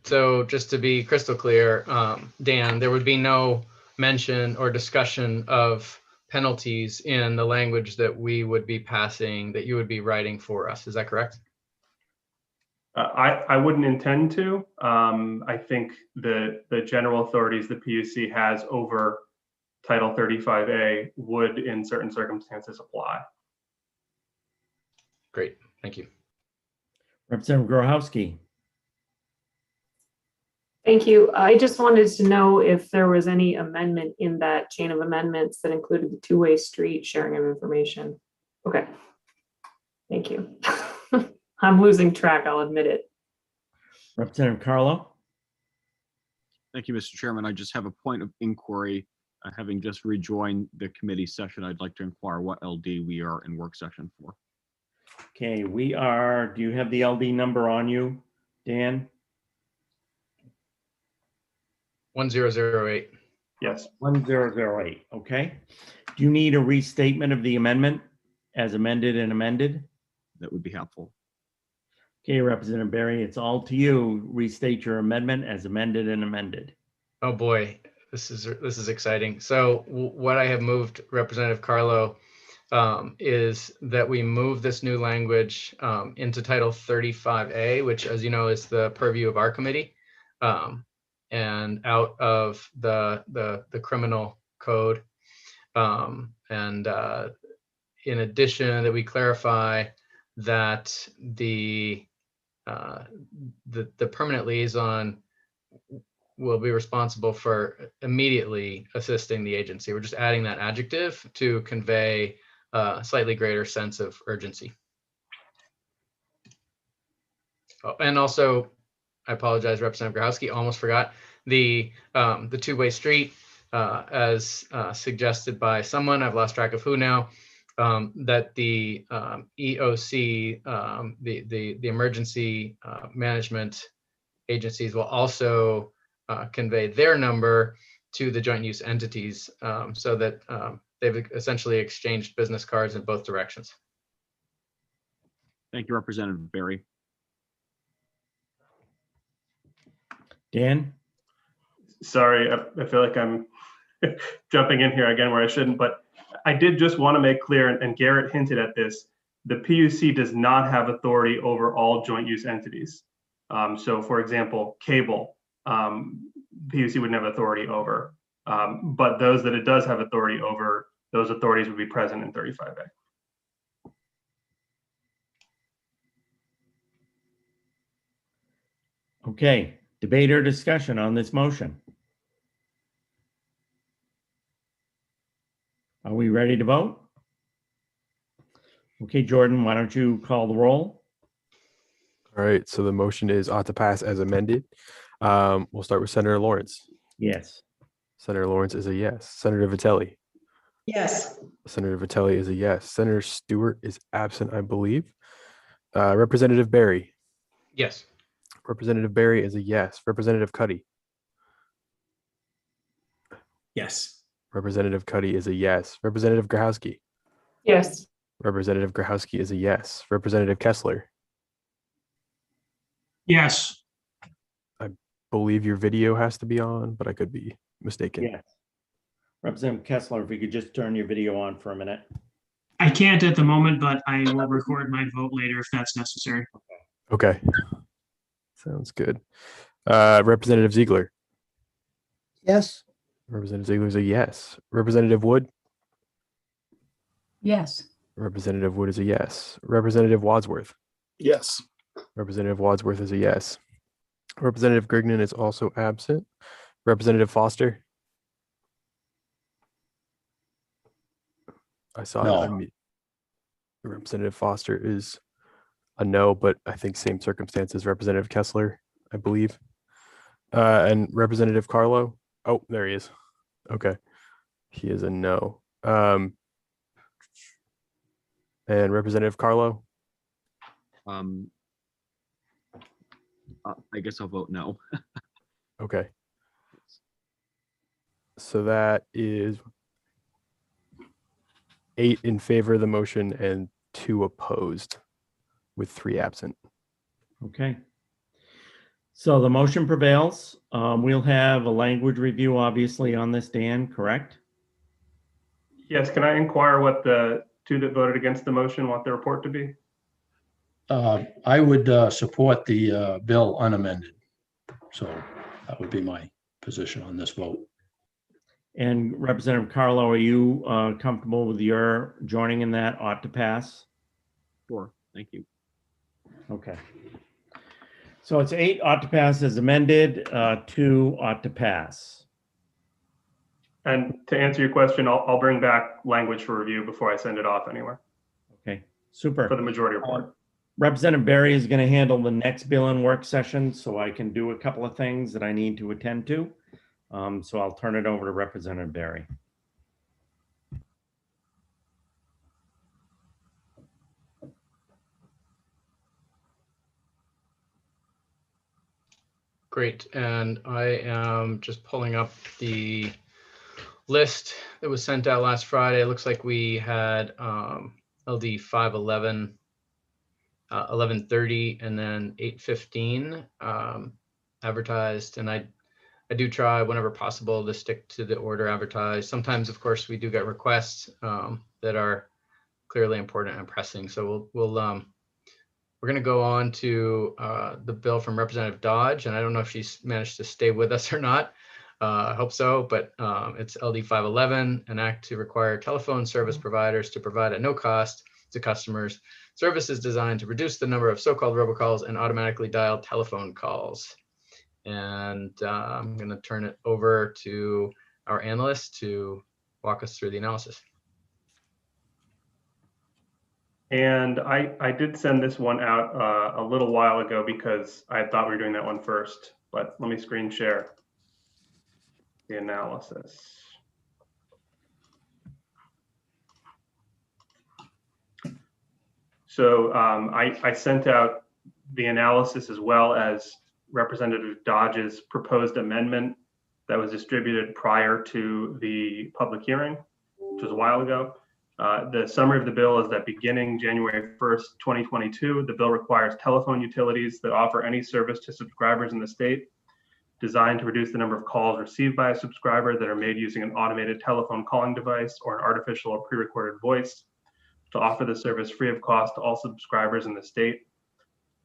So just to be crystal clear, Dan, there would be no mention or discussion of penalties in the language that we would be passing, that you would be writing for us. Is that correct? I wouldn't intend to. I think the general authorities the PUC has over Title 35A would, in certain circumstances, apply. Great, thank you. Representative Grochowski? Thank you. I just wanted to know if there was any amendment in that chain of amendments that included the two-way street sharing of information. Okay. Thank you. I'm losing track, I'll admit it. Representative Carlo? Thank you, Mr. Chairman. I just have a point of inquiry. Having just rejoined the committee session, I'd like to inquire what LD we are in work session for. Okay, we are, do you have the LD number on you, Dan? 1008. Yes. 1008, okay. Do you need a restatement of the amendment as amended and amended? That would be helpful. Okay, Representative Barry, it's all to you. Restate your amendment as amended and amended. Oh boy, this is exciting. So what I have moved, Representative Carlo, is that we move this new language into Title 35A, which, as you know, is the purview of our committee, and out of the criminal code. In addition, that we clarify that the permanent liaison will be responsible for immediately assisting the agency. We're just adding that adjective to convey a slightly greater sense of urgency. Oh, and also, I apologize, Representative Grochowski, almost forgot the two-way street, as suggested by someone, I've lost track of who now, that the EOC, the emergency management agencies will also convey their number to the joint use entities, so that they've essentially exchanged business cards in both directions. Thank you, Representative Barry. Dan? Sorry, I feel like I'm jumping in here again where I shouldn't, but I did just want to make clear, and Garrett hinted at this, the PUC does not have authority over all joint use entities. So for example, cable, PUC wouldn't have authority over, but those that it does have authority over, those authorities would be present in 35A. Okay, debate or discussion on this motion? Are we ready to vote? Okay, Jordan, why don't you call the roll? All right, so the motion is ought to pass as amended. We'll start with Senator Lawrence. Yes. Senator Lawrence is a yes. Senator Vitelli. Yes. Senator Vitelli is a yes. Senator Stewart is absent, I believe. Representative Barry. Yes. Representative Barry is a yes. Representative Cuddy. Yes. Representative Cuddy is a yes. Representative Grochowski. Yes. Representative Grochowski is a yes. Representative Kessler. Yes. I believe your video has to be on, but I could be mistaken. Yes. Representative Kessler, if you could just turn your video on for a minute. I can't at the moment, but I will record my vote later if that's necessary. Okay. Sounds good. Representative Ziegler. Yes. Representative Ziegler is a yes. Representative Wood. Yes. Representative Wood is a yes. Representative Wadsworth. Yes. Representative Wadsworth is a yes. Representative Grignon is also absent. Representative Foster. I saw No. it unmute. Representative Foster is a no, but I think same circumstances. Representative Kessler, I believe. And Representative Carlo. Oh, there he is. Okay. He is a no. And Representative Carlo. I guess I'll vote no. Okay. So that is 8 in favor of the motion and 2 opposed, with 3 absent. Okay. So the motion prevails. We'll have a language review, obviously, on this, Dan, correct? Yes, can I inquire what the two that voted against the motion want the report to be? I would support the bill unamended. So that would be my position on this vote. And Representative Carlo, are you comfortable with your joining in that ought to pass? Sure, thank you. Okay. So it's 8 ought to pass as amended, 2 ought to pass. And to answer your question, I'll bring back language for review before I send it off anywhere Okay, super. for the majority report. Representative Barry is going to handle the next bill in work session, so I can do a couple of things that I need to attend to. So I'll turn it over to Representative Barry. Great, and I am just pulling up the list that was sent out last Friday. It looks like we had LD 511, 11:30, and then 8:15 advertised. And I do try whenever possible to stick to the order advertised. Sometimes, of course, we do get requests that are clearly important and pressing. So we're going to go on to the bill from Representative Dodge, and I don't know if she's managed to stay with us or not. I hope so, but it's LD 511, an act to require telephone service providers to provide at no cost to customers services designed to reduce the number of so-called robocalls and automatically dialed telephone calls. And I'm going to turn it over to our analyst to walk us through the analysis. And I did send this one out a little while ago because I thought we were doing that one first, but let me screen share the analysis. So I sent out the analysis as well as Representative Dodge's proposed amendment that was distributed prior to the public hearing, which was a while ago. The summary of the bill is that beginning January 1st, 2022, the bill requires telephone utilities that offer any service to subscribers in the state designed to reduce the number of calls received by a subscriber that are made using an automated telephone calling device or an artificial or pre-recorded voice to offer the service free of cost to all subscribers in the state.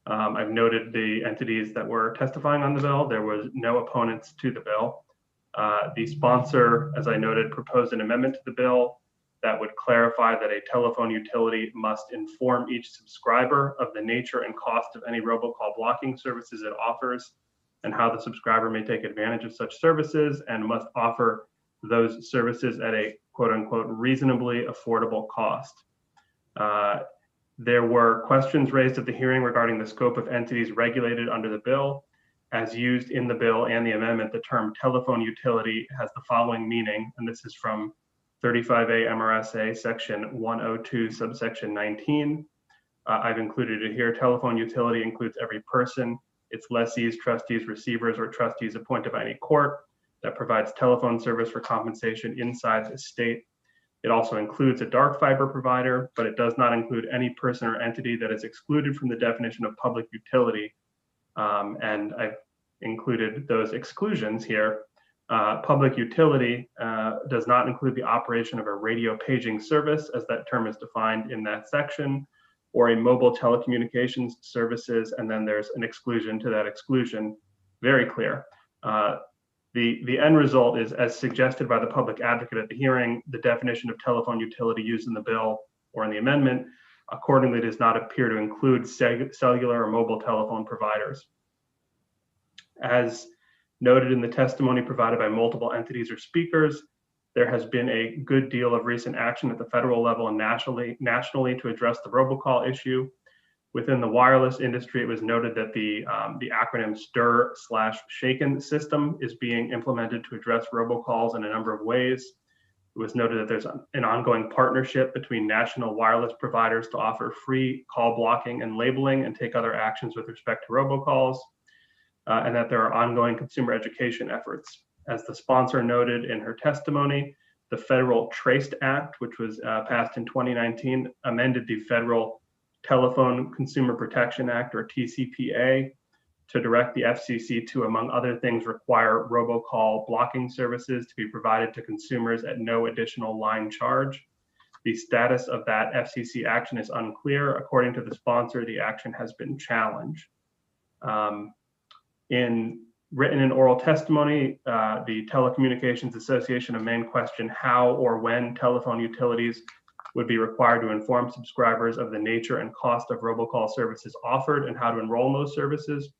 I've noted the entities that were testifying on the bill. There was no opponents to the bill. The sponsor, as I noted, proposed an amendment to the bill that would clarify that a telephone utility must inform each subscriber of the nature and cost of any robocall blocking services it offers and how the subscriber may take advantage of such services, and must offer those services at a quote unquote reasonably affordable cost. There were questions raised at the hearing regarding the scope of entities regulated under the bill. As used in the bill and the amendment, the term telephone utility has the following meaning, and this is from 35A MRSA section 102 subsection 19. I've included it here. Telephone utility includes every person, its lessees, trustees, receivers, or trustees appointed by any court that provides telephone service for compensation inside the state. It also includes a dark fiber provider, but it does not include any person or entity that is excluded from the definition of public utility. And I've included those exclusions here. Public utility does not include the operation of a radio paging service, as that term is defined in that section, or a mobile telecommunications services, and then there's an exclusion to that exclusion, very clear. The end result is, as suggested by the public advocate at the hearing, the definition of telephone utility used in the bill or in the amendment accordingly does not appear to include cellular or mobile telephone providers. As noted in the testimony provided by multiple entities or speakers, there has been a good deal of recent action at the federal level and nationally to address the robocall issue. Within the wireless industry, it was noted that the acronym STIR/SHAKEN system is being implemented to address robocalls in a number of ways. It was noted that there's an ongoing partnership between national wireless providers to offer free call blocking and labeling and take other actions with respect to robocalls, and that there are ongoing consumer education efforts. As the sponsor noted in her testimony, the Federal Traced Act, which was passed in 2019, amended the Federal Telephone Consumer Protection Act, or TCPA, to direct the FCC to, among other things, require robocall blocking services to be provided to consumers at no additional line charge. The status of that FCC action is unclear. According to the sponsor, the action has been challenged. In written and oral testimony, the Telecommunications Association of Maine questioned how or when telephone utilities would be required to inform subscribers of the nature and cost of robocall services offered and how to enroll in those services.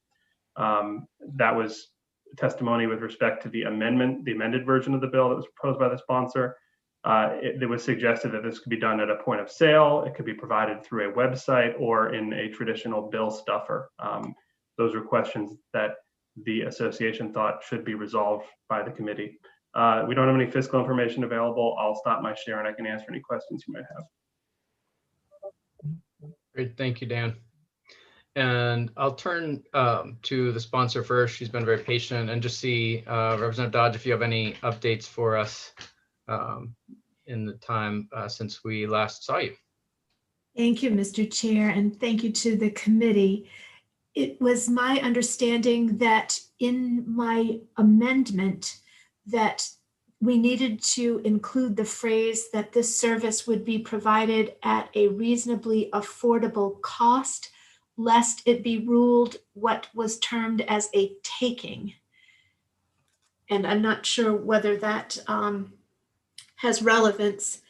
That was testimony with respect to the amended version of the bill that was proposed by the sponsor. It was suggested that this could be done at a point of sale. It could be provided through a website or in a traditional bill stuffer. Those are questions that the association thought should be resolved by the committee. We don't have any fiscal information available. I'll stop my share and I can answer any questions you might have. Great, thank you, Dan. And I'll turn to the sponsor first. She's been very patient, and just see Representative Dodge, if you have any updates for us in the time since we last saw you. Thank you, Mr. Chair, and thank you to the committee. It was my understanding that in my amendment that we needed to include the phrase that this service would be provided at a reasonably affordable cost, lest it be ruled what was termed as a taking. And I'm not sure whether that has relevance.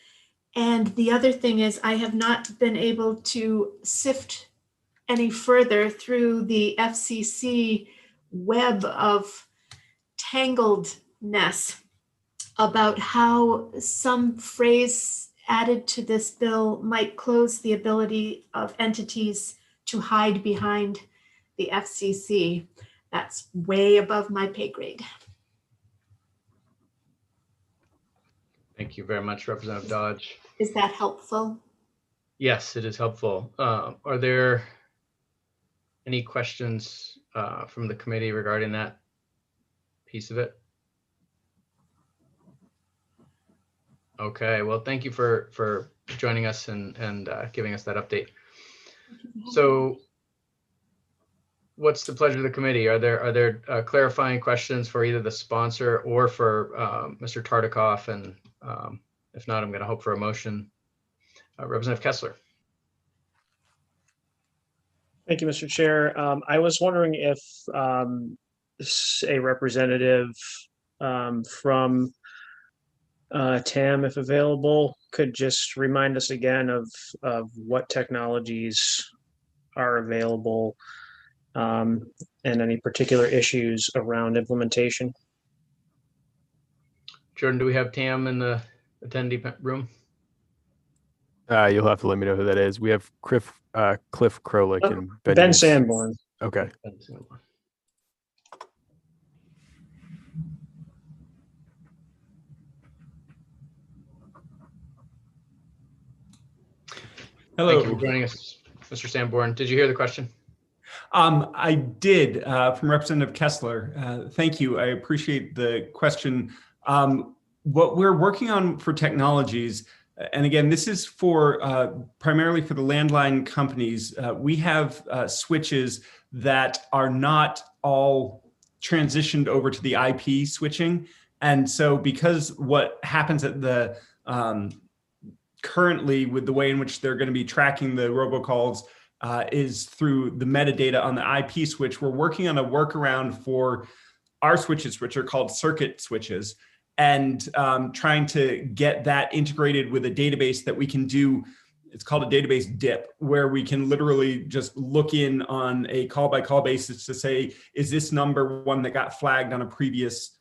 And the other thing is, I have not been able to sift any further through the FCC web of tangledness about how some phrase added to this bill might close the ability of entities to hide behind the FCC. That's way above my pay grade. Thank you very much, Representative Dodge. Is that helpful? Yes, it is helpful. Are there any questions from the committee regarding that piece of it? Okay, well, thank you for joining us and giving us that update. So what's the pleasure of the committee? Are there clarifying questions for either the sponsor or for Mr. Tartikoff? And if not, I'm going to hope for a motion. Representative Kessler. Thank you, Mr. Chair. I was wondering if a representative from TAM, if available, could just remind us again of what technologies are available and any particular issues around implementation. Jordan, do we have TAM in the attendee room? You'll have to let me know who that is. We have Cliff Krolik and Ben Sanborn. Okay. Hello. Thank you for joining us, Mr. Sanborn. Did you hear the question? I did, from Representative Kessler. Thank you. I appreciate the question. What we're working on for technologies, and again, this is for primarily for the landline companies. We have switches that are not all transitioned over to the IP switching. And so because what happens at the currently with the way in which they're going to be tracking the robocalls is through the metadata on the IP switch, we're working on a workaround for our switches, which are called circuit switches, and trying to get that integrated with a database that we can do. It's called a database dip, where we can literally just look in on a call by call basis to say, is this number one that got flagged on a previous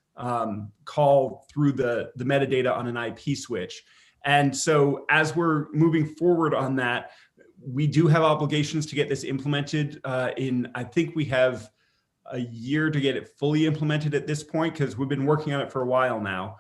call through the metadata on an IP switch. And so as we're moving forward on that, we do have obligations to get this implemented I think we have a year to get it fully implemented at this point, because we've been working on it for a while now.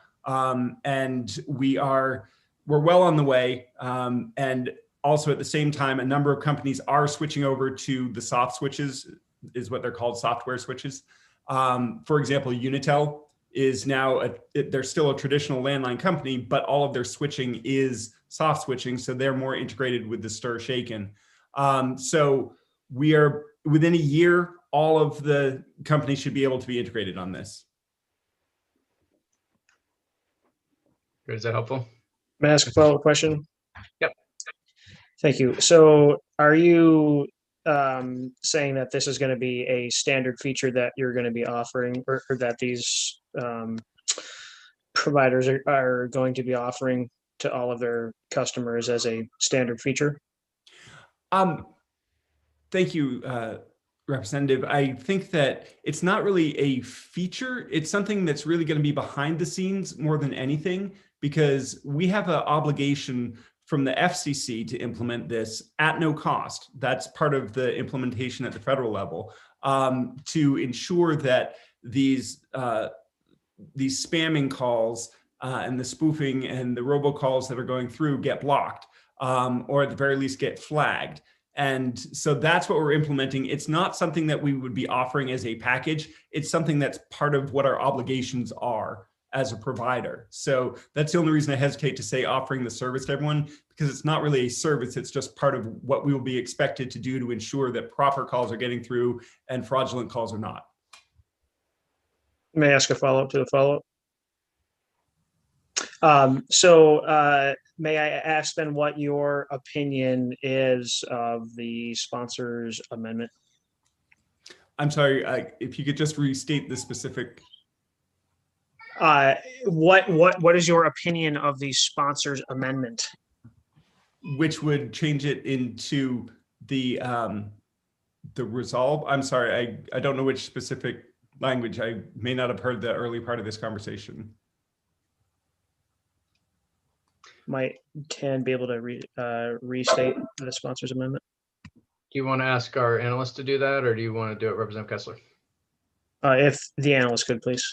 And we're well on the way. And also at the same time, a number of companies are switching over to the soft switches, is what they're called, software switches. For example, Unitel is now, they're still a traditional landline company, but all of their switching is soft switching. So they're more integrated with the Stir Shaken. So we are within a year, all of the companies should be able to be integrated on this. Great. Is that helpful? May I ask a follow-up question? Yep. Thank you. So are you saying that this is going to be a standard feature that you're going to be offering, or that these providers are going to be offering to all of their customers as a standard feature? Thank you, Representative. I think that it's not really a feature. It's something that's really going to be behind the scenes more than anything, because we have an obligation from the FCC to implement this at no cost. That's part of the implementation at the federal level, to ensure that these spamming calls and the spoofing and the robocalls that are going through get blocked, or at the very least get flagged. And so that's what we're implementing. It's not something that we would be offering as a package. It's something that's part of what our obligations are as a provider. So that's the only reason I hesitate to say offering the service to everyone, because it's not really a service. It's just part of what we will be expected to do to ensure that proper calls are getting through and fraudulent calls are not. May I ask a follow-up to the follow-up? May I ask then what your opinion is of the sponsor's amendment? I'm sorry, if you could just restate the specific. What is your opinion of the sponsor's amendment? Which would change it into the resolve. I'm sorry, I don't know which specific language. I may not have heard the early part of this conversation. Might Ken be able to restate the sponsor's amendment? Do you want to ask our analyst to do that, or do you want to do it, Representative Kessler? If the analyst could, please.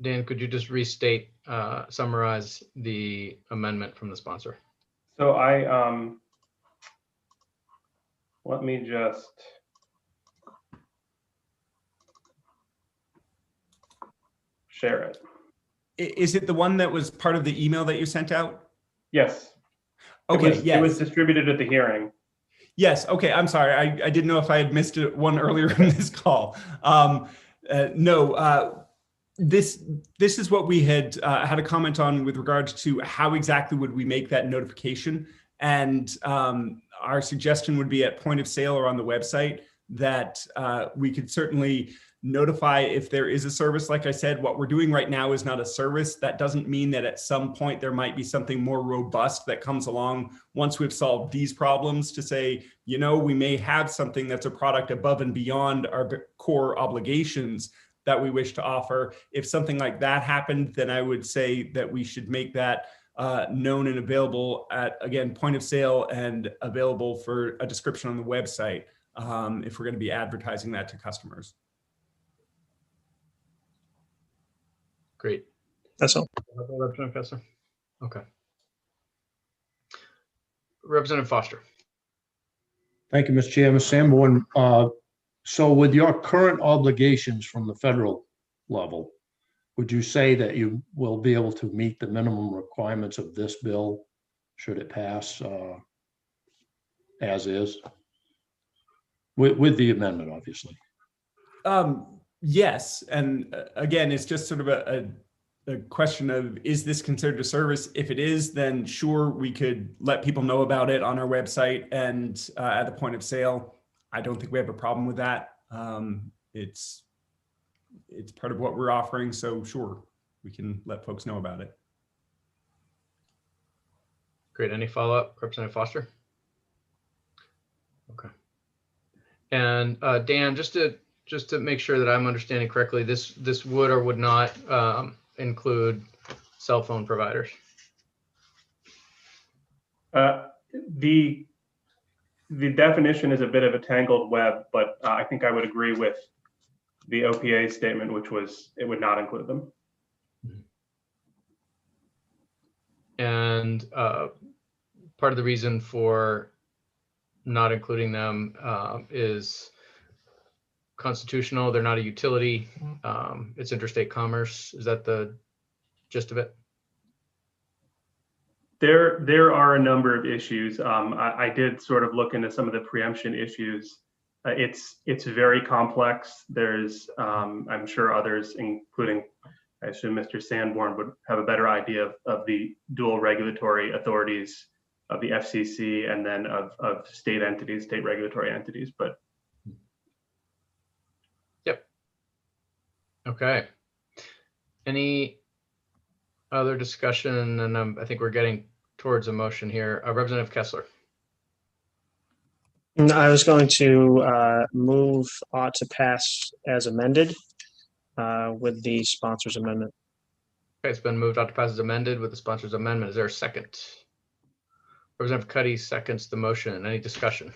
Dan, could you just restate, summarize the amendment from the sponsor? So let me just. Share it. Is it the one that was part of the email that you sent out? Yes. Okay, It was distributed at the hearing. Yes, okay, I'm sorry. I didn't know if I had missed one earlier in this call. This is what we had had a comment on with regards to how exactly would we make that notification. And our suggestion would be at point of sale or on the website that we could certainly notify if there is a service. Like I said, what we're doing right now is not a service. That doesn't mean that at some point there might be something more robust that comes along once we've solved these problems to say, you know, we may have something that's a product above and beyond our core obligations that we wish to offer. If something like that happened, then I would say that we should make that known and available at, again, point of sale and available for a description on the website if we're going to be advertising that to customers. Great. That's all. Representative Kessler. Okay. Representative Foster. Thank you, Mr. Chair. Ms. Sanborn, so with your current obligations from the federal level, would you say that you will be able to meet the minimum requirements of this bill should it pass as is? With the amendment, obviously. Yes, and again, it's just sort of a question of, is this considered a service? If it is, then sure, we could let people know about it on our website and at the point of sale. I don't think we have a problem with that. It's part of what we're offering, so sure, we can let folks know about it. Great. Any follow-up, Representative Foster? Okay. And Dan, just to make sure that I'm understanding correctly, this would or would not include cell phone providers? The definition is a bit of a tangled web, but I think I would agree with the OPA statement, which was it would not include them. And part of the reason for not including them is constitutional. They're not a utility. It's interstate commerce. Is that the gist of it? There are a number of issues. I did sort of look into some of the preemption issues. It's very complex. There's, I'm sure others, including, I assume Mr. Sanborn would have a better idea of the dual regulatory authorities of the FCC and then of state entities, state regulatory entities, but. Yep. Okay. Any other discussion? And I think we're getting towards a motion here. Representative Kessler. I was going to move ought to pass as amended with the sponsors amendment. Okay, it's been moved ought to pass as amended with the sponsors amendment. Is there a second? Representative Cuddy seconds the motion. Any discussion?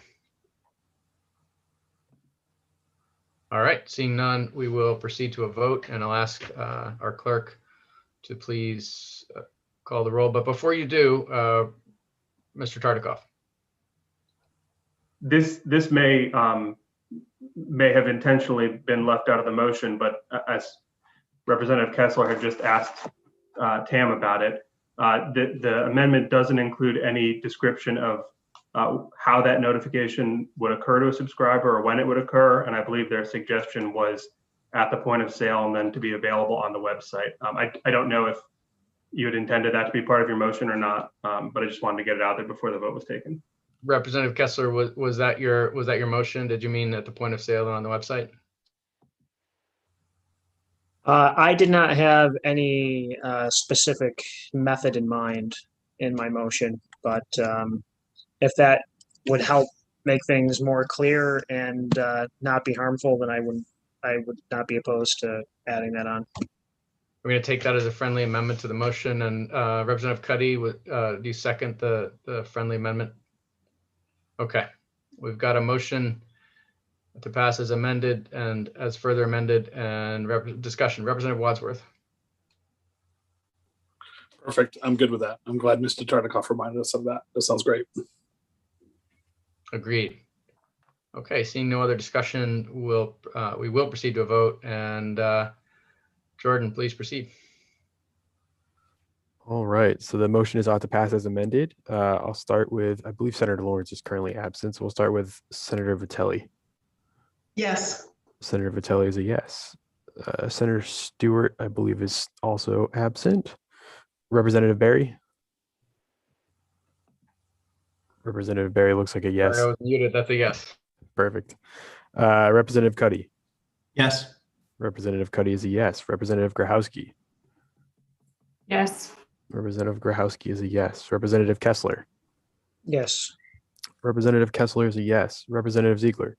All right, seeing none, we will proceed to a vote, and I'll ask our clerk to please call the roll. But before you do, Mr. Tartikoff. This may have intentionally been left out of the motion, but as Representative Kessler had just asked Tam about it, the amendment doesn't include any description of how that notification would occur to a subscriber or when it would occur. And I believe their suggestion was at the point of sale and then to be available on the website. I don't know if you had intended that to be part of your motion or not, but I just wanted to get it out there before the vote was taken. Representative Kessler, was that your motion? Did you mean at the point of sale and on the website? I did not have any specific method in mind in my motion, but if that would help make things more clear and not be harmful, then I would not be opposed to adding that on. We're going to take that as a friendly amendment to the motion. And Representative Cuddy, do you second the friendly amendment? Okay, we've got a motion to pass as amended and as further amended, and discussion. Representative Wadsworth. Perfect. I'm good with that. I'm glad Mr. Tartikoff reminded us of that. That sounds great. Agreed. Okay, seeing no other discussion, we will proceed to a vote. And Jordan, please proceed. All right, so the motion is ought to pass as amended. I'll start with, I believe Senator Lawrence is currently absent, so we'll start with Senator Vitelli. Yes. Senator Vitelli is a yes. Senator Stewart, I believe, is also absent. Representative Berry? Representative Berry looks like a yes. Sorry, I was muted. That's a yes. Perfect. Representative Cuddy? Yes. Representative Cuddy is a yes. Representative Grahowski? Yes. Representative Grahowski is a yes. Representative Kessler? Yes. Representative Kessler is a yes. Representative Ziegler?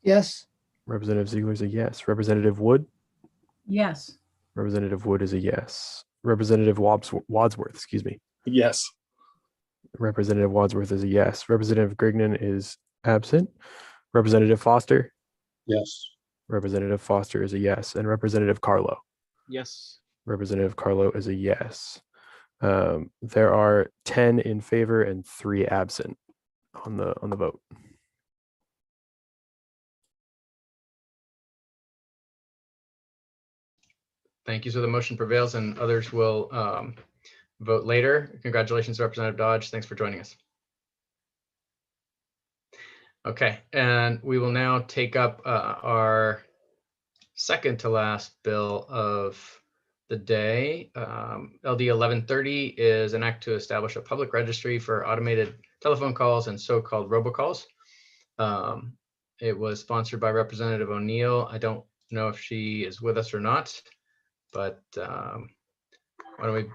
Yes. Representative Ziegler is a yes. Representative Wood? Yes. Representative Wood is a yes. Representative Wadsworth, excuse me. Yes. Representative Wadsworth is a yes. Representative Grignon is absent. Representative Foster? Yes. Representative Foster is a yes. And Representative Carlo? Yes. Representative Carlo is a yes. There are 10 in favor and 3 absent on the vote. Thank you. So the motion prevails and others will vote later. Congratulations, Representative Dodge. Thanks for joining us. Okay, and we will now take up our second to last bill of the day. LD 1130 is an act to establish a public registry for automated telephone calls and so-called robocalls. It was sponsored by Representative O'Neill. I don't know if she is with us or not, but why don't we,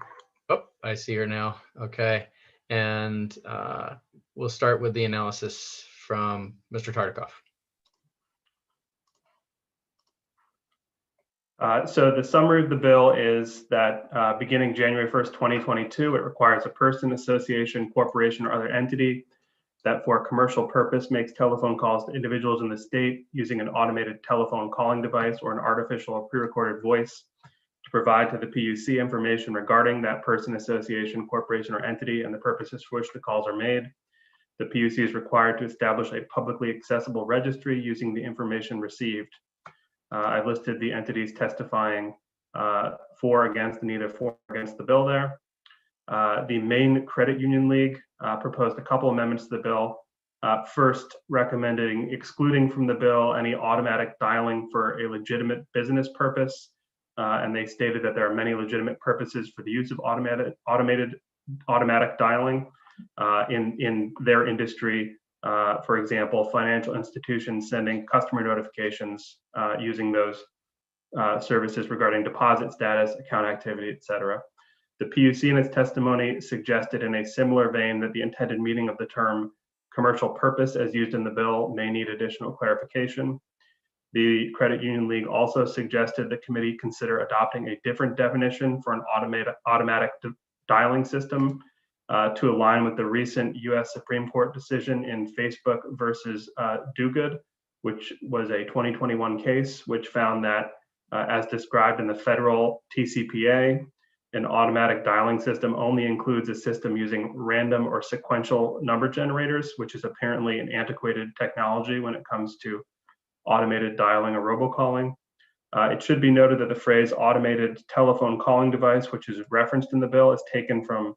oh, I see her now. Okay, and we'll start with the analysis from Mr. Tartikoff. So the summary of the bill is that beginning January 1st, 2022, it requires a person, association, corporation, or other entity that for a commercial purpose makes telephone calls to individuals in the state using an automated telephone calling device or an artificial or pre-recorded voice to provide to the PUC information regarding that person, association, corporation, or entity and the purposes for which the calls are made. The PUC is required to establish a publicly accessible registry using the information received. I've listed the entities testifying for, against, and either for or against the bill there. The Maine Credit Union League proposed a couple amendments to the bill. First, recommending excluding from the bill any automatic dialing for a legitimate business purpose. And they stated that there are many legitimate purposes for the use of automatic dialing in their industry. For example, financial institutions sending customer notifications using those services regarding deposit status, account activity, etc. The PUC in its testimony suggested in a similar vein that the intended meaning of the term commercial purpose as used in the bill may need additional clarification. The Credit Union League also suggested the committee consider adopting a different definition for an automatic dialing system to align with the recent US Supreme Court decision in Facebook versus Dogood, which was a 2021 case, which found that as described in the federal TCPA, an automatic dialing system only includes a system using random or sequential number generators, which is apparently an antiquated technology when it comes to automated dialing or robocalling. It should be noted that the phrase automated telephone calling device, which is referenced in the bill, is taken from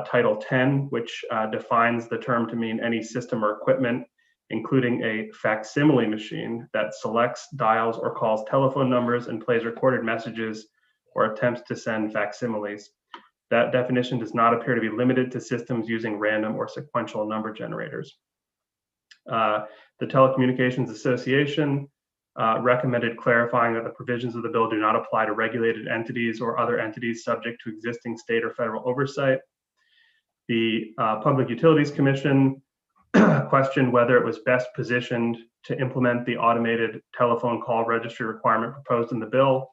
Title 10, which defines the term to mean any system or equipment, including a facsimile machine that selects, dials, or calls telephone numbers and plays recorded messages or attempts to send facsimiles. That definition does not appear to be limited to systems using random or sequential number generators. The Telecommunications Association recommended clarifying that the provisions of the bill do not apply to regulated entities or other entities subject to existing state or federal oversight. The Public Utilities Commission questioned whether it was best positioned to implement the automated telephone call registry requirement proposed in the bill,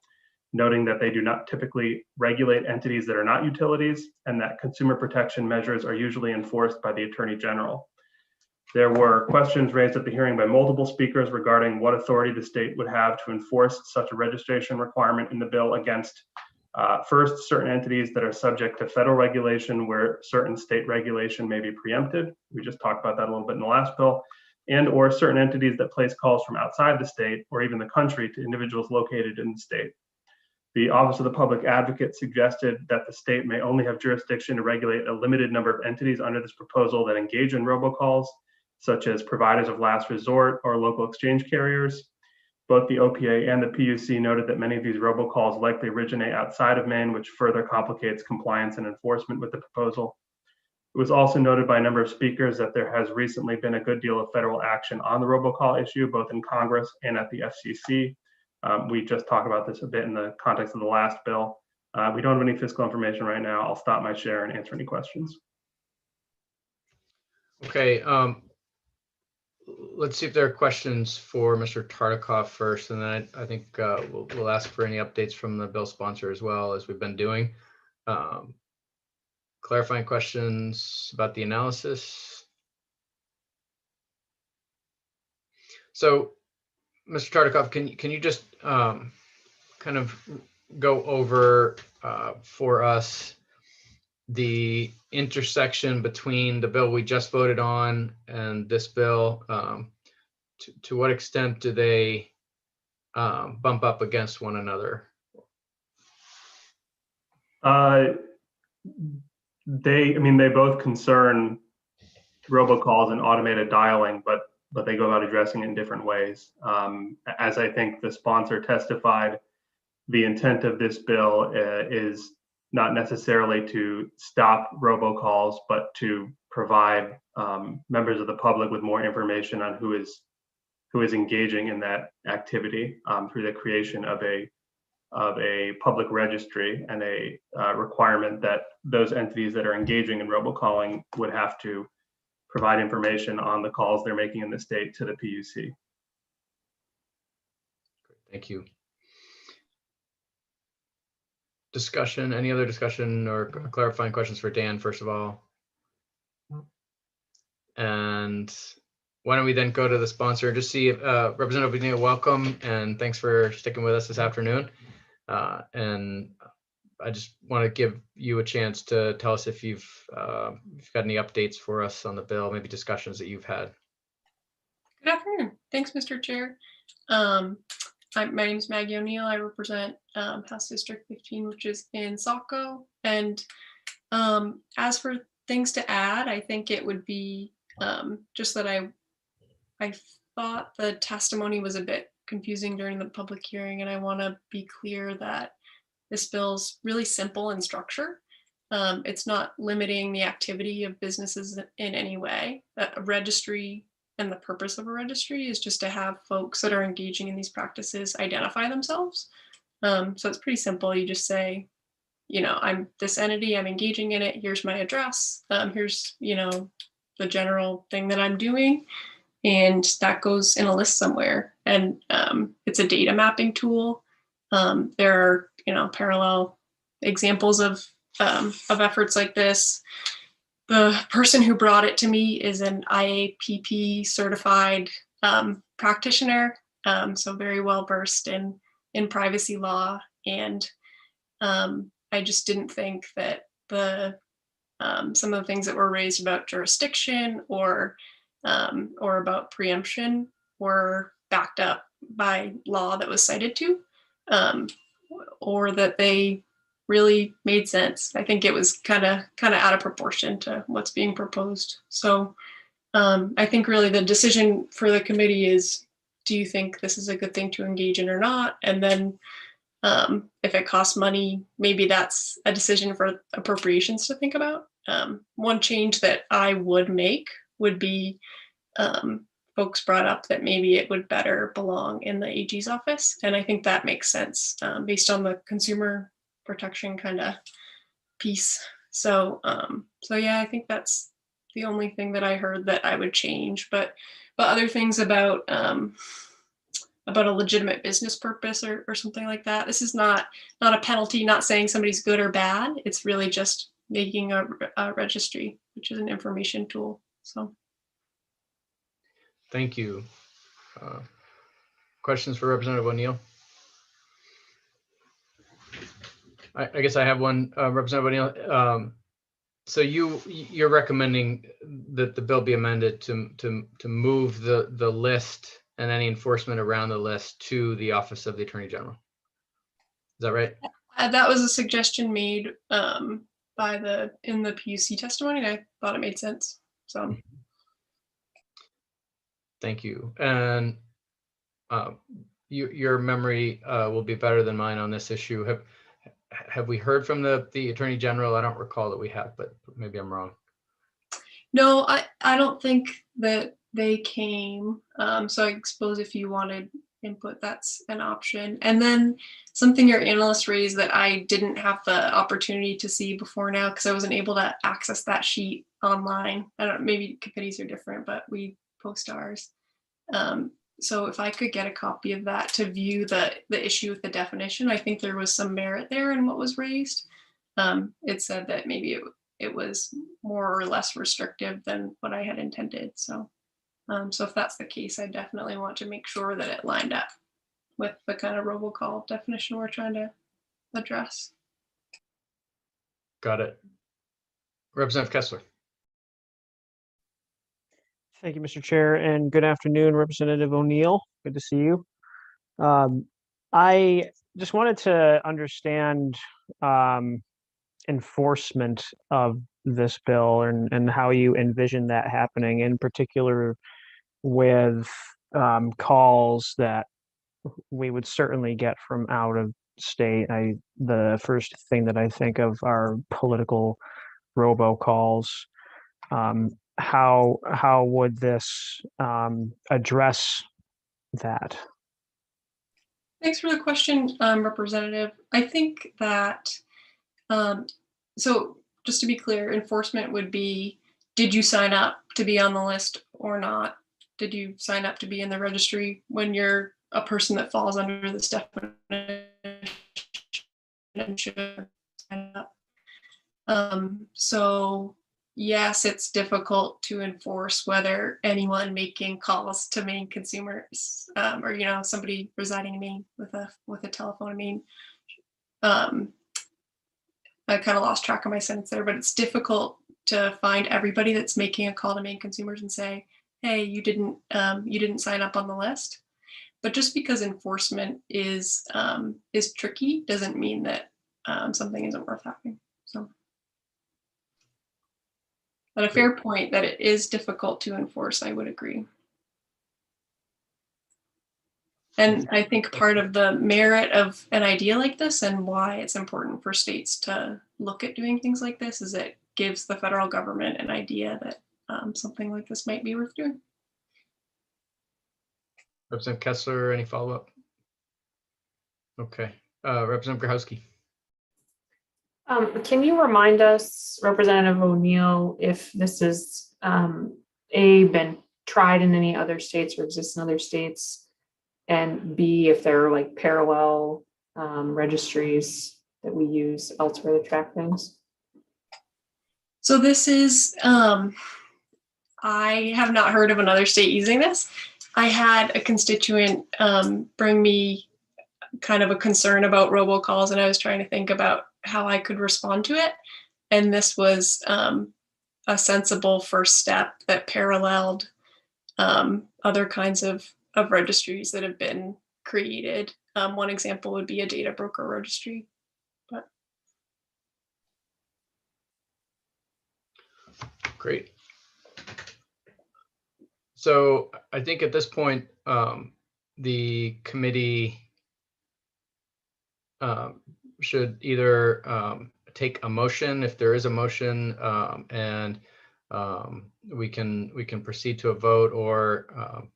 noting that they do not typically regulate entities that are not utilities and that consumer protection measures are usually enforced by the Attorney General. There were questions raised at the hearing by multiple speakers regarding what authority the state would have to enforce such a registration requirement in the bill against first, certain entities that are subject to federal regulation where certain state regulation may be preempted. We just talked about that a little bit in the last bill. And or certain entities that place calls from outside the state or even the country to individuals located in the state. The Office of the Public Advocate suggested that the state may only have jurisdiction to regulate a limited number of entities under this proposal that engage in robocalls, such as providers of last resort or local exchange carriers. Both the OPA and the PUC noted that many of these robocalls likely originate outside of Maine, which further complicates compliance and enforcement with the proposal. It was also noted by a number of speakers that there has recently been a good deal of federal action on the robocall issue, both in Congress and at the FCC. We just talked about this a bit in the context of the last bill. We don't have any fiscal information right now. I'll stop my share and answer any questions. Okay, let's see if there are questions for Mr. Tartikoff first, and then I think we'll ask for any updates from the bill sponsor as well, as we've been doing. Clarifying questions about the analysis. So, Mr. Tartikoff, can you just kind of go over for us the intersection between the bill we just voted on and this bill? To what extent do they bump up against one another? They both concern robocalls and automated dialing, but they go about addressing it in different ways. As I think the sponsor testified, the intent of this bill is not necessarily to stop robocalls, but to provide members of the public with more information on who is engaging in that activity through the creation of a public registry and a requirement that those entities that are engaging in robocalling would have to provide information on the calls they're making in the state to the PUC. Thank you. Discussion, any other discussion or clarifying questions for Dan, first of all? And why don't we then go to the sponsor and just see if Representative Bonilla, welcome, and thanks for sticking with us this afternoon. And I just want to give you a chance to tell us if you've got any updates for us on the bill, maybe discussions that you've had. Good afternoon. Thanks, Mr. Chair. My name is Maggie O'Neill. I represent House District 15, which is in Saco. And as for things to add, I think it would be just that I thought the testimony was a bit confusing during the public hearing, and I want to be clear that this bill's really simple in structure. It's not limiting the activity of businesses in any way. A registry, and the purpose of a registry is just to have folks that are engaging in these practices identify themselves. So it's pretty simple. You just say, you know, I'm this entity, I'm engaging in it. Here's my address. Here's, you know, the general thing that I'm doing. And that goes in a list somewhere. And it's a data mapping tool. There are, you know, parallel examples of efforts like this. The person who brought it to me is an IAPP certified practitioner, so very well versed in privacy law. And I just didn't think that some of the things that were raised about jurisdiction or about preemption were backed up by law that was cited to, or that they really made sense. I think it was kind of out of proportion to what's being proposed. So I think really the decision for the committee is, do you think this is a good thing to engage in or not? And then if it costs money, maybe that's a decision for appropriations to think about. One change that I would make would be folks brought up that maybe it would better belong in the AG's office. And I think that makes sense based on the consumer protection kind of piece. So yeah, I think that's the only thing that I heard that I would change. But other things about a legitimate business purpose or something like that. This is not a penalty, not saying somebody's good or bad. It's really just making a registry, which is an information tool. So. Thank you. Questions for Representative O'Neill? I guess I have one, Representative O'Neill. So you're recommending that the bill be amended to move the list and any enforcement around the list to the Office of the Attorney General. Is that right? That was a suggestion made in the PUC testimony, and I thought it made sense. So. Thank you. And your memory will be better than mine on this issue. Have we heard from the Attorney General? I don't recall that we have, but maybe I'm wrong. No, I don't think that they came. So I suppose if you wanted input, that's an option. And then something your analyst raised that I didn't have the opportunity to see before now because I wasn't able to access that sheet online. I don't know, maybe committees are different, but we post ours. So if I could get a copy of that to view the issue with the definition, I think there was some merit there in what was raised. It said that maybe it was more or less restrictive than what I had intended. So if that's the case, I definitely want to make sure that it lined up with the kind of robocall definition we're trying to address. Got it. Representative Kessler. Thank you, Mr. Chair, and good afternoon, Representative O'Neill. Good to see you. I just wanted to understand enforcement of this bill and how you envision that happening, in particular with calls that we would certainly get from out of state. The first thing that I think of are political robocalls. How would this address that? Thanks for the question, Representative. I think that, so just to be clear, enforcement would be, did you sign up to be on the list or not? Did you sign up to be in the registry when you're a person that falls under this definition and should sign up? So yes, it's difficult to enforce whether anyone making calls to Maine consumers or somebody residing in Maine with a telephone in Maine I kind of lost track of my sentence there, but it's difficult to find everybody that's making a call to main consumers and say, hey, you didn't sign up on the list. But just because enforcement is tricky doesn't mean that something isn't worth having. So, but a fair point that it is difficult to enforce, I would agree. And I think part of the merit of an idea like this and why it's important for states to look at doing things like this is it gives the federal government an idea that something like this might be worth doing. Representative Kessler, any follow-up? Okay. Representative Grahowski. Can you remind us, Representative O'Neill, if this has been tried in any other states or exists in other states, and B, if there are like parallel registries that we use elsewhere to track things? So this is, I have not heard of another state using this. I had a constituent bring me kind of a concern about robocalls, and I was trying to think about how I could respond to it. And this was a sensible first step that paralleled other kinds of registries that have been created. One example would be a data broker registry. But great. So I think at this point, the committee should either take a motion, if there is a motion, and we can proceed to a vote, or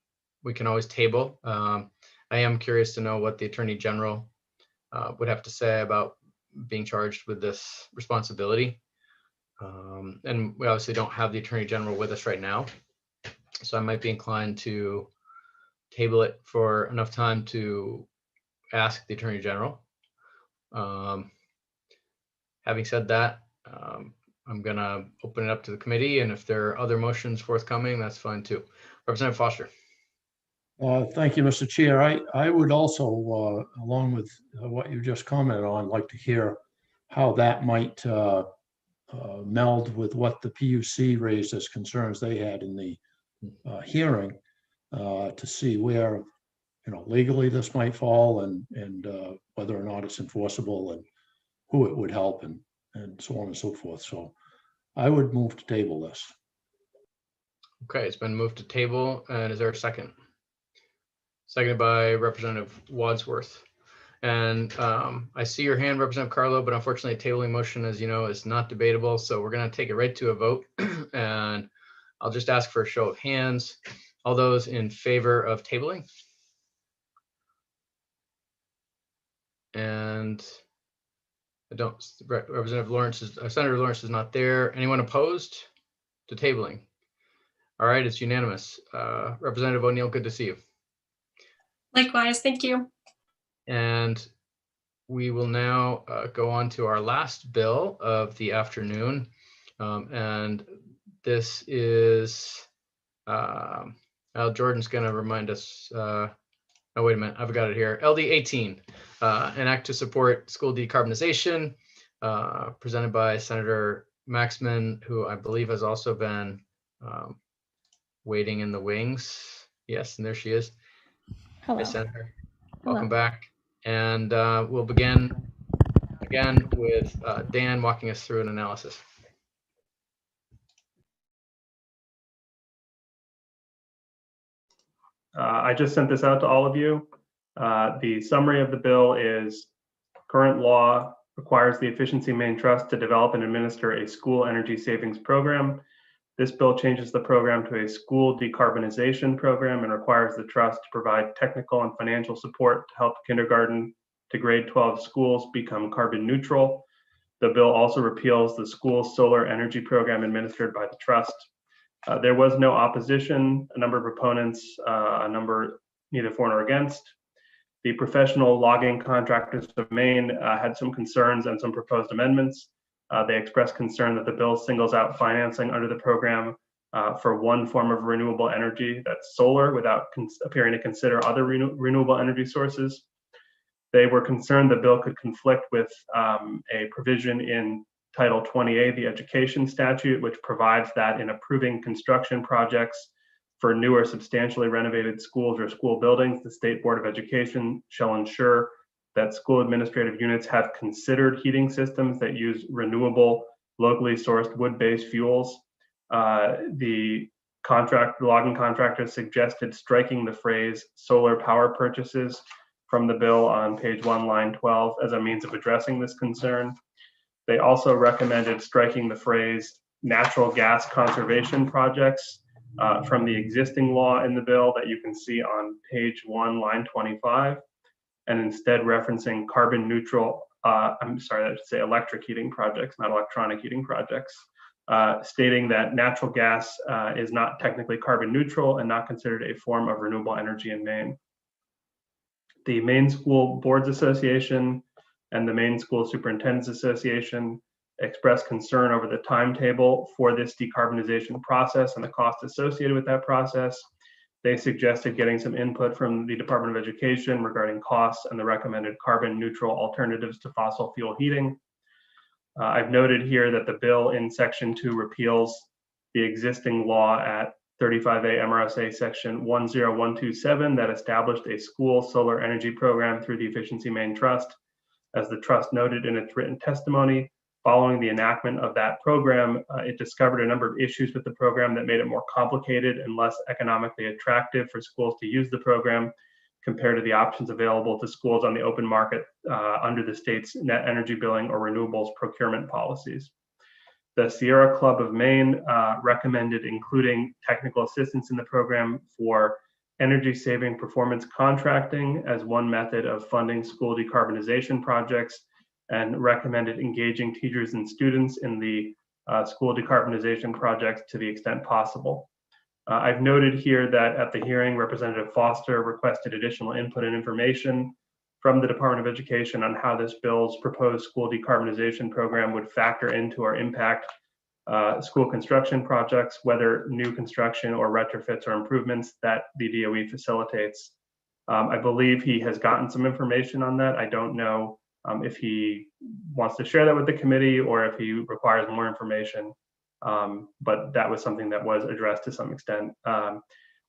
we can always table. I am curious to know what the Attorney General would have to say about being charged with this responsibility. And we obviously don't have the Attorney General with us right now, so I might be inclined to table it for enough time to ask the Attorney General. Having said that, I'm gonna open it up to the committee, and if there are other motions forthcoming, that's fine too. Representative Foster. Thank you, Mr. Chair. I would also, along with what you just commented on, like to hear how that might meld with what the PUC raised as concerns they had in the hearing, to see where, legally this might fall, and whether or not it's enforceable, and who it would help, and so on and so forth. So I would move to table this. Okay, it's been moved to table, and is there a second? Seconded by Representative Wadsworth. And I see your hand, Representative Carlo, but unfortunately, a tabling motion, as you know, is not debatable. So we're going to take it right to a vote. And I'll just ask for a show of hands. All those in favor of tabling? And I don't, Representative Lawrence is, Senator Lawrence is not there. Anyone opposed to tabling? All right, it's unanimous. Representative O'Neill, good to see you. likewise, thank you. And we will now go on to our last bill of the afternoon. And this is, Jordan's going to remind us. Oh, wait a minute, I've got it here. LD 18, an act to support school decarbonization, presented by Senator Maxman, who I believe has also been waiting in the wings. Yes, and there she is. Hello. Hi, Senator. Hello. Welcome back. And we'll begin again with Dan walking us through an analysis. I just sent this out to all of you. The summary of the bill is current law requires the Efficiency Maine Trust to develop and administer a school energy savings program. This bill changes the program to a school decarbonization program and requires the trust to provide technical and financial support to help kindergarten to grade 12 schools become carbon neutral. The bill also repeals the school solar energy program administered by the trust. There was no opposition, a number of opponents, a number neither for nor against. The professional logging contractors of Maine had some concerns and some proposed amendments. They expressed concern that the bill singles out financing under the program for one form of renewable energy, that's solar, without appearing to consider other renewable energy sources. They were concerned the bill could conflict with a provision in Title 20A, the education statute, which provides that in approving construction projects for new or substantially renovated schools or school buildings, the State Board of Education shall ensure that school administrative units have considered heating systems that use renewable, locally sourced wood-based fuels. The logging contractor suggested striking the phrase solar power purchases from the bill on page 1, line 12 as a means of addressing this concern. They also recommended striking the phrase natural gas conservation projects from the existing law in the bill that you can see on page 1, line 25, and instead referencing carbon neutral, I'm sorry, I should say electric heating projects, not electronic heating projects, stating that natural gas is not technically carbon neutral and not considered a form of renewable energy in Maine. The Maine School Boards Association and the Maine School Superintendents Association expressed concern over the timetable for this decarbonization process and the cost associated with that process. They suggested getting some input from the Department of Education regarding costs and the recommended carbon neutral alternatives to fossil fuel heating. I've noted here that the bill in section 2 repeals the existing law at 35A MRSA section 10127 that established a school solar energy program through the Efficiency Maine Trust. As the trust noted in its written testimony, following the enactment of that program, it discovered a number of issues with the program that made it more complicated and less economically attractive for schools to use the program compared to the options available to schools on the open market under the state's net energy billing or renewables procurement policies. The Sierra Club of Maine recommended including technical assistance in the program for energy saving performance contracting as one method of funding school decarbonization projects, and recommended engaging teachers and students in the school decarbonization projects to the extent possible. I've noted here that at the hearing, Representative Foster requested additional input and information from the Department of Education on how this bill's proposed school decarbonization program would factor into or impact school construction projects, whether new construction or retrofits or improvements that the DOE facilitates. I believe he has gotten some information on that. I don't know if he wants to share that with the committee or if he requires more information, but that was something that was addressed to some extent.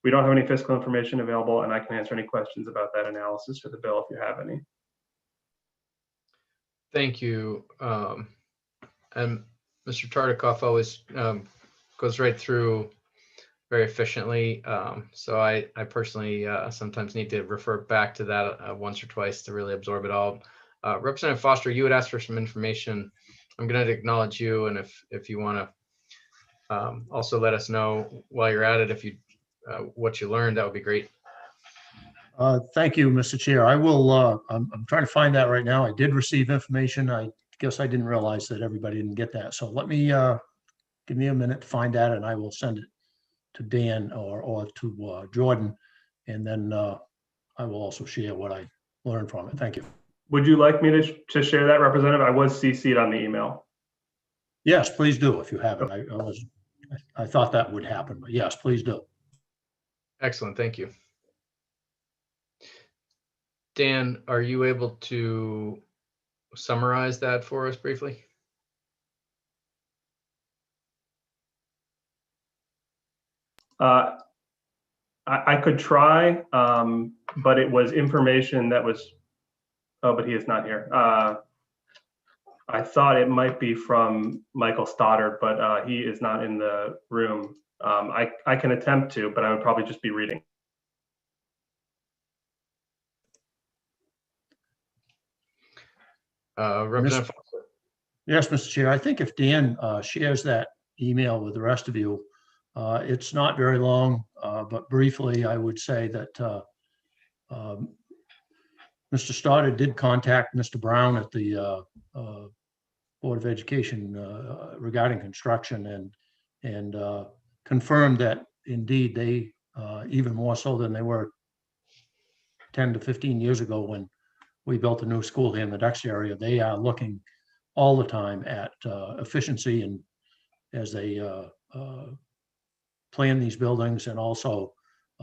We don't have any fiscal information available, and I can answer any questions about that analysis for the bill if you have any. Thank you. And Mr. Tartikoff always goes right through very efficiently. So I personally sometimes need to refer back to that once or twice to really absorb it all. Representative Foster, you had asked for some information. I'm going to acknowledge you, and if you want to also let us know while you're at it, if you what you learned, that would be great. Thank you, Mr. Chair. I will. I'm trying to find that right now. I did receive information. I guess I didn't realize that everybody didn't get that. So let me give me a minute to find that, and I will send it to Dan or to Jordan, and then I will also share what I learned from it. Thank you. Would you like me to share that, Representative? I was CC'd on the email. Yes, please do if you haven't. I thought that would happen, but yes, please do. Excellent, thank you. Dan, are you able to summarize that for us briefly? I could try, but it was information that was, oh, but he is not here. I thought it might be from Michael Stoddard, but he is not in the room. I can attempt to, but I would probably just be reading. Representative Foster. Yes, Mr. Chair. I think if Dan shares that email with the rest of you, it's not very long, but briefly, I would say that Mr. Stoddard did contact Mr. Brown at the Board of Education regarding construction and confirmed that indeed they, even more so than they were 10 to 15 years ago when we built a new school here in the Ducks area, they are looking all the time at efficiency and as they plan these buildings. And also,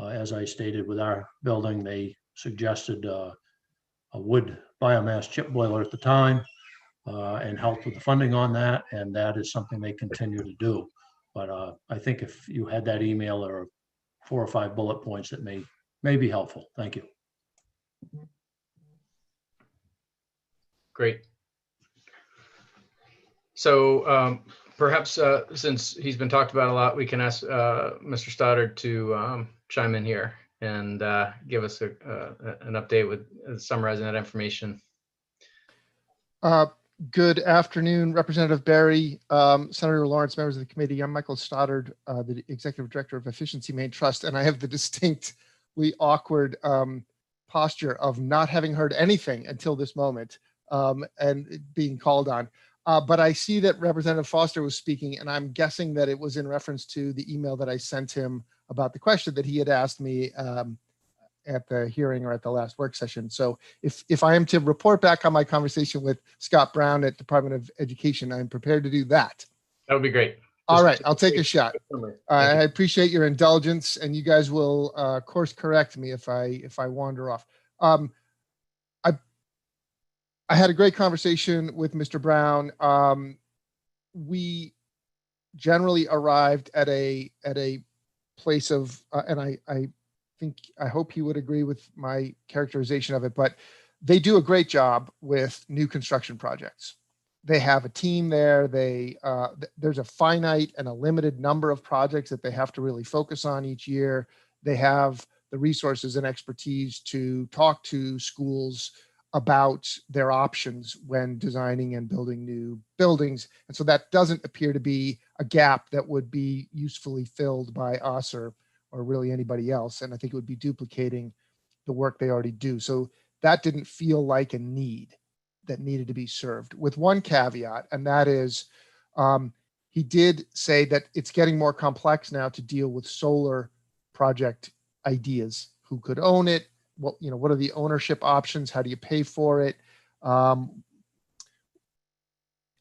as I stated with our building, they suggested a wood biomass chip boiler at the time and helped with the funding on that. And that is something they continue to do. But I think if you had that email or 4 or 5 bullet points, that may be helpful. Thank you. Great. So perhaps since he's been talked about a lot, we can ask Mr. Stoddard to chime in here and give us an update with summarizing that information. Good afternoon, Representative Berry, Senator Lawrence, members of the committee. I'm Michael Stoddard, the Executive Director of Efficiency Maine Trust, and I have the distinctly awkward posture of not having heard anything until this moment and being called on. But I see that Representative Foster was speaking, and I'm guessing that it was in reference to the email that I sent him about the question that he had asked me at the hearing or at the last work session. So if I am to report back on my conversation with Scott Brown at Department of Education, I'm prepared to do that. That would be great. All right, I'll take a shot. I appreciate your indulgence, and you guys will course correct me if I wander off. I had a great conversation with Mr. Brown. We generally arrived at a place of, and I hope he would agree with my characterization of it, but they do a great job with new construction projects. They have a team there. There's a finite and a limited number of projects that they have to really focus on each year. They have the resources and expertise to talk to schools about their options when designing and building new buildings. And so that doesn't appear to be a gap that would be usefully filled by us or really anybody else. And I think it would be duplicating the work they already do. So that didn't feel like a need that needed to be served, with one caveat, and that is he did say that it's getting more complex now to deal with solar project ideas. Who could own it? What are the ownership options? How do you pay for it?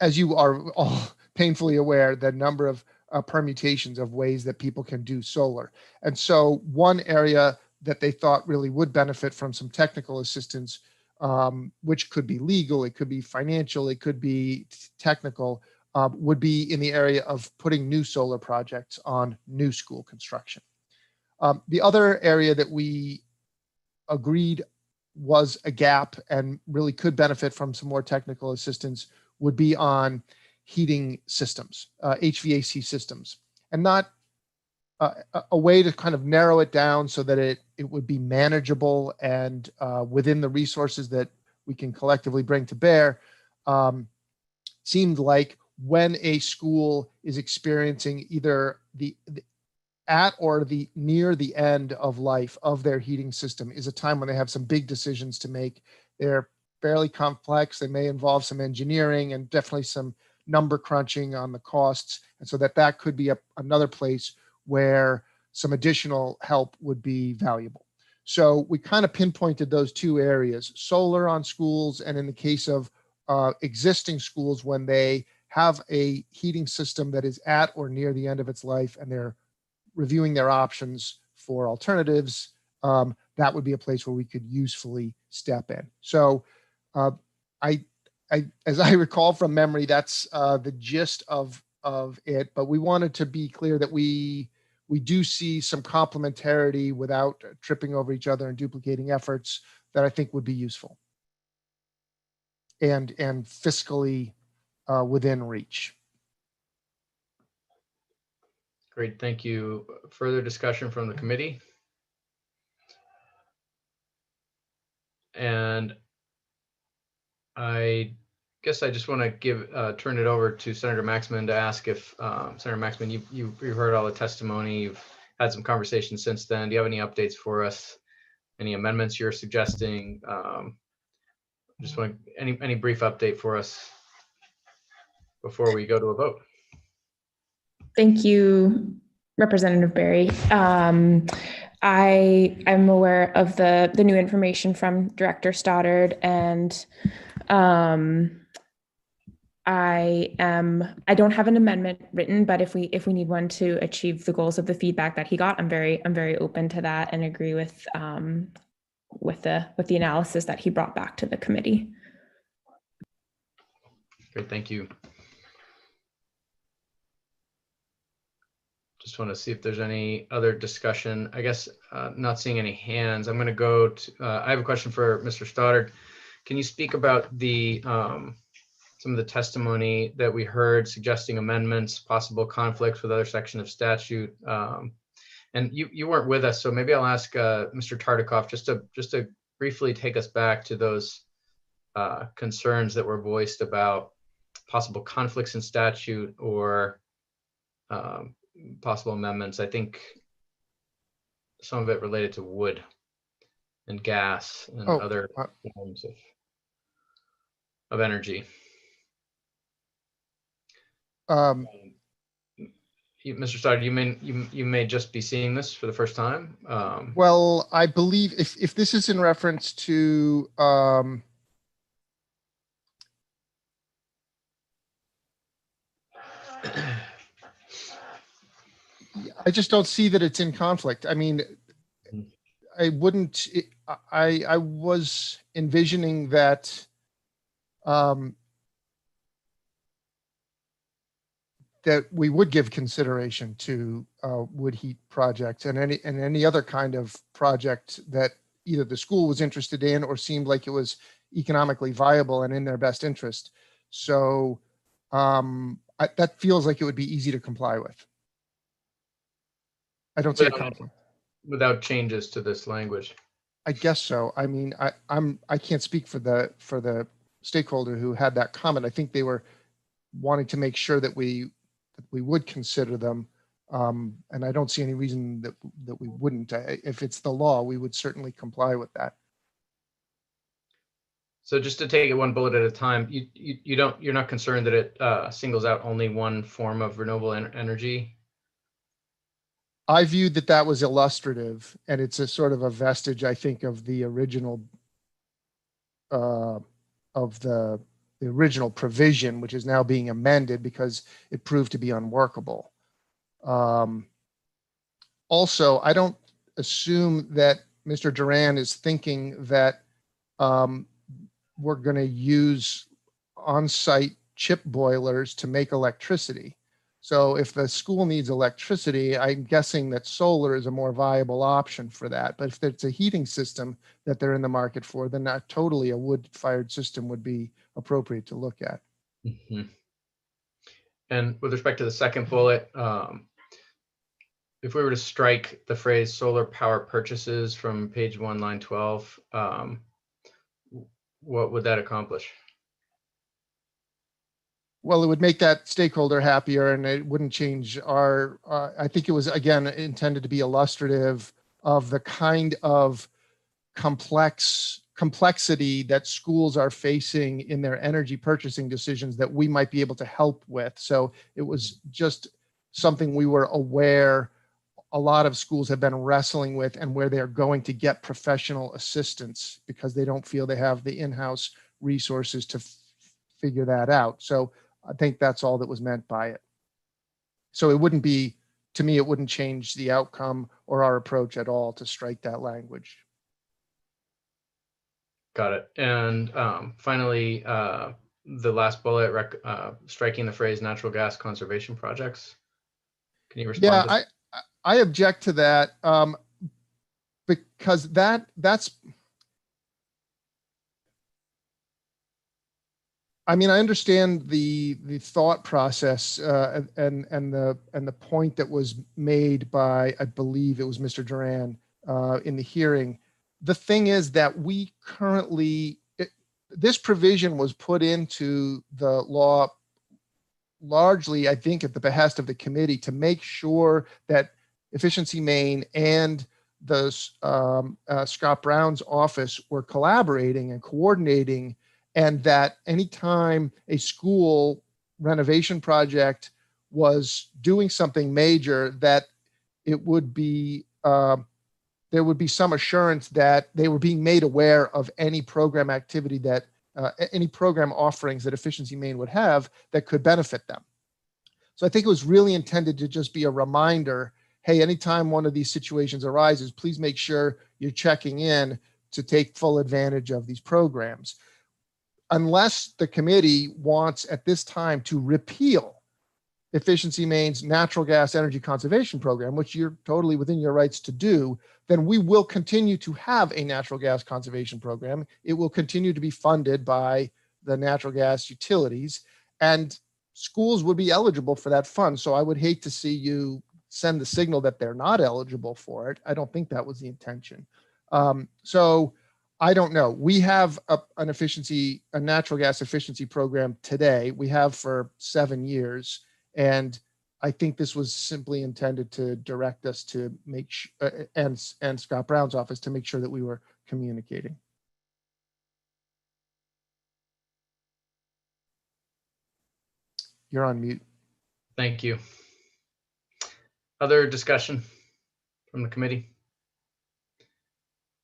As you are all painfully aware, the number of permutations of ways that people can do solar. And so one area that they thought really would benefit from some technical assistance, which could be legal, it could be financial, it could be technical, would be in the area of putting new solar projects on new school construction. The other area that we agreed was a gap and really could benefit from some more technical assistance would be on heating systems, HVAC systems, and not a way to kind of narrow it down so that it would be manageable and within the resources that we can collectively bring to bear. Seemed like when a school is experiencing either the at or the near the end of life of their heating system is a time when they have some big decisions to make. They're fairly complex. They may involve some engineering and definitely some number crunching on the costs. And so that could be another place where some additional help would be valuable. So we kind of pinpointed those two areas, solar on schools, and in the case of existing schools, when they have a heating system that is at or near the end of its life and they're reviewing their options for alternatives, that would be a place where we could usefully step in. So as I recall from memory, that's the gist of it, but we wanted to be clear that we do see some complementarity without tripping over each other and duplicating efforts that I think would be useful and fiscally within reach. Great, thank you. Further discussion from the committee? And I guess I just want to turn it over to Senator Maxman to ask if, Senator Maxman, you've heard all the testimony, you've had some conversations since then. Do you have any updates for us? Any amendments you're suggesting? Just want any brief update for us before we go to a vote. Thank you, Representative Berry. I'm aware of the new information from Director Stoddard, and I don't have an amendment written, but if we need one to achieve the goals of the feedback that he got, I'm very open to that and agree with with the analysis that he brought back to the committee. Great, thank you. Just want to see if there's any other discussion. I guess not seeing any hands. I'm going to go to, I have a question for Mr. Stoddard. Can you speak about the some of the testimony that we heard suggesting amendments, possible conflicts with other section of statute? And you weren't with us, so maybe I'll ask Mr. Tartikoff just to briefly take us back to those concerns that were voiced about possible conflicts in statute or possible amendments. I think some of it related to wood and gas and other forms of energy. Mr. Stoddard, you may just be seeing this for the first time. Well, I believe if this is in reference to I just don't see that it's in conflict. I mean, I wouldn't. I was envisioning that that we would give consideration to wood heat projects and any other kind of project that either the school was interested in or seemed like it was economically viable and in their best interest. So that feels like it would be easy to comply with. I don't see a conflict. Without changes to this language. I guess so. I mean, I can't speak for the stakeholder who had that comment. I think they were wanting to make sure that we would consider them, and I don't see any reason that we wouldn't. If it's the law, we would certainly comply with that. So just to take it one bullet at a time, you're not concerned that it singles out only one form of renewable energy? I viewed that was illustrative, and it's a sort of a vestige, I think, of the original of the original provision, which is now being amended because it proved to be unworkable. Also, I don't assume that Mr. Duran is thinking that we're going to use on-site chip boilers to make electricity. So if the school needs electricity, I'm guessing that solar is a more viable option for that. But if it's a heating system that they're in the market for, then not totally a wood-fired system would be appropriate to look at. Mm-hmm. And with respect to the second bullet, if we were to strike the phrase solar power purchases from page 1, line 12, what would that accomplish? Well, it would make that stakeholder happier, and it wouldn't change our, I think it was, again, intended to be illustrative of the kind of complexity that schools are facing in their energy purchasing decisions that we might be able to help with. So it was just something we were aware a lot of schools have been wrestling with, and where they're going to get professional assistance because they don't feel they have the in-house resources to figure that out. So I think that's all that was meant by it. So it wouldn't be, to me, it wouldn't change the outcome or our approach at all to strike that language. Got it. And finally, the last bullet, striking the phrase natural gas conservation projects. Can you respond? Yeah, I object to that because that's, I mean, I understand the thought process and the point that was made by, I believe it was Mr. Duran in the hearing. The thing is that we currently, this provision was put into the law largely, I think, at the behest of the committee to make sure that Efficiency Maine and the Scott Brown's office were collaborating and coordinating, and that anytime a school renovation project was doing something major, that it would be, there would be some assurance that they were being made aware of any program activity that, any program offerings that Efficiency Maine would have that could benefit them. So I think it was really intended to just be a reminder, hey, anytime one of these situations arises, please make sure you're checking in to take full advantage of these programs. Unless the committee wants at this time to repeal Efficiency Maine's natural gas energy conservation program, which you're totally within your rights to do, then we will continue to have a natural gas conservation program. It will continue to be funded by the natural gas utilities, and schools would be eligible for that fund. So I would hate to see you send the signal that they're not eligible for it. I don't think that was the intention. So I don't know. We have a natural gas efficiency program today. We have for 7 years. And I think this was simply intended to direct us to make and Scott Brown's office to make sure that we were communicating. You're on mute. Thank you. Other discussion from the committee?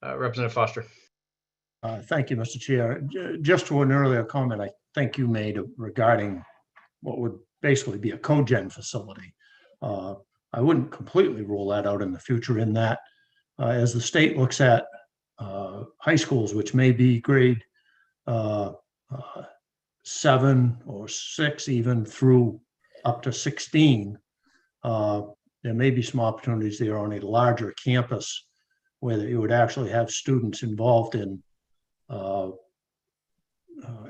Representative Foster. Thank you, Mr. Chair. Just to an earlier comment I think you made regarding what would basically be a cogen facility. I wouldn't completely rule that out in the future, in that as the state looks at high schools, which may be grade 7 or 6, even through up to 16, there may be some opportunities there on a larger campus where you would actually have students involved in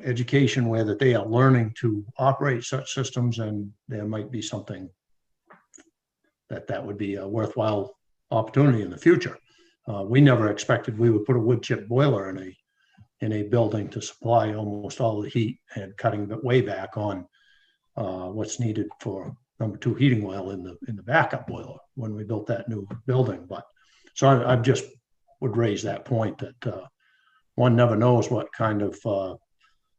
education where that they are learning to operate such systems, and there might be something that would be a worthwhile opportunity in the future. We never expected we would put a wood chip boiler in a building to supply almost all the heat, and cutting way back on what's needed for number 2 heating oil in the backup boiler when we built that new building. But so I just would raise that point that one never knows what kind of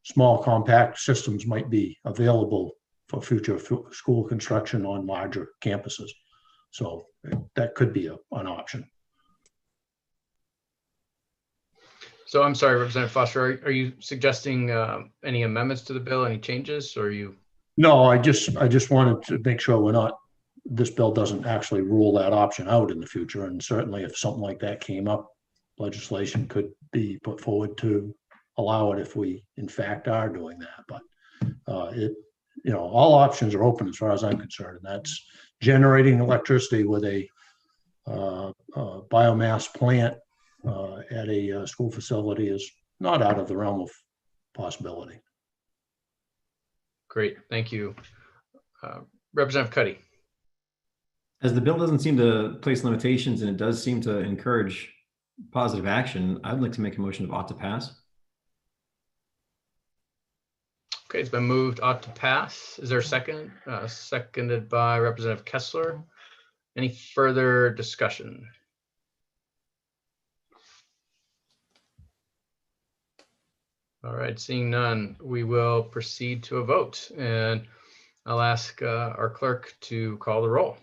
small compact systems might be available for future school construction on larger campuses. So that could be an option. So I'm sorry, Representative Foster, are you suggesting any amendments to the bill, any changes, or are you? No, I just wanted to make sure this bill doesn't actually rule that option out in the future. And certainly if something like that came up, legislation could be put forward to allow it if we in fact are doing that. But all options are open as far as I'm concerned, and that's generating electricity with a biomass plant at a school facility is not out of the realm of possibility. Great, thank you. Representative Cuddy. As the bill doesn't seem to place limitations and it does seem to encourage positive action, I'd like to make a motion of ought to pass. Okay, it's been moved ought to pass. Is there a second? Seconded by Representative Kessler. Any further discussion? All right, seeing none, we will proceed to a vote, and I'll ask our clerk to call the roll.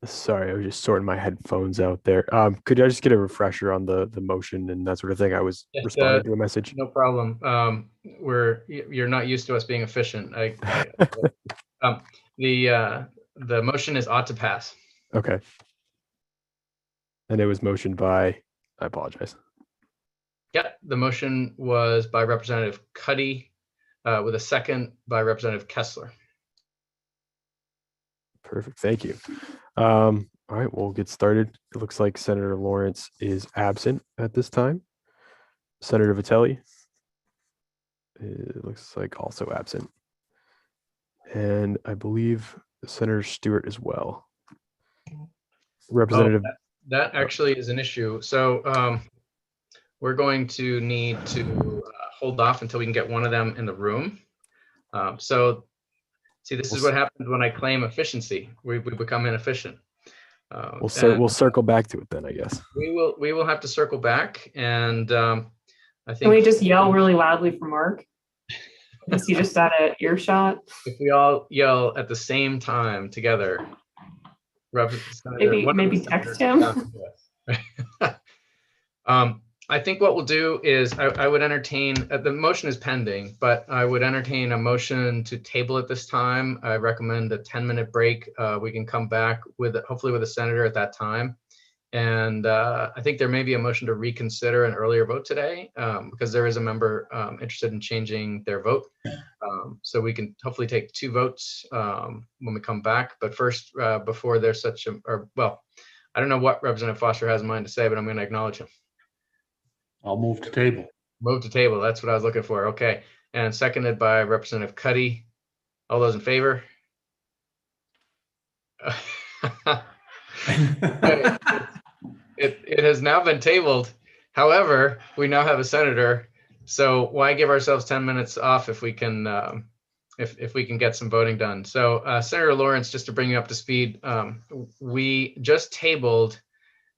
Sorry, I was just sorting my headphones out there. Could I just get a refresher on the motion and that sort of thing? I was responding to a message. No problem. You're not used to us being efficient. The motion is ought to pass. Okay. And it was motioned by, I apologize. Yeah, the motion was by Representative Cuddy with a second by Representative Kessler. Perfect, thank you. All right, we'll get started. It looks like Senator Lawrence is absent at this time. Senator Vitelli, it looks like also absent. And I believe Senator Stewart as well. Representative. That actually is an issue. So we're going to need to hold off until we can get one of them in the room. So see, this is what happens when I claim efficiency. We become inefficient. We'll circle back to it then, I guess. We will have to circle back, and I think. Can we just yell really loudly for Mark? Is he just at an earshot? If we all yell at the same time together, maybe text him. I think what we'll do is I would entertain, the motion is pending, but I would entertain a motion to table at this time. I recommend a 10-minute break. We can come back with, hopefully with a senator at that time. And I think there may be a motion to reconsider an earlier vote today because there is a member interested in changing their vote. So we can hopefully take 2 votes when we come back. But first, before there's such a, or well, I don't know what Representative Foster has in mind to say, but I'm going to acknowledge him. I'll move to table. Move to table. That's what I was looking for. Okay. And seconded by Representative Cuddy. All those in favor? It has now been tabled. However, we now have a senator. So why give ourselves 10 minutes off if we can if we can get some voting done? So Senator Lawrence, just to bring you up to speed, we just tabled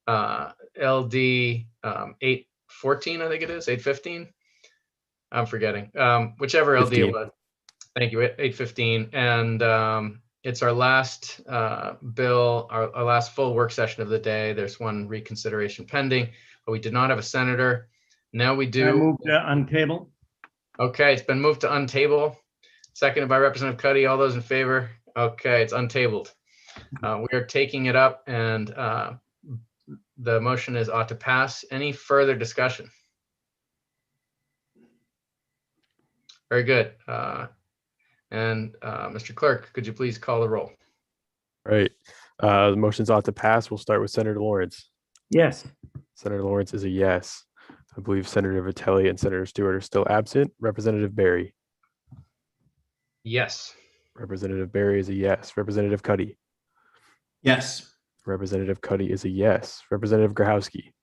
LD 814, I think it is 815. I'm forgetting whichever LD 15. It was. Thank you, 815, and it's our last bill, our last full work session of the day. There's one reconsideration pending, but we did not have a senator. Now we do. I move to untable. Okay, it's been moved to untable. Seconded by Representative Cuddy. All those in favor? Okay, it's untabled. We are taking it up, and the motion is ought to pass. Any further discussion? Very good. And Mr. Clerk, could you please call the roll? Right. The motion's ought to pass. We'll start with Senator Lawrence. Yes. Senator Lawrence is a yes. I believe Senator Vitelli and Senator Stewart are still absent. Representative Berry. Yes. Representative Berry is a yes. Representative Cuddy. Yes. Representative Cuddy is a yes. Representative Grahowski.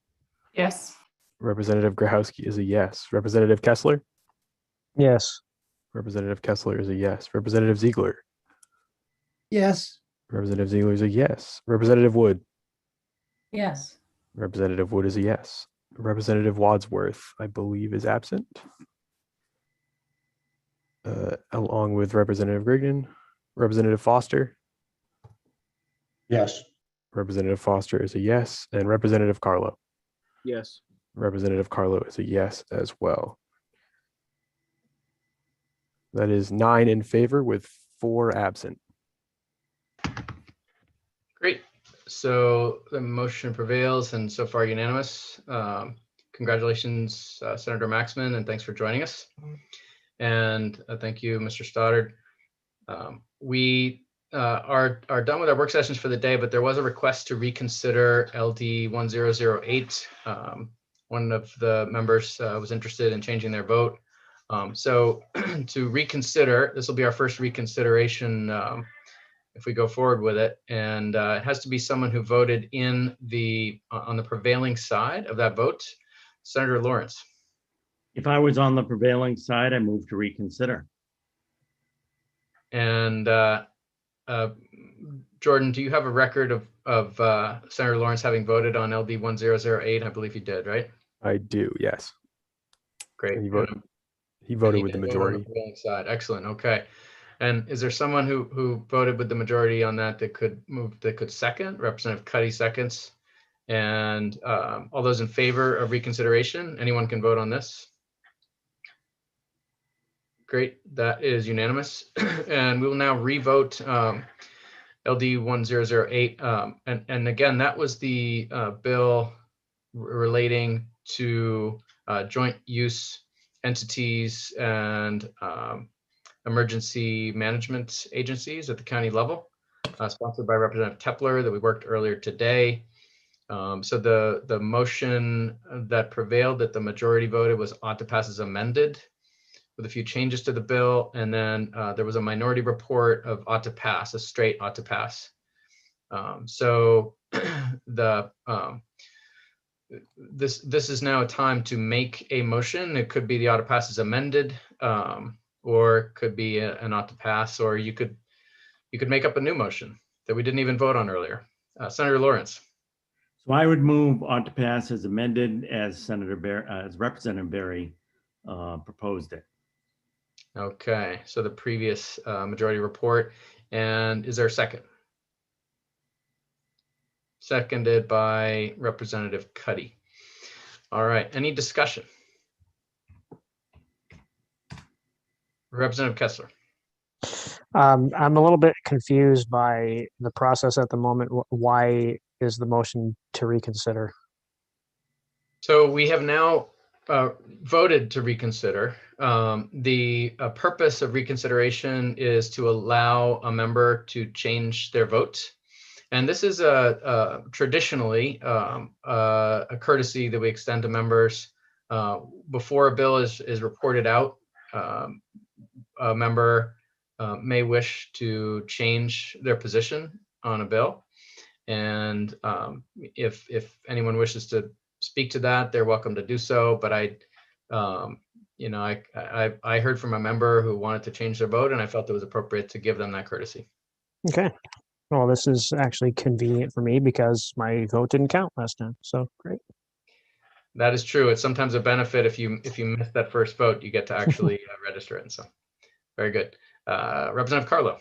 Yes. Representative Grahowski is a yes. Representative Kessler. Yes. Representative Kessler is a yes. Representative Ziegler. Yes. Representative Ziegler is a yes. Representative Wood. Yes. Representative Wood is a yes. Representative Wadsworth, I believe, is absent. Along with Representative Grignon. Representative Foster. Yes. Representative Foster is a yes. And Representative Carlo. Yes. Representative Carlo is a yes as well. That is 9 in favor with 4 absent. Great. So the motion prevails and so far unanimous. Congratulations, Senator Maxman, and thanks for joining us. And thank you, Mr. Stoddard. We are done with our work sessions for the day, but there was a request to reconsider LD 1008. One of the members was interested in changing their vote. So to reconsider, this will be our first reconsideration if we go forward with it. And it has to be someone who voted in on the prevailing side of that vote. Senator Lawrence. If I was on the prevailing side, I move to reconsider. And Jordan, do you have a record of Senator Lawrence having voted on LD 1008? I believe he did, right? I do, yes. Great. And he voted with the majority. The side. Excellent. Okay. And is there someone who voted with the majority on that could second? Representative Cuddy seconds. And all those in favor of reconsideration, anyone can vote on this. Great. That is unanimous. And we will now revote LD 1008. And again, that was the bill relating to joint use entities and emergency management agencies at the county level, sponsored by Representative Tepler that we worked earlier today. So the motion that prevailed, that the majority voted, was ought to pass as amended with a few changes to the bill. And then there was a minority report of ought to pass, a straight ought to pass. So this is now a time to make a motion. It could be the ought to pass as amended, or it could be an ought to pass, or you could make up a new motion that we didn't even vote on earlier. Senator Lawrence. So I would move ought to pass as amended as Representative Berry proposed it. Okay, so the previous majority report. And is there a second? Seconded by Representative Cuddy. All right, any discussion? Representative Kessler. I'm a little bit confused by the process at the moment. Why is the motion to reconsider? So we have now voted to reconsider. The purpose of reconsideration is to allow a member to change their vote. And this is traditionally a courtesy that we extend to members before a bill is reported out. A member may wish to change their position on a bill. And if anyone wishes to speak to that, they're welcome to do so. But I heard from a member who wanted to change their vote, and I felt it was appropriate to give them that courtesy. Okay. Well, this is actually convenient for me because my vote didn't count last time. So great. That is true. It's sometimes a benefit if you miss that first vote, you get to actually register it. And so, very good. Representative Carlo.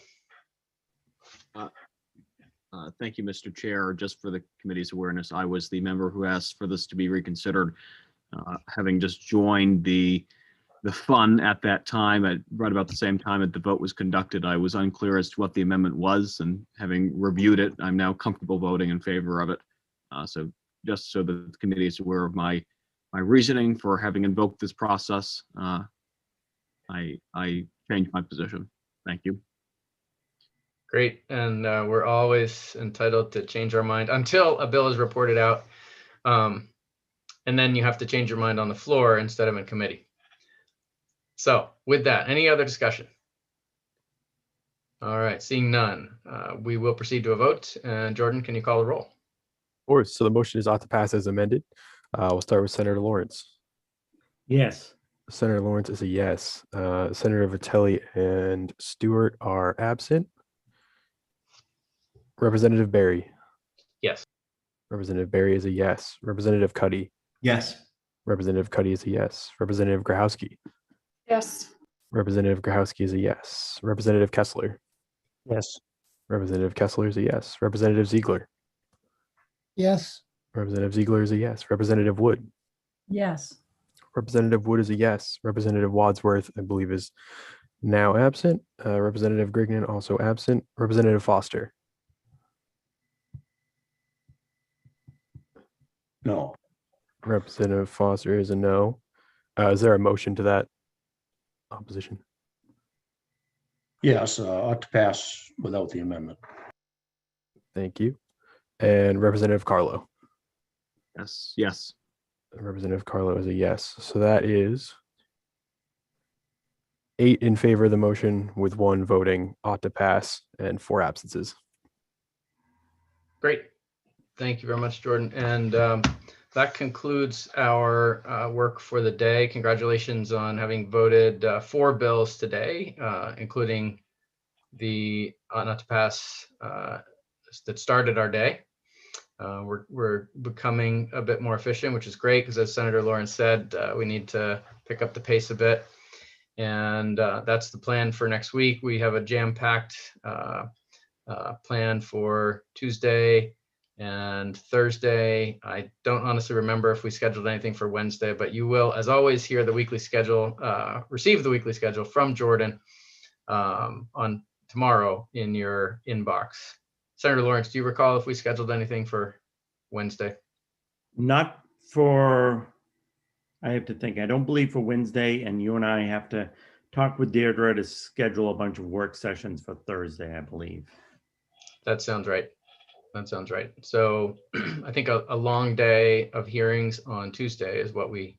Thank you, Mr. Chair. Just for the committee's awareness, I was the member who asked for this to be reconsidered. Having just joined the fun at that time, at right about the same time that the vote was conducted, I was unclear as to what the amendment was, and having reviewed it, I'm now comfortable voting in favor of it. So just so that the committee is aware of my reasoning for having invoked this process, I changed my position. Thank you. Great, and we're always entitled to change our mind until a bill is reported out, and then you have to change your mind on the floor instead of in committee. So with that, any other discussion? All right, seeing none, we will proceed to a vote. And Jordan, can you call the roll? Of course. So the motion is ought to pass as amended. We'll start with Senator Lawrence. Yes. Senator Lawrence is a yes. Senator Vitelli and Stewart are absent. Representative Barry. Yes. Representative Barry is a yes. Representative Cuddy. Yes. Representative Cuddy is a yes. Representative Grahowski. Yes. Representative Grahowski is a yes. Representative Kessler. Yes. Representative Kessler is a yes. Representative Ziegler. Yes. Representative Ziegler is a yes. Representative Wood. Yes. Representative Wood is a yes. Representative Wadsworth, I believe, is now absent. Representative Grignan also absent. Representative Foster. No. Representative Foster is a no. Is there a motion to that opposition? Yes, ought to pass without the amendment. Thank you. And Representative Carlo. Yes. Yes. Representative Carlo is a yes. So that is 8 in favor of the motion with 1 voting ought to pass and 4 absences. Great. Thank you very much, Jordan. And that concludes our work for the day. Congratulations on having voted 4 bills today, including the not to pass that started our day. We're becoming a bit more efficient, which is great because, as Senator Lawrence said, we need to pick up the pace a bit. And that's the plan for next week. We have a jam-packed plan for Tuesday and Thursday. I don't honestly remember if we scheduled anything for Wednesday, but you will, as always, hear the weekly schedule, receive the weekly schedule from Jordan on tomorrow in your inbox. Senator Lawrence, do you recall if we scheduled anything for Wednesday? Not for, I have to think. I don't believe for Wednesday, and you and I have to talk with Deirdre to schedule a bunch of work sessions for Thursday, I believe. That sounds right. That sounds right. So I think a long day of hearings on Tuesday is what we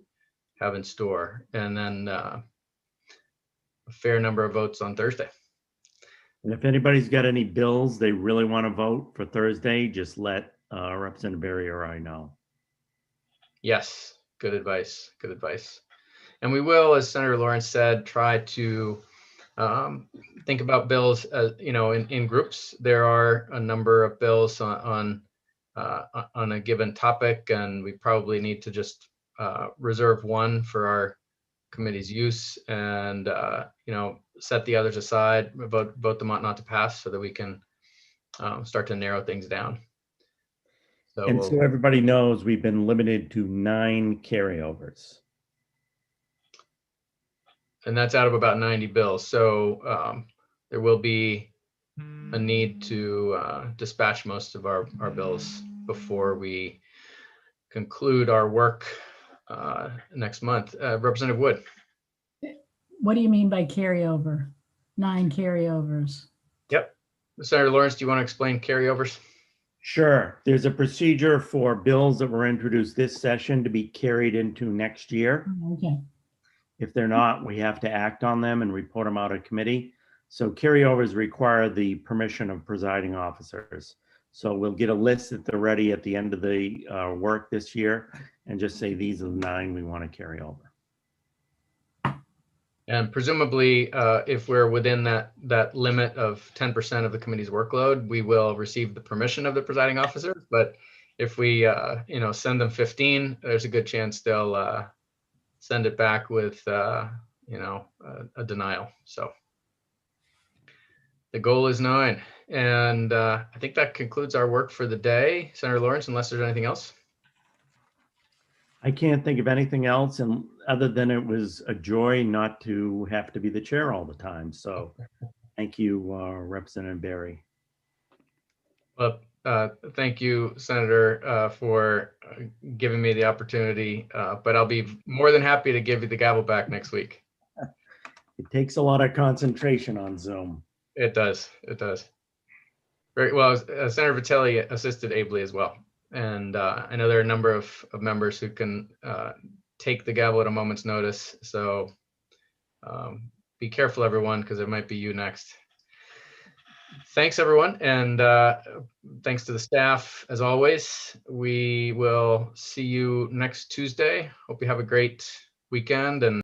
have in store, and then a fair number of votes on Thursday. And if anybody's got any bills they really want to vote for Thursday, just let Representative Barry or I know. Yes, good advice. Good advice. And we will, as Senator Lawrence said, try to think about bills, in groups. There are a number of bills on a given topic, and we probably need to just reserve one for our committee's use, and set the others aside, vote them out not to pass, so that we can start to narrow things down. So And so everybody knows we've been limited to 9 carryovers. and that's out of about 90 bills. So there will be a need to dispatch most of our bills before we conclude our work next month. Representative Wood. What do you mean by carryover? 9 carryovers. Yep. Senator Lawrence, do you want to explain carryovers? Sure. There's a procedure for bills that were introduced this session to be carried into next year. Okay. If they're not, we have to act on them and report them out of committee. So carryovers require the permission of presiding officers. So we'll get a list at the ready at the end of the work this year and just say these are the 9 we want to carry over. And presumably, if we're within that limit of 10% of the committee's workload, we will receive the permission of the presiding officer. But if we, send them 15, there's a good chance they'll send it back with, a denial. So the goal is 9, and I think that concludes our work for the day. Senator Lawrence, unless there's anything else. I can't think of anything else, and other than it was a joy not to have to be the chair all the time. So thank you, Representative Barry. Well, thank you, Senator, for giving me the opportunity, but I'll be more than happy to give you the gavel back next week. It takes a lot of concentration on Zoom. It does. It does. Very well. Senator Vitelli assisted ably as well. And I know there are a number of members who can take the gavel at a moment's notice. So be careful, everyone, because it might be you next. Thanks, everyone. And thanks to the staff, as always. We will see you next Tuesday. Hope you have a great weekend. And